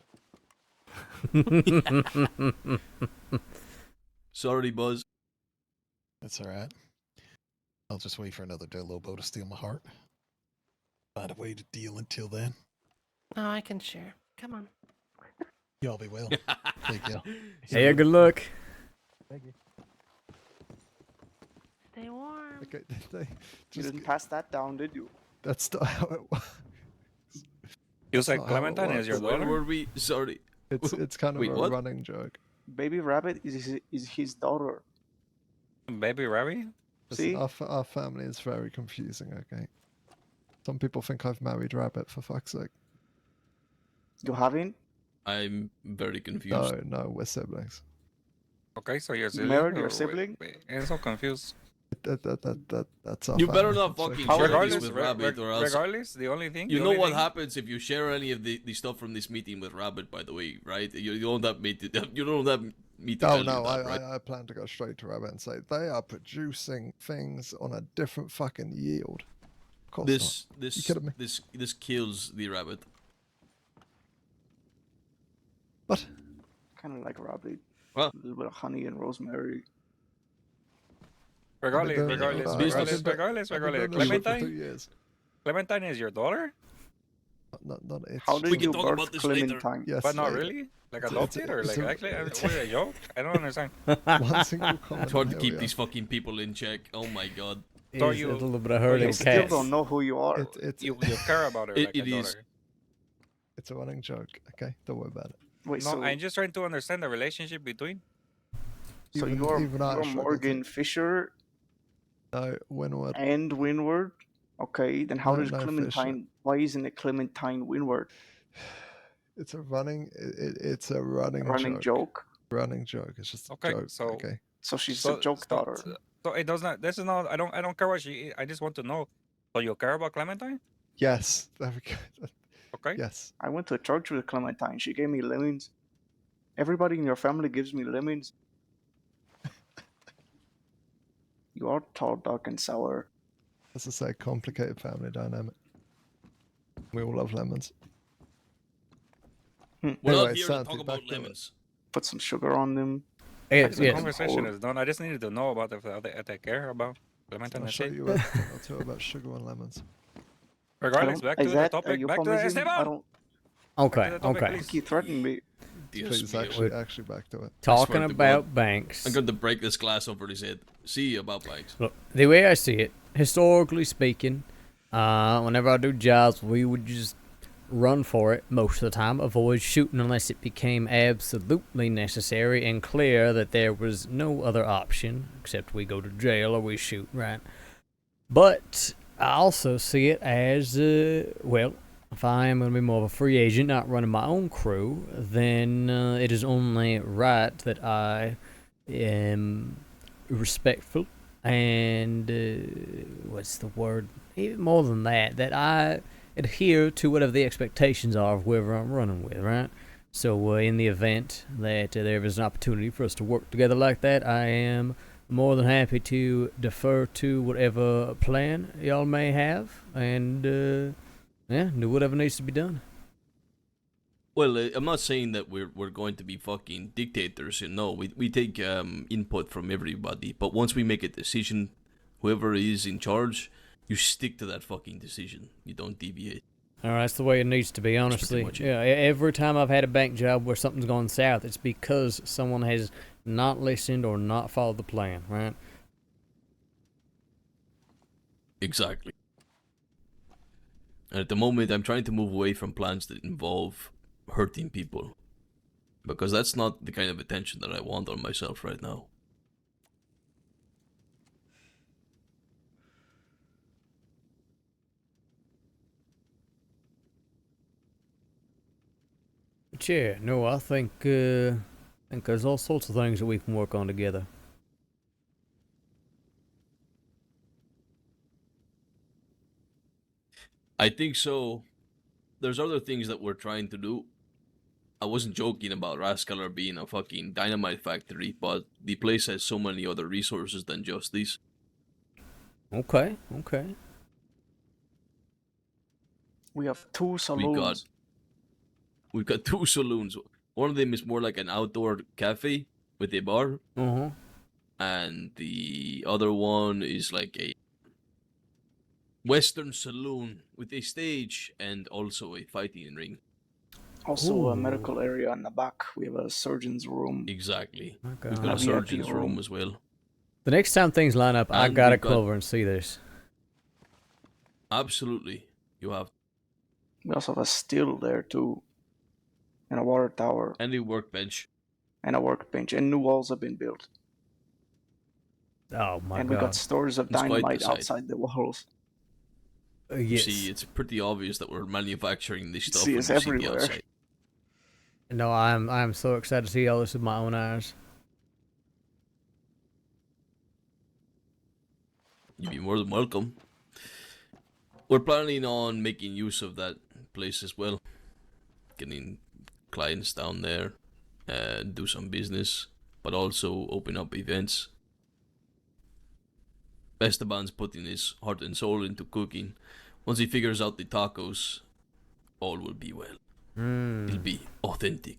Sorry, Buzz. That's all right. I'll just wait for another Del Lobo to steal my heart. Find a way to deal until then. No, I can share. Come on. Y'all be well. Take care. Hey, good luck. Thank you. Stay warm. Okay, You didn't pass that down, did you? That's not how it works. You said not how it Clementine is works. your Where daughter? were we? Sorry. It's kind of Wait, a what? running joke. Baby Rabbit is his daughter. Baby Rabbit? See? Listen, our family is very confusing, okay? Some people think I've married Rabbit, for fuck's sake. You haven't? I'm very confused. No, we're siblings. Okay, so you're You sibling? married your or sibling? I'm so confused. That's our You better family. not It's like- fucking share this Regardless, with Rabbit, or else. regardless, the only thing. You the know only what thing- happens if you share any of the stuff from this meeting with Rabbit, by the way, right? You don't have me to. You don't have me to tell you no, that, right? I plan to go straight to Rabbit and say they are producing things on a different fucking yield. Of course This not. You kidding me? this kills the rabbit. What? Kind of like Rabbit. What? A little bit of honey and rosemary. Regardless, I've been doing regardless, it- regardless, I've been regardless, doing regardless. this shit for 2 Clementine? years. Clementine is your daughter? Not it's How did We can you talk birth about this later. Clementine? Yes, But not later. really? Like It's- adopted or it's like a- actually? it's What, a joke? I don't understand. One single comment. It's hard to here keep we these fucking people in check. Oh my god. So It's you- a little bit of so herding you Still cats. don't know who you are. You care about her It- like it a is. daughter. It's a running joke, okay? Don't worry about it. Wait, No, so I'm just trying to understand the relationship between. so even- you're even I struggle Morgan to- Fisher No, Winward. and Windward. Okay, then how No, does no, Clementine? Why isn't it Clementine Windward? It's a running. It's a running, Running joke. Running joke. It's just a Okay, joke. so- okay. So she's So- a joke so- daughter. So it does not. This is not. I don't care what she. I just want to know. So you care about Clementine? Yes. There we go. Okay. Yes. I went to church with Clementine. She gave me lemons. Everybody in your family gives me lemons. You are tall, dark, and sour. As I say, complicated family dynamic. We all love lemons. We're Anyway, not here to Santi, talk back about to it. lemons. Put some sugar on them. Yes, The yes. conversation is done. I just needed to know about if they care about Clementine. I'll That's show it. you a thing or two about sugar and lemons. Regardless, back to Is the that, topic. you Back to the promising? I Esteban. don't. Okay, the topic, okay. please. He threatened me. Dios Please, mío. actually back to it. Talking swear to about God. banks. I'm going to break this glass over his head. See about banks. Look, the way I see it, historically speaking, whenever I do jobs, we would just run for it most of the time, avoid shooting unless it became absolutely necessary and clear that there was no other option except we go to jail or we shoot, right? But I also see it as, well, if I am going to be more of a free agent, not running my own crew, then it is only right that I am respectful and, what's the word? Even more than that, that I adhere to whatever the expectations are of whoever I'm running with, right? So in the event that there is an opportunity for us to work together like that, I am more than happy to defer to whatever plan y'all may have and yeah, do whatever needs to be done. Well, I'm not saying that we're going to be fucking dictators. No, we take input from everybody. But once we make a decision, whoever is in charge, you stick to that fucking decision. You don't deviate. All right, that's the way it needs to be, honestly. much Yeah, every time I've had a bank job where something's gone south, it's because someone has not listened or not followed the plan, right? Exactly. And at the moment, I'm trying to move away from plans that involve hurting people. Because that's not the kind of attention that I want on myself right now. But yeah, no, I think there's all sorts of things that we can work on together. I think so. There's other things that we're trying to do. I wasn't joking about Raskalar being a fucking dynamite factory, but the place has so many other resources than just these. Okay. We have 2 saloons. We've got 2 saloons. One of them is more like an outdoor cafe with a bar. And the other one is like a Western saloon with a stage and also a fighting ring. Also a medical area in the back. We have a surgeon's room. Exactly. Okay. We've got a surgeon's room as well. The next time things line up, I And gotta we've got- come over and see this. Absolutely. You have. We also have a still there too. And a water tower. And a workbench. And a workbench. And new walls have been built. Oh my and god. We got stores of It's quite the dynamite sight. outside the walls. You Yes. see, it's pretty obvious that we're manufacturing this stuff See, when it's you see the everywhere. outside. No, I'm so excited to see all this with my own eyes. You'd be more than welcome. We're planning on making use of that place as well. Getting clients down there, do some business, but also open up events. Esteban's putting his heart and soul into cooking. Once he figures out the tacos, all will be well. It'll be authentic.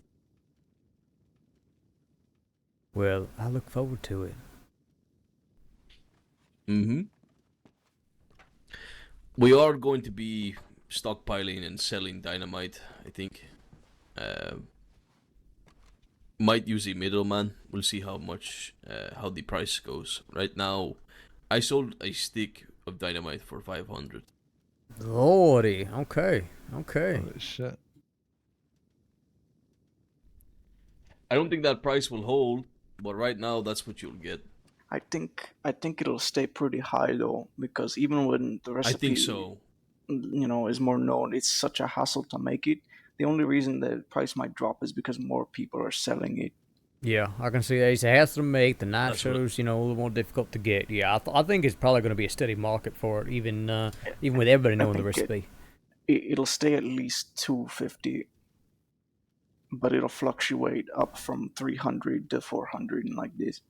Well, I look forward to it. We are going to be stockpiling and selling dynamite, I think. Might use a middleman. We'll see how much, how the price goes. Right now, I sold a stick of dynamite for 500. Lordy, okay. Holy shit. I don't think that price will hold, but right now that's what you'll get. I think it'll stay pretty high though, because even when the recipe, I think so. Is more known, it's such a hassle to make it. The only reason the price might drop is because more people are selling it. Yeah, I can see that. It's a hassle to make. The That's what- nachos, a little more difficult to get. Yeah, I think it's probably going to be a steady market for it, even with everybody knowing the think recipe. It'll stay at least 250, but it'll fluctuate up from 300 to 400 and like this.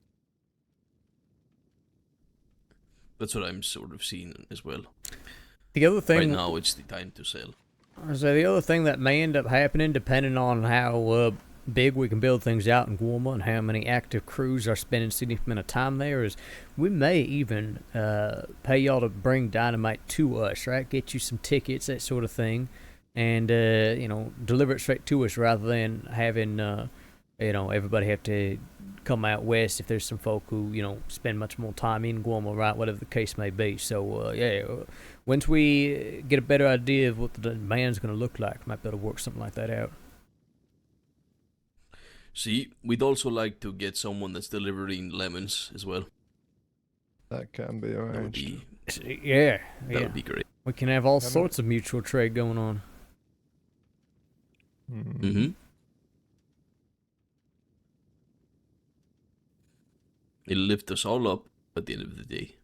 That's what I'm sort of seeing as well. The other thing Right now, it's the time to sell. So the other thing that may end up happening, depending on how big we can build things out in Guarma and how many active crews are spending significant amount of time there, is we may even pay y'all to bring dynamite to us, right? Get you some tickets, that sort of thing, and deliver it straight to us rather than having everybody have to come out west if there's some folk who spend much more time in Guarma, right? Whatever the case may be. So once we get a better idea of what the demand's going to look like, might be able to work something like that out. See, we'd also like to get someone that's delivering lemons as well. That can be arranged. Yeah. That would be great. We can have all sorts of mutual trade going on. Mm-hmm. It'll lift us all up at the end of the day.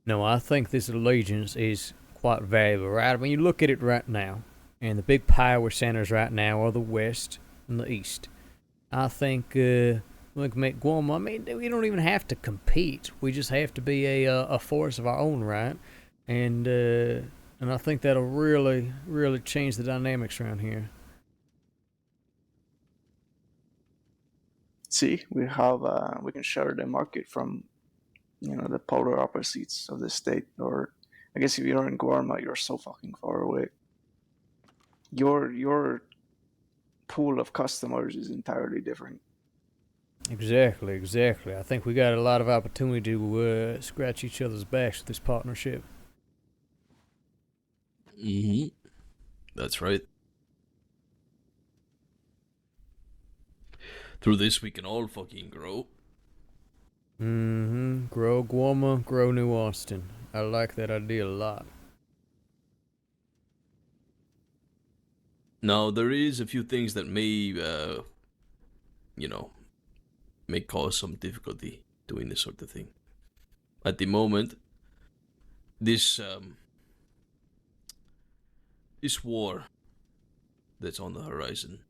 No, I think this allegiance is quite valuable, right? I mean, you look at it right now, and the big power centers right now are the West and the East. I think we can make Guarma. I mean, we don't even have to compete. We just have to be a force of our own, right? And I think that'll really, really change the dynamics around here. See, we can share the market from the polar opposites of the state. Or I guess if you're in Guarma, you're so fucking far away. Your pool of customers is entirely different. Exactly. I think we got a lot of opportunity to scratch each other's backs with this partnership. Mm-hmm. That's right. Through this, we can all fucking grow. Mm-hmm. Grow Guarma, grow New Austin. I like that idea a lot. Now, there is a few things that may, may cause some difficulty doing this sort of thing. At the moment, this war that's on the horizon.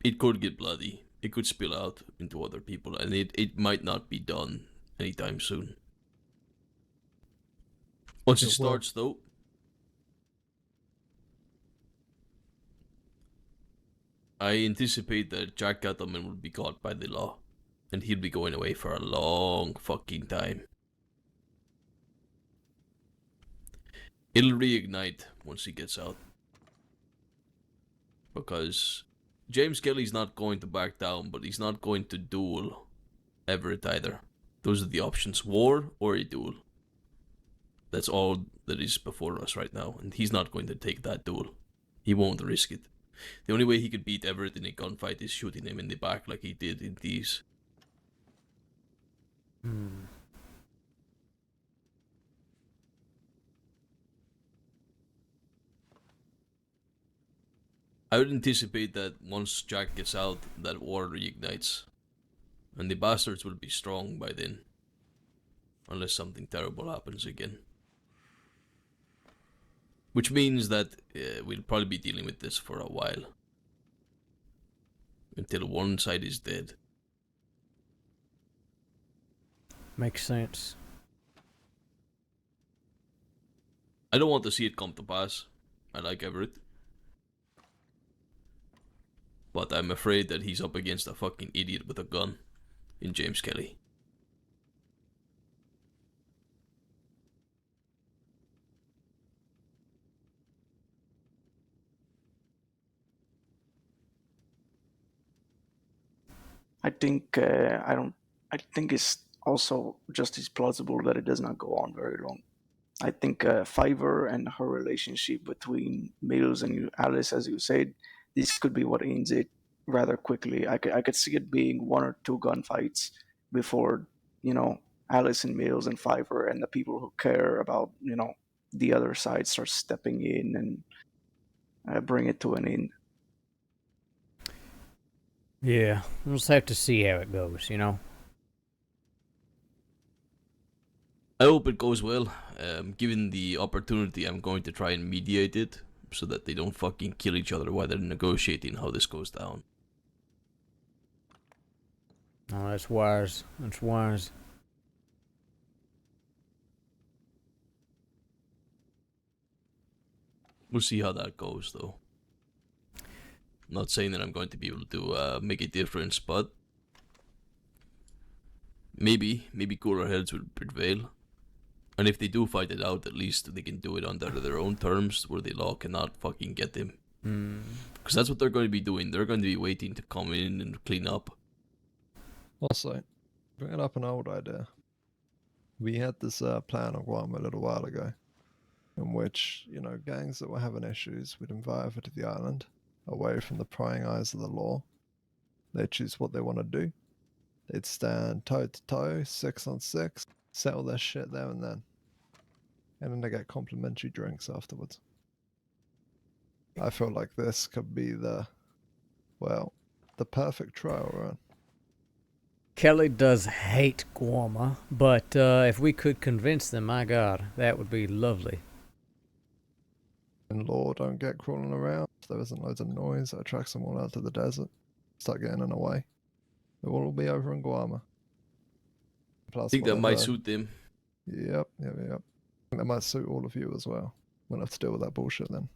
It could get bloody. It could spill out into other people, and it might not be done anytime soon. Once it starts, though, I anticipate that Jack Cattleman will be caught by the law, and he'll be going away for a long fucking time. It'll reignite once he gets out. Because James Kelly's not going to back down, but he's not going to duel Everett either. Those are the options, war or a duel. That's all that is before us right now, and he's not going to take that duel. He won't risk it. The only way he could beat Everett in a gunfight is shooting him in the back like he did in these. I would anticipate that once Jack gets out, that war reignites. And the bastards will be strong by then. Unless something terrible happens again. Which means that we'll probably be dealing with this for a while. Until one side is dead. Makes sense. I don't want to see it come to pass. I like Everett. But I'm afraid that he's up against a fucking idiot with a gun in James Kelly. I think I think it's also just as plausible that it does not go on very long. I think Fiverr and her relationship between Mills and Alice, as you said, this could be what ends it rather quickly. I could see it being one or two gunfights before, Alice and Mills and Fiverr and the people who care about, the other side start stepping in and bring it to an end. Yeah, we'll just have to see how it goes, I hope it goes well. Given the opportunity, I'm going to try and mediate it so that they don't fucking kill each other while they're negotiating how this goes down. Oh, that's wise. That's wise. We'll see how that goes, though. I'm not saying that I'm going to be able to make a difference, but maybe cooler heads will prevail. And if they do fight it out, at least they can do it under their own terms, where the law cannot fucking get them. Because that's what they're going to be doing. They're going to be waiting to come in and clean up. Also, bringing up an old idea. We had this plan on Guam a little while ago, in which, gangs that were having issues would invite over to the island, away from the prying eyes of the law. They choose what they want to do. They'd stand toe to toe, 6 on 6, settle their shit there and then. And then they get complimentary drinks afterwards. I feel like this could be the perfect trial run. Kelly does hate Guama, but if we could convince them, my God, that would be lovely. And law don't get crawling around. There isn't loads of noise that attracts them all out to the desert. Start getting in the way. It will all be over in Guama. I think that might suit them. Yep. I think that might suit all of you as well. Won't have to deal with that bullshit then.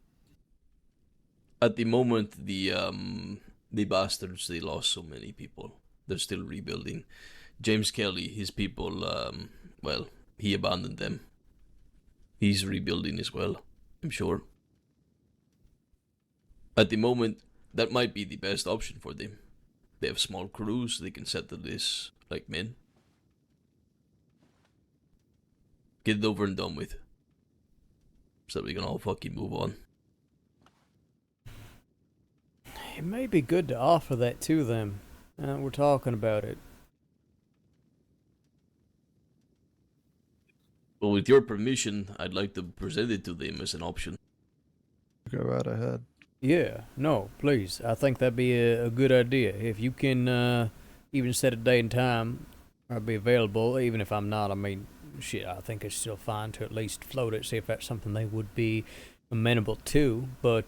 At the moment, the bastards, they lost so many people. They're still rebuilding. James Kelly, his people, he abandoned them. He's rebuilding as well, I'm sure. At the moment, that might be the best option for them. They have small crews, they can settle this like men. Get it over and done with. So that we can all fucking move on. It may be good to offer that to them. We're talking about it. Well, with your permission, I'd like to present it to them as an option. Go right ahead. Yeah, no, please. I think that'd be a good idea. If you can even set a day and time, I'll be available. Even if I'm not, I mean, shit, I think it's still fine to at least float it, see if that's something they would be amenable to. But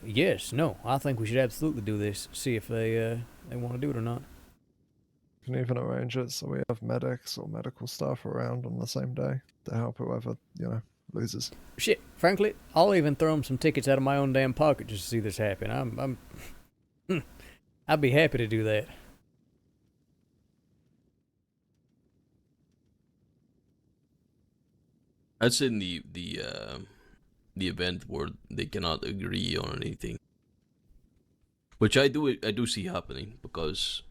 yes, no, I think we should absolutely do this. See if they want to do it or not. You can even arrange it so we have medics or medical staff around on the same day to help whoever, loses. Shit, frankly, I'll even throw them some tickets out of my own damn pocket just to see this happen. I'd be happy to do that. That's in the event where they cannot agree on anything, which I do see happening because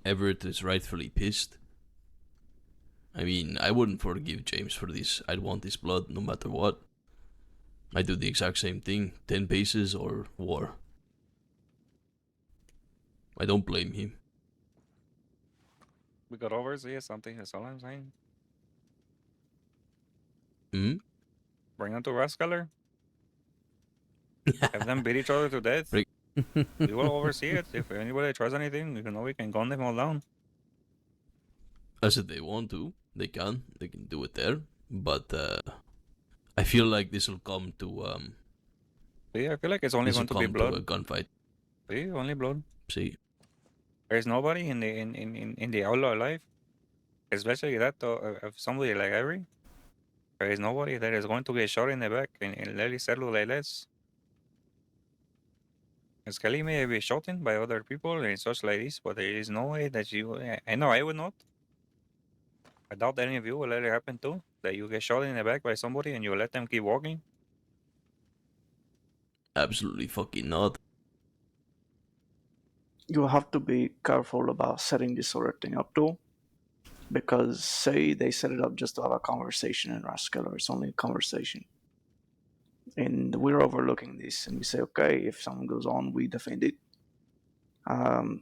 Everett is rightfully pissed. I mean, I wouldn't forgive James for this. I'd want his blood no matter what. I do the exact same thing. 10 paces or war. I don't blame him. We got oversee something, that's all I'm saying. Hmm? Bring them to Rascaler. Have them beat each other to death. We will oversee it. If anybody tries anything, we can gun them all down. As if they want to, they can do it there. But I feel like this will come to See, I feel like it's only this going will to be come blood. to a gunfight. See, only blood. See, there's nobody in the outlaw life, especially that of somebody like Avery. There is nobody that is going to get shot in the back and let it settle like this. Skelly may be shot in by other people and such like this, but there is no way that you. I know I would not. I doubt any of you will let it happen too. That you get shot in the back by somebody and you let them keep walking. absolutely fucking not. You have to be careful about setting this sort of thing up though, because say they set it up just to have a conversation in Rascaler, it's only a conversation. And we're overlooking this and we say, okay, if something goes on, we defend it.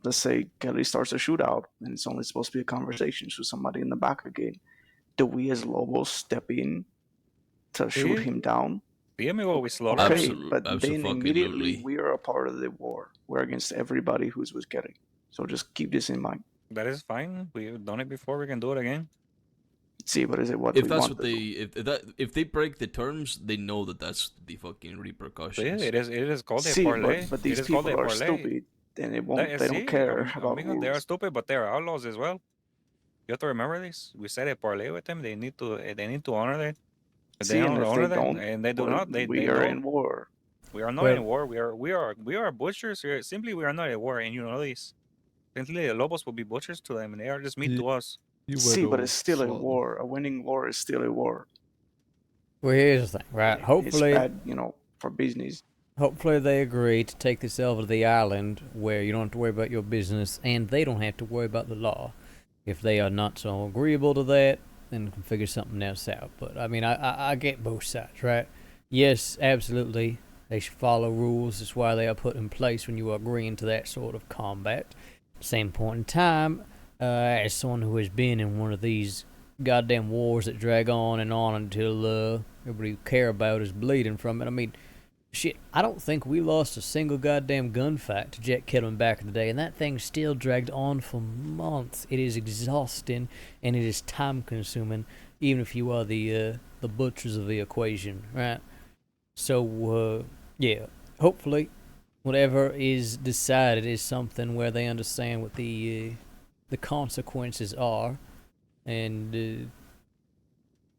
Let's say Kelly starts a shootout and it's only supposed to be a conversation, so somebody in the back again. Do we as Lobos step in to shoot him down? Okay, but then immediately we are a part of the war. We're against everybody who's with Kelly. So just keep this in mind. That is fine. We've done it before. We can do it again. See, but is it what If we that's want? what they if they break the terms, they know that that's the fucking repercussions. Yeah, it is called See, a parlay. but these people are stupid, and it won't. They don't care about They are rules. stupid, but they are outlaws as well. You have to remember this. We said a parlay with them. They need to honor that. If See, they and don't if honor they that, don't, and they do well, not, they we are know. in war. We are not Well- in war. We are butchers. Simply, we are not at war, and you know this. Simply, the Lobos will be butchers to them, and they are just meat to us. See, but it's still a war. A winning war is still a war. Well, here's the thing, right? Hopefully, it's bad, for business. Hopefully they agree to take this over to the island where you don't have to worry about your business and they don't have to worry about the law. If they are not so agreeable to that, then we can figure something else out. But I mean, I get both sides, right? Yes, absolutely, they should follow rules. That's why they are put in place when you are agreeing to that sort of combat. Same point in time, as someone who has been in one of these goddamn wars that drag on until everybody you care about is bleeding from it. I mean, shit, I don't think we lost a single goddamn gunfight to Jack Kettleman back in the day, and that thing still dragged on for months. It is exhausting, and it is time-consuming, even if you are the butchers of the equation, right? So, yeah, hopefully, whatever is decided is something where they understand what the consequences are, and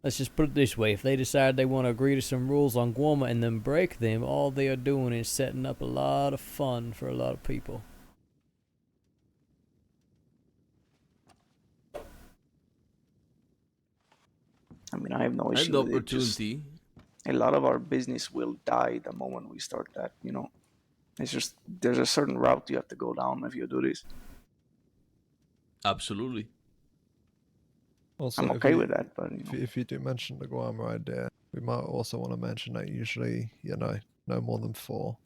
let's just put it this way. If they decide they want to agree to some rules on Guama and then break them, all they are doing is setting up a lot of fun for a lot of people. I mean, I have no And issue the with it. Just opportunity. a lot of our business will die the moment we start that, It's just, there's a certain route you have to go down if you do this. Absolutely. Also, I'm if okay you- with that, but, if you do mention the Guam idea, we might also want to mention that usually, no more than 4.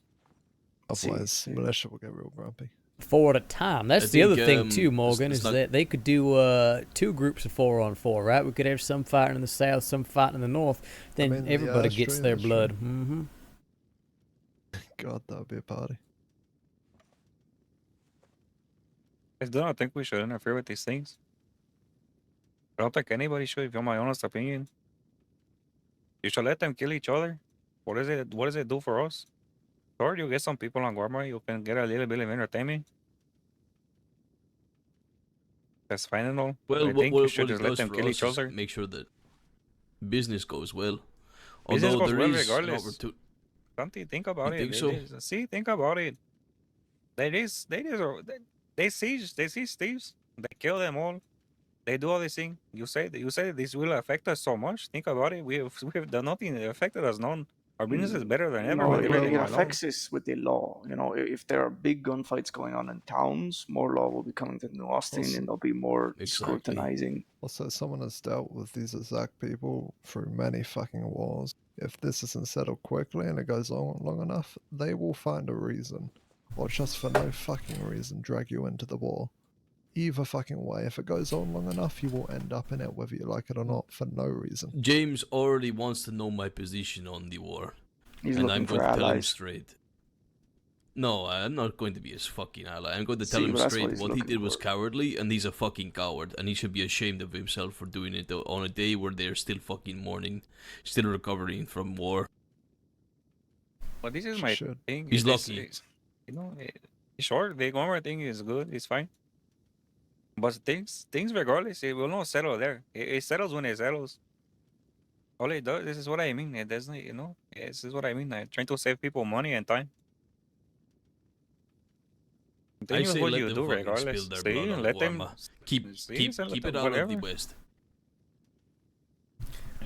Otherwise, militia will get real grumpy. 4 at a time. That's I the other think, thing too, it's Morgan, is not- that they could do 2 groups of 4-on-4, right? We could have some fighting in the south, some fighting in the north. Then mean, everybody that's gets true, their that's blood. true. Mm-hmm. God, that would be a party. I do not think we should interfere with these things. I don't think anybody should, if you want my honest opinion. You should let them kill each other. What does it? What does it do for us? Sure, you get some people on Guarma. You can get a little bit of entertainment. That's fine and all. Well, I think you should what it just let does them for kill us each is other. make sure that business goes well. Business Although goes there well is an regardless. opportunity. Santi, think about You it. think so? See, think about it. They siege thieves. They kill them all. They do all these things. You say this will affect us so much. Think about it. We have done nothing. It affected us none. Our business is better than ever No, with everything it going on. affects us with the law. You know, if there are big gunfights going on in towns, more law will be coming to New Austin, Also- and there'll be more scrutinizing. Also, someone has dealt with these exact people through many fucking wars. If this isn't settled quickly and it goes on long enough, they will find a reason, or just for no fucking reason, drag you into the war. Either fucking way, if it goes on long enough, you will end up in it whether you like it or not, for no reason. James already wants to know my position on the war. He's and looking I'm for going to tell him allies. straight. No, I'm not going to be his fucking ally. I'm going to tell See, him but that's what straight he's what he looking did was for. cowardly, and he's a fucking coward, and he should be ashamed of himself for doing it on a day where they're still fucking mourning, still recovering from war. But this is my Should. thing. He's This lucky. is- You know, sure, the Gomer thing is good. It's fine. But things regardless, it will not settle there. It settles when it settles. All it does, this is what I mean. It doesn't, you know, this is what I mean. I'm trying to save people money and time. I Continue with say what let you them do fucking regardless. spill their See, blood on let them Guarma. Keep let it them- out of the whatever. West.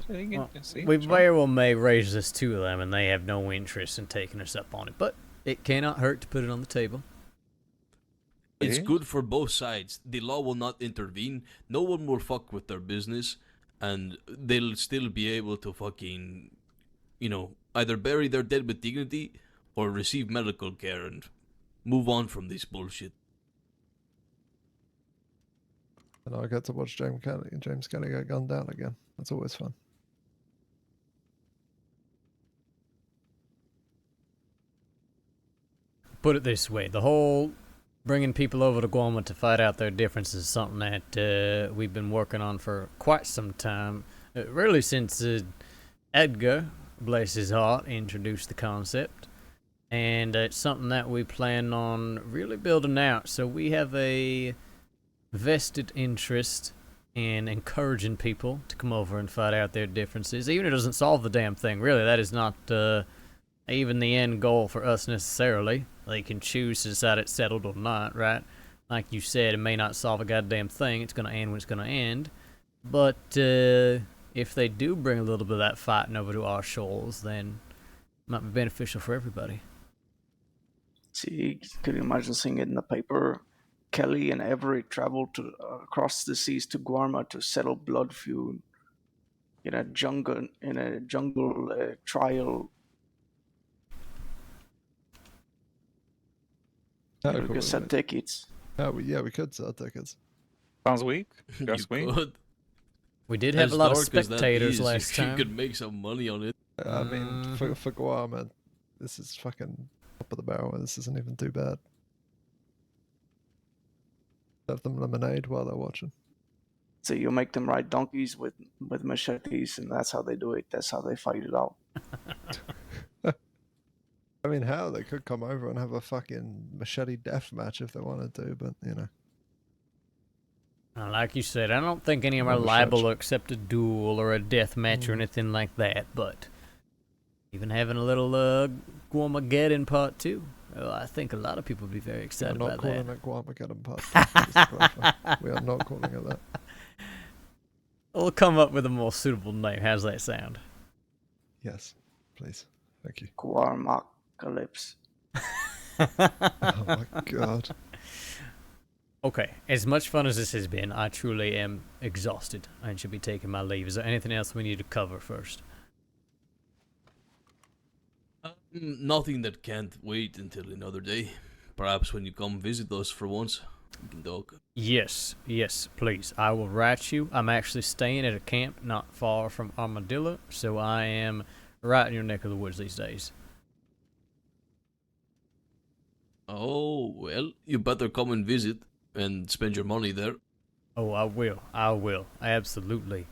We very well may raise this to them, and they have no interest in taking us up on it. But it cannot hurt to put it on the table. It's good for both sides. The law will not intervene. No one will fuck with their business, and they'll still be able to fucking, either bury their dead with dignity or receive medical care and move on from this bullshit. And I get to watch James Kelly get gunned down again. That's always fun. Put it this way, the whole bringing people over to Guarma to fight out their differences is something that we've been working on for quite some time. Really since Edgar, bless his heart, introduced the concept. And it's something that we plan on really building out. So we have a vested interest in encouraging people to come over and fight out their differences. Even if it doesn't solve the damn thing, really, that is not even the end goal for us necessarily. They can choose to decide it's settled or not, right? Like you said, it may not solve a goddamn thing. It's going to end when it's going to end. But if they do bring a little bit of that fighting over to our shores, then it might be beneficial for everybody. See, could you imagine seeing it in the paper? Kelly and Everett traveled to across the seas to Guarma to settle blood feud in a jungle trial. How We cool could is sell it? tickets. We could sell tickets. Sounds weak. You Just weak. could. We did have As a lot of dark as that spectators is, last you time. could make some money on it. I mean, for Guam, this is fucking top of the barrel. This isn't even too bad. Have them lemonade while they're watching. So you make them ride donkeys with machetes, and that's how they do it. That's how they fight it out. I mean, how they could come over and have a fucking machete death match if they wanted to, but Like you said, I don't think any of them are Never liable such. to accept a duel or a death match or anything like that, but even having a little Guarmageddon part 2, I think a lot of people would be very we are excited not about calling that. it Guarmageddon Part 2. just to clarify. We are not calling it that. We'll come up with a more suitable name. How's that sound? Yes, please. Thank you. Guarmacalypse. Oh my god. Okay, as much fun as this has been, I truly am exhausted and should be taking my leave. Is there anything else we need to cover first? Nothing that can't wait until another day. Perhaps when you come visit us for once, we can talk. Yes, please. I will write you. I'm actually staying at a camp not far from Armadillo, so I am right in your neck of the woods these days. Oh, well, you better come and visit and spend your money there. Oh, I will. Absolutely.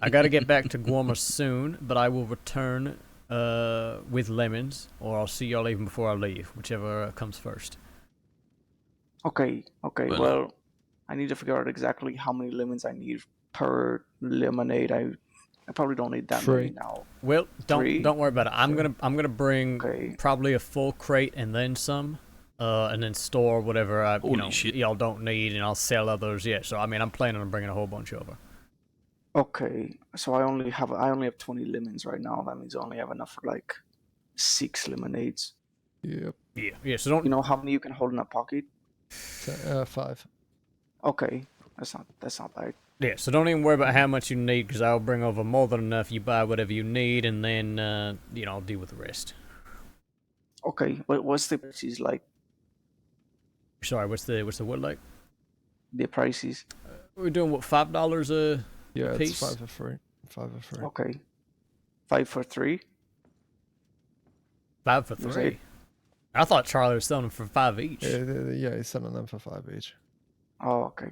I gotta get back to Guarma soon, but I will return with lemons, or I'll see y'all even before I leave, whichever comes first. Okay, Well- well, I need to figure out exactly how many lemons I need per lemonade. I probably don't need that many now. Well, Three? don't worry about it. I'm gonna bring probably a full crate and then some, and then store whatever Holy shit. y'all don't need, and I'll sell others. Yeah, so I mean, I'm planning on bringing a whole bunch over. Okay, so I only have 20 lemons right now. That means I only have enough for like 6 lemonades. Yep. Yeah. So don't. You know how many you can hold in a pocket? 5. Okay, that's not bad. Yeah, so don't even worry about how much you need, because I'll bring over more than enough. You buy whatever you need, and then I'll deal with the rest. Okay, what's the prices like? Sorry, what's the what like? The prices. We're doing what, $5 a Yeah, piece? it's 5 for free. 5 for free. Okay, 5 for 3. 5 for Was 3. it? I thought Charlie was selling them for 5 each. Yeah, he's selling them for 5 each. Oh, okay.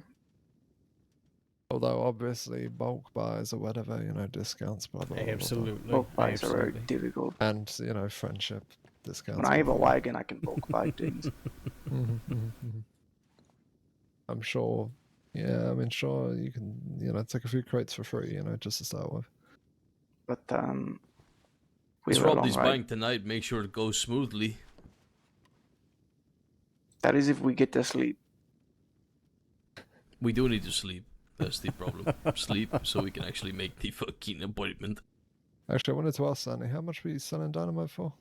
Although obviously bulk buys or whatever, discounts, blah blah. Absolutely. Bulk buys are very difficult. And friendship discounts. When I have a wagon, I can bulk buy things. I'm sure. Yeah, I mean, sure you can, take a few crates for free, just to start with. But Let's rob this bank tonight. Make sure it goes smoothly. That is if we get to sleep. We do need to sleep. That's the problem. Sleep so we can actually make the fucking appointment. Actually, I wanted to ask Sandy, how much were you selling dynamite for?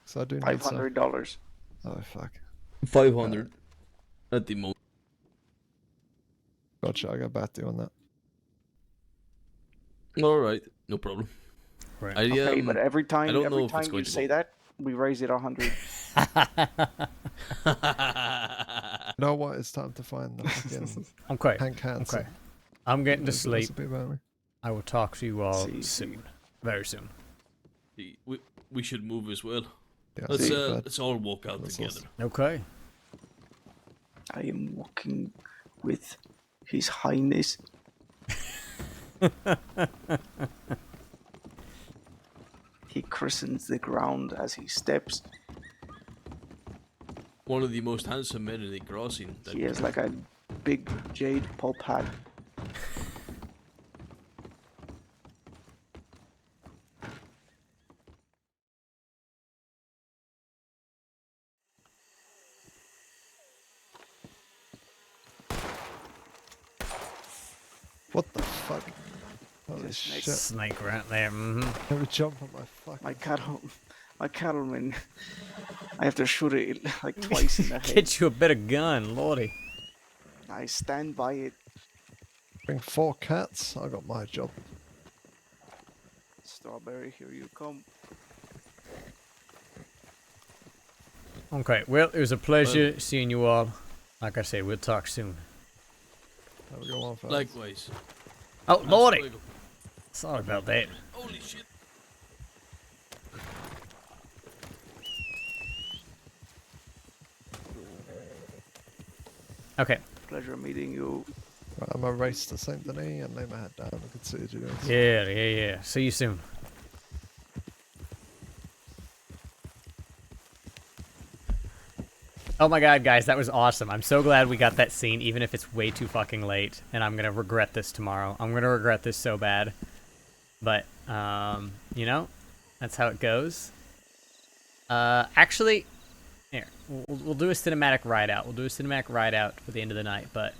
So I do need some. $500. Oh fuck. 500 at the moment. Gotcha. I got back to you on that. All right, no problem. Right. Okay, but every time going you to say that, we raise it 100. You know what? It's time to find the fucking Okay. Hank Hansen. Okay. I'm getting to There's a sleep. recipe about me. I will talk to you all soon. Very soon. We should move as well. Yeah, let's all walk out together. Okay. I am walking with His Highness. He christens the ground as he steps. One of the most handsome men in the crossing. He has like a big jade pop hat. What the fuck? Holy shit. Snake right there. Mm-hmm. Never jump on my fucking... My cattleman. I have to shoot it like twice in the head. Get you a better gun, lordy. I stand by it. Bring 4 cats. I got my job. Strawberry, here you come. Okay, well, it was a pleasure seeing you all. Like I say, we'll talk soon. Have a good one, fellas. Likewise. Oh, lordy! Sorry about that. Holy shit. Okay. Pleasure meeting you. Right, I'm gonna race to Saint Denis and lay my head down. I can see you guys. Yeah. See you soon. Oh my god, guys, that was awesome. I'm so glad we got that scene, even if it's way too fucking late. And I'm gonna regret this tomorrow. I'm gonna regret this so bad. But, that's how it goes. Actually, here, we'll do a cinematic ride out. We'll do a cinematic ride out for the end of the night, but